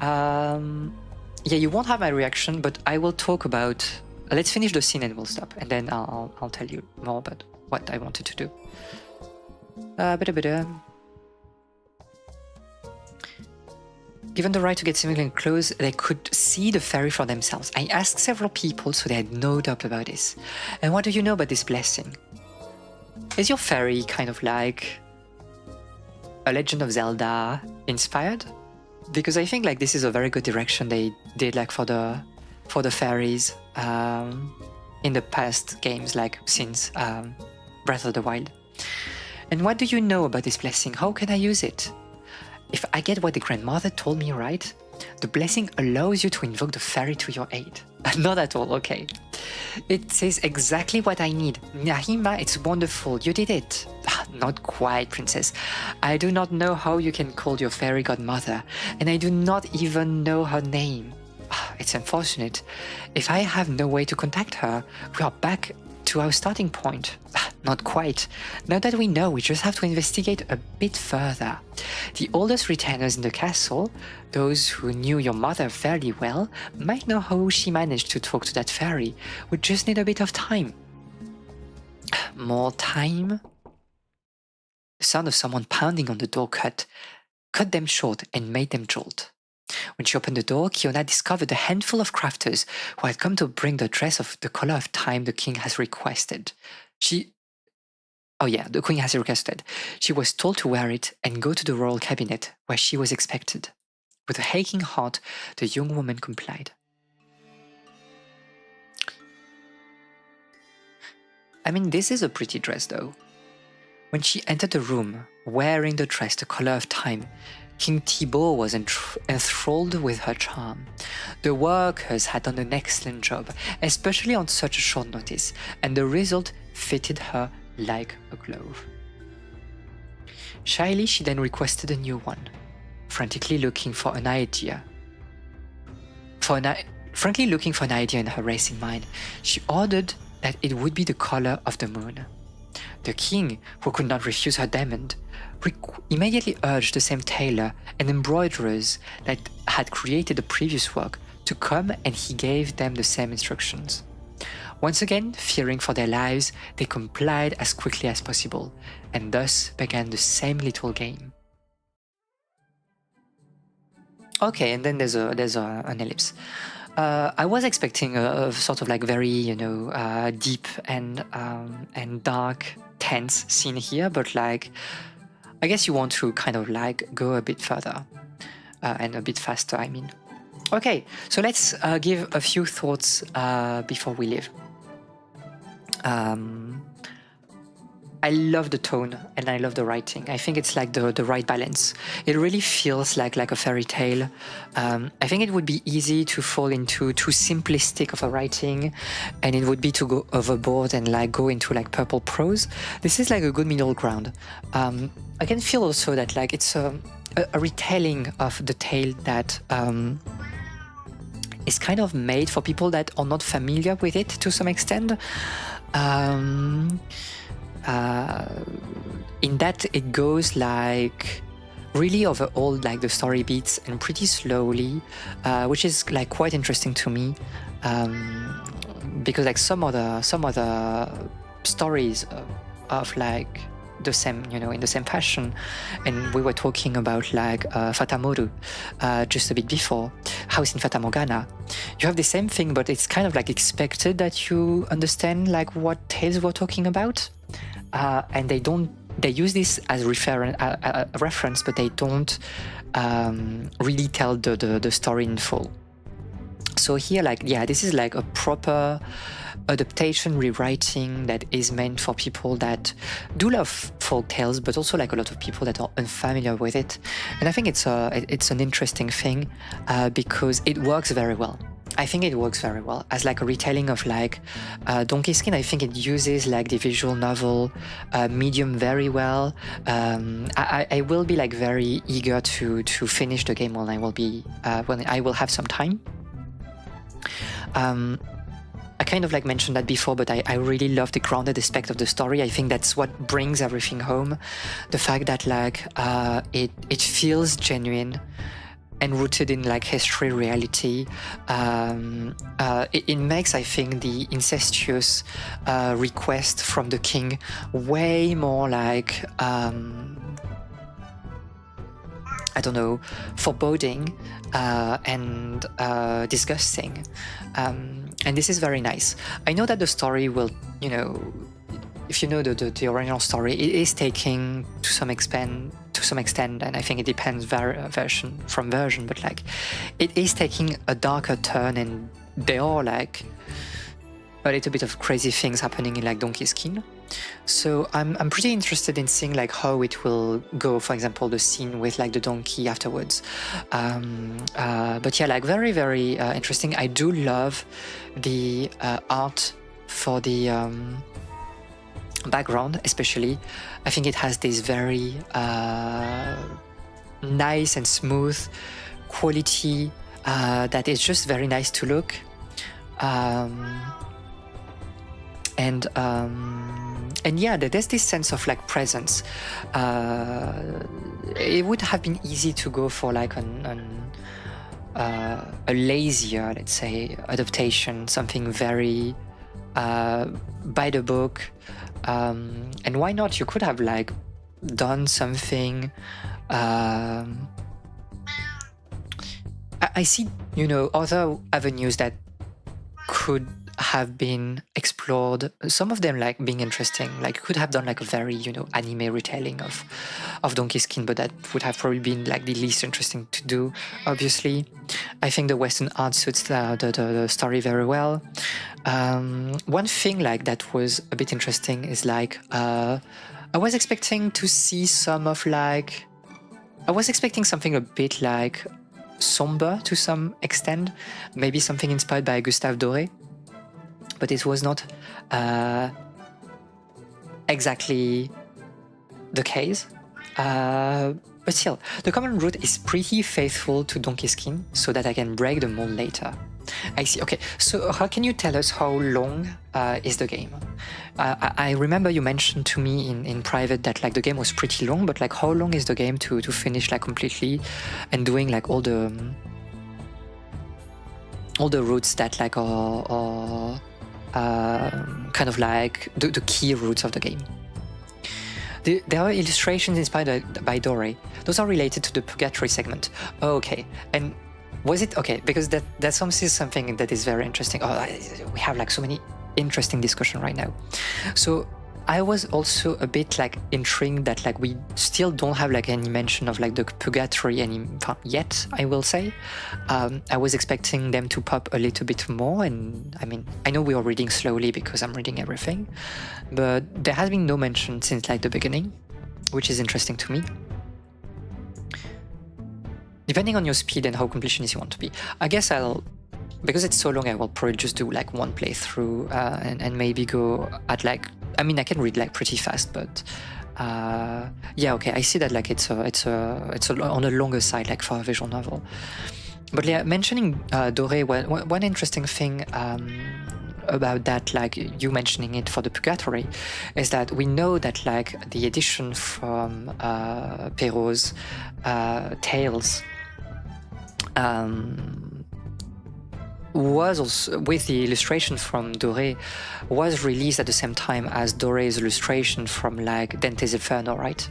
Yeah, you won't have my reaction, but I will talk about... let's finish the scene and we'll stop, and then I'll tell you more about what I wanted to do. Given the right to get significant close, they could see the fairy for themselves. I asked several people, so they had no doubt about this. And what do you know about this blessing? Is your fairy kind of like a Legend of Zelda inspired? Because I think like this is a very good direction they did like for the fairies in the past games, like since Breath of the Wild. And what do you know about this blessing? How can I use it? If I get what the grandmother told me right, the blessing allows you to invoke the fairy to your aid. Not at all, okay. It says exactly what I need. Nahima, it's wonderful, you did it. Not quite, princess. I do not know how you can call your fairy godmother, and I do not even know her name. It's unfortunate. If I have no way to contact her, we are back to our starting point. Not quite. Now that we know, we just have to investigate a bit further. The oldest retainers in the castle, those who knew your mother fairly well, might know how she managed to talk to that fairy. We just need a bit of time. More time? The sound of someone pounding on the door cut them short and made them jolt. When she opened the door, Kiona discovered a handful of crafters who had come to bring the dress of the color of time the king has requested. The queen has requested. She was told to wear it and go to the royal cabinet where she was expected. With a aching heart, the young woman complied. I mean, this is a pretty dress though. When she entered the room, wearing the dress the color of time, King Thibaut was enthralled with her charm. The workers had done an excellent job, especially on such a short notice, and the result fitted her like a glove. Shyly, she then requested a new one, frantically looking for an idea. Frankly looking for an idea in her racing mind, she ordered that it would be the color of the moon. The king, who could not refuse her demand, immediately urged the same tailor and embroiderers that had created the previous work to come, and he gave them the same instructions. Once again, fearing for their lives, they complied as quickly as possible, and thus began the same little game. Okay, and then there's an ellipse. I was expecting a sort of like very, deep and dark, tense scene here, but like, I guess you want to kind of like go a bit further and a bit faster, I mean. Okay, so let's give a few thoughts before we leave. I love the tone and I love the writing. I think it's like the right balance. It really feels like a fairy tale. I think it would be easy to fall into too simplistic of a writing, and it would be to go overboard and like go into like purple prose. This is like a good middle ground. I can feel also that like it's a retelling of the tale that is kind of made for people that are not familiar with it to some extent. In that it goes like really over all like the story beats and pretty slowly, which is like quite interesting to me, because like some of the stories of like the same, in the same fashion. And we were talking about like Fatamoru just a bit before, House in Fata Morgana. You have the same thing, but it's kind of like expected that you understand like what tales we're talking about, and they use this as a reference, but they don't really tell the story in full. So here, like, yeah, this is like a proper adaptation, rewriting that is meant for people that do love folk tales, but also like a lot of people that are unfamiliar with it. And I think it's an interesting thing because it works very well. I think it works very well as like a retelling of like Donkey Skin. I think it uses like the visual novel medium very well. I will be like very eager to finish the game when I will have some time. I kind of like mentioned that before, but I really love the grounded aspect of the story. I think that's what brings everything home. The fact that like it feels genuine and rooted in like history, reality. It makes, I think, the incestuous request from the king way more like I don't know, foreboding and disgusting. And this is very nice. I know that the story will, if you know the original story, it is taking to some extent, and I think it depends version from version, but like it is taking a darker turn, and there are like a little bit of crazy things happening in like Donkey Skin. So I'm pretty interested in seeing like how it will go. For example, the scene with like the donkey afterwards. But yeah, like very, very interesting. I do love the art for the background, especially. I think it has this very nice and smooth quality that is just very nice to look. And yeah, there's this sense of like presence. It would have been easy to go for like a lazier, let's say, adaptation, something very by the book. And why not? You could have like done something. I see, other avenues that could have been explored, some of them like being interesting. Like you could have done like a very anime retelling of Donkey Skin, but that would have probably been like the least interesting to do, obviously. I think the Western art suits the story very well. One thing like that was a bit interesting is like I was expecting to see some of like I was expecting something a bit like somber to some extent, maybe something inspired by Gustave Doré, but it was not exactly the case. But still, the common route is pretty faithful to Donkey Skin, so that I can break the mold later. I see. Okay, so how can you tell us how long is the game? I remember you mentioned to me in private that like the game was pretty long, but like how long is the game to finish like completely and doing like all the routes that like are kind of like the key routes of the game? There are illustrations inspired by Doré. Those are related to the Purgatory segment. Oh, okay. And was it okay? Because that's something that is very interesting. Oh, we have like so many interesting discussion right now. So I was also a bit like intrigued that like we still don't have like any mention of like the Purgatory yet, I will say. I was expecting them to pop a little bit more, and I mean, I know we are reading slowly because I'm reading everything, but there has been no mention since like the beginning, which is interesting to me. Depending on your speed and how completionist you want to be. I guess because it's so long, I will probably just do like one playthrough and maybe go at like, I mean, I can read like pretty fast, but yeah, okay, I see that like it's on a longer side, like for a visual novel. But yeah, mentioning Doré, one interesting thing about that, like you mentioning it for the Purgatory, is that we know that like the edition from Perrault's Tales was also, with the illustration from Doré, was released at the same time as Doré's illustration from like Dante's Inferno, right?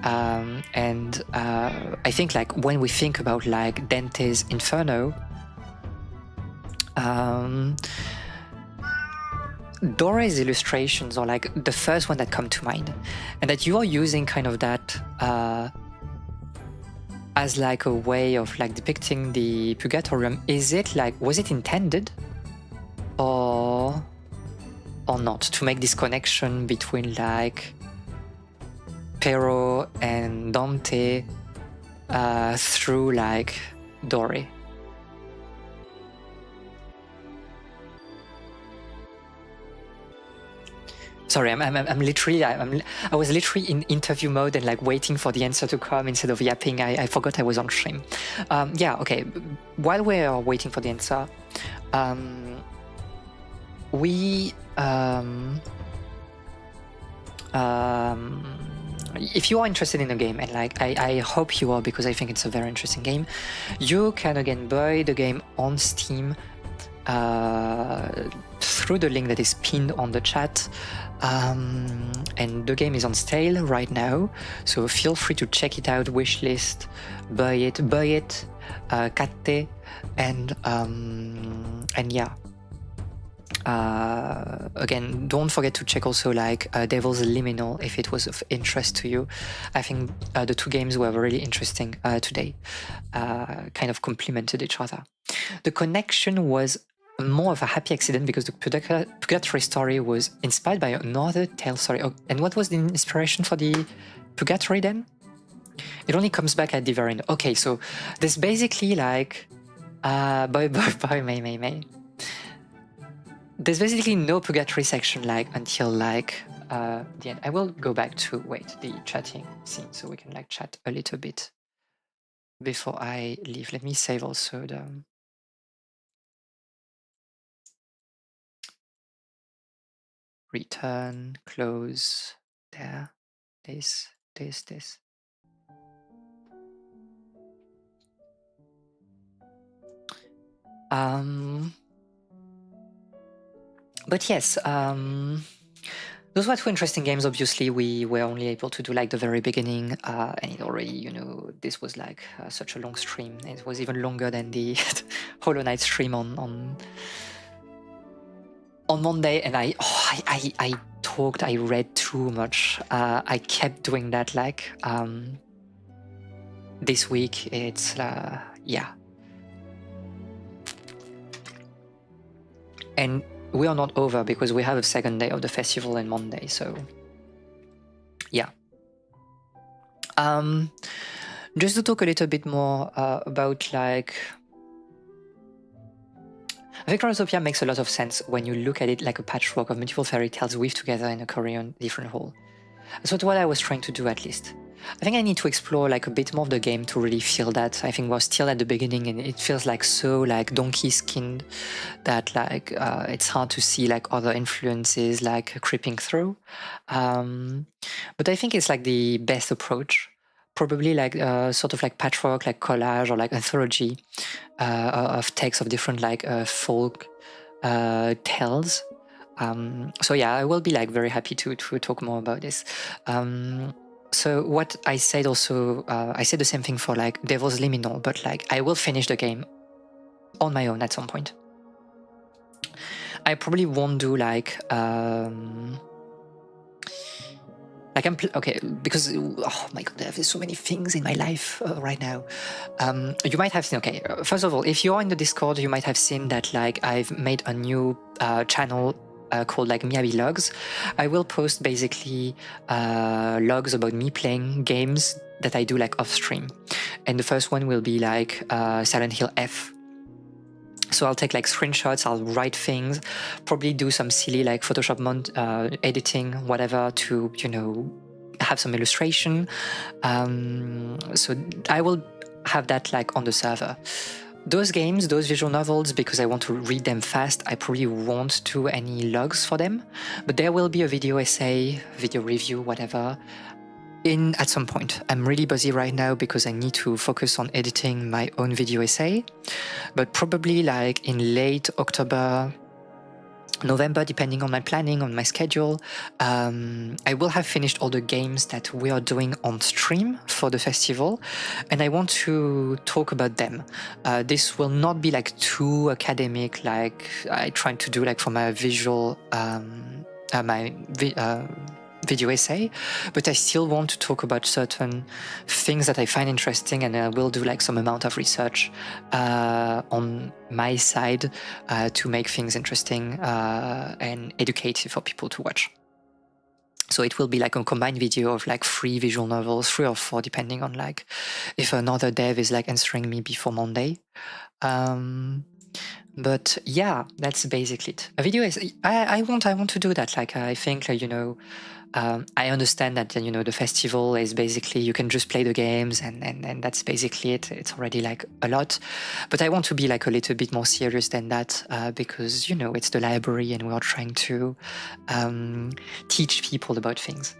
And I think like when we think about like Dante's Inferno, Doré's illustrations are like the first one that come to mind, and that you are using kind of that as like a way of like depicting the Purgatorium. Is it like, was it intended or not to make this connection between like Pero and Dante through like Doré? Sorry, I was literally in interview mode and like waiting for the answer to come instead of yapping. I forgot I was on stream. Yeah, okay. While we are waiting for the answer, if you are interested in the game, and like I hope you are, because I think it's a very interesting game, you can again buy the game on Steam through the link that is pinned on the chat. And the game is on sale right now, so feel free to check it out, wishlist, buy it, catte, and yeah. Again, don't forget to check also like Devil's Liminal if it was of interest to you. I think the two games were really interesting today, kind of complemented each other. The connection was more of a happy accident because the Purgatory story was inspired by another tale story. Oh, and what was the inspiration for the Purgatory then? It only comes back at the very end. Okay, so there's basically like bye May. There's basically no Purgatory section like until like the end. I will go back to the chatting scene so we can like chat a little bit before I leave. Let me save also the return, close, there, this. But yes, those were two interesting games. Obviously, we were only able to do like the very beginning, and it already, you know, this was like such a long stream. It was even longer than the Hollow Knight stream on Monday, and I talked, I read too much. I kept doing that like this week. It's yeah. And we are not over because we have a second day of the festival on Monday, so yeah. Just to talk a little bit more about like, I think Chronotopia makes a lot of sense when you look at it like a patchwork of multiple fairy tales weaved together in a Korean different whole. That's what I was trying to do, at least. I think I need to explore like a bit more of the game to really feel that. I think we're still at the beginning and it feels like so like donkey skinned that like it's hard to see like other influences like creeping through. But I think it's like the best approach. Probably like sort of like patchwork, like collage or like anthology of texts of different like folk tales. So yeah, I will be like very happy to talk more about this. So what I said also, I said the same thing for like Devil's Liminal, but like I will finish the game on my own at some point. I probably won't do like I'm okay, because oh my god, there's so many things in my life right now. You might have seen, okay, first of all, if you are in the Discord, you might have seen that like I've made a new channel called like Miyabi Logs. I will post basically logs about me playing games that I do like off stream, and the first one will be like Silent Hill F. So I'll take like screenshots, I'll write things, probably do some silly like Photoshop editing, whatever, to, you know, have some illustration. So I will have that like on the server. Those games, those visual novels, because I want to read them fast, I probably won't do any logs for them, but there will be a video essay, video review, whatever. in at some point. I'm really busy right now because I need to focus on editing my own video essay, but probably like in late October, November, depending on my planning, on my schedule, I will have finished all the games that we are doing on stream for the festival, and I want to talk about them. This will not be like too academic, like I tried to do like for my visual, video essay, but I still want to talk about certain things that I find interesting, and I will do like some amount of research on my side to make things interesting and educative for people to watch. So it will be like a combined video of like 3 visual novels, 3 or 4, depending on like if another dev is like answering me before Monday. But yeah, that's basically it. A video is I want to do that. Like I think you know, I understand that you know the festival is basically you can just play the games and that's basically it. It's already like a lot, but I want to be like a little bit more serious than that because you know it's the library and we are trying to teach people about things.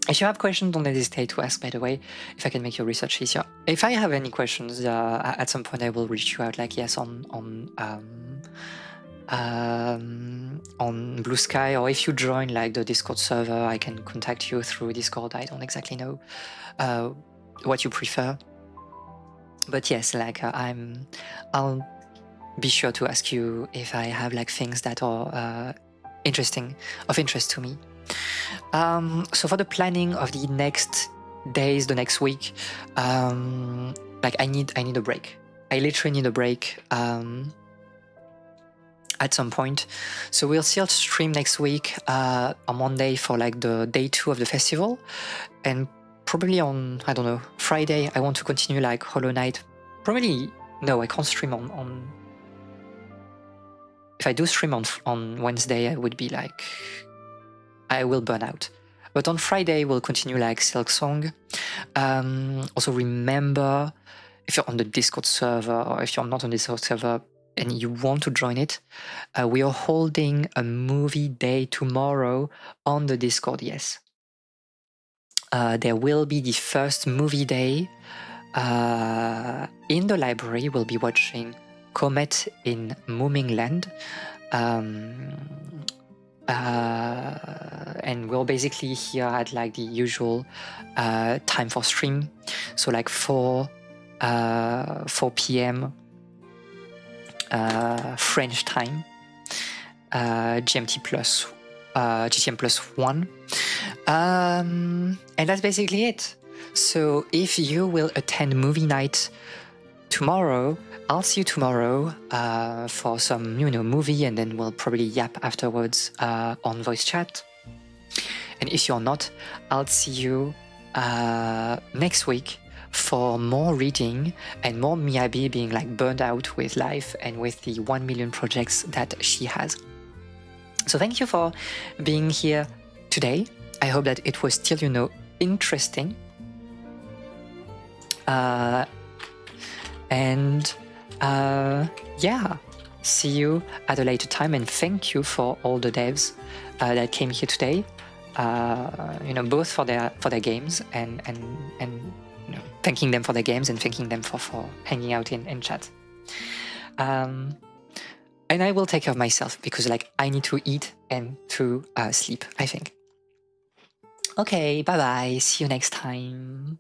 If you have questions, don't hesitate to ask, by the way, if I can make your research easier. If I have any questions, at some point I will reach you out, like, yes, on Blue Sky, or if you join, like, the Discord server, I can contact you through Discord. I don't exactly know what you prefer. But yes, like, I'll be sure to ask you if I have, like, things that are of interest to me. So for the planning of the next days, the next week, like I need a break. I literally need a break at some point. So we'll still stream next week on Monday for like the day 2 of the festival, and probably on, I don't know, Friday I want to continue like Hollow Knight. Probably no, I can't stream on. If I do stream on Wednesday, I would be like, I will burn out. But on Friday, we'll continue like Silk Song. Also remember, if you're on the Discord server, or if you're not on the Discord server and you want to join it, we are holding a movie day tomorrow on the Discord, yes. There will be the first movie day in the library. We'll be watching Comet in Mooming Land. And we're basically here at like the usual time for stream, so like 4 p.m. French time, GMT plus GTM plus 1, and that's basically it. So if you will attend movie night tomorrow, I'll see you tomorrow for some, movie, and then we'll probably yap afterwards on voice chat. And if you're not, I'll see you next week for more reading and more Miyabi being like burned out with life and with the 1 million projects that she has. So thank you for being here today. I hope that it was still, interesting. Yeah, see you at a later time, and thank you for all the devs that came here today. Both for their games and thanking them for their games and thanking them for hanging out in chat. And I will take care of myself because I need to eat and to sleep, I think. Okay, bye bye. See you next time.